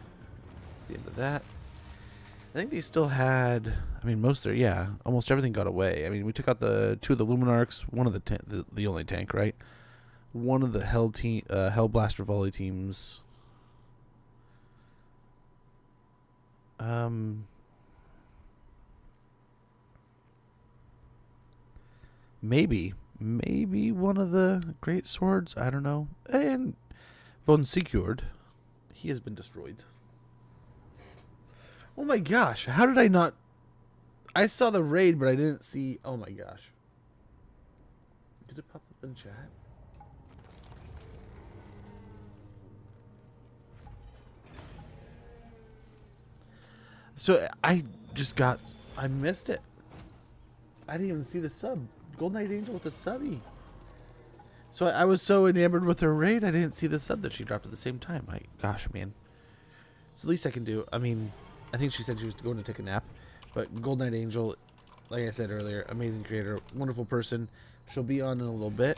the end of that. I think they still had, I mean, almost everything got away. I mean, we took out the 2 of the Luminarchs, one of the only tank, right? One of the Hell Blaster Volley teams. Maybe one of the Great Swords, I don't know. And Von Sigurd, he has been destroyed. Oh my gosh, how did I not... I saw the raid, but I didn't see... Oh my gosh. Did it pop up in chat? So, I missed it. I didn't even see the sub. Golden Knight Angel with the subby. So, I was so enamored with her raid, I didn't see the sub that she dropped at the same time. Gosh, man. It's the least I can do. I mean... I think she said she was going to take a nap, but Golden Knight Angel, like I said earlier, amazing creator, wonderful person. She'll be on in a little bit.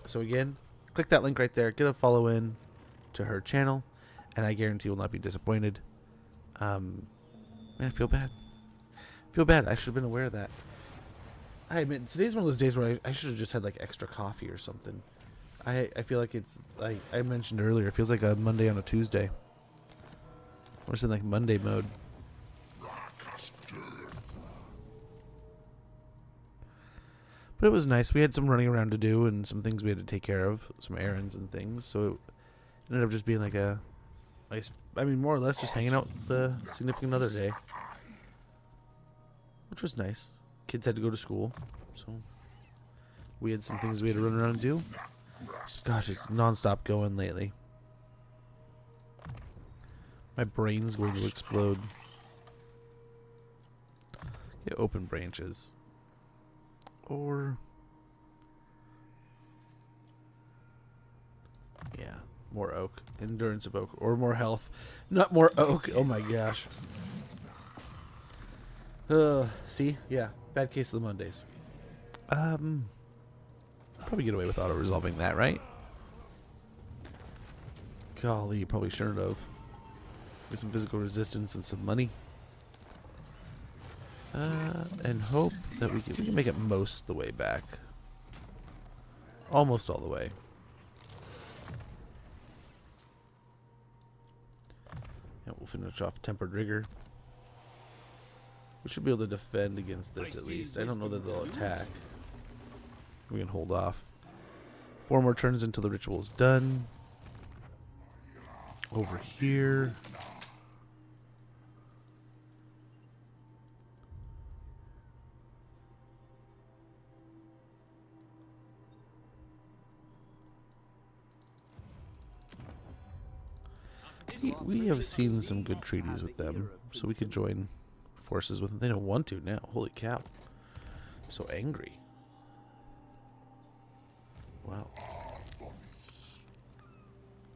So again, click that link right there. Get a follow in to her channel, and I guarantee you will not be disappointed. Man, I feel bad. I should have been aware of that. I admit, today's one of those days where I should have just had like extra coffee or something. I feel like it's, like I mentioned earlier, it feels like a Monday on a Tuesday. We're just in like Monday mode. But it was nice. We had some running around to do and some things we had to take care of, some errands and things. So it ended up just being like I mean, more or less just hanging out with the significant other day, which was nice. Kids had to go to school, so we had some things we had to run around and do. Gosh, it's nonstop going lately. My brain's going to explode. Yeah, open branches. Or... yeah, more oak. Endurance of oak. Or more health. Not more oak. Oh my gosh. See? Yeah. Bad case of the Mondays. Probably get away with auto-resolving that, right? Golly, you probably shouldn't have. Get some physical resistance and some money. And hope that we can make it most the way back. Almost all the way. Yeah, we'll finish off Tempered Rigor. We should be able to defend against this at least. I don't know that they'll attack. We can hold off 4 more turns until the ritual is done. Over here. We have seen some good treaties with them, so we could join forces with them. They don't want to now. Holy cow. So angry. Wow.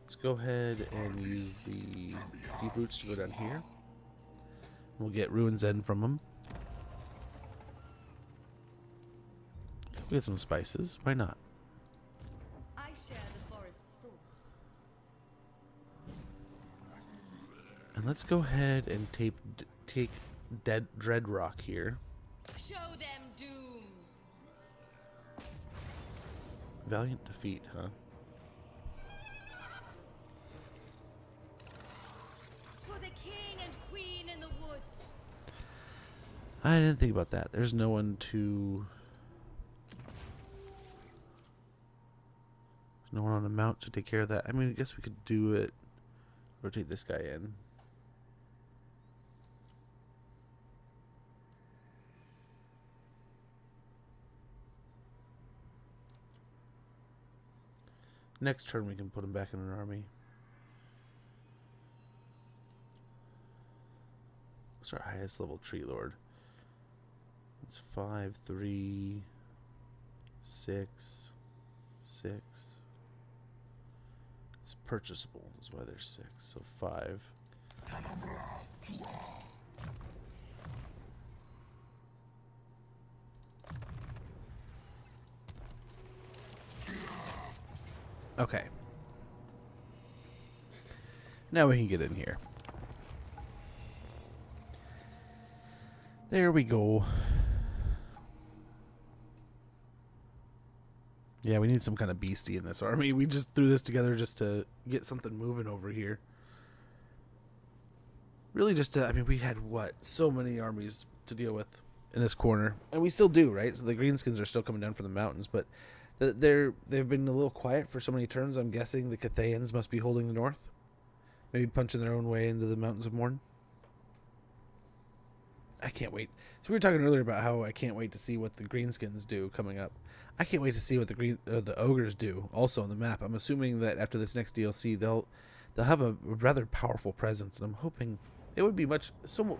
Let's go ahead and use the deep roots to go down here. We'll get Ruin's End from them. We get some spices. Why not? I share the forest's thoughts. And let's go ahead and take Dread Rock here. Show them doom. Valiant defeat, huh? For the king and queen in the woods. I didn't think about that. There's no one to... no one on a mount to take care of that. I mean, I guess we could do it. Rotate this guy in. Next turn we can put him back in an army. What's our highest level tree lord? It's 5, 3, 6, 6. It's purchasable, is why there's 6. So 5. Okay. Now we can get in here. There we go. Yeah, we need some kind of beastie in this army. We just threw this together just to get something moving over here. Really just to, I mean, we had, what, so many armies to deal with in this corner. And we still do, right? So the greenskins are still coming down from the mountains, but they've been a little quiet for so many turns. I'm guessing the Cathayans must be holding the north. Maybe punching their own way into the mountains of Morn. I can't wait. So we were talking earlier about how I can't wait to see what the greenskins do coming up. I can't wait to see what the ogres do also on the map. I'm assuming that after this next DLC, they'll have a rather powerful presence, and I'm hoping it would be much so.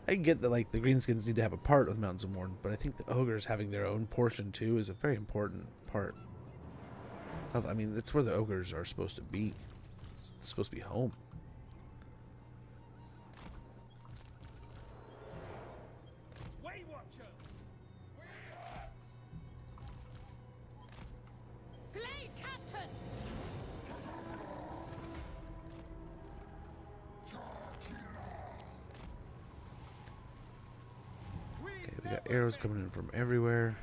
I get that like the greenskins need to have a part of Mountains of Morn, but I think the ogres having their own portion too is a very important part. I mean, that's where the ogres are supposed to be. It's supposed to be home. Glade Captain! Okay, we got arrows coming in from everywhere.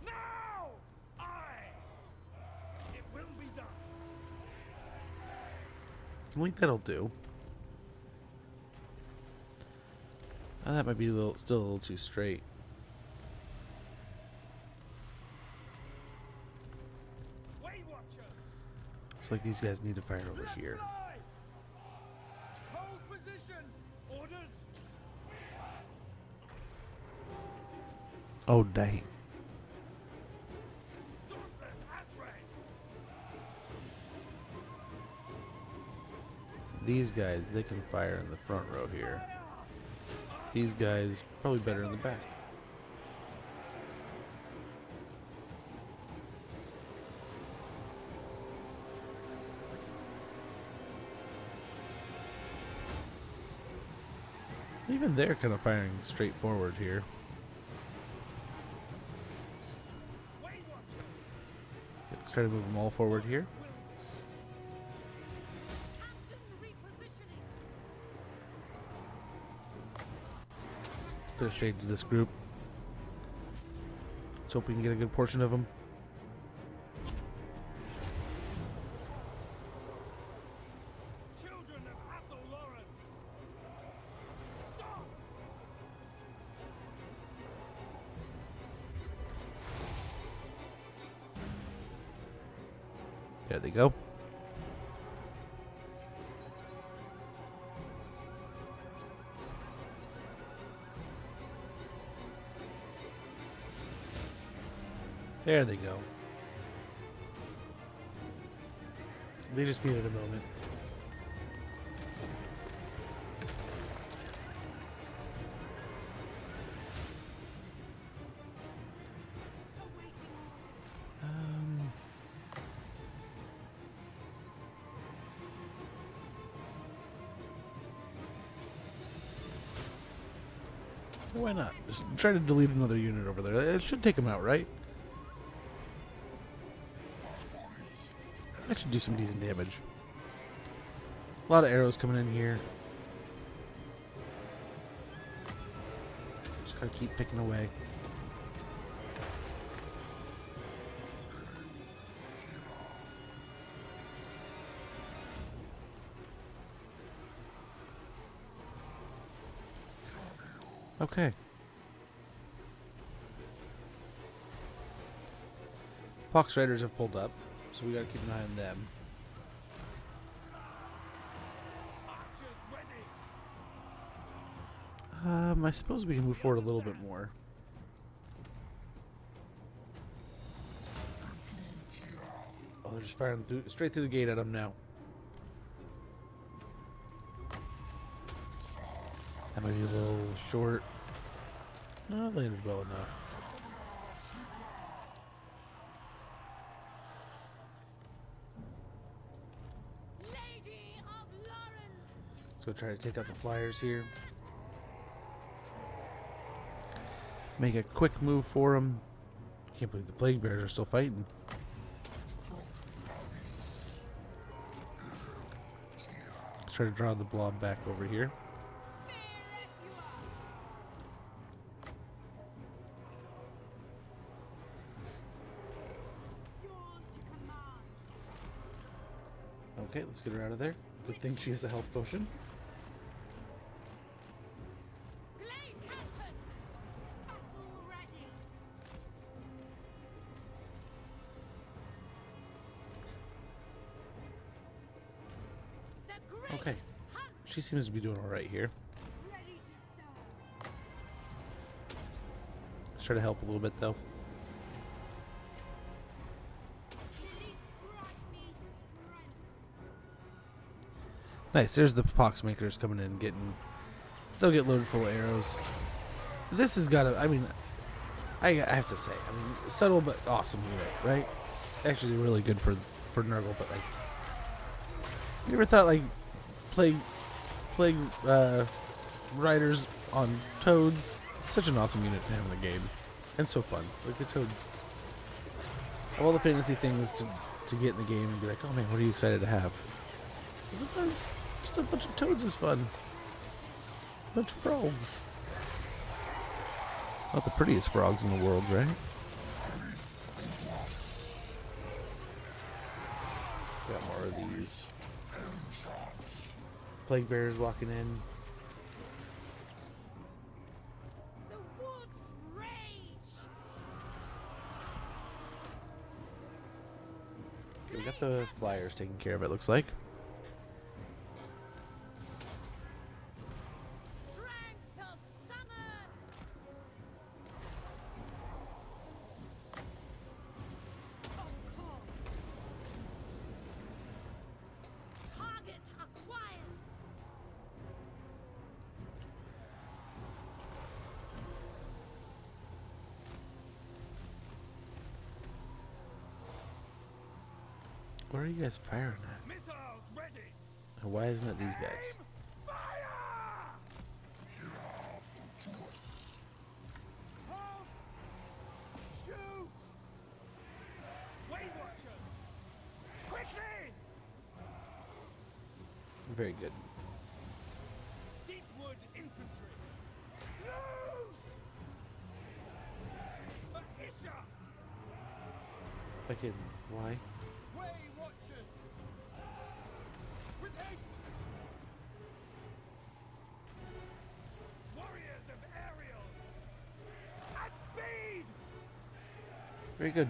Now! It will be done. I think that'll do. That might be still a little too straight. Looks like these guys need to fire over here. Hold position. Orders. Oh, dang. These guys, they can fire in the front row here. These guys, probably better in the back. Even they're kind of firing straight forward here. Let's try to move them all forward here. Bit of shades this group. Let's hope we can get a good portion of them. Children of Athel Lauren. Stop! There they go. There they go. They just needed a moment. Why not? Just try to delete another unit over there. It should take them out, right? That should do some decent damage. A lot of arrows coming in here. Just gotta keep picking away. Okay. Pox Riders have pulled up, so we gotta keep an eye on them. I suppose we can move forward a little bit more. Oh, they're just firing straight through the gate at them now. That might be a little short. No, it landed well enough. Lady of Lauren. Let's go try to take out the flyers here. Make a quick move for them. I can't believe the plague bears are still fighting. Let's try to draw the blob back over here. Okay, let's get her out of there. Good thing she has a health potion. Okay, she seems to be doing all right here. Let's try to help a little bit though. Nice, there's the pox makers coming in and getting... They'll get loaded full of arrows. This has got to... I mean, I have to say, I mean, subtle but awesome unit, right? Actually really good for Nurgle, but like... You ever thought like plague riders on toads? Such an awesome unit to have in the game. And so fun. Like the toads. All the fantasy things to get in the game and be like, oh man, what are you excited to have? This is fun. Just a bunch of toads is fun. A bunch of frogs. Not the prettiest frogs in the world, right? Got more of these. Plague bears walking in. The woods rage. Okay, we got the flyers taken care of, it looks like. What are you guys firing at? Missiles ready. And why isn't it these guys? Fire! Halt! Shoot! Way Watchers! Quickly! Very good. Deepwood infantry! Loose! For Isha! Okay, why? Way Watchers! With haste! Warriors of Ariel! At speed! Very good.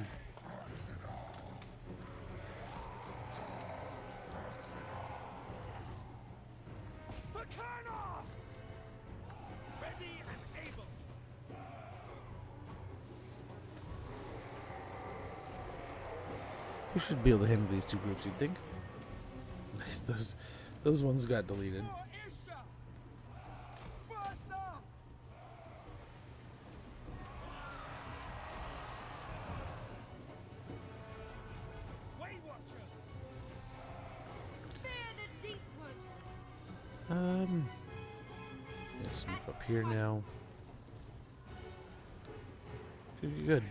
We should be able to handle these two groups, you'd think. Nice, those ones got deleted. Just move up here now. Good.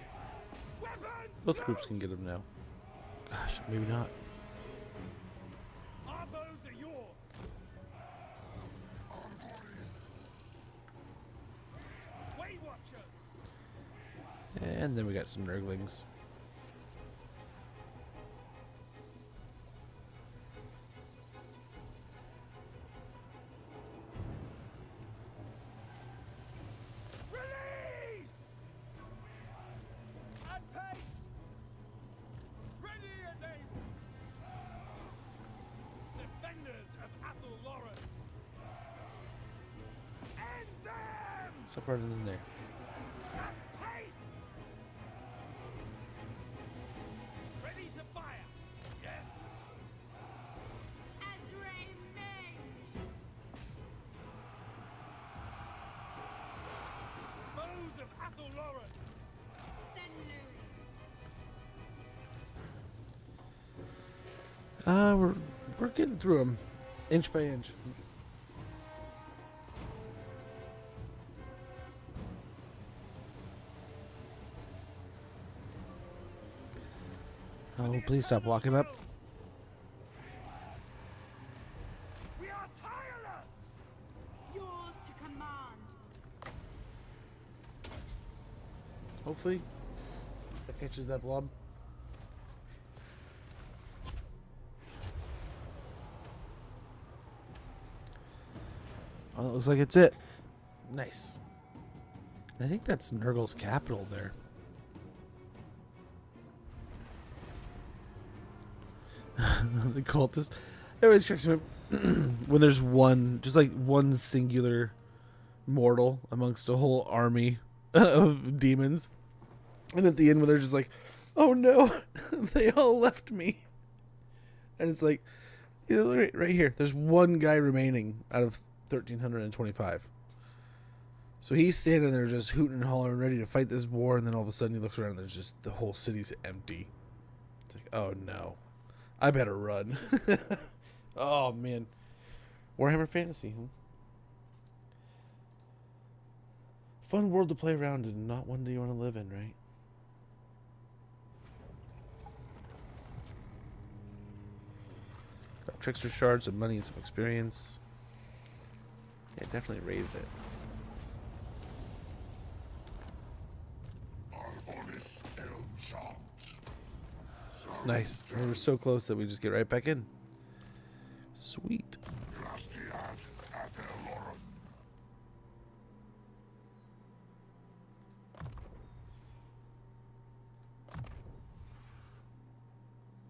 Both groups can get them now. Gosh, maybe not. Our bows are yours. Weight Watchers. And then we got some Nurglings. Stop running in there. Ready to fire. Yes. Foes of Athelloren. We're getting through them, inch by inch. Oh, please stop walking up. We are tireless. Yours to command. Hopefully that catches that blob. Oh, it looks like it's it. Nice. I think that's Nurgle's capital there. The cultist. It always cracks me up when there's one, just like one singular mortal amongst a whole army of demons. And at the end when they're just like, oh no, they all left me. And it's like, you know, right here, there's one guy remaining out of 1,325. So he's standing there just hooting and hollering, ready to fight this war, and then all of a sudden he looks around and there's just, the whole city's empty. It's like, oh no. I better run. Oh, man. Warhammer Fantasy, huh? Fun world to play around in, not one that you want to live in, right? Got trickster shards, some money, and some experience. Yeah, definitely raise it. Nice. We were so close that we just get right back in. Sweet.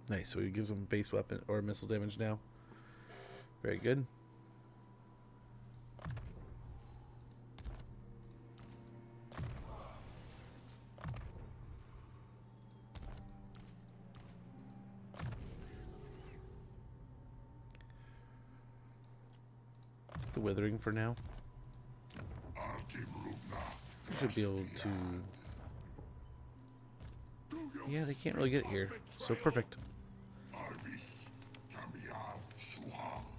Nice. So it gives them base weapon or missile damage now. Very good. The withering for now. We should be able to. Yeah, they can't really get here. So perfect.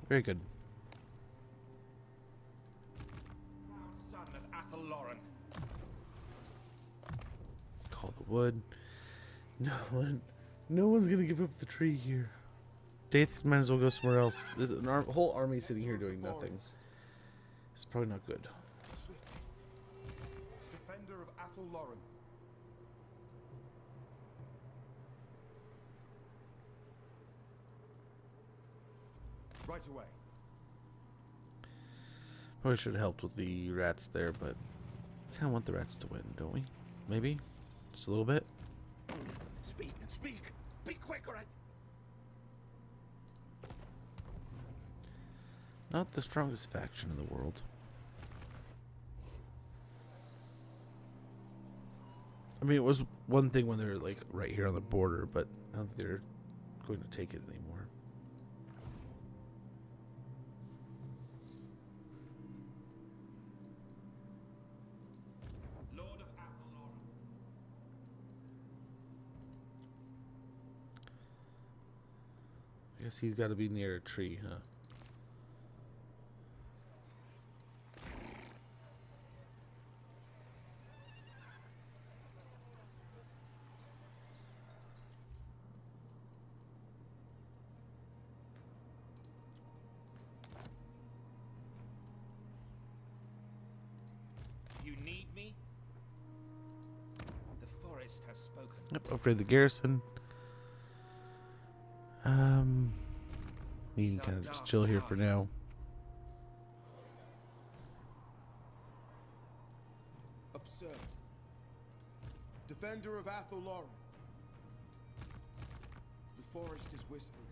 Very good. Son of Athelloren. Call the wood. No one's gonna give up the tree here. Daith might as well go somewhere else. There's an whole army sitting here doing nothing. It's probably not good. Defender of Athelloren. Right away. Probably should have helped with the rats there, but we kind of want the rats to win, don't we? Maybe? Just a little bit? Speak and speak. Be quick, or I... Not the strongest faction in the world. I mean, it was one thing when they were like right here on the border, but I don't think they're going to take it anymore. Lord of Athelor. I guess he's got to be near a tree, huh? You need me? The forest has spoken. Yep, upgrade the garrison. We can kind of just chill here for now. Absurd. Defender of Athelor. The forest is whispering.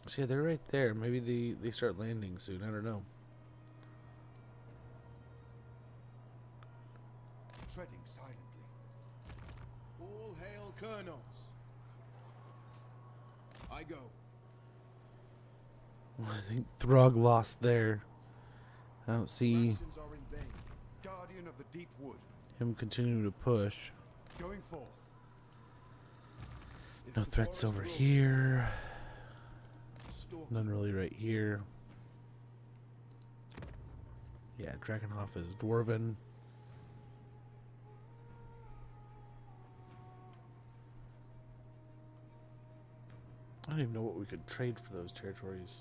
So yeah, they're right there. Maybe they start landing soon. I don't know. Treading silently. All hail colonels. I go. I think Throg lost there. I don't see Rations are in vain. Guardian of the deep wood. him continuing to push. Going forth. If No the threats forest over wills here. it, stalk None really right here. Yeah, Dragonhof is dwarven. I don't even know what we could trade for those territories.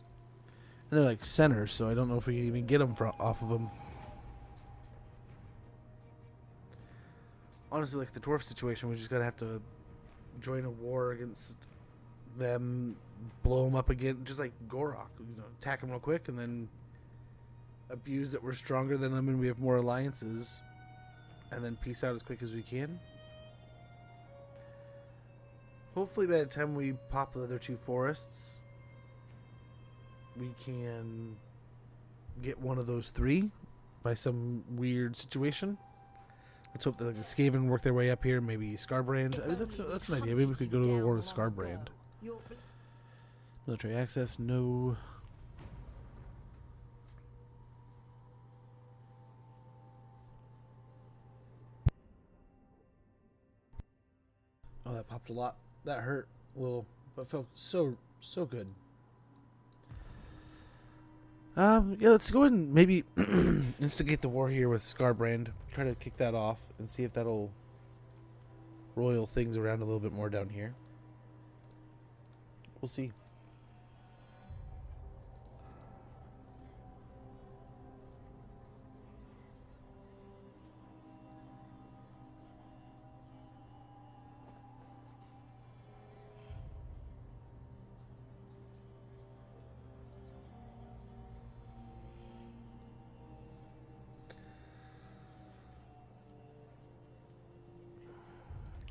And they're like centers, so I don't know if we can even get them off of them. Honestly, like the dwarf situation, we just gotta have to join a war against them, blow them up again, just like Gorok. You know, attack them real quick, and then abuse that we're stronger than them and we have more alliances, and then peace out as quick as we can. Hopefully by the time we pop the other two forests, we can get one of those three by some weird situation. Let's hope that like, the Skaven work their way up here. Maybe Scarbrand. I mean, that's an idea. Maybe we could go to a war with Scarbrand. Military access, no. Oh, that popped a lot. That hurt a little, but felt so good. Yeah, let's go ahead and maybe instigate the war here with Scarbrand. Try to kick that off and see if that'll royal things around a little bit more down here. We'll see.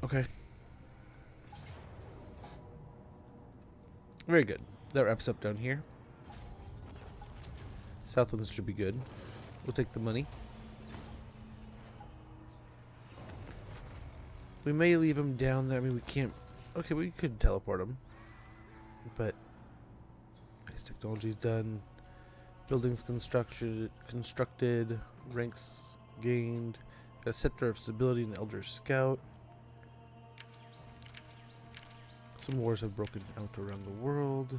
Okay. Very good. That wraps up down here. Southlands should be good. We'll take the money. We may leave him down there. I mean, we can't... Okay, we could teleport him. But... His technology's done. Buildings constructed. Ranks gained. Got a Scepter of Stability and Elder Scout. Some wars have broken out around the world.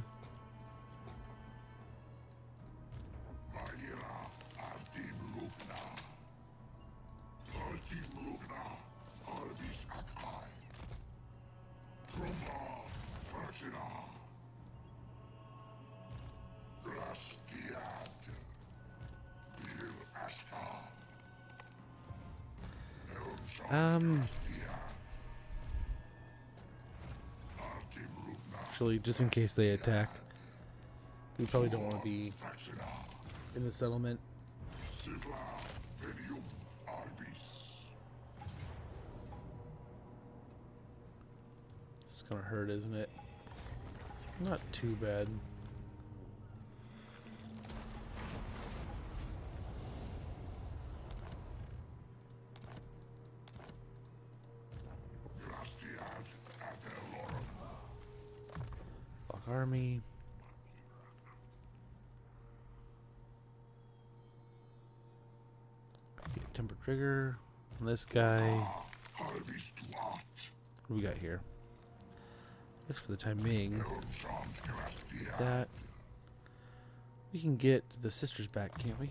Actually, just in case they attack, we probably don't want to be in the settlement. It's gonna hurt, isn't it? Not too bad. army. Get temper trigger on this guy. What do we got here? I guess for the time being, that we can get the sisters back, can't we?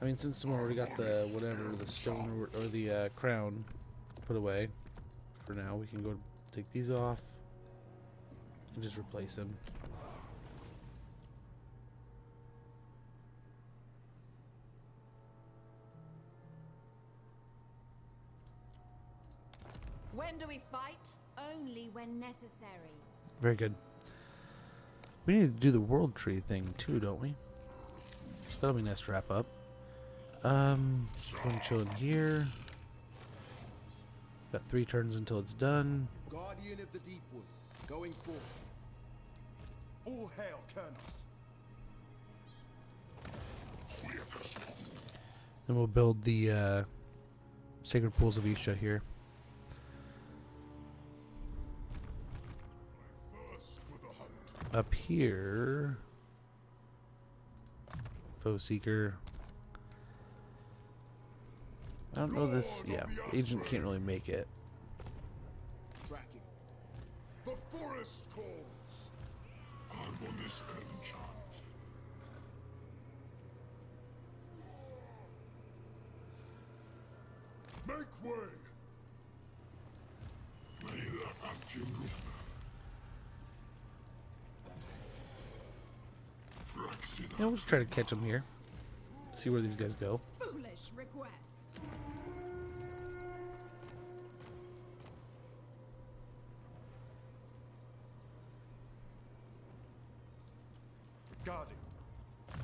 I mean, since someone already got the whatever, the stone or the crown put away, for now we can go take these off and just replace them. When do we fight? Only when necessary. Very good. We need to do the world tree thing too, don't we? So that'll be nice to wrap up. Go and chill in here. Got 3 turns until it's done. Guardian of the Deepwood, going forth. All hail, Colonels. Then we'll build the Sacred Pools of Isha here. Up here, Foe Seeker. I don't know this. Yeah, Agent can't really make it. Tracking. The forest calls. I'm on this enchant. Make way. May the action Yeah, we'll just try to catch them here. See where these guys go. Foolish request. Guarding.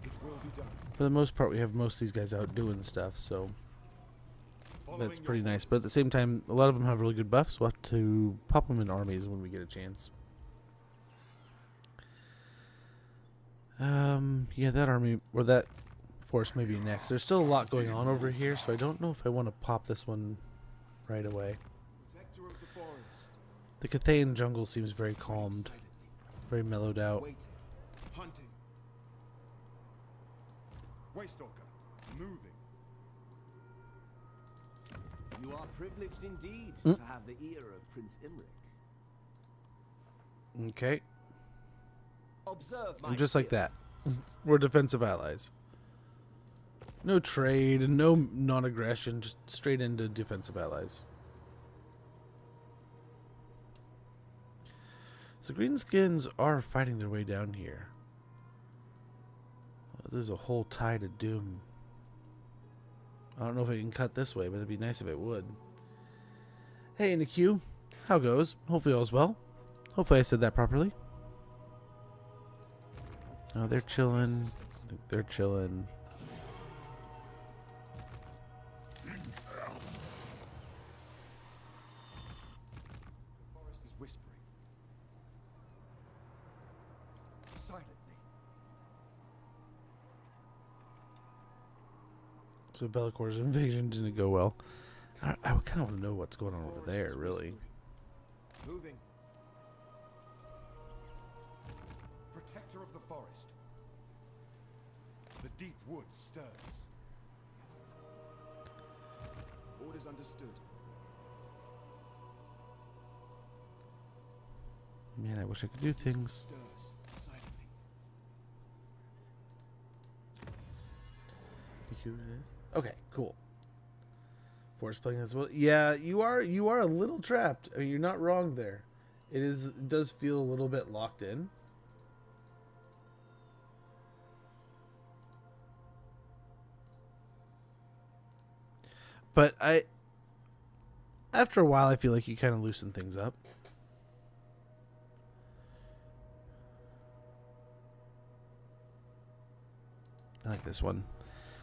It will be done. For the most part, we have most of these guys out doing stuff, so that's pretty nice. But at the same time, a lot of them have really good buffs. We'll have to pop them in armies when we get a chance. Yeah, that army, or that force may be next. There's still a lot going on over here, so I don't know if I want to pop this one right away. Protector of the forest. The Cathayan jungle seems very calmed, very mellowed out. Waiting. Hunting. Waystalker. Moving. You are privileged indeed to have the ear of Prince Imric. Okay. Observe my And just like that, we're defensive allies. No trade and no non-aggression, just straight into defensive allies. So greenskins are fighting their way down here. There's a whole tide of doom. I don't know if I can cut this way, but it'd be nice if it would. Hey, in the queue, how goes? Hopefully all's well. Hopefully I said that properly. Oh, they're chilling. I think they're chilling. Forest is whispering. Silently. So Bellacor's invasion didn't go well. I kind of want to know what's going on over there, really. Moving. Protector of the forest. The deep wood stirs. Orders understood. Man, I wish I could do things. Stirs silently. Okay, cool. Forest playing as well. Yeah, you are a little trapped. I mean, you're not wrong there. It does feel a little bit locked in. But after a while, I feel like you kind of loosen things up. I like this one.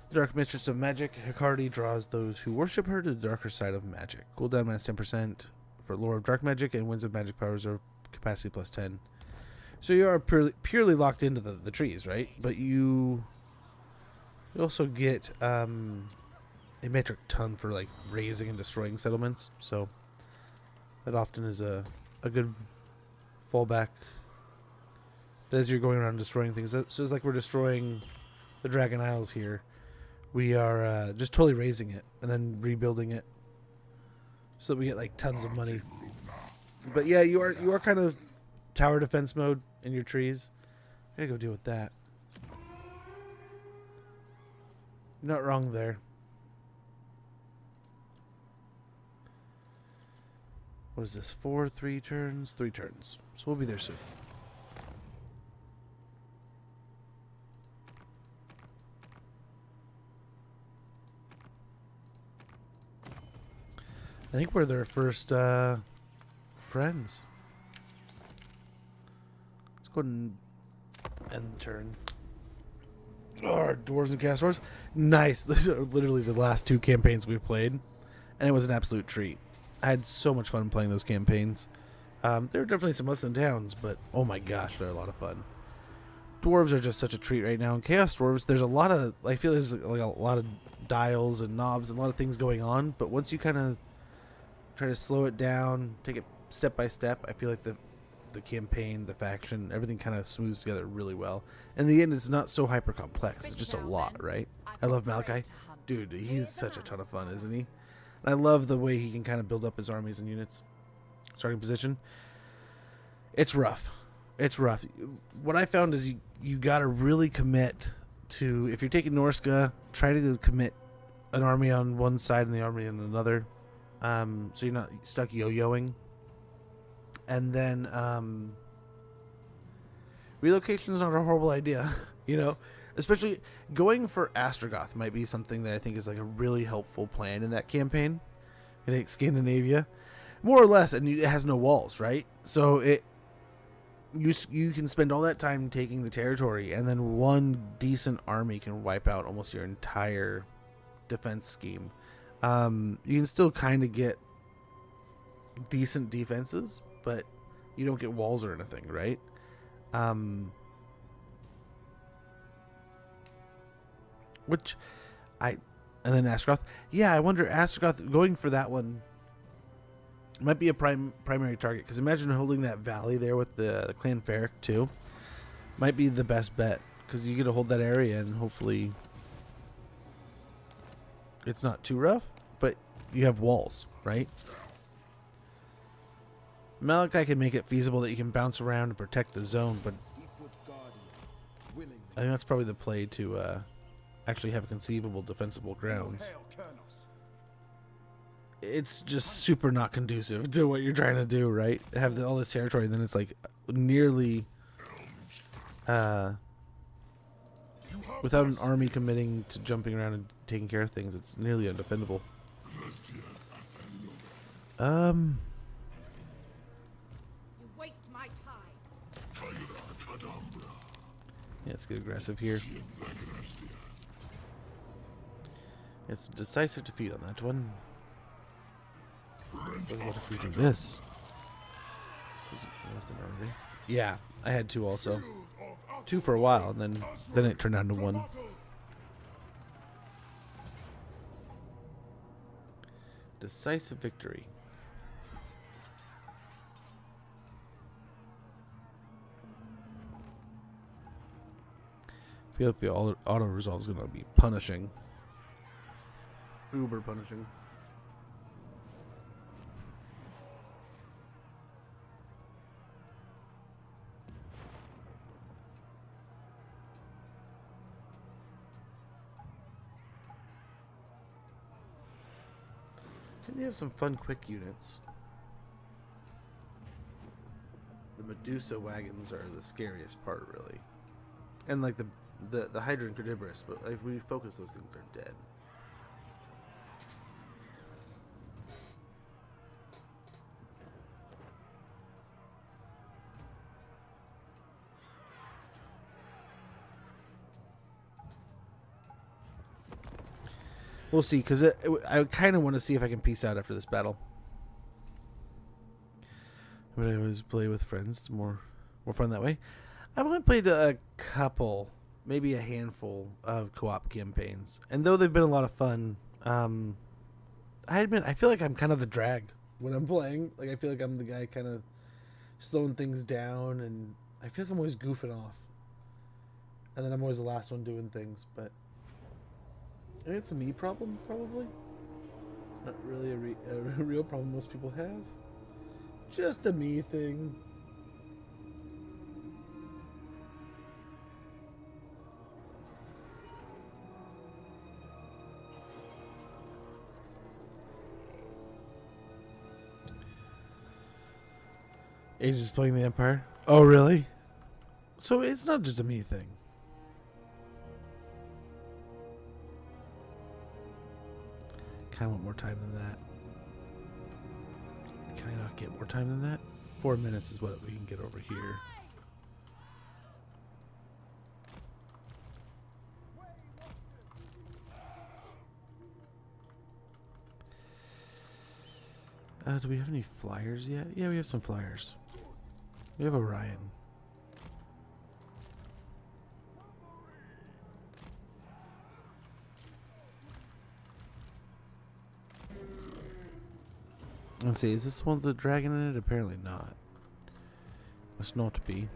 The Dark Mistress of Magic, Hecate draws those who worship her to the darker side of magic. Cooldown minus 10% for Lore of Dark Magic, and Winds of Magic Powers are capacity plus 10. So you are purely locked into the trees, right? But you also get a metric ton for like razing and destroying settlements. So that often is a good fall back. As you're going around destroying things, so it's like we're destroying the Dragon Isles here. We are just totally raising it and then rebuilding it, so that we get like tons of money. But yeah, you are kind of tower defense mode in your trees. Gotta go deal with that. You're not wrong there. What is this? 3 turns? 3 turns. So we'll be there soon. I think we're their first friends. Let's go ahead and end the turn. Oh, our dwarves and castors. Nice. Those are literally the last 2 campaigns we've played, and it was an absolute treat. I had so much fun playing those campaigns. There were definitely some ups and downs, but oh my gosh, they're a lot of fun. Dwarves are just such a treat right now. And Chaos Dwarves, there's a lot of, I feel there's like a lot of dials and knobs and a lot of things going on, but once you kind of try to slow it down, take it step by step, I feel like the campaign, the faction, everything kind of smooths together really well. And in the end, it's not so hyper complex. It's just a lot, right? I love Malachi. Dude, he's such a ton of fun, isn't he? And I love the way he can kind of build up his armies and units. Starting position. It's rough. It's rough. What I found is you got to really commit to, if you're taking Norska, try to commit an army on one side and the army on another. So you're not stuck yo-yoing. And then relocation is not a horrible idea, you know. Especially going for Astrogoth might be something that I think is like a really helpful plan in that campaign. I think Scandinavia, more or less, and it has no walls, right? So you can spend all that time taking the territory, and then one decent army can wipe out almost your entire defense scheme. You can still kind of get decent defenses, but you don't get walls or anything, right? And then Astrogoth. Yeah, I wonder, Astrogoth, going for that one might be a primary target, because imagine holding that valley there with the Clan Ferric too. Might be the best bet, because you get to hold that area and hopefully it's not too rough, but you have walls, right? Malachi can make it feasible that you can bounce around and protect the zone, but I think that's probably the play to actually have conceivable defensible grounds. It's just super not conducive to what you're trying to do, right? Have all this territory, and then it's like nearly without an army committing to jumping around and taking care of things, it's nearly undefendable. You waste my time. Yeah, let's get aggressive here. It's a decisive defeat on that one. What if we do this? Yeah, I had 2 also. 2 for a while, and then it turned down to 1. Decisive victory. I feel like the auto resolve is going to be punishing. Uber punishing. And they have some fun quick units. The Medusa wagons are the scariest part, really. And like the Hydra and Crudivorous, but if we focus, those things are dead. We'll see, because I kind of want to see if I can peace out after this battle. But I always play with friends. It's more fun that way. I've only played a couple, maybe a handful of co-op campaigns, and though they've been a lot of fun, I admit I feel like I'm kind of the drag when I'm playing. Like I feel like I'm the guy kind of slowing things down, and I feel like I'm always goofing off. And then I'm always the last one doing things, but I think it's a me problem, probably. Not really a real problem most people have. Just a me thing. Age is playing the Empire. Oh, really? So it's not just a me thing. Kind of want more time than that. Can I not get more time than that? 4 minutes is what we can get over here. Do we have any flyers yet? Yeah, we have some flyers. We have Orion. Let's see, is this the one with the dragon in it? Apparently not. Must not be.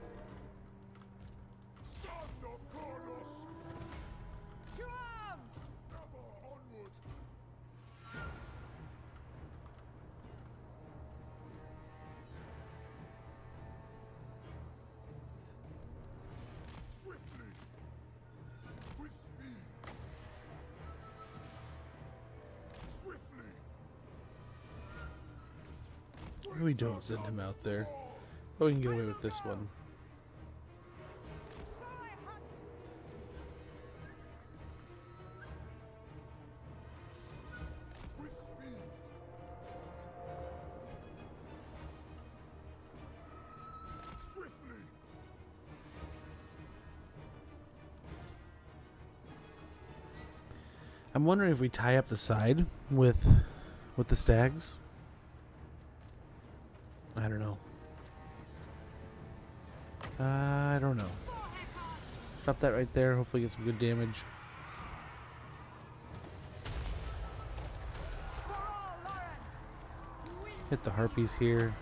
Maybe we don't send him out there. But we can get away with this one. I'm wondering if we tie up the side with the stags. I don't know. I don't know. Drop that right there. Hopefully get some good damage. Hit the harpies here.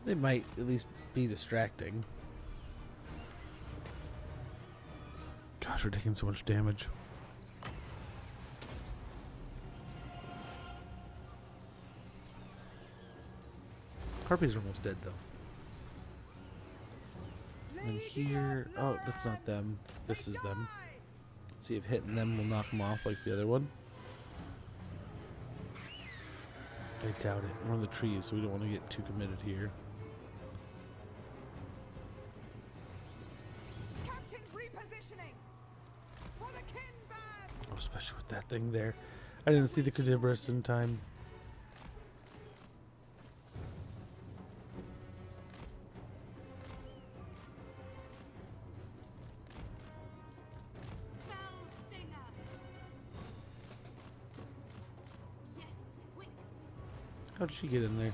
They might at least be distracting. Gosh, we're taking so much damage. Harpies are almost dead, though. And here... Oh, that's not them. This is them. Let's see if hitting them will knock them off like the other one. I doubt it. We're on the trees, so we don't want to get too committed here. Oh, especially with that thing there. I didn't see the Cadibris in time. How did she get in there?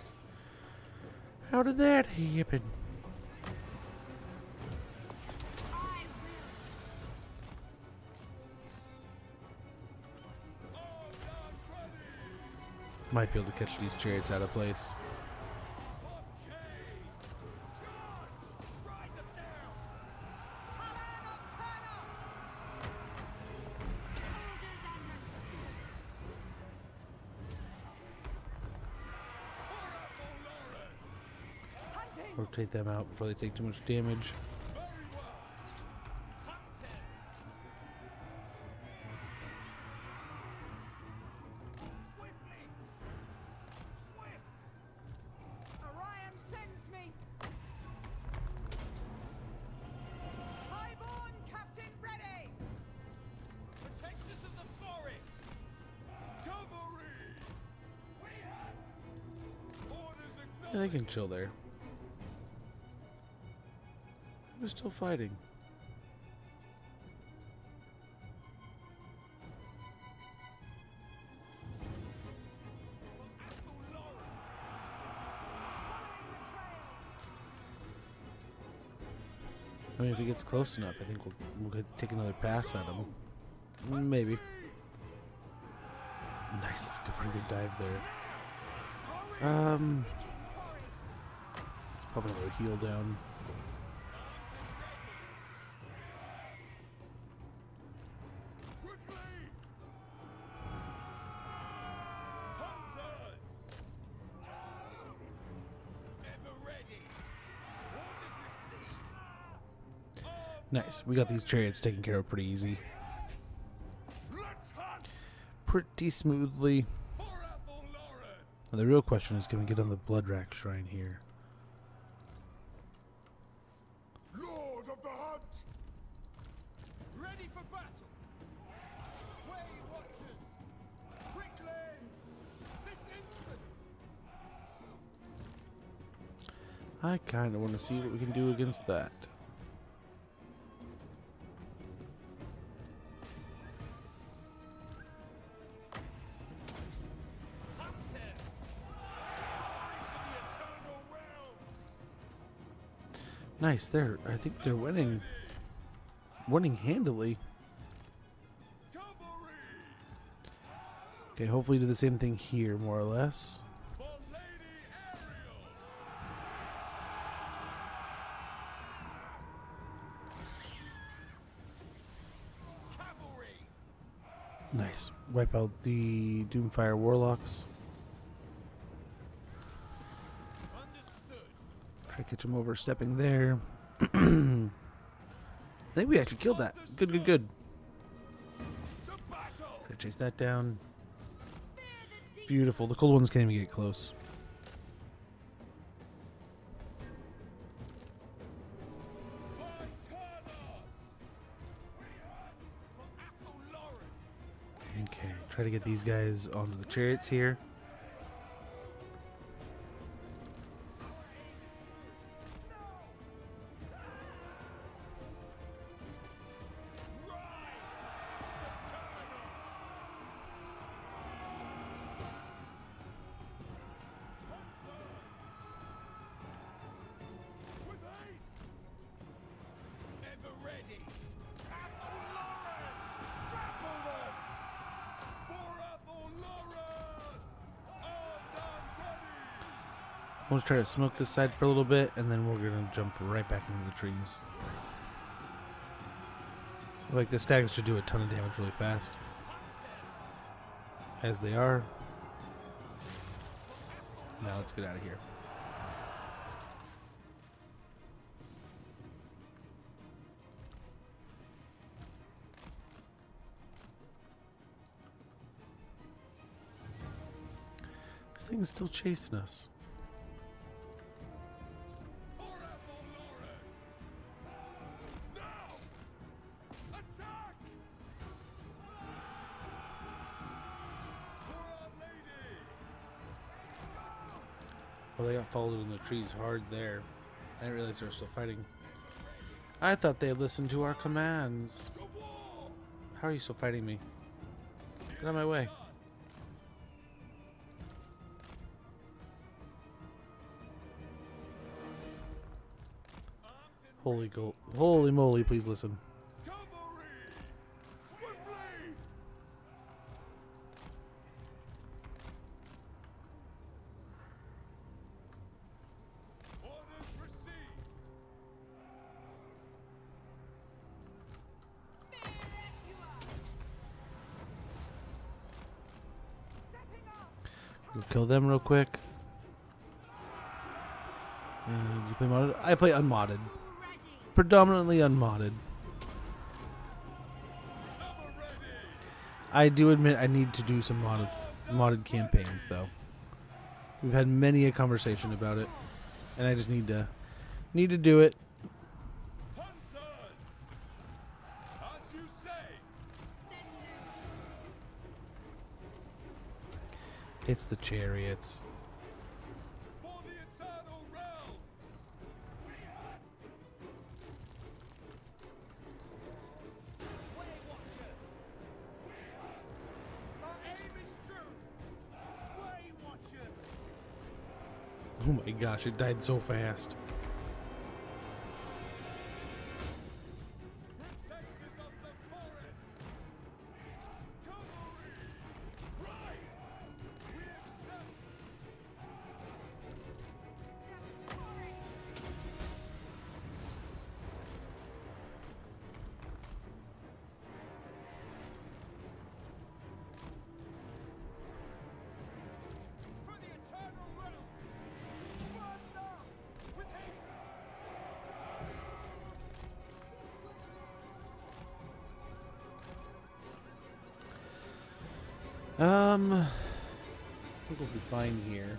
How did that happen? Might be able to catch these chariots out of place. Rotate them out before they take too much damage. Orion sends me. Highborn Captain ready. Protectors of the forest. Cavalry. We have orders acknowledged. Yeah, they can chill there. We're still fighting. I mean, if he gets close enough, I think we'll take another pass at him. Maybe. Nice, that's a pretty good dive there. Probably another heal down. Nice. We got these chariots taken care of pretty easy. Pretty smoothly. Now the real question is, can we get on the Bloodrack Shrine here? Lord of the Hunt! Ready for battle! Way Watchers! Quickly! This instant! I kind of want to see what we can do against that. Nice, I think they're winning handily. Okay, hopefully do the same thing here, more or less. Nice. Wipe out the Doomfire Warlocks. Try to catch him overstepping there. I think we actually killed that. Good, good, good. Try to chase that down. Beautiful. The cold ones can't even get close. Okay, try to get these guys onto the chariots here. We'll try to smoke this side for a little bit, and then we're going to jump right back into the trees. Like, the stags should do a ton of damage really fast. As they are. Now let's get out of here. This thing's still chasing us. Well, they got followed in the trees hard there. I didn't realize they were still fighting. I thought they had listened to our commands. How are you still fighting me? Get out of my way. Holy moly, please listen. We'll kill them real quick. You play modded? I play unmodded. Predominantly unmodded. I do admit I need to do some modded campaigns, though. We've had many a conversation about it, and I just need to do it. It's the chariots. Oh my gosh, it died so fast. I think we'll be fine here.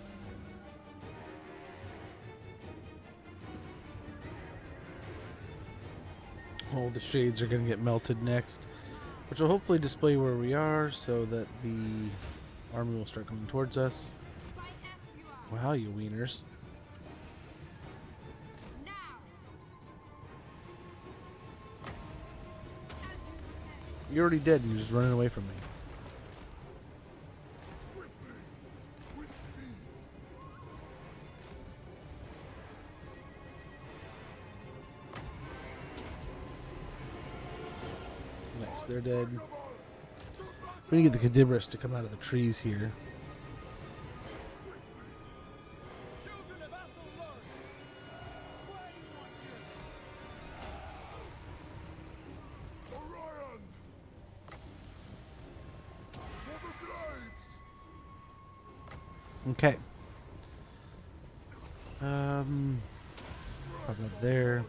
Oh, the shades are going to get melted next, which will hopefully display where we are so that the army will start coming towards us. Wow, you wieners. You're already dead and you're just running away from me. Nice, they're dead. We need to get the Cadibris to come out of the trees here. Okay. Pop that there.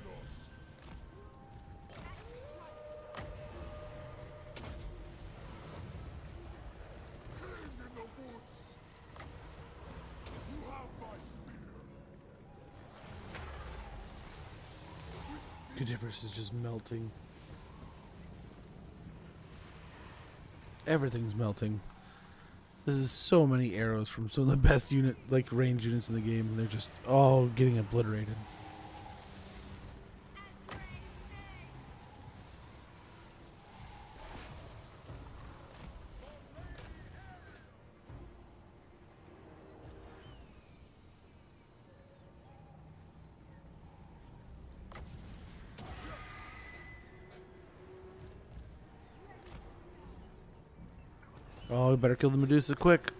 Cadibris is just melting. Everything's melting. This is so many arrows from some of the best range units in the game, and they're just all getting obliterated. Oh, we better kill the Medusa quick.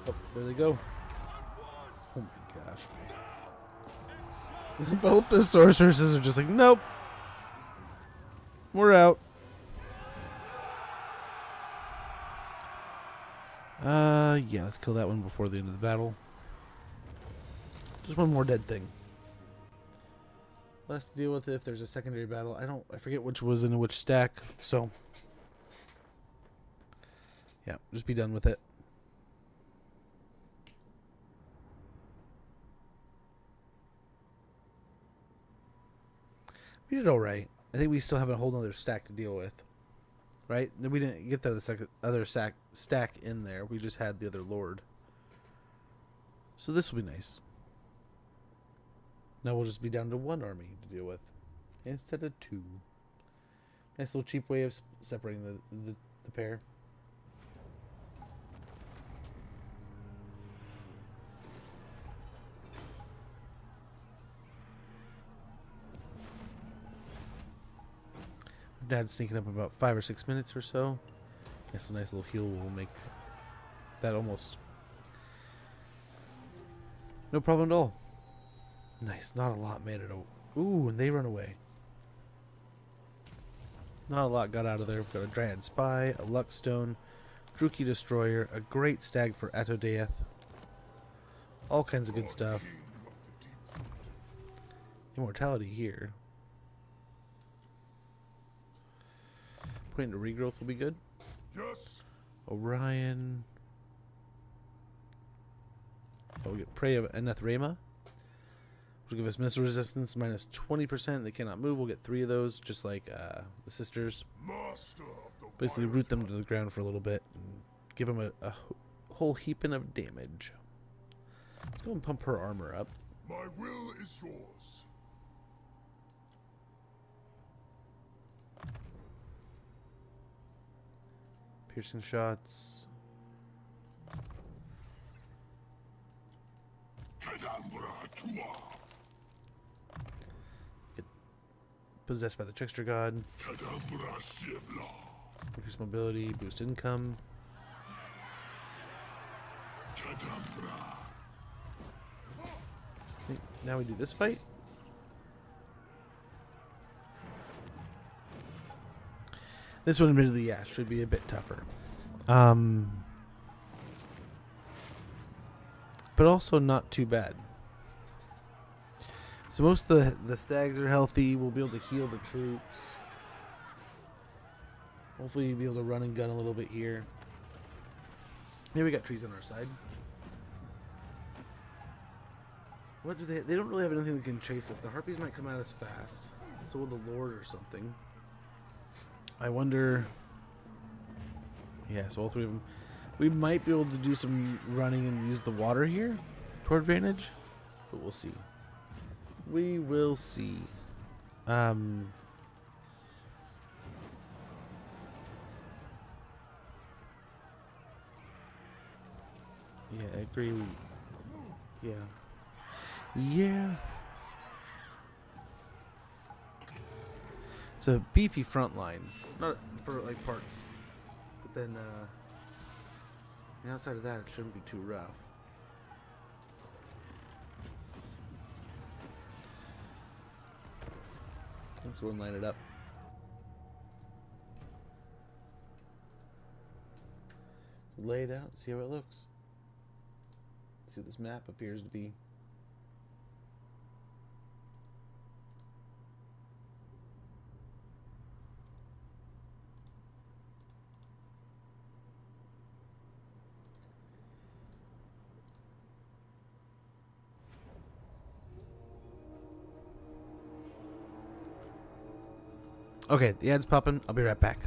Oh, there they go. Oh my gosh. Both the sorceresses are just like, nope. We're out. Yeah, let's kill that one before the end of the battle. Just one more dead thing. Less to deal with if there's a secondary battle. I forget which was in which stack, so yeah, just be done with it. We did alright. I think we still have a whole other stack to deal with. Right? We didn't get the other stack in there. We just had the other lord. So this will be nice. Now we'll just be down to one army to deal with instead of two. Nice little cheap way of separating the pair. Dad's sneaking up about 5 or 6 minutes or so. Guess a nice little heal will make that almost no problem at all. Nice, not a lot made it. Ooh, and they run away. Not a lot got out of there. We've got a Dryad Spy, a Luck Stone, Druki Destroyer, a great stag for Atodeath. All kinds of good stuff. Immortality here. Point into regrowth will be good. Yes. Orion. Oh, we get Prey of Enethrema, which will give us missile resistance minus 20%. They cannot move. We'll get 3 of those, just like the sisters. Basically root them to the ground for a little bit and give them a whole heaping of damage. Let's go and pump her armor up. My will is yours. Piercing shots. Get possessed by the trickster god. Increase mobility, boost income. I think now we do this fight. This one, admittedly, yeah, should be a bit tougher. But also not too bad. So most of the stags are healthy. We'll be able to heal the troops. Hopefully we'll be able to run and gun a little bit here. Maybe we got trees on our side. What do they don't really have anything that can chase us. The harpies might come at us fast. So will the Lord or something. I wonder. Yeah, so all three of them. We might be able to do some running and use the water here to our advantage. But we'll see. We will see. Yeah, I agree. Yeah. Yeah. It's a beefy front line. Not for like parts. But then outside of that it shouldn't be too rough. Let's go and line it up. Lay it out, see how it looks. See what this map appears to be. Okay, the ad's popping. I'll be right back.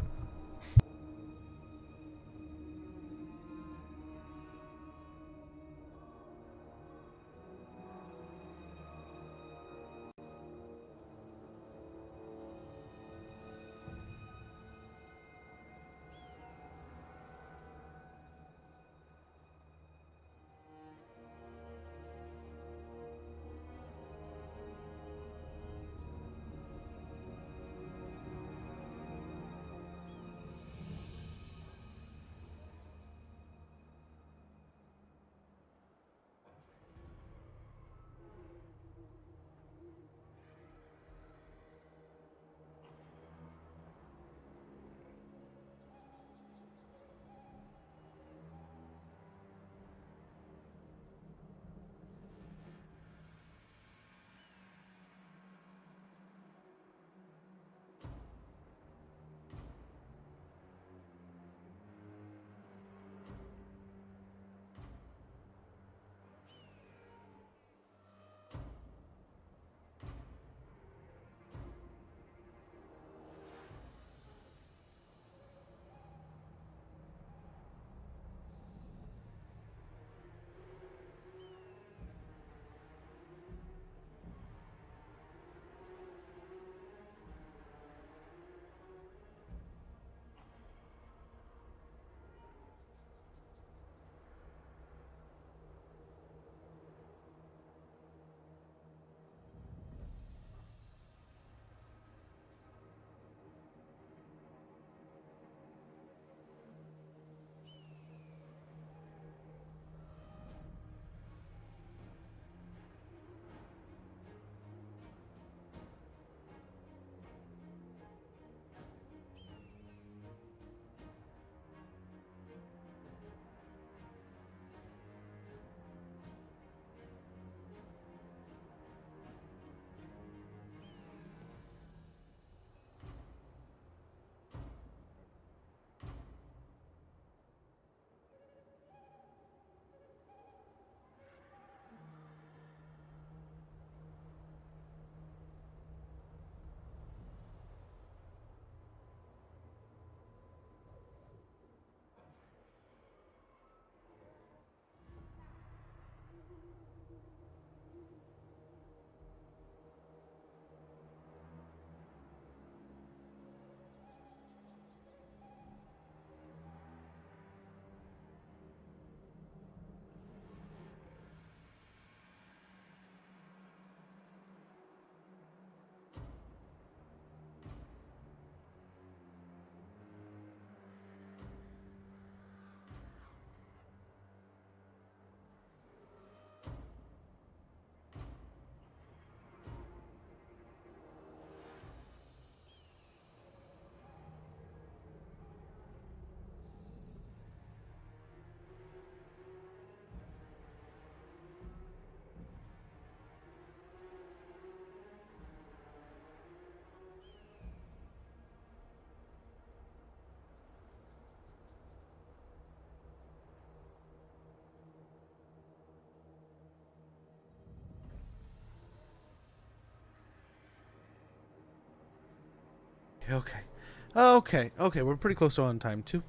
Okay. We're pretty close on time too.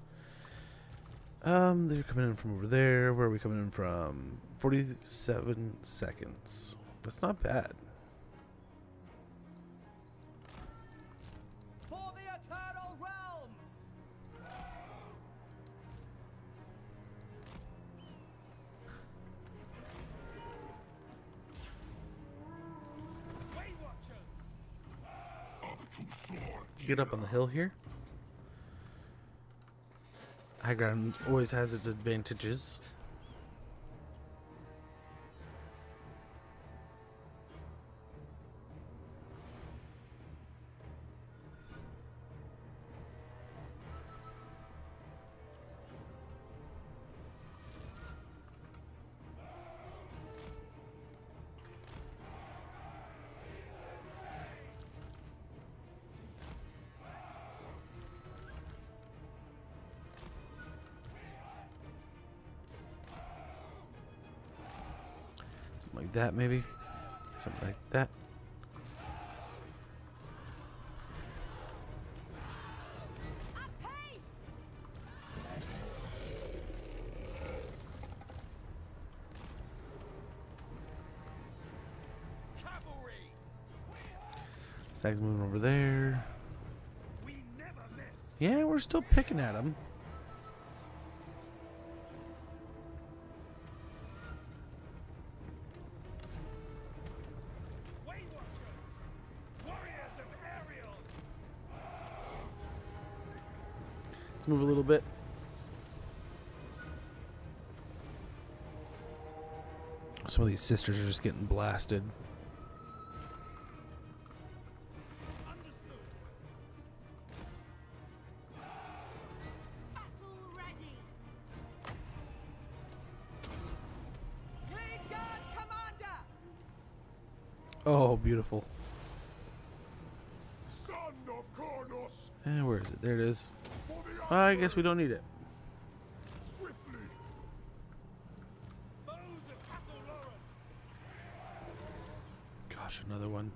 They're coming in from over there. Where are we coming in from? 47 seconds. That's not bad. For the Eternal Realms! Way Watchers! Get up on the hill here. High ground always has its advantages. Something like that, maybe. Something like that. Stag's moving over there. Yeah, we're still picking at him. Let's move a little bit. Some of these sisters are just getting blasted. Oh, beautiful. And where is it? There it is. I guess we don't need it. Gosh, another one.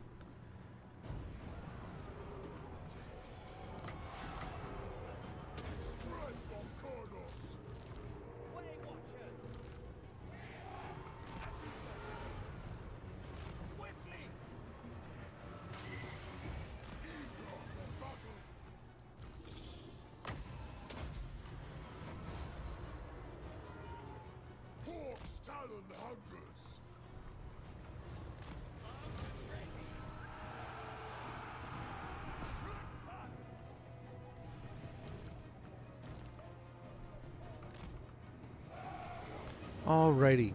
Alrighty.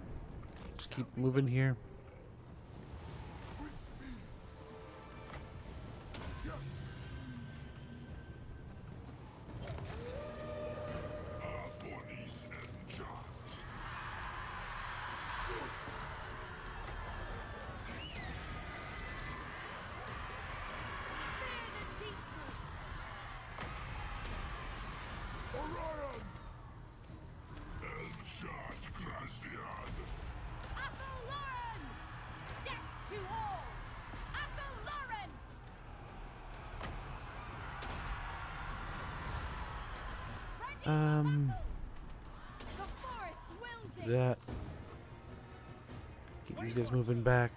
Just keep moving here. That. Keep these guys moving back.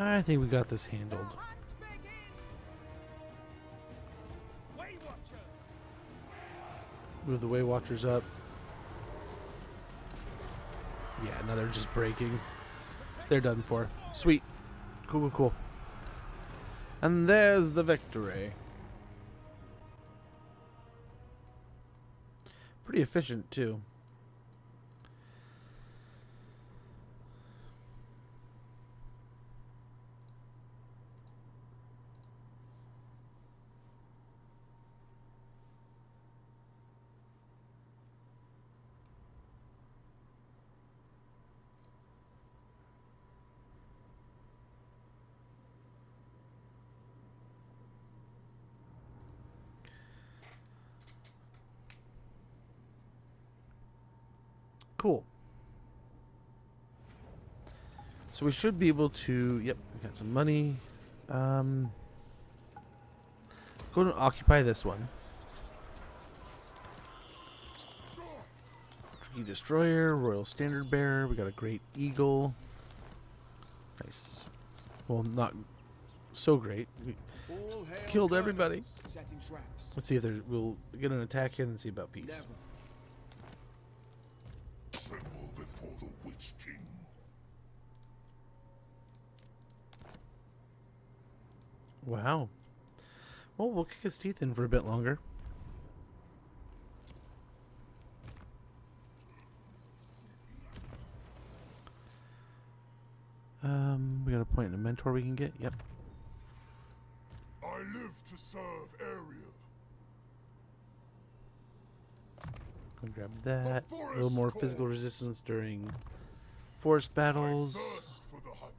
I think we got this handled. Move the Way Watchers up. Yeah, now they're just breaking. They're done for. Sweet. Cool. And there's the victory. Pretty efficient, too. Cool. So we should be able to... Yep, we got some money. Go and occupy this one. Tricky Destroyer, Royal Standard Bearer. We got a Great Eagle. Nice. Well, not so great. We killed everybody. Let's see if we'll get an attack here and then see about peace. Tremble before the Witch King. Wow. Well, we'll kick his teeth in for a bit longer. We got a point and a mentor we can get. Yep. I live to serve Ariel. Go grab that. A little more physical resistance during forest battles. For the hunt.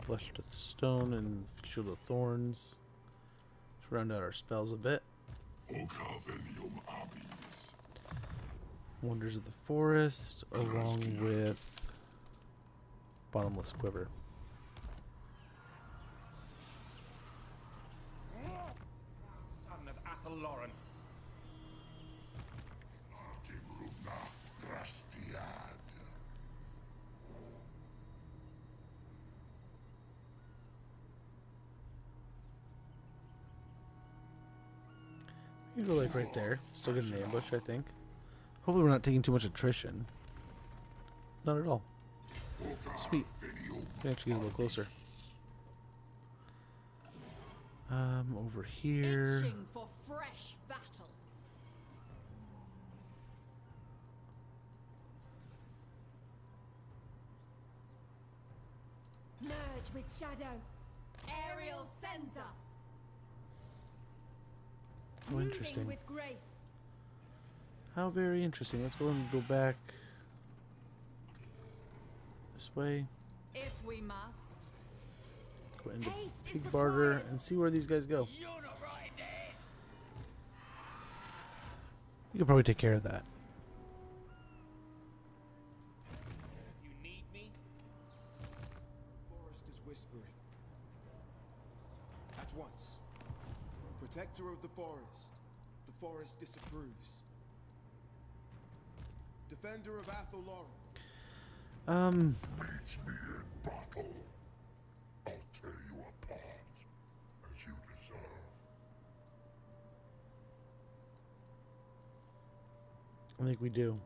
Flesh to Stone and Shield of Thorns. Let's round out our spells a bit. Wonders of the Forest, along with Bottomless Quiver. Son of Athelloran. You go like right there. Still get an ambush, I think. Hopefully we're not taking too much attrition. Not at all. Sweet. Can actually get a little closer. Over here. Itching for fresh battle. Merge with shadow. Ariel sends us. Oh, interesting. Moving with grace. How very interesting. Let's go and go back this way. If we must. Go into Pig Barter and see where these guys go. You could probably take care of that. You need me? Forest is whispering. At once. Protector of the forest disapproves. Defender of Athelloran. Meet me in battle. I'll tear you apart as you deserve. I think we do.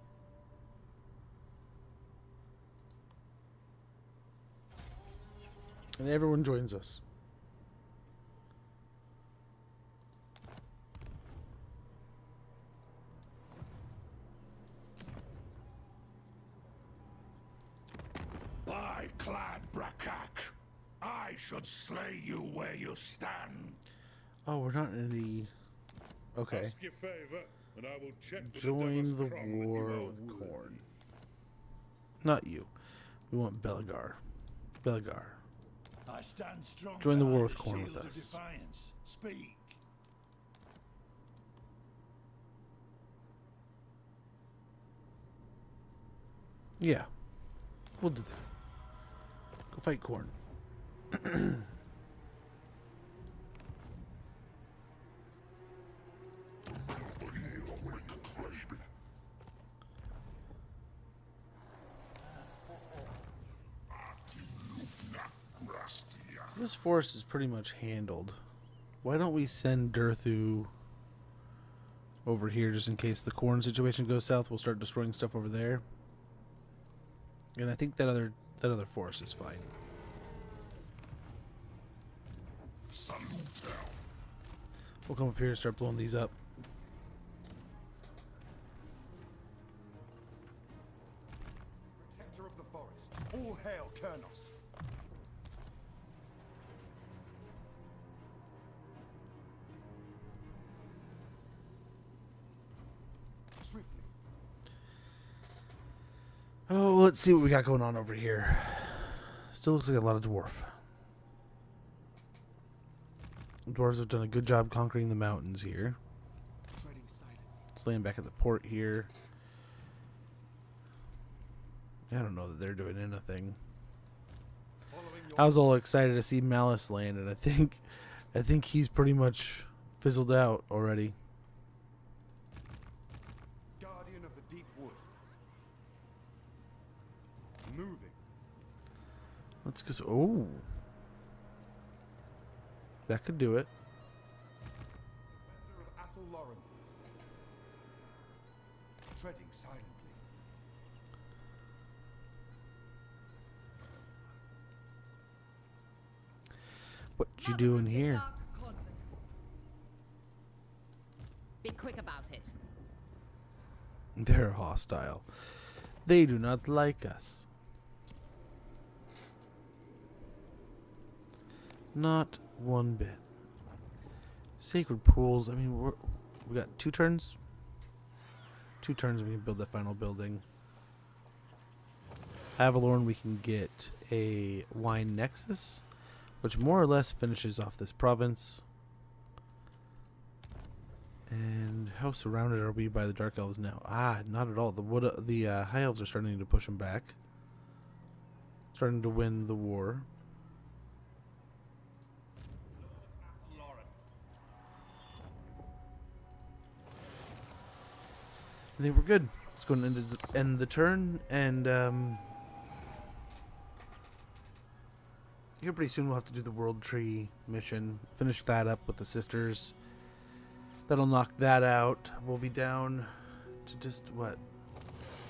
And everyone joins us. By Clad Brakak, I should slay you where you stand. Oh, we're not in the... Okay. Ask your favor, and I will check with Join the Devil's Crumb War when you are with worthy. Khorne. Not you. We want Belegar. Belegar. I stand strong. Join the war behind with the Khorne shield with of us. Defiance. Speak. Yeah. We'll do that. Go fight Khorne. This forest is pretty much handled. Why don't we send Durthu over here just in case the Khorne situation goes south? We'll start destroying stuff over there. And I think that other forest is fine. We'll come up here and start blowing these up. Protector of the forest. All hail Kurnos. Swiftly. Oh, let's see what we got going on over here. Still looks like a lot of dwarf. Dwarves have done a good job conquering the mountains here. Treading silently. Let's land back at the port here. I don't know that they're doing anything. I was all excited to see Malice land, and I think he's pretty much fizzled out already. Guardian of the deep wood. Moving. Let's go. Oh, that could do it. Commander of Athel Lauren. Treading silently. What you doing here? Be quick about it. They're hostile. They do not like us. Not one bit. Sacred pools. I mean, we got 2 turns. 2 turns, we can build that final building. Avalorn, we can get a wine nexus, which more or less finishes off this province. And how surrounded are we by the Dark Elves now? Not at all. The High Elves are starting to push them back. Starting to win the war. I think we're good. Let's go and end the turn, and here pretty soon we'll have to do the World Tree mission. Finish that up with the sisters. That'll knock that out. We'll be down to just what?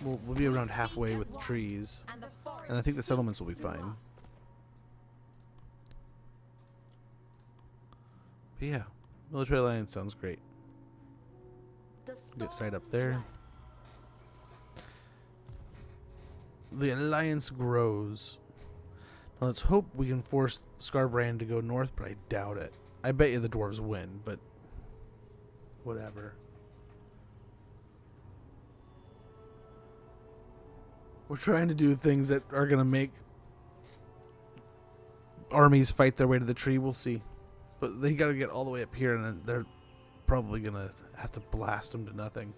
We'll be around halfway with the trees, and I think the settlements will be fine. But yeah, Military Alliance sounds great. Get sight up there. The alliance grows. Now let's hope we can force Scarbrand to go north, but I doubt it. I bet you the dwarves win, but whatever. We're trying to do things that are going to make armies fight their way to the tree. We'll see. But they got to get all the way up here, and then they're probably going to have to blast them to nothing.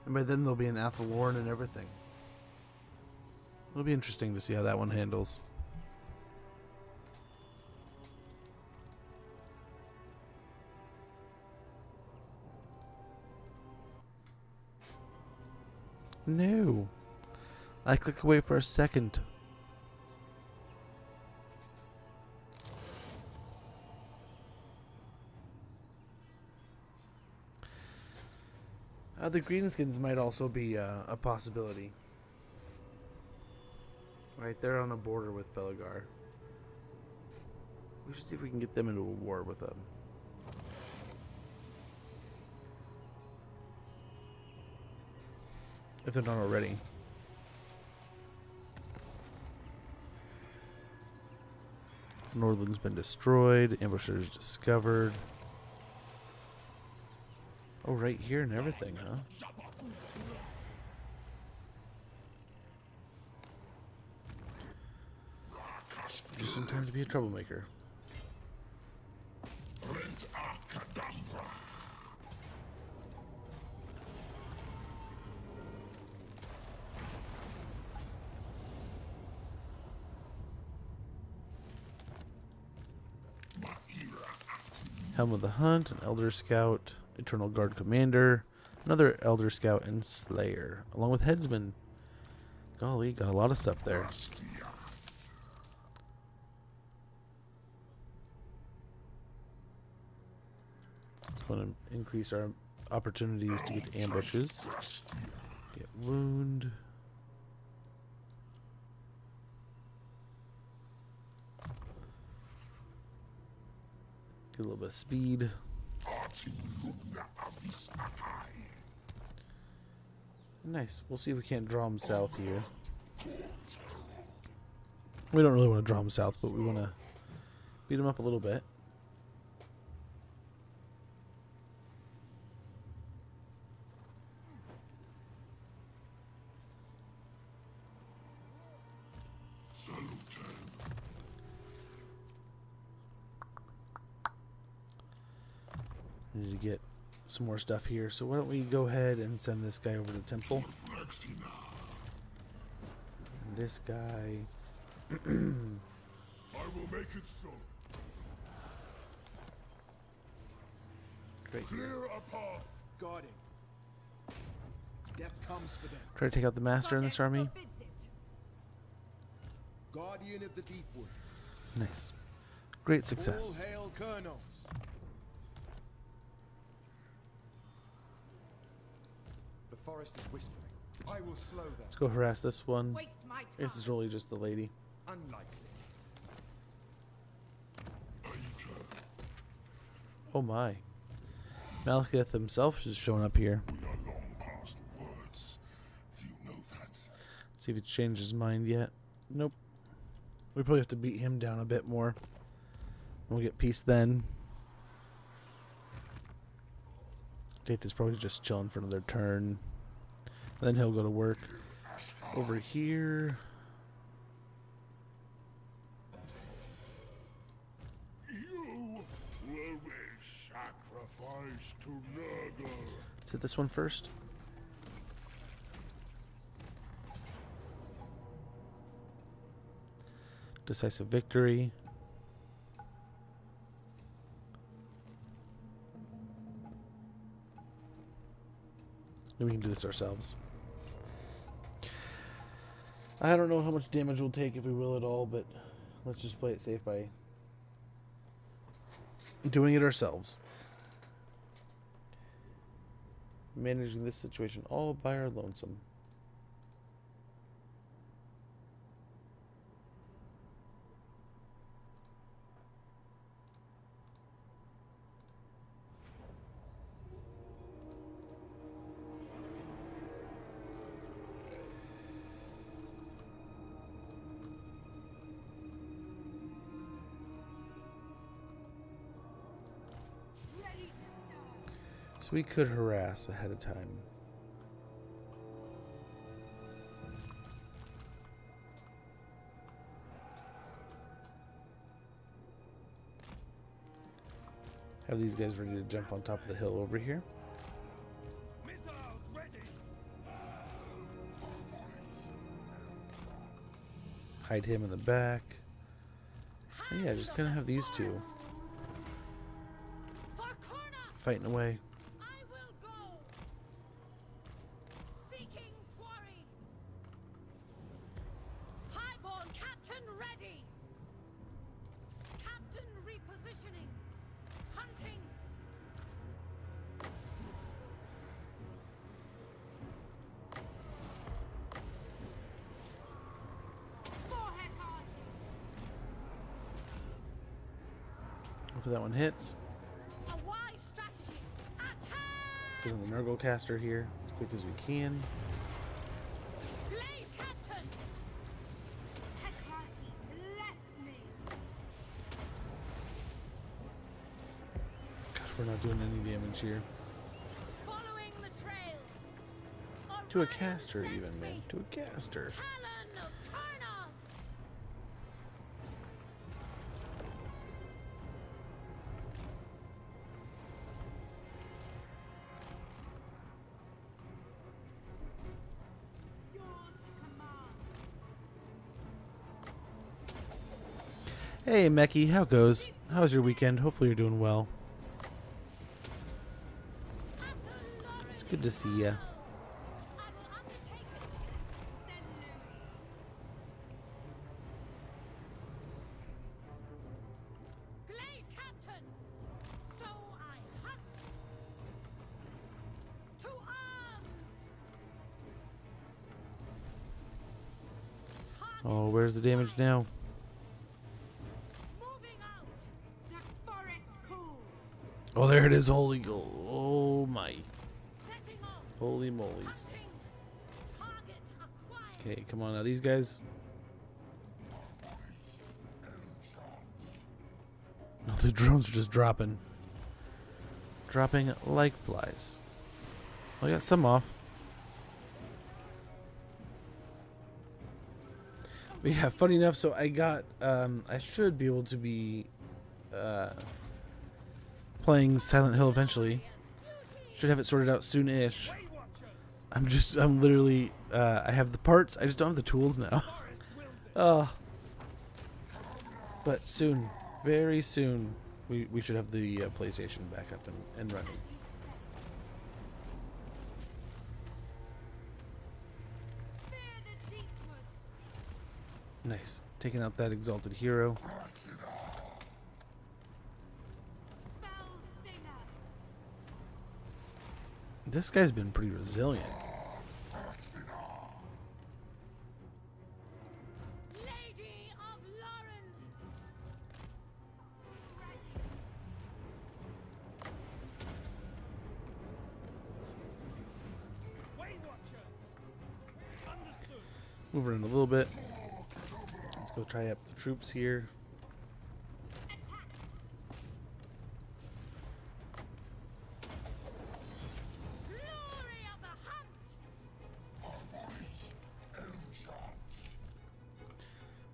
And by then they'll be in Athelorn and everything. It'll be interesting to see how that one handles. No. I click away for a second. The greenskins might also be a possibility. Right there on the border with Belagar. We should see if we can get them into a war with them. If they're not already. Northland's been destroyed. Ambushers discovered. Oh, right here and everything, huh? Just in time to be a troublemaker. Helm of the Hunt, an Elder Scout, Eternal Guard Commander, another Elder Scout, and Slayer, along with Headsman. Golly, got a lot of stuff there. It's going to increase our opportunities to get ambushes. Get wound. Get a little bit of speed. Nice. We'll see if we can't draw them south here. We don't really want to draw them south, but we want to beat them up a little bit. Need to get some more stuff here. So why don't we go ahead and send this guy over to the temple. And this guy. I will make it so. Great. Clear a path. Guarding. Death comes for them. Try to take out the master in this army. Guardian of the Deepwood. Nice. Great success. All hail Colonels. The forest is whispering. I will slow them. Let's go harass this one. Waste my This is really just the lady. Unlikely. Oh my. Malekith himself is showing up here. We are long past words. You know that. See if he's changed his mind yet. Nope. We probably have to beat him down a bit more. We'll get peace then. Dath is probably just chilling for another turn. Then he'll go to work. Over here. You will be sacrificed to Nurgle. Let's hit this one first. Decisive victory. Then we can do this ourselves. I don't know how much damage we'll take, if we will at all, but let's just play it safe by doing it ourselves. Managing this situation all by our lonesome. So we could harass ahead of time. Have these guys ready to jump on top of the hill over here. Missiles ready. Hide him in the back. And yeah, just gonna have these two fighting away. Hopefully that one hits. Get on the Nurgle caster here as quick as we can. Gosh, we're not doing any damage here. To a caster even, man. To a caster. Hey, Meki, how goes? How's your weekend? Hopefully you're doing well. It's good to see ya. Oh, where's the damage now? Oh, there it is. Holy gold. Oh, my. Holy molies. Okay, come on now. These guys. Oh, the drones are just dropping. Dropping like flies. I got some off. But yeah, funny enough, so I got, I should be able to be, playing Silent Hill eventually. Should have it sorted out soon-ish. I'm literally, I have the parts, I just don't have the tools now. But soon, very soon, we should have the PlayStation back up and running. Nice. Taking out that exalted hero. This guy's been pretty resilient. Lady of Lauren. Move around a little bit. Let's go try up the troops here.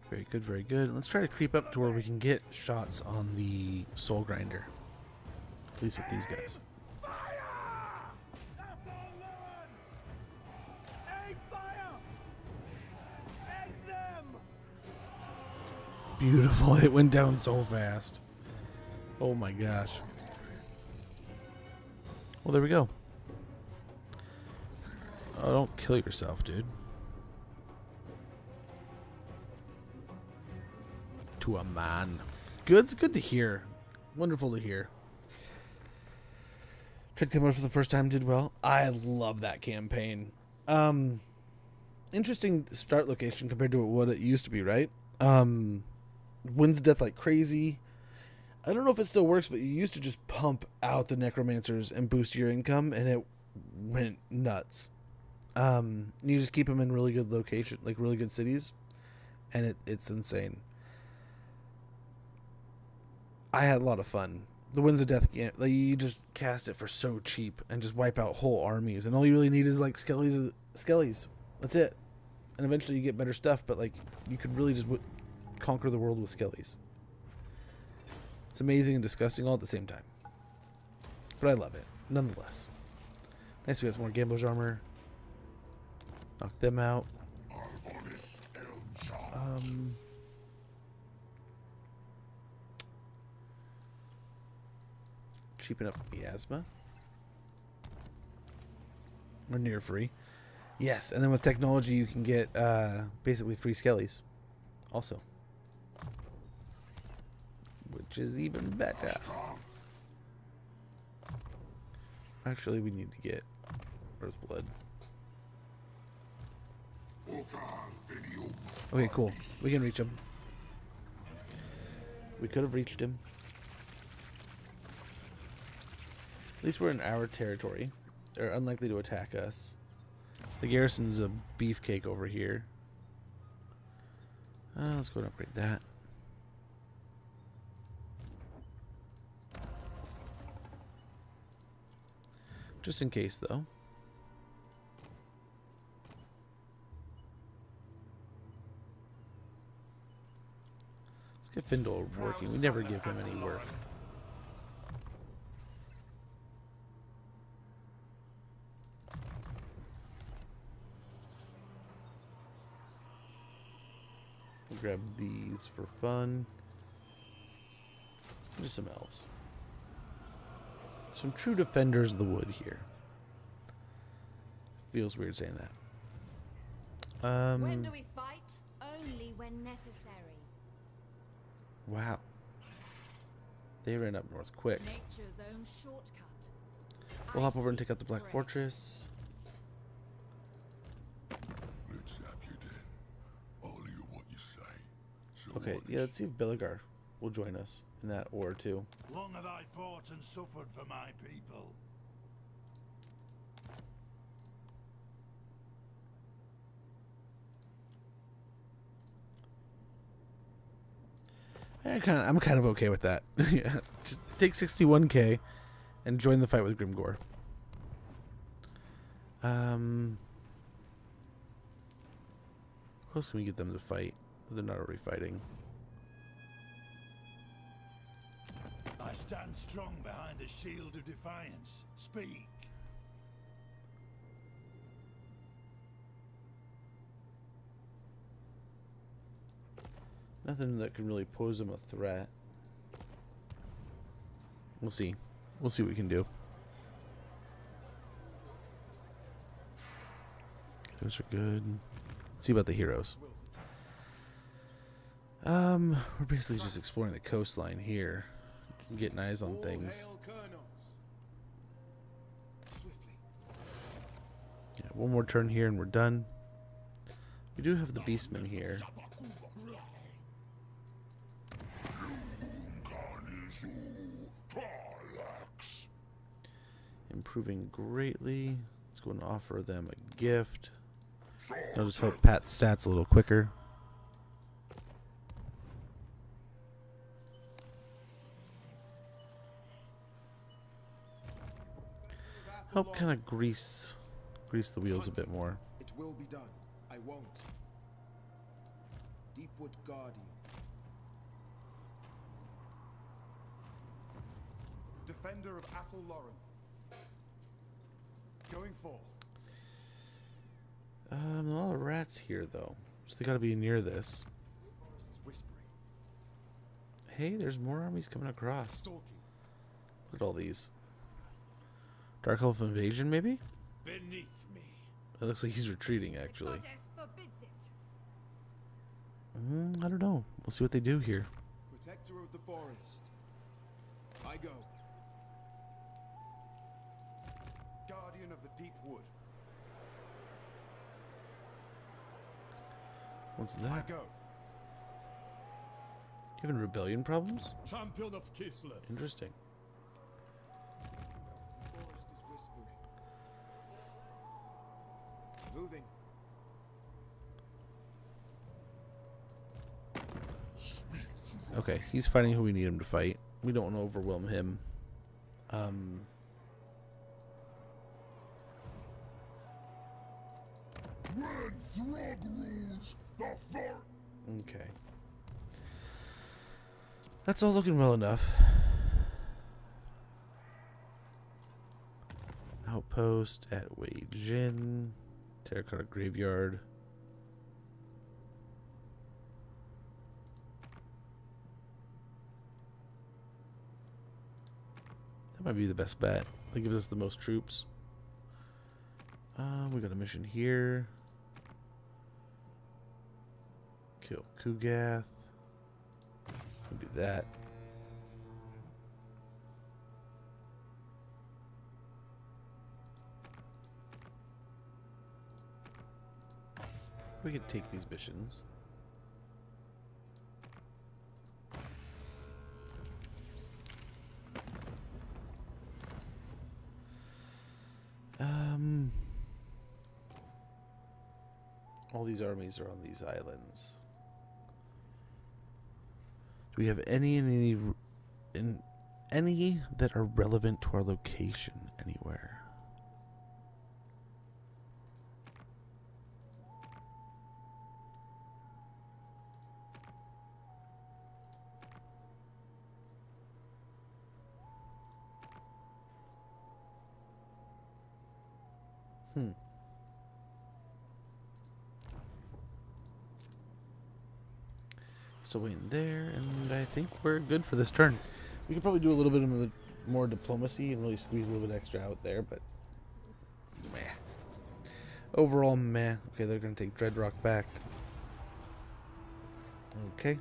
Very good, very good. Let's try to creep up to where we can get shots on the soul grinder. At least with these guys. Beautiful. It went down so fast. Oh my gosh. Well, there we go. Oh, don't kill yourself, dude. To a man. Good to hear. Wonderful to hear. Tried to come out for the first time, did well. I love that campaign. Interesting start location compared to what it used to be, right? Wins death like crazy. I don't know if it still works, but you used to just pump out the necromancers and boost your income, and it went nuts. You just keep them in really good location, like really good cities, and it's insane. I had a lot of fun. The Winds of Death, like, you just cast it for so cheap and just wipe out whole armies, and all you really need is like skellies. That's it. And eventually you get better stuff, but like you could really just conquer the world with skellies. It's amazing and disgusting all at the same time. But I love it, nonetheless. Nice, we got some more Gambler's armor. Knock them out. Cheapen up miasma. Or near free. Yes, and then with technology you can get basically free skellies also. Which is even better. Actually, we need to get Earthblood. Okay, cool. We can reach him. We could have reached him. At least we're in our territory. They're unlikely to attack us. The garrison's a beefcake over here. Let's go and upgrade that. Just in case, though. Let's get Findle working. We never give him any work. We'll grab these for fun. Just some elves. Some true defenders of the wood here. Feels weird saying that. When do we fight? Only when necessary. Wow. They ran up north quick. Nature's own shortcut. We'll hop over and take out the Black Fortress. Let's have you then. I'll hear what you say. So Okay, yeah, let's see if Billigar will join us in that war too. Long have I fought and suffered for my people. I'm kind of okay with that. Yeah, just take 61k and join the fight with Grimgore. How else can we get them to fight? They're not already fighting. I stand strong behind the shield of defiance. Speak. Nothing that can really pose them a threat. We'll see. We'll see what we can do. Those are good. Let's see about the heroes. We're basically just exploring the coastline here. Getting eyes on things. Yeah, one more turn here and we're done. We do have the beastmen here. Improving greatly. Let's go and offer them a gift. I'll just help pat the stats a little quicker. Help kind of grease the wheels a bit more. It will be done. I won't. Deepwood Guardian. Defender of Athel Lauren. Going forth. A lot of rats here though, so they gotta be near this. Hey, there's more armies coming across. Look at all these. Dark Elf invasion, maybe? Beneath me. It looks like he's retreating, actually. I don't know. We'll see what they do here. Protector of the forest. I go. Guardian of the deep wood. What's that? I go. You having rebellion problems? Champion of Kislev. Interesting. Forest is whispering. Moving. Okay, he's fighting who we need him to fight. We don't want to overwhelm him. Red Throg rules the fort. Okay. That's all looking well enough. Outpost at Wei Jin. Terracotta Graveyard. That might be the best bet. That gives us the most troops. We got a mission here. Kill Kugath. We'll do that. We could take these missions. All these armies are on these islands. Do we have any that are relevant to our location anywhere? Still waiting there, and I think we're good for this turn. We could probably do a little bit of more diplomacy and really squeeze a little bit extra out there, but meh. Overall, meh. Okay, they're going to take Dreadrock back. Okay.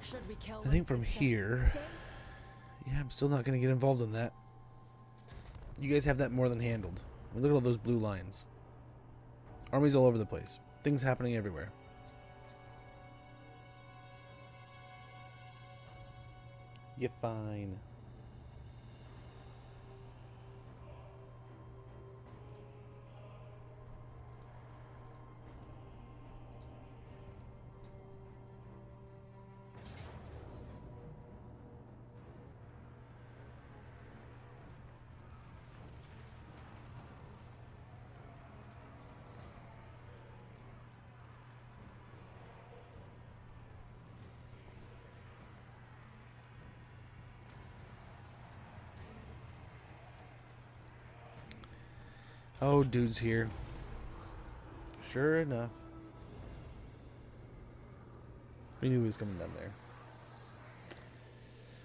Should we kill I think them, from sister? here... Yeah, I'm still not going to get involved in that. You guys have that more than handled. I mean, look at all those blue lines. Armies all over the place. Things happening everywhere. You're fine. Oh, dude's here. Sure enough. We knew he was coming down there.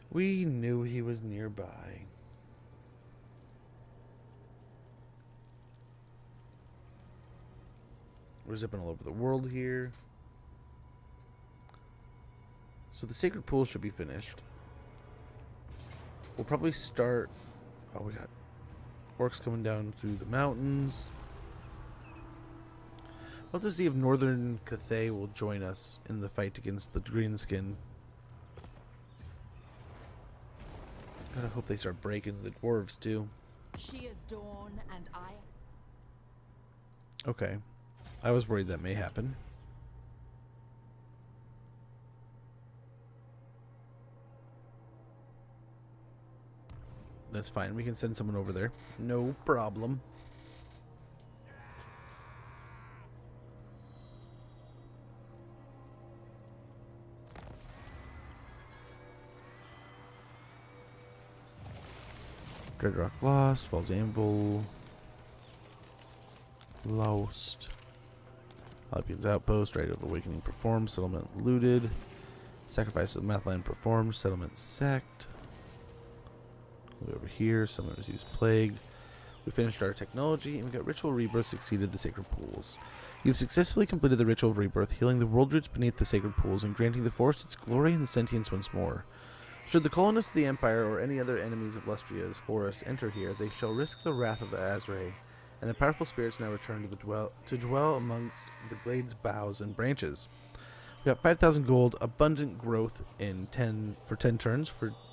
We knew he was nearby. We're zipping all over the world here. So the sacred pool should be finished. We'll probably start... Oh, we got orcs coming down through the mountains. We'll have to see if Northern Cathay will join us in the fight against the Greenskin. Gotta hope they start breaking the dwarves too. She is dawn and I. Okay. I was worried that may happen. That's fine. We can send someone over there. No problem. Dreadrock lost. Falls Anvil. Lost. Albions outpost. Rite of Awakening performed. Settlement looted. Sacrifice of Mathland performed. Settlement sacked. Over here, Summon Disease Plague. We finished our technology, and we got Ritual Rebirth succeeded the Sacred Pools. You've successfully completed the Ritual of Rebirth, healing the world roots beneath the Sacred Pools and granting the forest its glory and sentience once more. Should the colonists of the Empire or any other enemies of Lustria's forests enter here, they shall risk the wrath of the Azrae, and the powerful spirits now return to dwell amongst the glade's boughs and branches. We got 5,000 gold, abundant growth in 10 turns.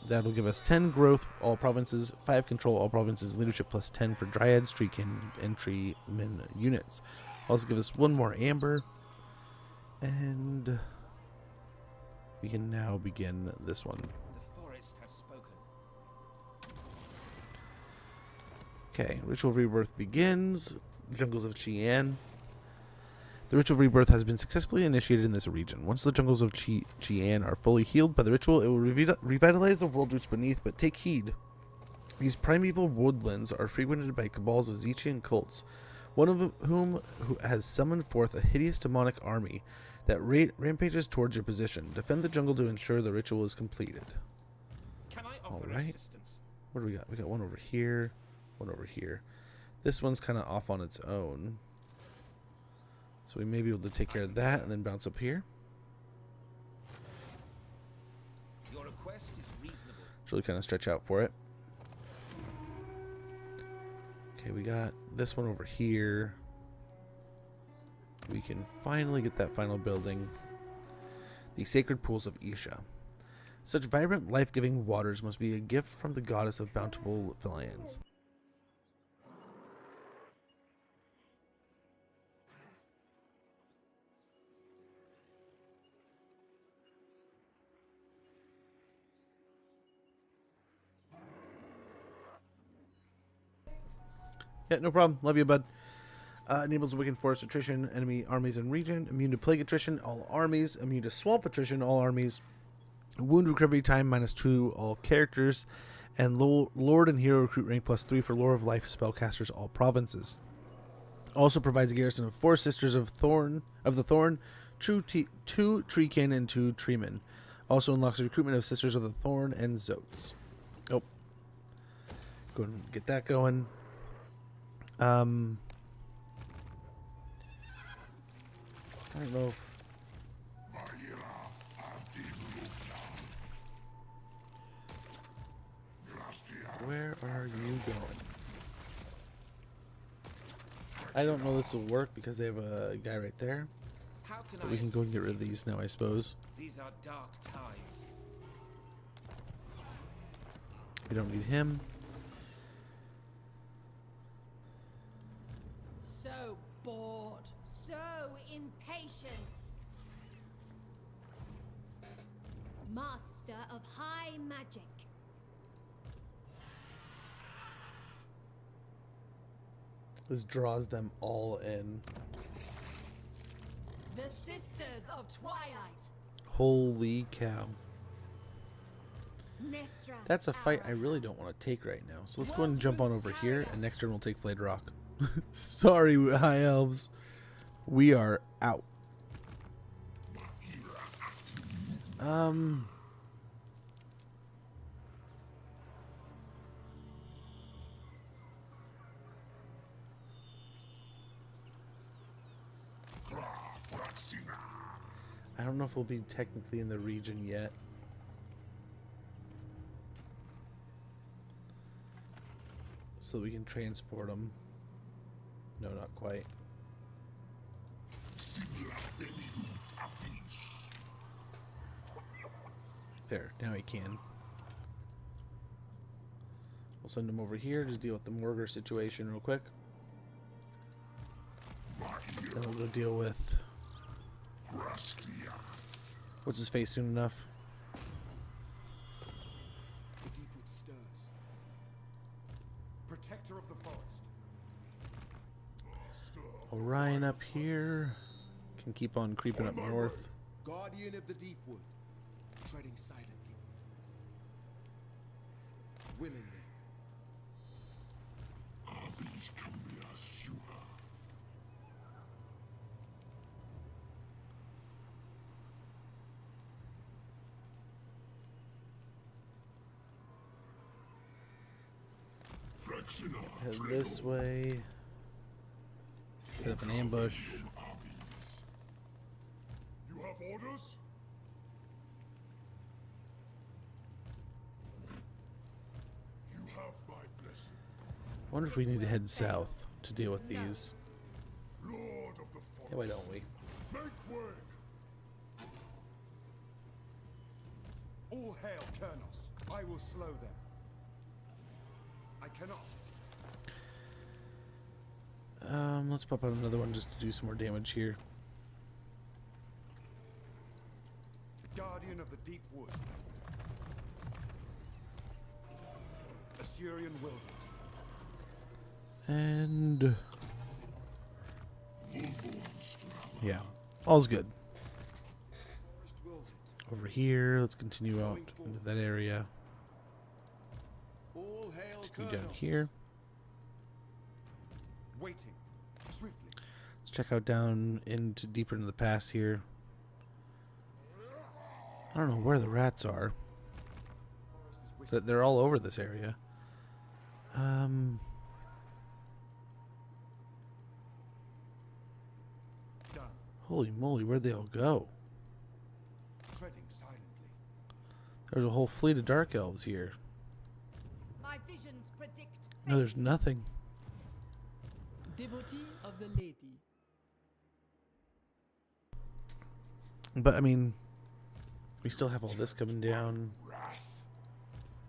That'll give us 10 growth, all provinces, 5 control, all provinces, leadership plus 10 for dryads, treekin, and treemen units. Also give us 1 more amber, and we can now begin this one. The forest has spoken. Okay, Ritual Rebirth begins. Jungles of Qian. The Ritual of Rebirth has been successfully initiated in this region. Once the jungles of Qian are fully healed by the ritual, it will revitalize the world roots beneath, but take heed. These primeval woodlands are frequented by cabals of Zichian cults, one of whom has summoned forth a hideous demonic army that rampages towards your position. Defend the jungle to ensure the ritual is completed. Can I offer assistance? What do we got? We got one over here, one over here. This one's kind of off on its own. So we may be able to take care of that and then bounce up here. Your request is reasonable. Just really kind of stretch out for it. Okay, we got this one over here. We can finally get that final building. The Sacred Pools of Isha. Such vibrant, life-giving waters must be a gift from the goddess of bountiful lands. Yeah, no problem. Love you, bud. Enables weakened forest attrition, enemy armies in region. Immune to plague attrition, all armies. Immune to swamp attrition, all armies. Wound recovery time -2, all characters. And Lord and Hero recruit rank +3 for Lore of Life spellcasters, all provinces. Also provides a garrison of 4 Sisters of the Thorn, 2 Treekin, and 2 Treemen. Also unlocks the recruitment of Sisters of the Thorn and Zotes. Oh. Go ahead and get that going. I don't know. Where are you going? I don't know this will work because they have a guy right there. But we can go and get rid of these now, I suppose. These are dark times. We don't need him. So bored, so impatient. Master of high magic. This draws them all in. The Sisters of Twilight. Holy cow. Nestra. That's a fight I really don't want to take right now. So let's go ahead and jump on over here, and next turn we'll take Flayed Rock. Sorry, high elves. We are out. I don't know if we'll be technically in the region yet. So that we can transport them. No, not quite. There, now he can. We'll send him over here to deal with the Morgar situation real quick. Then we'll go deal with... What's his face soon enough? The Deepwood stirs. Protector of the forest. Orion up here. Can keep on creeping up north. Guardian of the Deepwood. Treading silently. Willingly. Head this way. Set up an ambush. You have orders? You have my blessing. I wonder if we need to head south to deal with these. Lord of the forest. Yeah, why don't we? Make way. All hail Kernos. I will slow them. I cannot. Let's pop out another one just to do some more damage here. Guardian of the Deep Wood. Assyrian wills it. And... yeah, all's good. Wills it. Over here, let's continue out into that area. All hail Be Kernos. down here. Waiting. Swiftly. Let's check out down into deeper into the pass here. I don't know where the rats are. They're all over this area. Done. Holy moly, where'd they all go? Treading silently. There's a whole fleet of dark elves here. My visions predict. No, there's nothing. Devotee of the lady. But I mean, we still have all this coming down.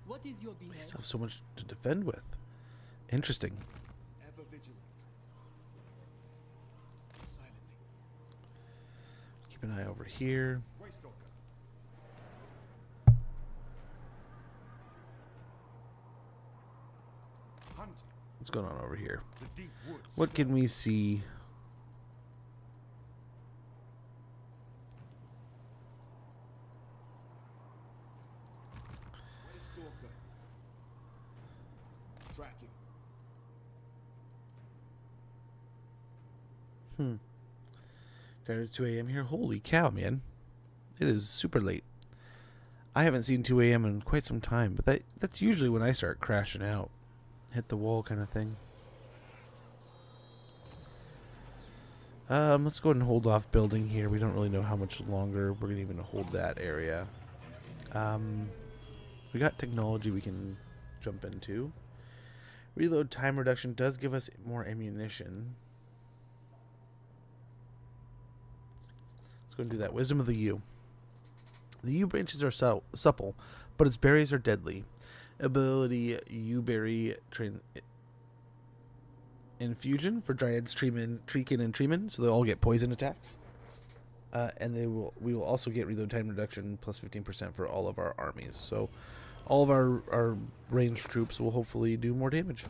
What is your We behest? still have so much to defend with. Interesting. Ever vigilant. Silently. Keep an eye over here. Waystalker. Hunting. What's going on over here? The deep woods. What can we see? Waystalker. Tracking. It's 2 a.m. here. Holy cow, man. It is super late. I haven't seen 2 a.m. in quite some time, but that's usually when I start crashing out. Hit the wall kind of thing. Let's go ahead and hold off building here. We don't really know how much longer we're going to even hold that area. We got technology we can jump into. Reload time reduction does give us more ammunition. Let's go and do that. Wisdom of the yew. The yew branches are supple, but its berries are deadly. Ability yew berry infusion for dryads, treekin, and treemen, so they'll all get poison attacks. And we will also get reload time reduction plus 15% for all of our armies. So all of our ranged troops will hopefully do more damage.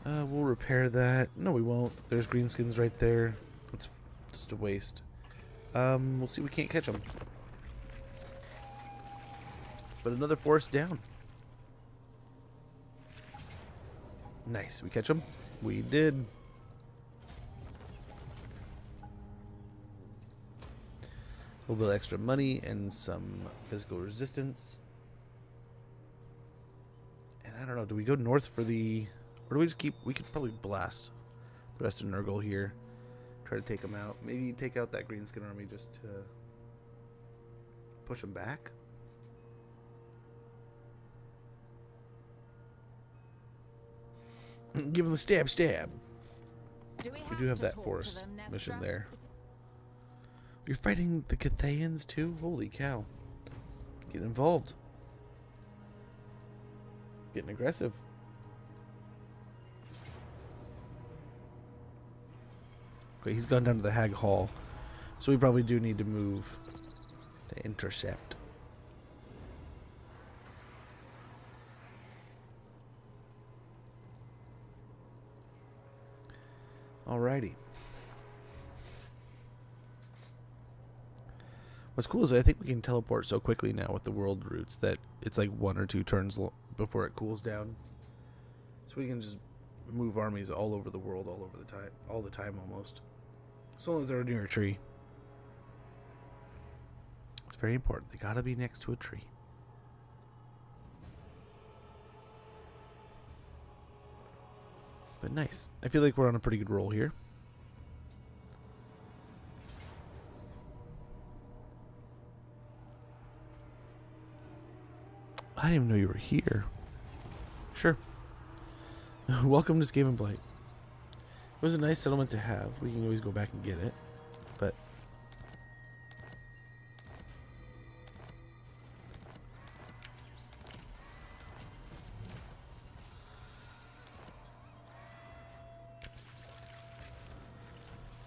We'll repair that. No, we won't. There's greenskins right there. It's just a waste. We'll see if we can't catch them. But another forest down. Nice. We catch him? We did. A little bit of extra money and some physical resistance. And I don't know, do we go north for the... Or do we just keep... We could probably blast the rest of Nurgle here. Try to take him out. Maybe take out that Greenskin army just to push him back. Give him the stab. We do have that forest mission there. You're fighting the Cathayans too? Holy cow. Get involved. Getting aggressive. Okay, he's gone down to the Hag Hall. So we probably do need to move to intercept. Alrighty. What's cool is I think we can teleport so quickly now with the world routes that it's like 1 or 2 turns before it cools down. So we can just move armies all over the world, all the time almost. As long as they're near a tree. It's very important. They gotta be next to a tree. But nice. I feel like we're on a pretty good roll here. I didn't even know you were here. Sure. Welcome to Skaven Blight. It was a nice settlement to have. We can always go back and get it. But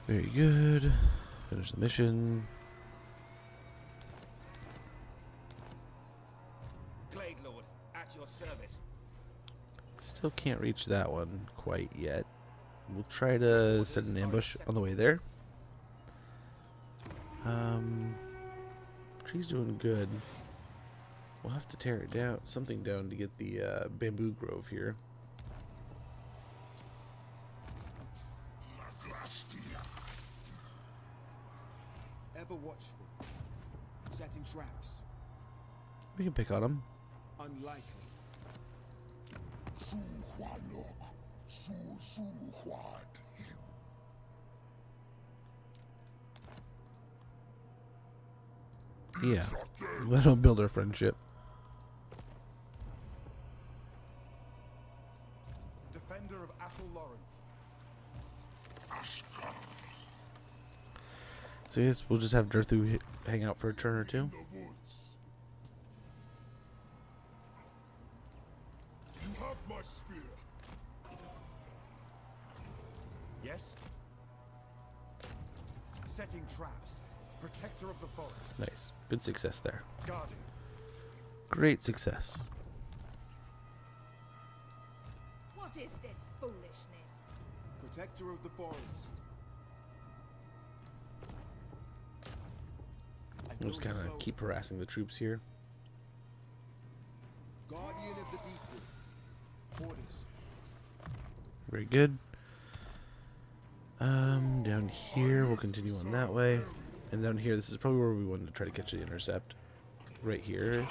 very good. Finish the mission. Glade Lord, at your service. Still can't reach that one quite yet. We'll try to set an ambush on the way there. Tree's doing good. We'll have to tear it down, something down to get the bamboo grove here. Ever watchful. Setting traps. We can pick on him. Unlikely. Yeah, let them build our friendship. Defender of Apple Lauren. So I guess we'll just have Durthu hang out for a turn or two. You have my spear. Yes? Setting traps. Protector of the forest. Nice. Good success there. Guarding. Great success. What is this foolishness? Protector of the forest. We'll just kind of keep harassing the troops here. Guardian of the deep. Orders. Very good. Down here, we'll continue on that way. And down here, this is probably where we wanted to try to catch the intercept. Right here.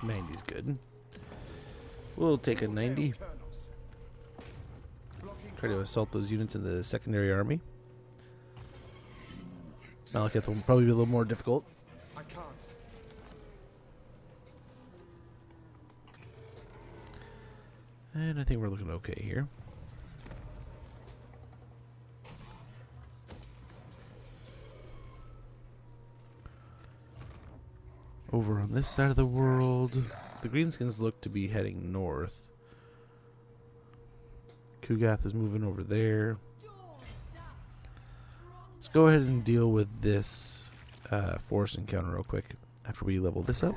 90's good. We'll take a 90. Try to assault those units in the secondary army. Malekith will probably be a little more difficult. I can't. And I think we're looking okay here. Over on this side of the world, the Greenskins look to be heading north. Kugath is moving over there. Let's go ahead and deal with this forest encounter real quick after we level this up.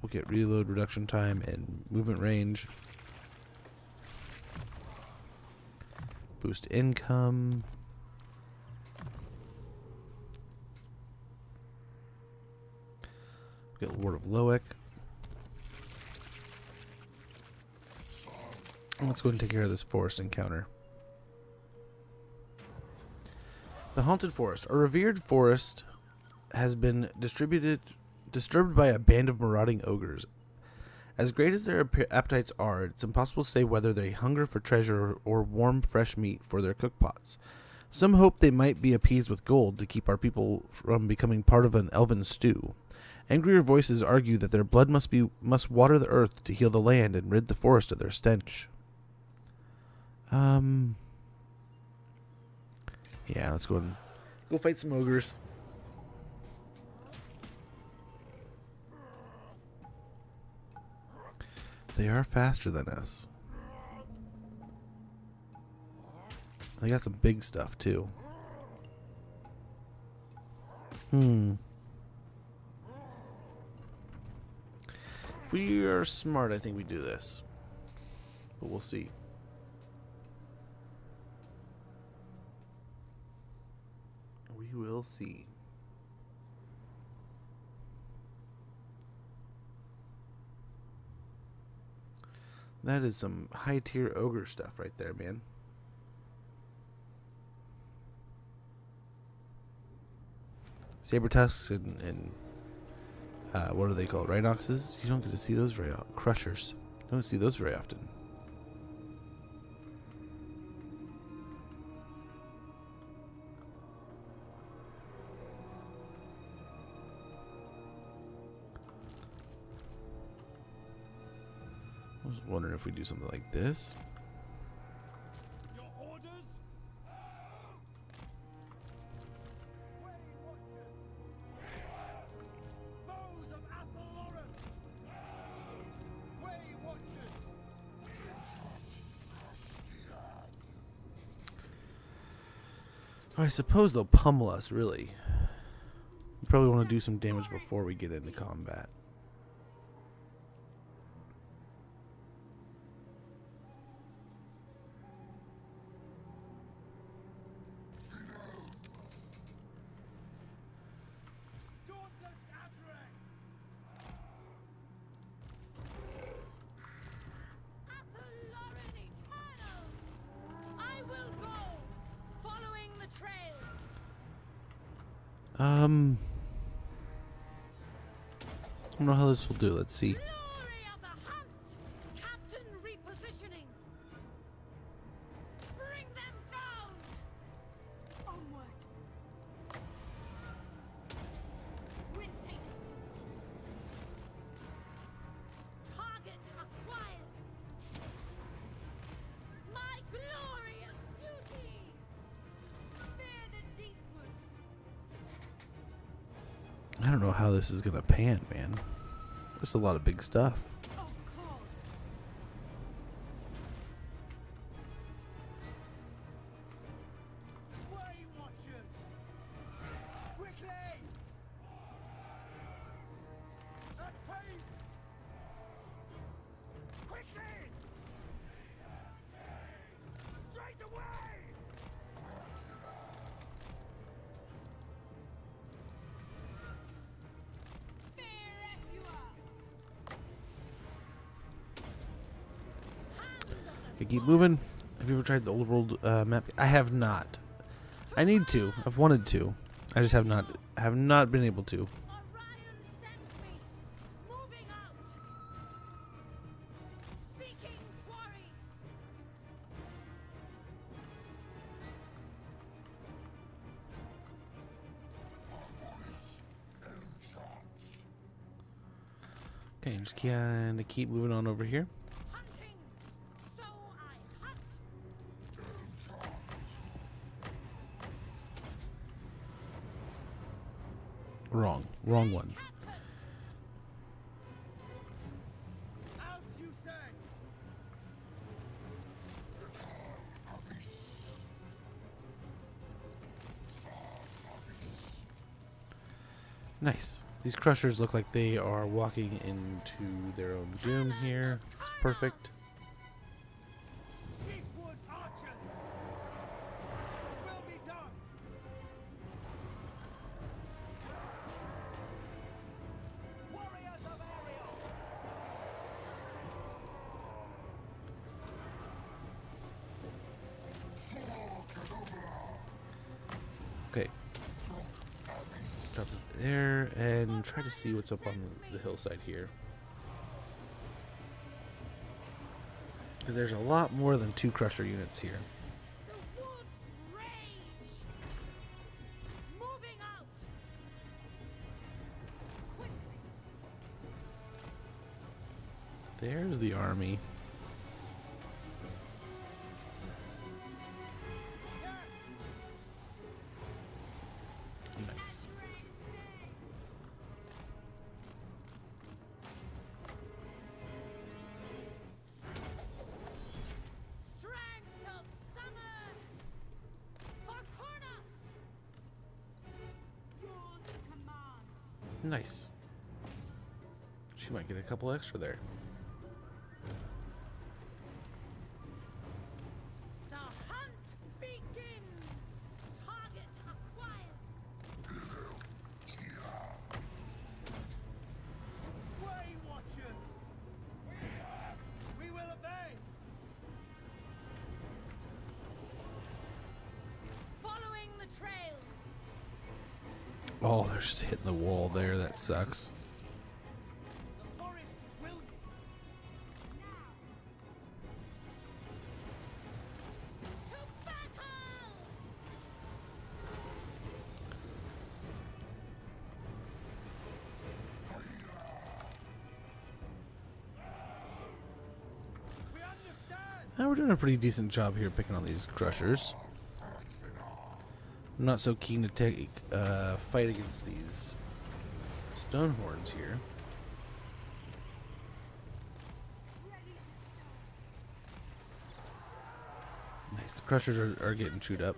We'll get reload, reduction time, and movement range. Boost income. Get Lord of Loic. And let's go ahead and take care of this forest encounter. The Haunted Forest. A revered forest has been disturbed by a band of marauding ogres. As great as their appetites are, it's impossible to say whether they hunger for treasure or warm, fresh meat for their cookpots. Some hope they might be appeased with gold to keep our people from becoming part of an elven stew. Angrier voices argue that their blood must water the earth to heal the land and rid the forest of their stench. Yeah, let's go fight some ogres. They are faster than us. They got some big stuff too. If we are smart, I think we do this. But we'll see. We will see. That is some high tier ogre stuff right there, man. Saber tusks and what are they called? Rhinoxes? You don't get to see those very often. Crushers. You don't see those very often. I was wondering if we do something like this. Your orders? Foes of Athaloran! Way Watchers! I suppose they'll pummel us, really. We probably want to do some damage before we get into combat. I don't know how this will do. Let's see. I don't know how this is gonna pan, man. There's a lot of big stuff. Okay, keep moving. Have you ever tried the old world map? I have not. I need to. I've wanted to. I just have not been able to. Okay, just kind of keep moving on over here. Wrong one. Nice. These crushers look like they are walking into their own doom here. It's perfect. Warrior there and try to see what's up on the hillside here. Because there's a lot more than 2 crusher units here. There's the army. Nice. Nice. She might get a couple extra there. The hunt begins. Target acquired. Way watchers. We will obey. Following the trail. Oh, they're just hitting the wall there. That sucks. The forest wills it. To battle! We understand. Now we're doing a pretty decent job here picking on these crushers. I'm not so keen to take fight against these stone horns here. Nice. The crushers are getting chewed up.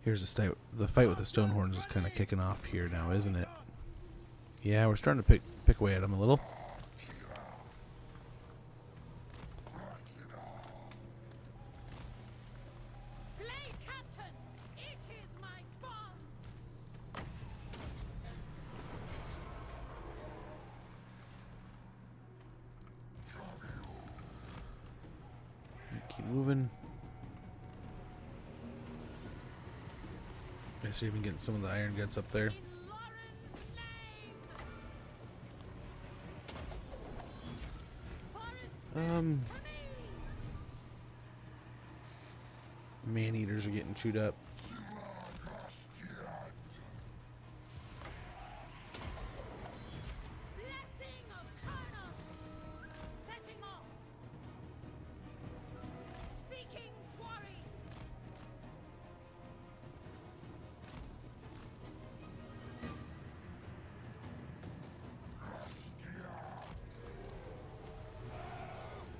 Here's the fight with the stone horns is kind of kicking off here now, isn't it? Yeah, we're starting to pick away at them a little. Keep moving. I see even getting some of the iron guts up there. Man eaters are getting chewed up.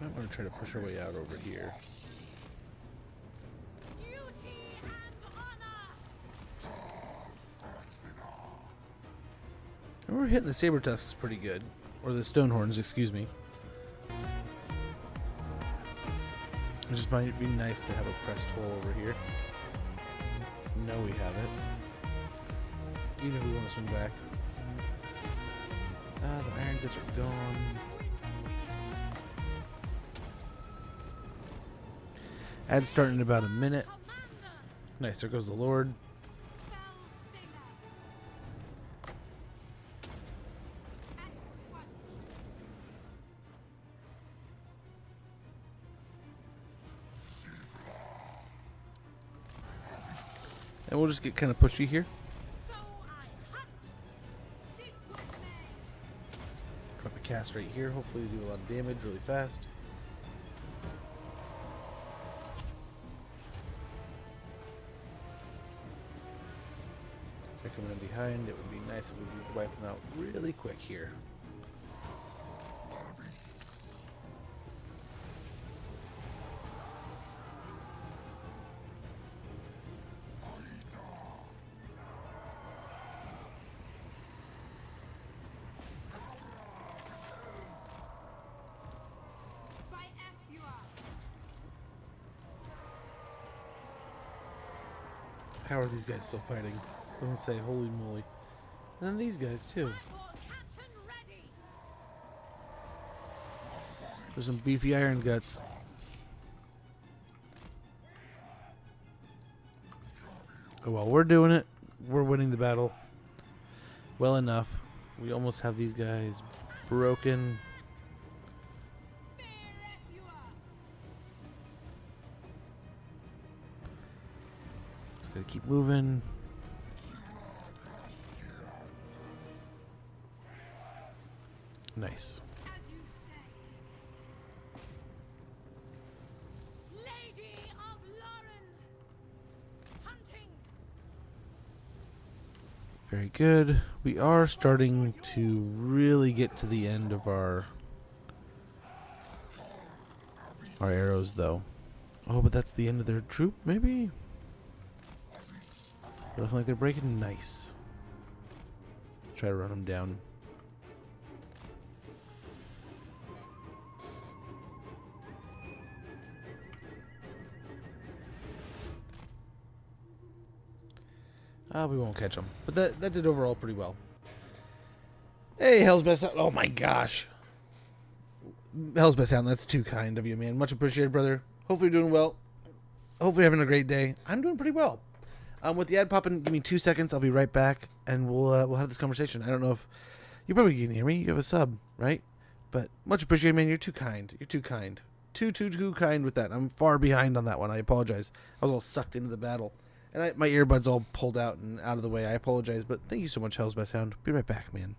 I'm going to try to push our way out over here. And we're hitting the saber tusks pretty good. Or the stone horns, excuse me. It just might be nice to have a pressed hole over here. No, we have it. Even if we want to swing back. The iron guts are gone. Ad starting in about a minute. Nice, there goes the Lord. And we'll just get kind of pushy here. Drop a cast right here. Hopefully do a lot of damage really fast. If they're coming in behind, it would be nice if we could wipe them out really quick here. How are these guys still fighting? Doesn't say, holy moly. And then these guys too. There's some beefy iron guts. Oh well, we're doing it. We're winning the battle. well enough. We almost have these guys broken. Just gotta keep moving. Nice. Lady of Lauren, hunting. Very good. We are starting to really get to the end of our arrows, though. Oh, but that's the end of their troop, maybe? They're looking like they're breaking. Nice. Try to run them down. We won't catch them. But that did overall pretty well. Hey, Hell's Best Sound. Oh my gosh. Hell's Best Sound, that's too kind of you, man. Much appreciated, brother. Hopefully you're doing well. Hopefully you're having a great day. I'm doing pretty well. With the ad popping, give me 2 seconds. I'll be right back, and we'll have this conversation. I don't know if you probably can hear me. You have a sub, right? But much appreciated, man. You're too kind. You're too kind. Too kind with that. I'm far behind on that one. I apologize. I was all sucked into the battle. And my earbuds all pulled out and out of the way. I apologize, but thank you so much, Hell's Best Hound. Be right back, man.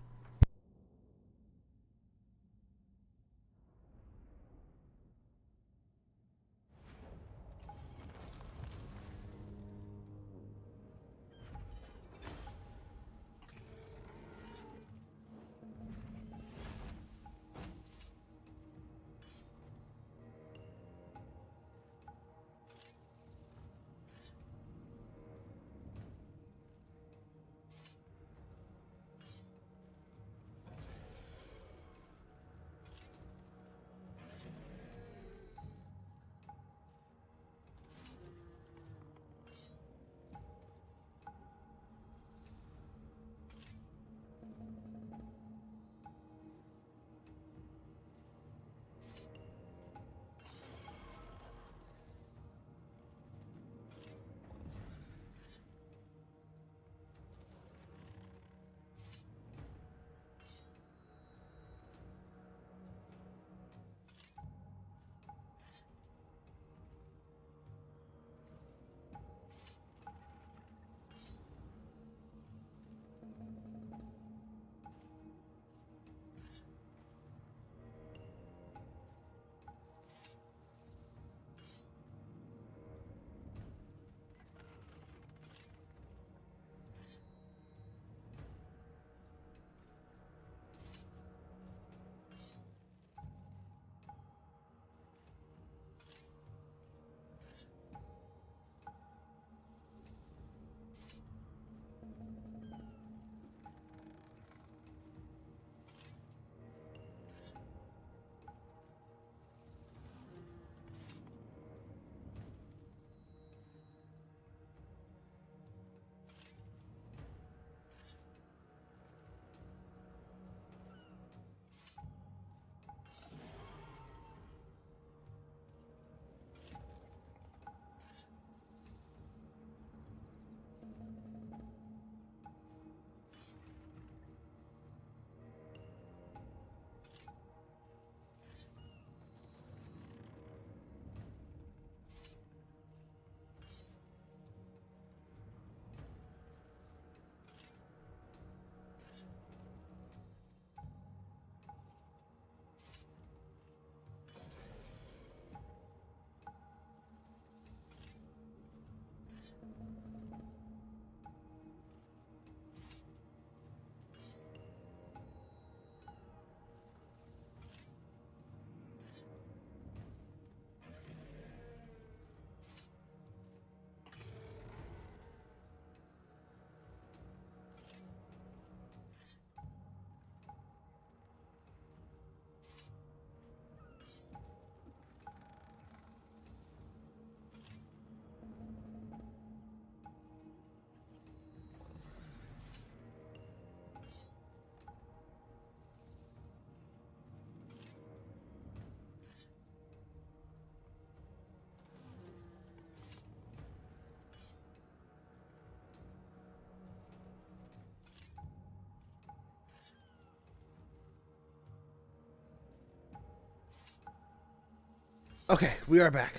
Okay, we are back.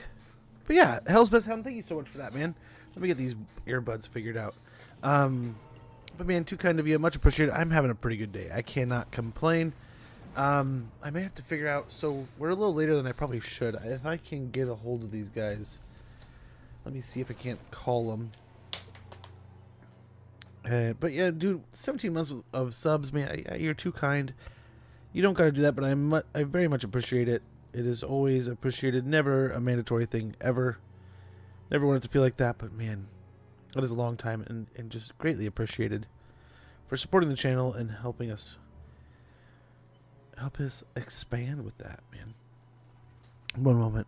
But yeah, Hell's Best Hound, thank you so much for that, man. Let me get these earbuds figured out. But man, too kind of you. Much appreciated. I'm having a pretty good day. I cannot complain. I may have to figure out. So we're a little later than I probably should. If I can get a hold of these guys, let me see if I can't call them. But yeah, dude, 17 months of subs, man. You're too kind. You don't gotta do that, but I very much appreciate it. It is always appreciated. Never a mandatory thing ever. Never wanted to feel like that, but man, that is a long time and just greatly appreciated for supporting the channel and helping us expand with that, man. One moment.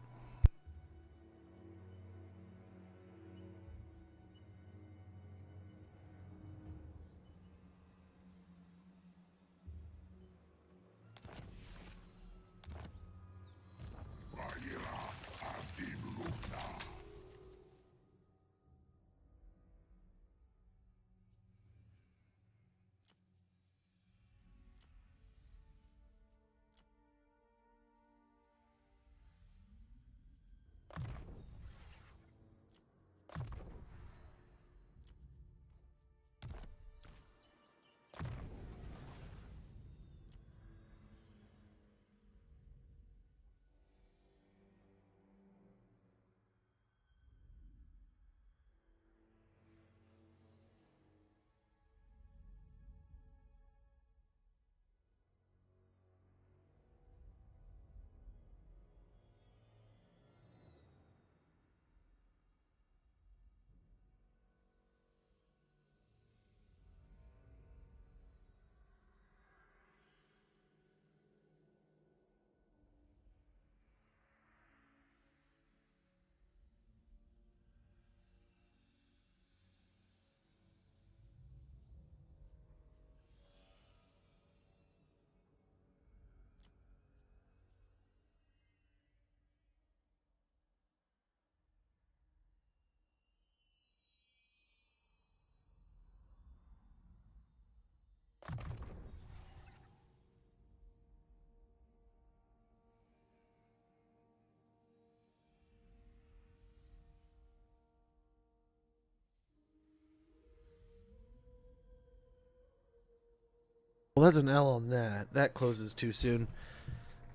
Well, that's an L on that. That closes too soon.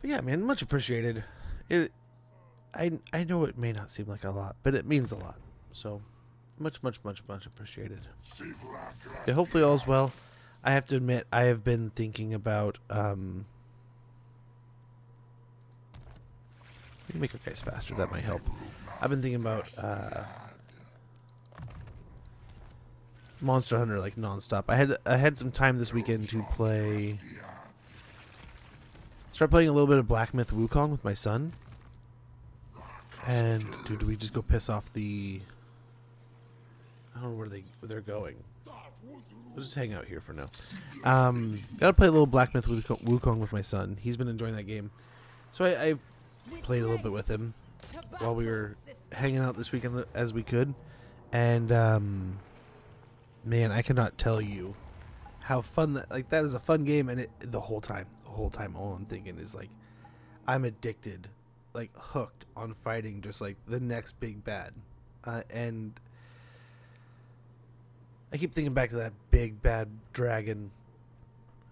But yeah, man, much appreciated. I know it may not seem like a lot, but it means a lot. So, much appreciated. Yeah, hopefully all's well. I have to admit, I have been thinking about, we can make our guys faster, that might help. I've been thinking about, Monster Hunter like nonstop. I had some time this weekend to start playing a little bit of Black Myth Wukong with my son. And dude, do we just go piss off the? I don't know where they're going. We'll just hang out here for now. Gotta play a little Black Myth Wukong with my son. He's been enjoying that game, so I played a little bit with him while we were hanging out this weekend as we could, and man, I cannot tell you how fun that is a fun game, and the whole time all I'm thinking is like I'm addicted, like hooked on fighting just like the next big bad, and I keep thinking back to that big bad dragon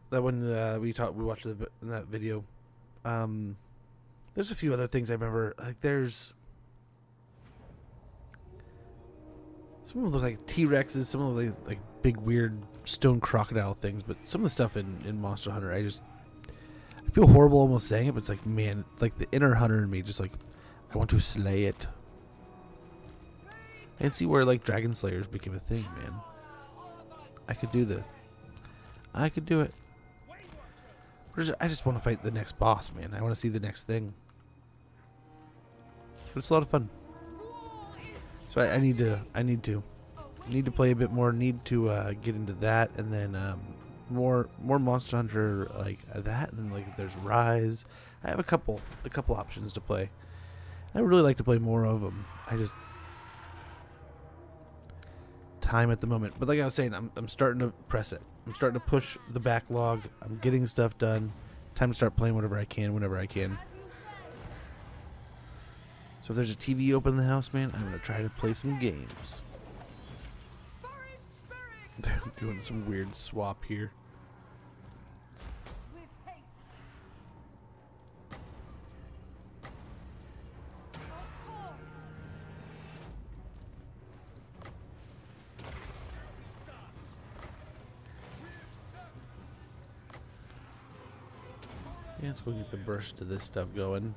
that when we watched in that video. There's a few other things I remember, like there's some of them look like T-Rexes, some of them look like big weird stone crocodile things, but some of the stuff in Monster Hunter, I feel horrible almost saying it, but it's like, man, like the inner hunter in me just like, I want to slay it. And see where like Dragon Slayers became a thing, man. I could do this. I could do it. I just want to fight the next boss, man. I want to see the next thing. But it's a lot of fun. So I need to play a bit more. Need to get into that, and then more Monster Hunter like that, and then like there's Rise. I have a couple options to play. I would really like to play more of them. I just time at the moment. But like I was saying, I'm starting to press it. I'm starting to push the backlog. I'm getting stuff done. Time to start playing whatever I can, whenever I can. So if there's a TV open in the house, man, I'm gonna try to play some games. They're doing some weird swap here. Yeah, let's go get the burst of this stuff going.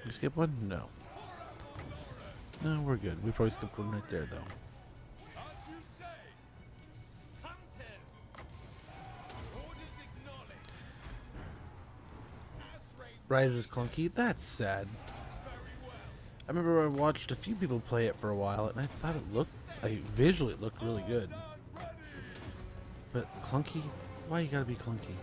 We skip one? No. No, we're good. We probably skipped one right there, though. Rise is clunky. That's sad. I remember I watched a few people play it for a while, and I thought it looked, like, visually it looked really good. But clunky? Why you gotta be clunky?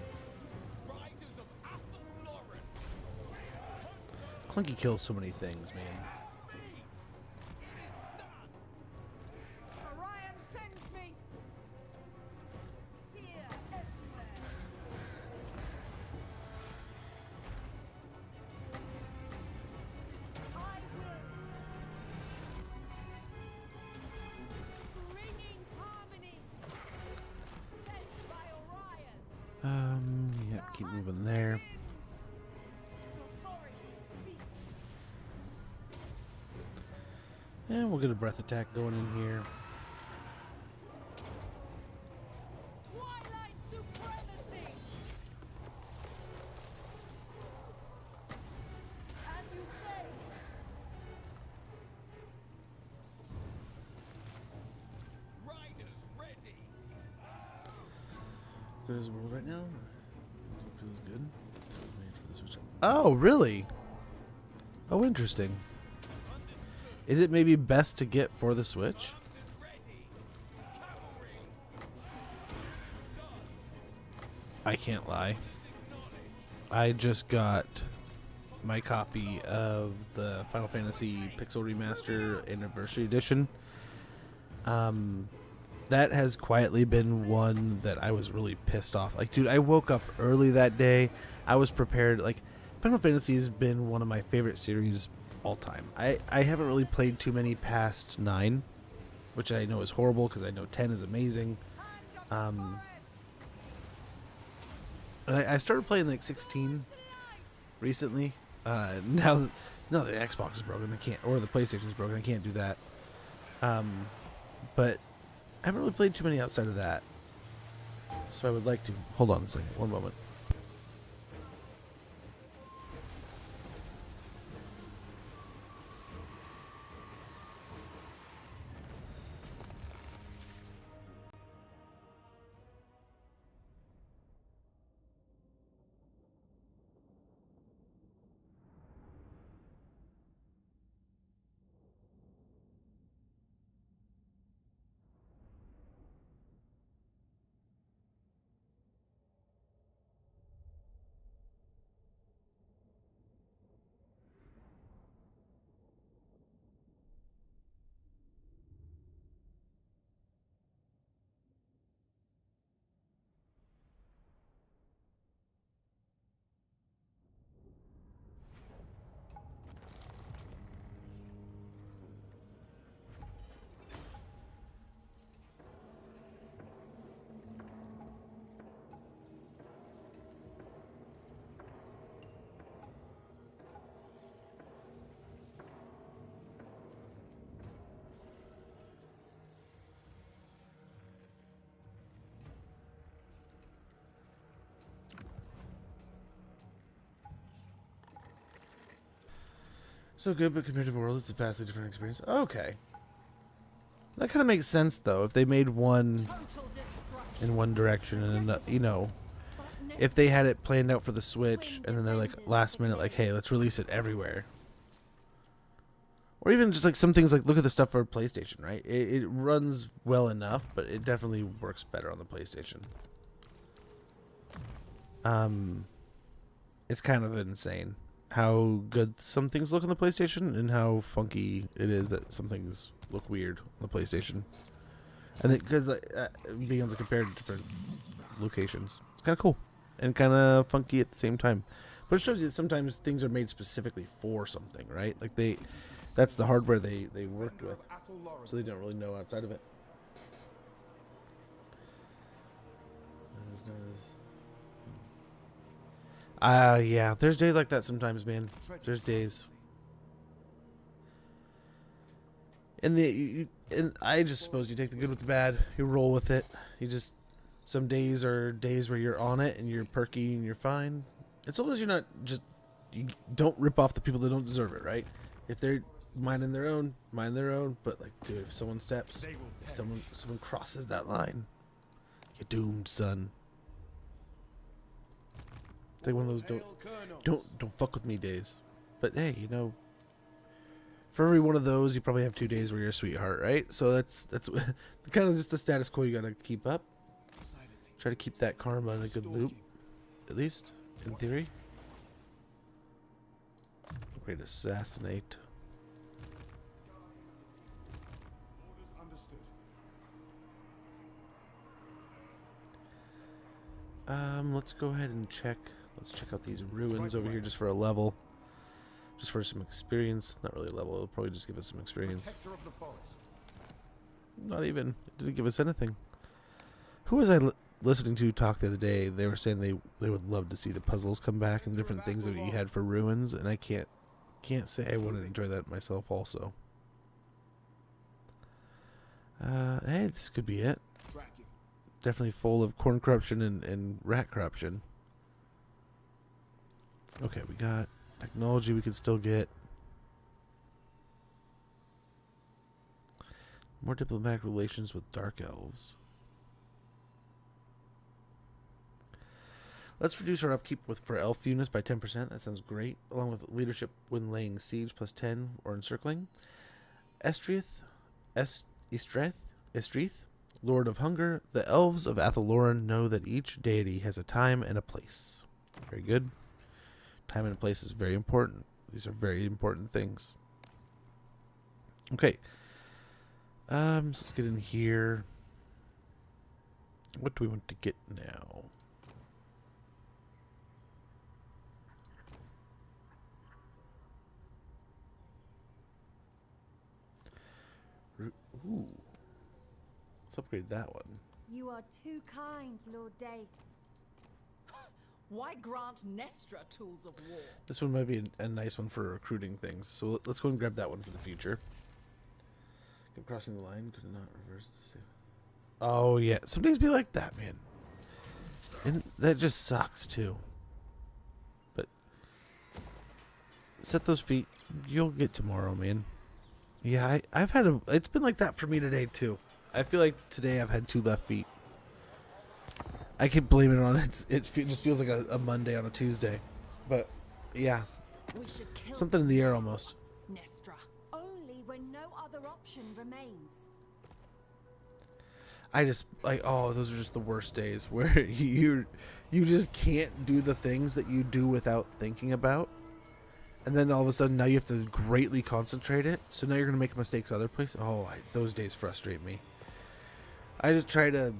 Clunky kills so many things, man. Orion sends me. Fear everywhere. I will. Bringing harmony. Sent by Orion. Yeah, keep moving there. And we'll get a breath attack going in here. Twilight supremacy. As you say. Riders ready. Good as a world right now. Feels good. Oh, really? Oh, interesting. Is it maybe best to get for the Switch? I can't lie. I just got my copy of the Final Fantasy Pixel Remaster Anniversary Edition. That has quietly been one that I was really pissed off. Like, dude, I woke up early that day. I was prepared. Like, Final Fantasy has been one of my favorite series all time. I haven't really played too many past 9, which I know is horrible because I know 10 is amazing. And I started playing like 16 recently. Now the Xbox is broken. I can't, or the PlayStation is broken. I can't do that. But I haven't really played too many outside of that. So I would like to. Hold on a second. One moment. So good, but compared to the world, it's a vastly different experience. Okay. That kind of makes sense, though. If they made one in one direction and, you know, if they had it planned out for the Switch and then they're like, last minute, like, hey, let's release it everywhere. Or even just like some things like, look at the stuff for PlayStation, right? It runs well enough, but it definitely works better on the PlayStation. It's kind of insane how good some things look on the PlayStation and how funky it is that some things look weird on the PlayStation. And because being able to compare to different locations, it's kind of cool. and kind of funky at the same time. But it shows you that sometimes things are made specifically for something, right? Like that's the hardware they worked with, so they don't really know outside of it. Yeah, there's days like that sometimes, man. There's days. And I just suppose you take the good with the bad. You roll with it. Some days are days where you're on it and you're perky and you're fine. As long as you're not you don't rip off the people that don't deserve it, right? If they're minding their own, mind their own. But like, dude, if someone someone crosses that line, you're doomed, son. It's like one of those don't fuck with me days. But hey, for every one of those, you probably have 2 days where you're a sweetheart, right? So that's kind of just the status quo you gotta keep up. Try to keep that karma in a good loop, at least in theory. Great assassinate. Let's go ahead and check. Let's check out these ruins over here just for a level. Just for some experience. Not really a level, it'll probably just give us some experience. Not even. It didn't give us anything. Who was I listening to talk the other day? They were saying they would love to see the puzzles come back and different things that you had for ruins, and I can't say I wouldn't enjoy that myself also. Hey, this could be it. Definitely full of corn corruption and rat corruption. Okay, we got technology we could still get. More diplomatic relations with dark elves. Let's reduce our upkeep for elf units by 10%. That sounds great. Along with leadership when laying siege +10 or encircling. Estrith, Lord of Hunger. The elves of Athaloran know that each deity has a time and a place. Very good. Time and a place is very important. These are very important things. Okay. So let's get in here. What do we want to get now? Ooh. Let's upgrade that one. You are too kind, Lord Day. Why grant Nestra tools of war? This one might be a nice one for recruiting things. So let's go and grab that one for the future. Keep crossing the line. Could not reverse the save. Oh, yeah. Some days be like that, man. And that just sucks, too. But set those feet. You'll get tomorrow, man. Yeah, I've had it's been like that for me today, too. I feel like today I've had 2 left feet. I can blame it on it. It just feels like a Monday on a Tuesday. But, yeah. Something in the air almost. Nestra. Only when no other option remains. Oh, those are just the worst days where you just can't do the things that you do without thinking about. And then all of a sudden now you have to greatly concentrate it. So now you're going to make mistakes other places. Oh, those days frustrate me. I just try to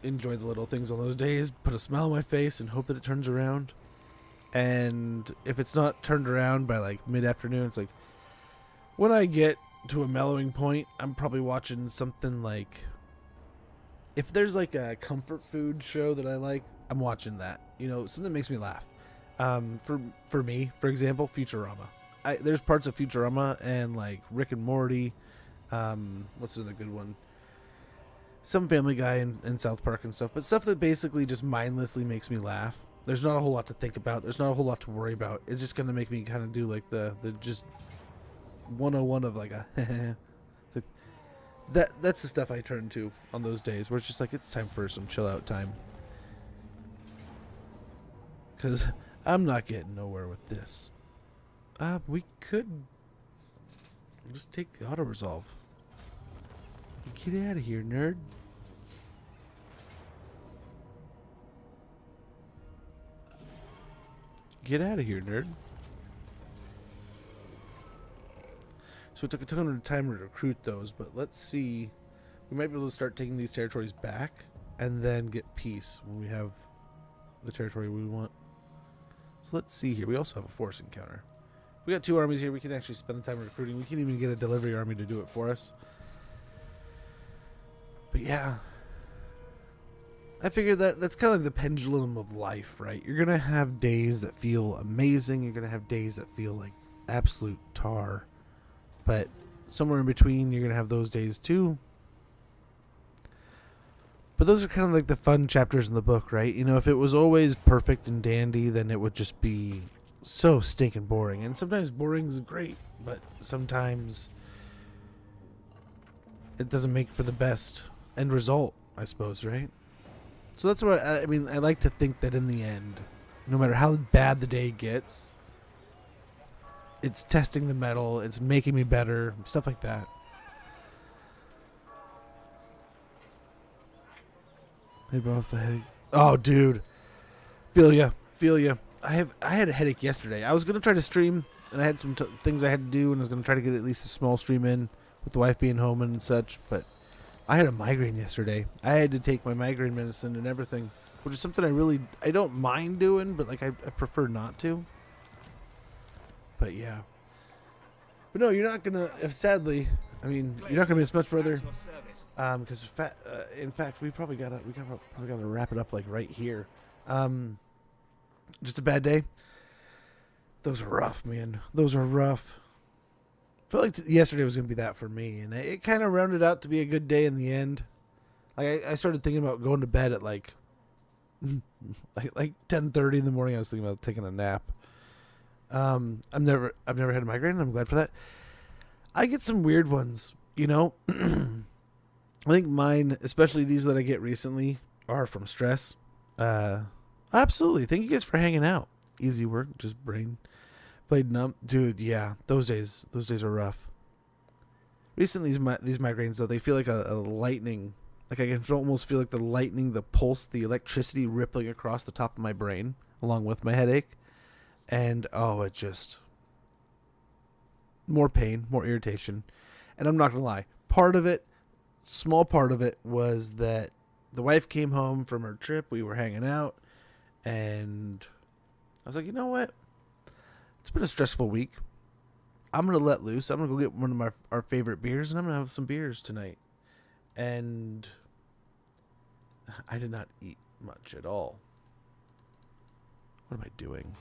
enjoy the little things on those days, put a smile on my face and hope that it turns around. And if it's not turned around by like mid-afternoon, it's like when I get to a mellowing point, I'm probably watching something like, if there's like a comfort food show that I like, I'm watching that. Something that makes me laugh. For me, for example, Futurama. There's parts of Futurama and like Rick and Morty. What's another good one? Some Family Guy and South Park and stuff, but stuff that basically just mindlessly makes me laugh. There's not a whole lot to think about. There's not a whole lot to worry about. It's just gonna make me kind of do like the just 101 of like a it's like that's the stuff I turn to on those days where it's just like it's time for some chill out time. Cause I'm not getting nowhere with this. We could just take the auto resolve. Get out of here, nerd. Get out of here, nerd. So it took a ton of time to recruit those, but let's see. We might be able to start taking these territories back and then get peace when we have the territory we want. So let's see here. We also have a force encounter. We got 2 armies here. We can actually spend the time recruiting. We can even get a delivery army to do it for us. But yeah, I figured that's kind of like the pendulum of life, right? You're going to have days that feel amazing. You're going to have days that feel like absolute tar. But somewhere in between, you're going to have those days too. But those are kind of like the fun chapters in the book, right? You know, if it was always perfect and dandy, then it would just be so stinking boring. And sometimes boring is great, but sometimes it doesn't make for the best end result, I suppose, right? So that's what I mean. I like to think that in the end, no matter how bad the day gets, it's testing the metal, it's making me better, stuff like that. Hey, bro, the headache. Oh, dude, feel ya. I had a headache yesterday. I was gonna try to stream, and I had some things I had to do, and I was gonna try to get at least a small stream in with the wife being home and such. But I had a migraine yesterday. I had to take my migraine medicine and everything, which is something I don't mind doing, but like I prefer not to. But yeah. But no, you're not gonna. Sadly, I mean, you're not gonna miss much further. Because in fact, we probably gotta wrap it up like right here. Just a bad day. Those are rough, man. Those are rough. Felt like yesterday was gonna be that for me, and it kind of rounded out to be a good day in the end. Like I started thinking about going to bed at like 10:30 in the morning. I was thinking about taking a nap. I've never had a migraine, and I'm glad for that. I get some weird ones, you know. I think mine, especially these that I get recently, are from stress. Absolutely. Thank you guys for hanging out. Easy work, just brain played numb. Dude, yeah, those days are rough. Recently, these migraines, though, they feel like a lightning. Like I can almost feel like the lightning, the pulse, the electricity rippling across the top of my brain, along with my headache. And, it just... more pain, more irritation. And I'm not going to lie. Small part of it was that the wife came home from her trip. We were hanging out. And I was like, you know what? It's been a stressful week. I'm going to let loose. I'm going to go get one of our favorite beers. And I'm going to have some beers tonight. And I did not eat much at all. What am I doing?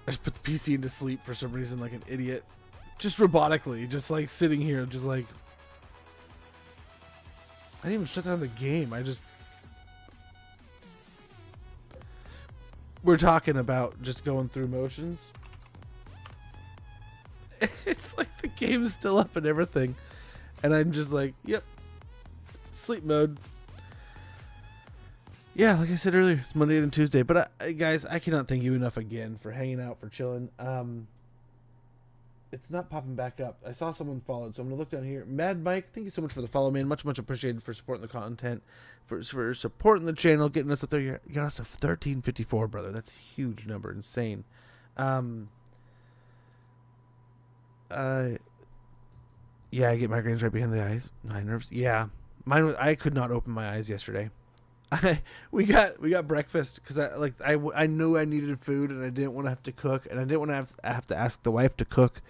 I just put the PC into sleep for some reason like an idiot. Just robotically. Just like sitting here. Just like... I didn't even shut down the game. We're talking about just going through motions. It's like the game's still up and everything. And I'm just like, yep. Sleep mode. Yeah, like I said earlier, it's Monday and Tuesday. But guys, I cannot thank you enough again for hanging out, for chilling. It's not popping back up. I saw someone followed, so I'm going to look down here. Mad Mike, thank you so much for the follow, man. Much appreciated for supporting the content, for supporting the channel, getting us up there. You got us a 1354, brother. That's a huge number. Insane. Yeah, I get migraines right behind the eyes. My nerves. Yeah. I could not open my eyes yesterday. We got breakfast because I knew I needed food and I didn't want to have to cook, and I didn't want to have to ask the wife to cook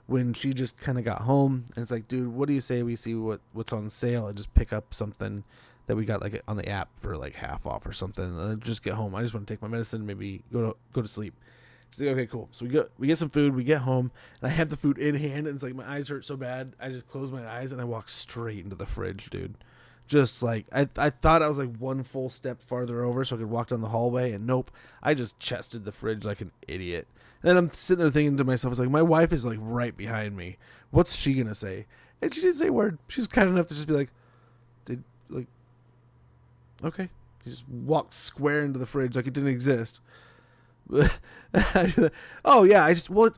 when she just kind of got home. And it's like, dude, what do you say we see what's on sale and just pick up something that we got like on the app for like half off or something, and then just get home. I just want to take my medicine, maybe go to sleep. It's like, okay, cool. So we get some food, we get home, and I have the food in hand, and it's like my eyes hurt so bad, I just close my eyes and I walk straight into the fridge, dude. Just like, I thought I was like one full step farther over so I could walk down the hallway, and nope, I just chested the fridge like an idiot. And then I'm sitting there thinking to myself, it's like, my wife is like right behind me. What's she gonna say? And she didn't say a word. She was kind enough to just be like, okay. He just walked square into the fridge like it didn't exist. Oh yeah,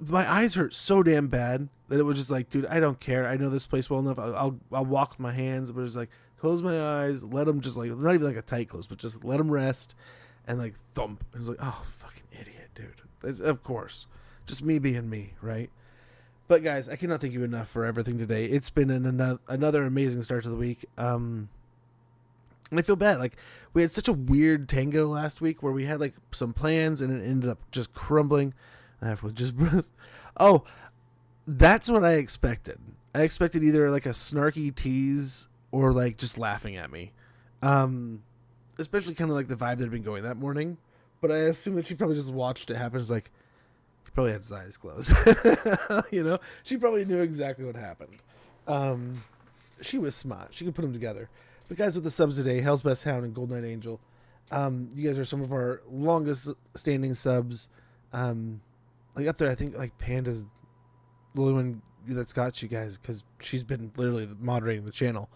my eyes hurt so damn bad that it was just like, dude, I don't care. I know this place well enough. I'll walk with my hands, but it's like, close my eyes, let them just like, not even like a tight close, but just let them rest, and like thump. And it's like, oh, fucking idiot, dude. Of course, just me being me, right? But guys, I cannot thank you enough for everything today. It's been another amazing start to the week. And I feel bad. Like, we had such a weird tango last week where we had, like, some plans and it ended up just crumbling. I have to just... Oh, that's what I expected. I expected either, like, a snarky tease or, like, just laughing at me. Especially kind of like the vibe that had been going that morning. But I assume that she probably just watched it happen. It's like, he probably had his eyes closed. You know? She probably knew exactly what happened. She was smart. She could put them together. But guys, with the subs today, Hell's Best Hound and Gold Knight Angel, you guys are some of our longest standing subs. Like up there, I think like Panda's the only one that's got you guys because she's been literally moderating the channel.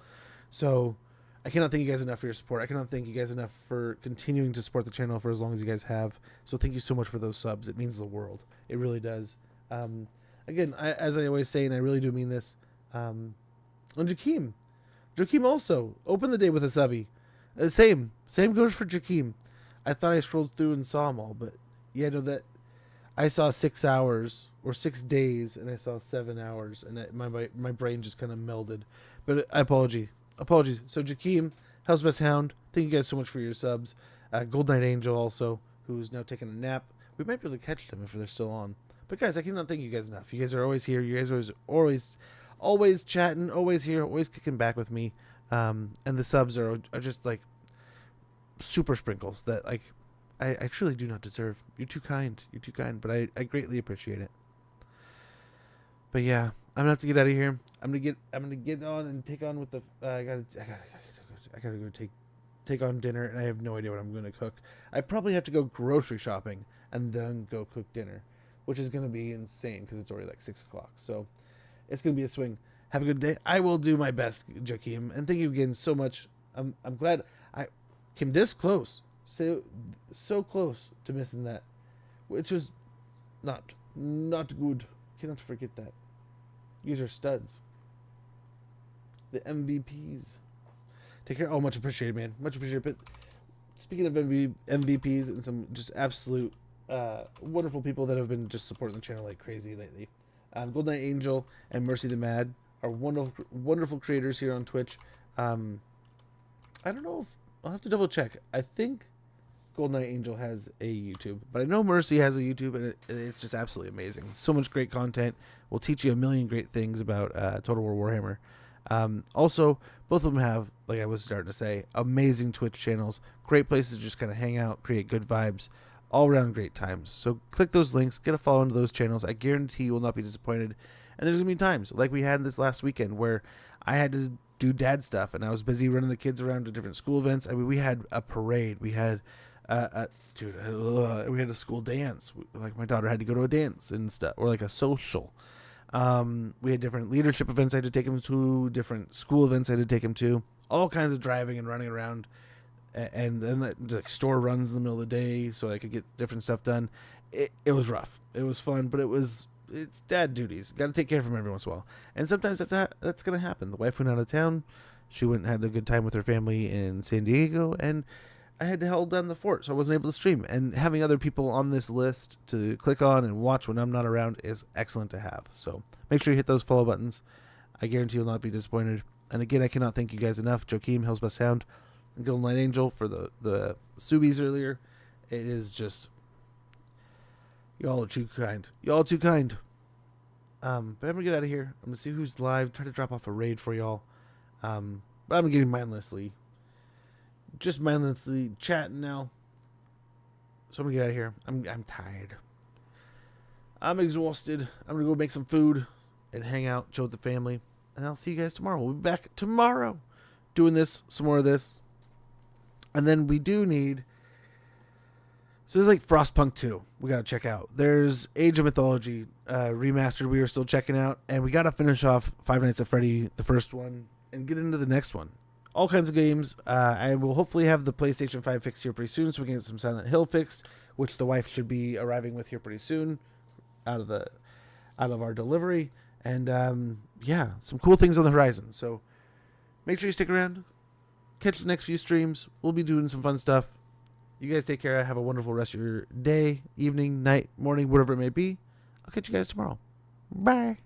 So I cannot thank you guys enough for your support. I cannot thank you guys enough for continuing to support the channel for as long as you guys have. So thank you so much for those subs. It means the world. It really does. Again, as I always say, and I really do mean this, on Jakeem. Jakeem also opened the day with a subby. Same goes for Jakeem. I thought I scrolled through and saw them all, but yeah, no, that I saw 6 hours or 6 days, and I saw 7 hours, and my brain just kind of melded. But apologies. So Jakeem, Hell's Best Hound, thank you guys so much for your subs. Gold Knight Angel also, who's now taking a nap. We might be able to catch them if they're still on. But guys, I cannot thank you guys enough. You guys are always here. You guys are always chatting, always here, always kicking back with me. And the subs are just like super sprinkles that like I truly do not deserve. You're too kind, but I greatly appreciate it. But yeah, I'm gonna have to get out of here. I'm gonna get on and take on with the I gotta go take on dinner, and I have no idea what I'm gonna cook. I probably have to go grocery shopping and then go cook dinner, which is gonna be insane because it's already like 6 o'clock. So it's gonna be a swing. Have a good day. I will do my best, Jakeem, and thank you again so much. I'm glad I came this close, so close to missing that, which was not good. Cannot forget that. You guys are studs. The MVPs. Take care. Oh, much appreciated, man. Much appreciated. But speaking of MVPs and some just absolute wonderful people that have been just supporting the channel like crazy lately. Gold Knight Angel and Mercy the Mad are wonderful creators here on Twitch. I don't know if I'll have to double check. I think Gold Knight Angel has a YouTube, but I know Mercy has a YouTube, and it's just absolutely amazing. So much great content. Will teach you a million great things about Total War Warhammer. Also, both of them have, like I was starting to say, amazing Twitch channels. Great places to just kind of hang out, create good vibes, all around great times. So click those links, get a follow into those channels. I guarantee you will not be disappointed. And there's gonna be times like we had this last weekend where I had to do dad stuff, and I was busy running the kids around to different school events. I mean, we had a parade. We had we had a school dance. Like my daughter had to go to a dance and stuff, or like a social. We had different leadership events I had to take him to, different school events I had to take him to, all kinds of driving and running around, and then like store runs in the middle of the day so I could get different stuff done. It was rough. It was fun, but it's dad duties. Got to take care of him every once in a while, and sometimes that's gonna happen. The wife went out of town. She went and had a good time with her family in San Diego, and I had to hold down the fort, so I wasn't able to stream. And having other people on this list to click on and watch when I'm not around is excellent to have. So make sure you hit those follow buttons. I guarantee you'll not be disappointed. And again, I cannot thank you guys enough. Joaquim, Hell's Best Sound, and Golden Light Angel for the Subies earlier. It is just, y'all are too kind. Y'all are too kind. But I'm gonna get out of here. I'm gonna see who's live. Try to drop off a raid for y'all. But I'm getting mindlessly chatting now. So I'm gonna get out of here. I'm tired. I'm exhausted. I'm gonna go make some food and hang out, chill with the family, and I'll see you guys tomorrow. We'll be back tomorrow doing some more of this. And then we do need, so there's like Frostpunk 2 we gotta check out. There's Age of Mythology remastered we are still checking out, and we gotta finish off Five Nights at Freddy, the first one, and get into the next one. All kinds of games. I will hopefully have the PlayStation 5 fixed here pretty soon, so we can get some Silent Hill fixed, which the wife should be arriving with here pretty soon, out of our delivery. And yeah, some cool things on the horizon. So make sure you stick around. Catch the next few streams. We'll be doing some fun stuff. You guys take care. Have a wonderful rest of your day, evening, night, morning, whatever it may be. I'll catch you guys tomorrow. Bye.